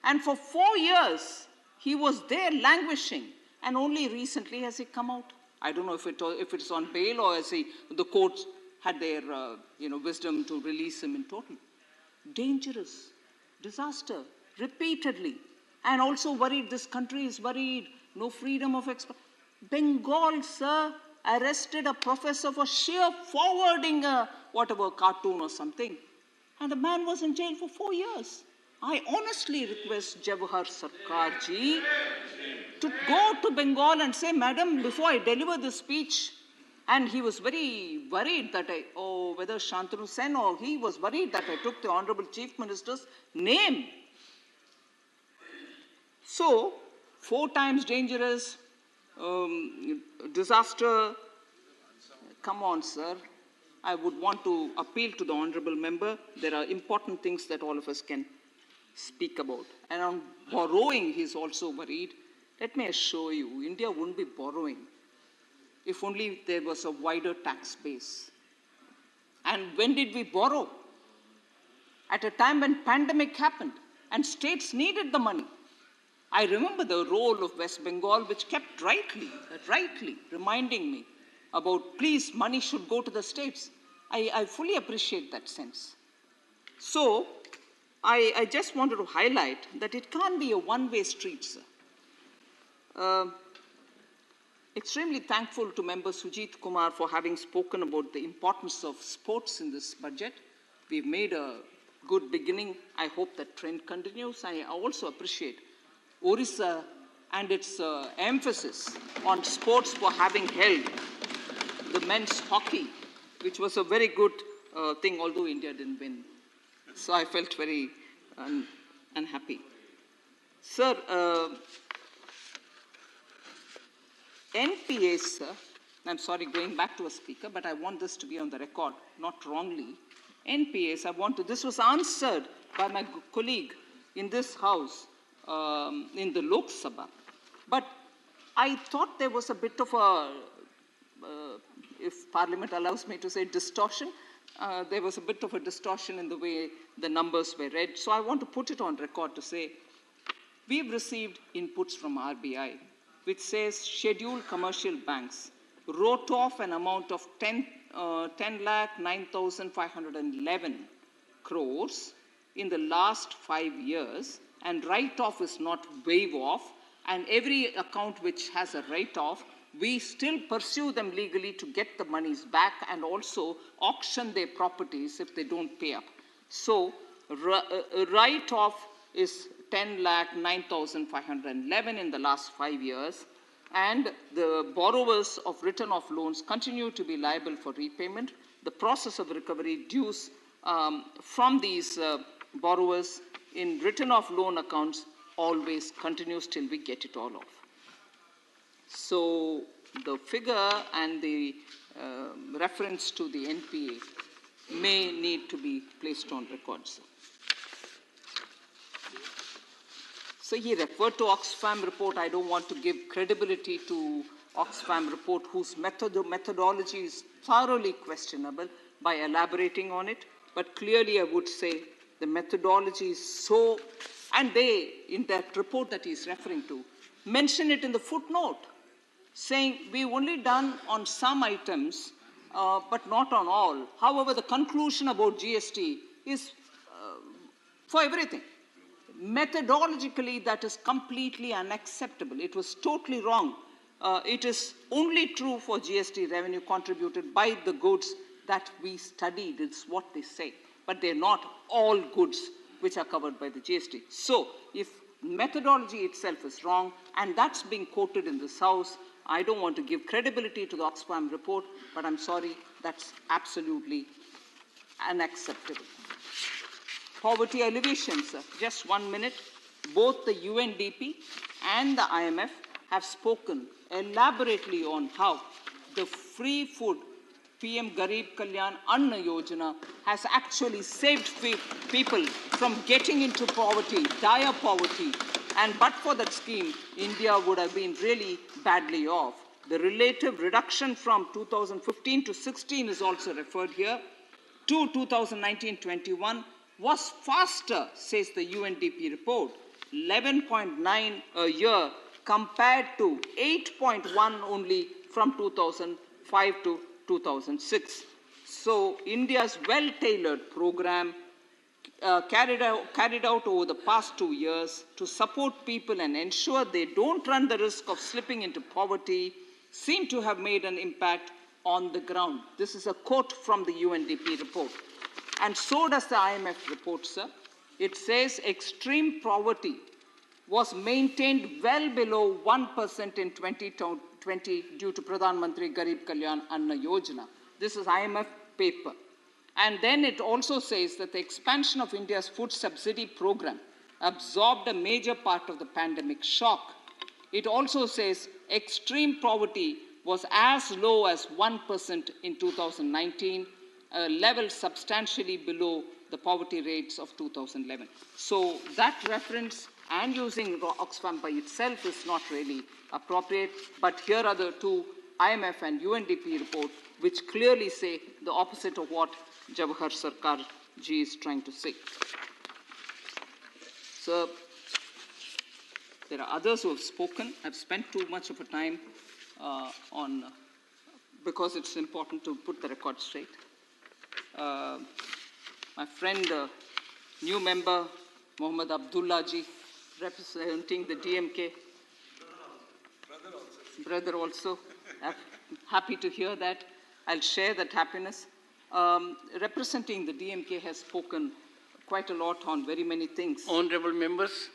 And for 4 years, he was there languishing, and only recently has he come out. I don't know if it's on bail or the courts had their wisdom to release him in total. Dangerous, disaster, repeatedly, and also worried. This country is worried. No freedom of expression. Bengal, sir, arrested a professor for sheer forwarding a cartoon or something, and the man was in jail for 4 years. I honestly request Jawahar Sarkar ji to go to Bengal and say, Madam, before I deliver this speech, and he was very worried that whether Shantanu Sen or he was worried that I took the Honorable Chief Minister's name. So, 4 times dangerous, disaster. Come on, sir. I would want to appeal to the Honorable Member. There are important things that all of us can speak about. And on borrowing, he's also worried. Let me assure you, India wouldn't be borrowing if only there was a wider tax base. And when did we borrow? At a time when pandemic happened and states needed the money. I remember the role of West Bengal, which kept rightly reminding me about, please, money should go to the states. I fully appreciate that sense. So, I just wanted to highlight that it can't be a one-way street, sir. Extremely thankful to Member Sujit Kumar for having spoken about the importance of sports in this budget. We've made a good beginning. I hope that trend continues. I also appreciate Orissa and its emphasis on sports for having held the men's hockey, which was a very good thing, although India didn't win. So I felt very unhappy. Sir, NPAs, sir, I'm sorry, going back to a speaker, but I want this to be on the record, not wrongly. NPAs, this was answered by my colleague in this house, in the Lok Sabha. But I thought there was a bit of a, if Parliament allows me to say distortion, there was a bit of a distortion in the way the numbers were read. So I want to put it on record to say, we've received inputs from RBI, which says scheduled commercial banks wrote off an amount of 10,09,511 crores in the last 5 years, and write-off is not waive-off, and every account which has a write-off, we still pursue them legally to get the monies back and also auction their properties if they don't pay up. So, write-off is 10,09,511 in the last 5 years, and the borrowers of written-off loans continue to be liable for repayment. The process of recovery dues from these borrowers in written-off loan accounts always continues till we get it all off. So the figure and the reference to the NPA may need to be placed on record, sir. So he referred to Oxfam report. I don't want to give credibility to Oxfam report, whose methodology is thoroughly questionable, by elaborating on it. But clearly I would say the methodology is so, and they, in that report that he's referring to, mention it in the footnote, saying we've only done on some items, but not on all. However, the conclusion about GST is for everything. Methodologically, that is completely unacceptable. It was totally wrong. It is only true for GST revenue contributed by the goods that we studied. It's what they say. But they're not all goods which are covered by the GST. So, if methodology itself is wrong, and that's being quoted in this House, I don't want to give credibility to the Oxfam report, but I'm sorry, that's absolutely unacceptable. Poverty alleviation, sir. Just 1 minute. Both the UNDP and the IMF have spoken elaborately on how the free food PM Garib Kalyan Anna Yojana has actually saved people from getting into poverty, dire poverty. And but for that scheme, India would have been really badly off. The relative reduction from 2015 to 16 is also referred here to 2019-21 was faster, says the UNDP report, 11.9 a year compared to 8.1 only from 2005 to 2006. So India's well-tailored program carried out over the past 2 years to support people and ensure they don't run the risk of slipping into poverty seem to have made an impact on the ground. This is a quote from the UNDP report. And so does the IMF report, sir. it says extreme poverty was maintained well below 1% in 2020 due to Pradhan Mantri Garib Kalyan Anna Yojana. This is IMF paper. And then it also says that the expansion of India's food subsidy program absorbed a major part of the pandemic shock. It also says extreme poverty was as low as 1% in 2019, a level substantially below the poverty rates of 2011. So that reference and using Oxfam by itself is not really appropriate, but here are the two IMF and UNDP reports which clearly say the opposite of what Jawahar Sarkar ji is trying to say. So there are others who have spoken. I've spent too much of a time because it's important to put the record straight. My friend, new member, Mohammad Abdullah ji, representing the DMK. Brother also. I'm happy to hear that. I'll share that happiness. Representing the DMK has spoken quite a lot on very many things.
Honorable members,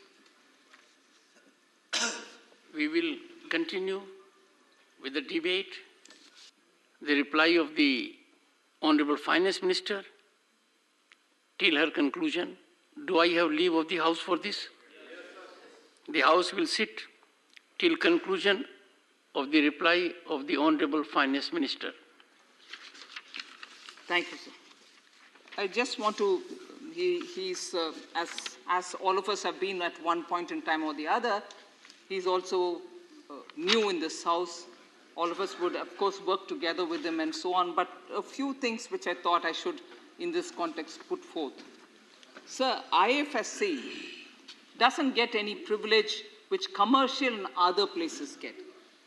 we will continue with the debate. The reply of the Honorable Finance Minister till her conclusion. Do I have leave of the House for this? The House will sit till conclusion of the reply of the Honorable Finance Minister.
Thank you, sir. I just want to, as all of us have been at one point in time or the other, he's also new in this House. All of us would, of course, work together with him and so on, but a few things which I thought I should, in this context, put forth. Sir, IFSC doesn't get any privilege which commercial and other places get.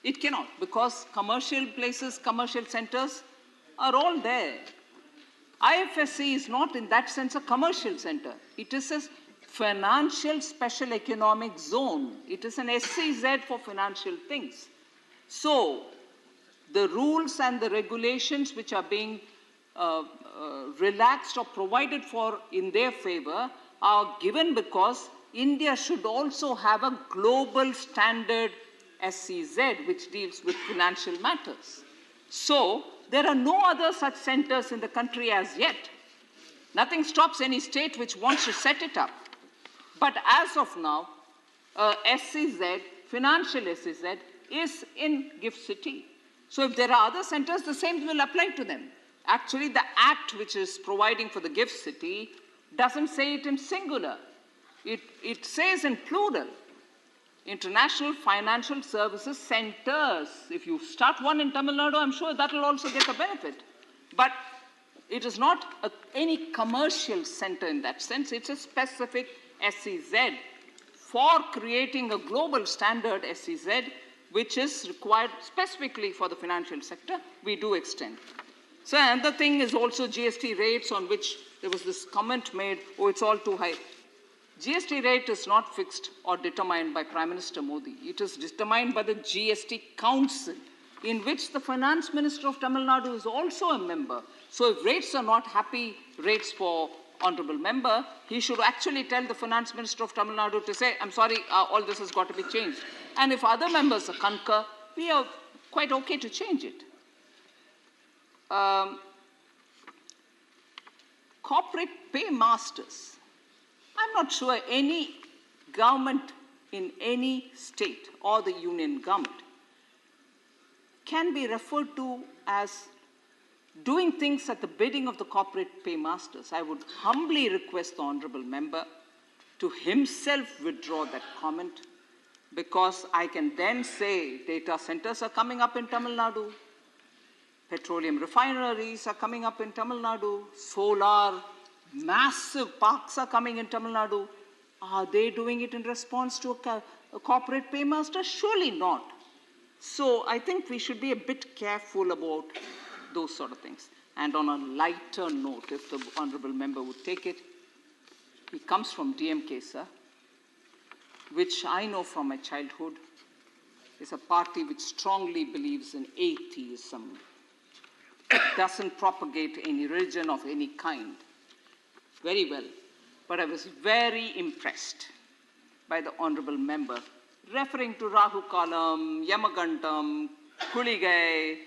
It cannot, because commercial places, commercial centers are all there. IFSC is not in that sense a commercial center. It is a financial special economic zone. It is an SCZ for financial things. So, the rules and the regulations which are being relaxed or provided for in their favor are given because India should also have a global standard SCZ which deals with financial matters. So, there are no other such centers in the country as yet. Nothing stops any state which wants to set it up. But as of now, SCZ, financial SCZ, is in GIFT City. So if there are other centers, the same will apply to them. Actually, the act which is providing for the GIFT City doesn't say it in singular. It says in plural. International Financial Services Centers. If you start one in Tamil Nadu, I'm sure that will also get a benefit. But it is not any commercial center in that sense. It's a specific SCZ for creating a global standard SCZ, which is required specifically for the financial sector. We do extend. So another thing is also GST rates, on which there was this comment made, oh, it's all too high. GST rate is not fixed or determined by Prime Minister Modi. It is determined by the GST Council, in which the Finance Minister of Tamil Nadu is also a member. So if rates are not happy rates for Honourable Member, he should actually tell the Finance Minister of Tamil Nadu to say, I'm sorry, all this has got to be changed. And if other members concur, we are quite okay to change it. Corporate paymasters. I'm not sure any government in any state or the union government can be referred to as doing things at the bidding of the corporate paymasters. I would humbly request the Honourable Member to himself withdraw that comment, because I can then say data centers are coming up in Tamil Nadu, petroleum refineries are coming up in Tamil Nadu, solar, massive parks are coming in Tamil Nadu. Are they doing it in response to a corporate paymaster? Surely not. So I think we should be a bit careful about those sort of things. And on a lighter note, if the Honourable Member would take it, he comes from DMK, sir, which I know from my childhood is a party which strongly believes in atheism. It doesn't propagate any religion of any kind. Very well. but I was very impressed by the honorable member referring to Rahu Kalam, Yamagantam, Kuligai.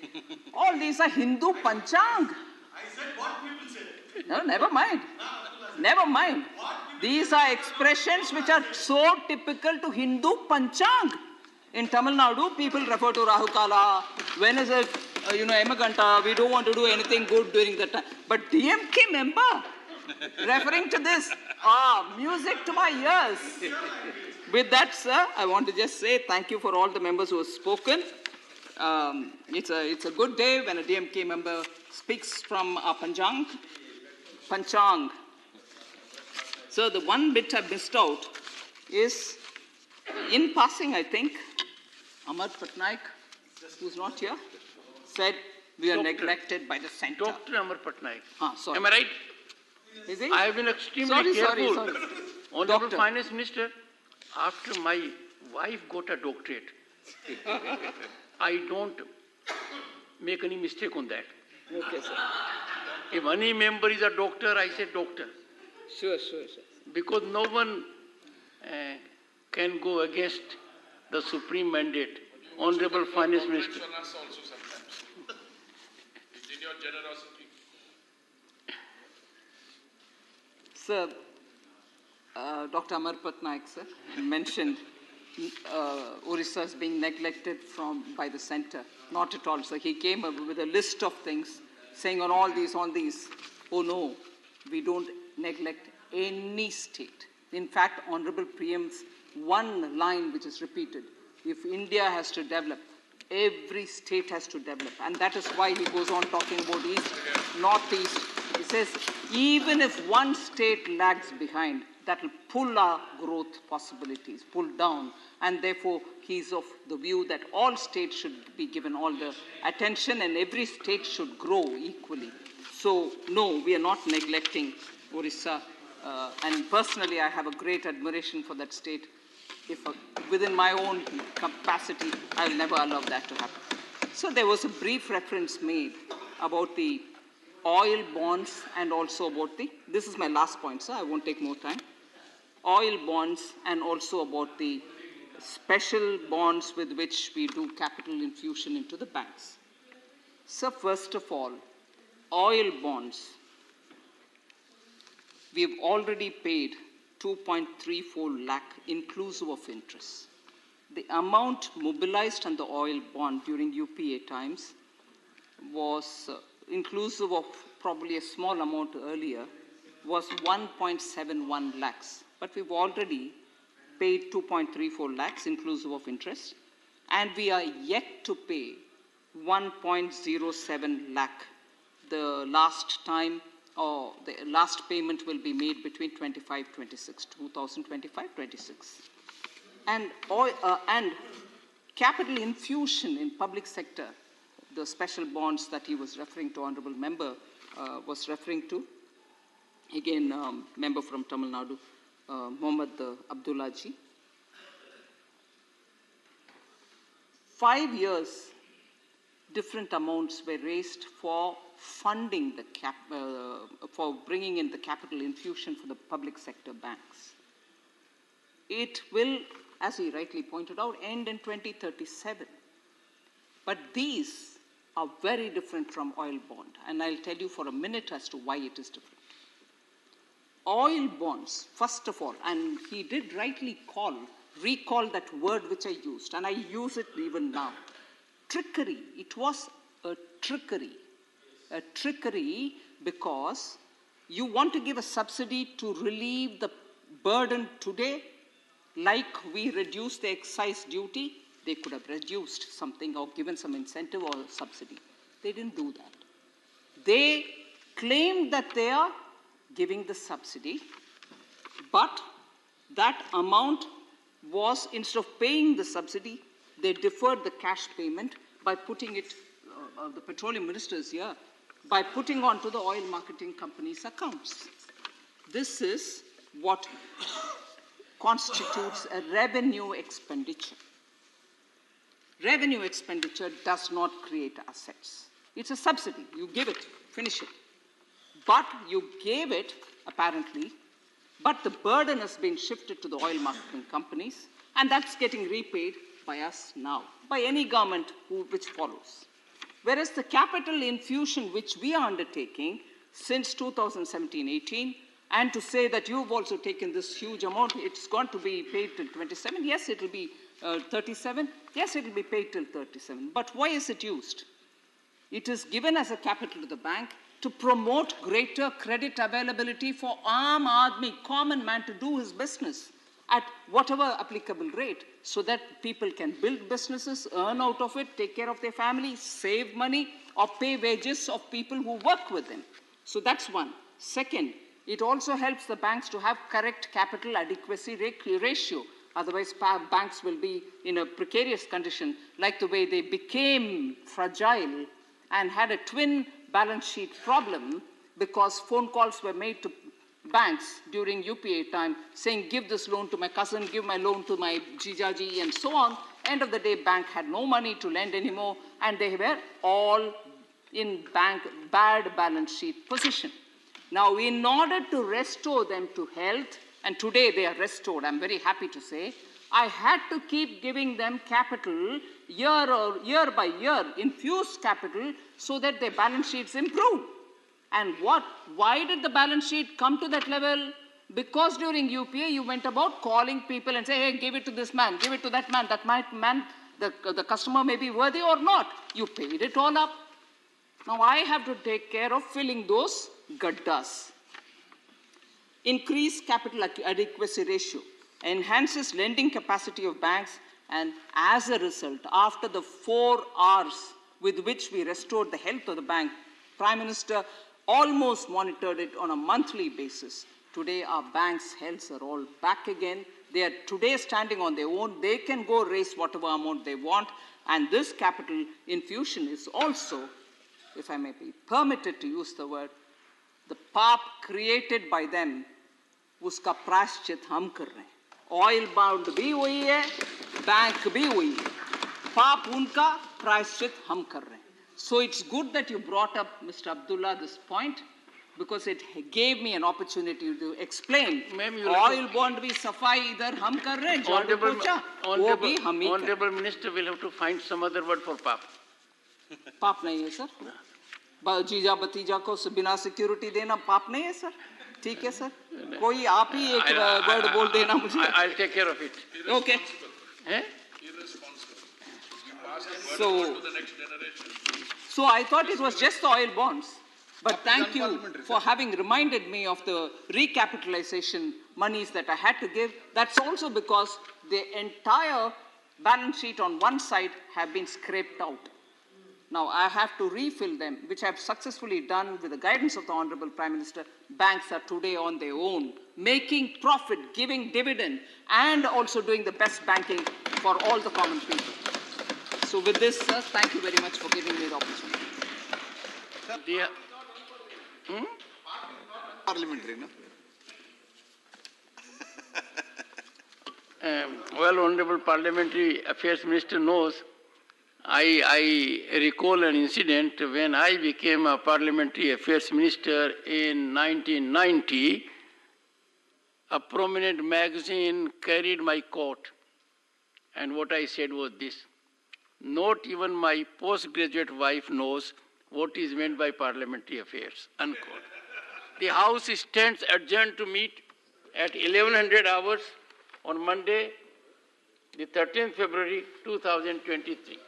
All these are Hindu Panchang.
I said what people say.
No, never mind. Never mind. These are expressions which are so typical to Hindu Panchang. In Tamil Nadu, people refer to Rahu Kala. When is it, Yamaganta? We don't want to do anything good during that time. But DMK member referring to this, music to my ears. With that, sir, I want to just say thank you for all the members who have spoken. It's a good day when a DMK member speaks from Panchang. So the one bit I missed out is, in passing, I think, Amar Patnaik, who's not here, said we are neglected by the center.
Dr. Amar Patnaik.
Sorry.
Am I right?
Is he?
I have been extremely careful.
Sorry.
Honorable Finance Minister, after my wife got a doctorate, I don't make any mistake on that.
Okay, sir.
If any member is a doctor, I say doctor.
Sure.
Because no one can go against the supreme mandate. Honorable Finance Minister.
It's in your generosity.
Sir, Dr. Amar Patnaik, sir, mentioned Orissa as being neglected by the center. Not at all, sir. He came up with a list of things, saying on all these. Oh no, we don't neglect any state. In fact, Honorable preempts one line which is repeated. If India has to develop, every state has to develop. And that is why he goes on talking about East, Northeast. He says, even if one state lags behind, that will pull our growth possibilities, pull down. And therefore, he's of the view that all states should be given all the attention and every state should grow equally. So, no, we are not neglecting Orissa. And personally, I have a great admiration for that state. Within my own capacity, I will never allow that to happen. So there was a brief reference made about the oil bonds and also about this is my last point, sir, I won't take more time. Oil bonds and also about the special bonds with which we do capital infusion into the banks. So first of all, oil bonds. We have already paid 2.34 lakh inclusive of interest. The amount mobilized on the oil bond during UPA times was inclusive of probably a small amount earlier, was 1.71 lakhs. But we've already paid 2.34 lakhs inclusive of interest, and we are yet to pay 1.07 lakh. The last time, or the last payment will be made between 2025-26. And capital infusion in public sector, the special bonds that he was referring to, honorable member was referring to, again, member from Tamil Nadu, Mohammad Abdullah ji. 5 years, different amounts were raised for funding for bringing in the capital infusion for the public sector banks. It will, as he rightly pointed out, end in 2037. But these are very different from oil bond, and I'll tell you for a minute as to why it is different. Oil bonds, first of all, and he did rightly recall that word which I used, and I use it even now. Trickery. It was a trickery. A trickery because you want to give a subsidy to relieve the burden today, like we reduce the excise duty. They could have reduced something or given some incentive or subsidy. They didn't do that. They claimed that they are giving the subsidy, but that amount was, instead of paying the subsidy, they deferred the cash payment by putting it, the petroleum ministers here, by putting onto the oil marketing companies' accounts. This is what constitutes a revenue expenditure. Revenue expenditure does not create assets. It's a subsidy. You give it, finish it. But you gave it, apparently, But the burden has been shifted to the oil marketing companies, and that's getting repaid by us now, by any government which follows. Whereas the capital infusion which we are undertaking since 2017-18, and to say that you've also taken this huge amount, it's going to be paid till 27. Yes, it will be 37. Yes, it will be paid till 37. But why is it used? It is given as a capital to the bank to promote greater credit availability for Aam Aadmi, common man, to do his business at whatever applicable rate, so that people can build businesses, earn out of it, take care of their family, save money, or pay wages of people who work with them. So that's one. Second, it also helps the banks to have correct capital adequacy ratio. Otherwise, banks will be in a precarious condition, like the way they became fragile and had a twin balance sheet problem because phone calls were made to banks during UPA time saying, give this loan to my cousin, give my loan to my jijaji, and so on. End of the day, bank had no money to lend anymore, and they were all in bad balance sheet position. Now, in order to restore them to health, and today they are restored, I'm very happy to say, I had to keep giving them capital year by year, infused capital, so that their balance sheets improve. And why did the balance sheet come to that level? Because during UPA, you went about calling people and say, hey, give it to this man, give it to that man, the customer may be worthy or not. You paid it all up. Now I have to take care of filling those gaddas. Increase capital adequacy ratio, enhances lending capacity of banks, and as a result, after the 4 Rs with which we restored the health of the bank, Prime Minister almost monitored it on a monthly basis. Today, our banks' healths are all back again. They are today standing on their own. They can go raise whatever amount they want. And this capital infusion is also, if I may be permitted to use the word, the paap created by them, uska प्रायश्चित हम कर रहे हैं. Oil bound भी वही है, bank भी वही है. पाप उनका, प्रायश्चित हम कर रहे हैं. So it's good that you brought up, Mr. Abdullah, this point, because it gave me an opportunity to explain. Oil bond भी सफाई इधर हम कर रहे हैं, झाड़ू पोछा वो भी हम ही कर.
Honorable Minister will have to find some other word for paap.
पाप नहीं है सर. जीजा भतीजा को बिना सिक्योरिटी देना पाप नहीं है सर. ठीक है सर. कोई आप ही एक वर्ड बोल देना मुझे.
I'll take care of it.
Okay. So I thought it was just the oil bonds. But thank you for having reminded me of the recapitalization monies that I had to give. That's also because the entire balance sheet on one side have been scraped out. Now I have to refill them, which I've successfully done with the guidance of the Honorable Prime Minister. Banks are today on their own, making profit, giving dividend, and also doing the best banking for all the common people. So with this, sir, thank you very much for giving me the opportunity.
Parliamentary, no?
Well, Honorable Parliamentary Affairs Minister knows, I recall an incident when I became a Parliamentary Affairs Minister in 1990. A prominent magazine carried my quote, and what I said was this: not even my postgraduate wife knows what is meant by parliamentary affairs, unquote. The House stands adjourned to meet at 1100 hours on Monday, the 13th February 2023.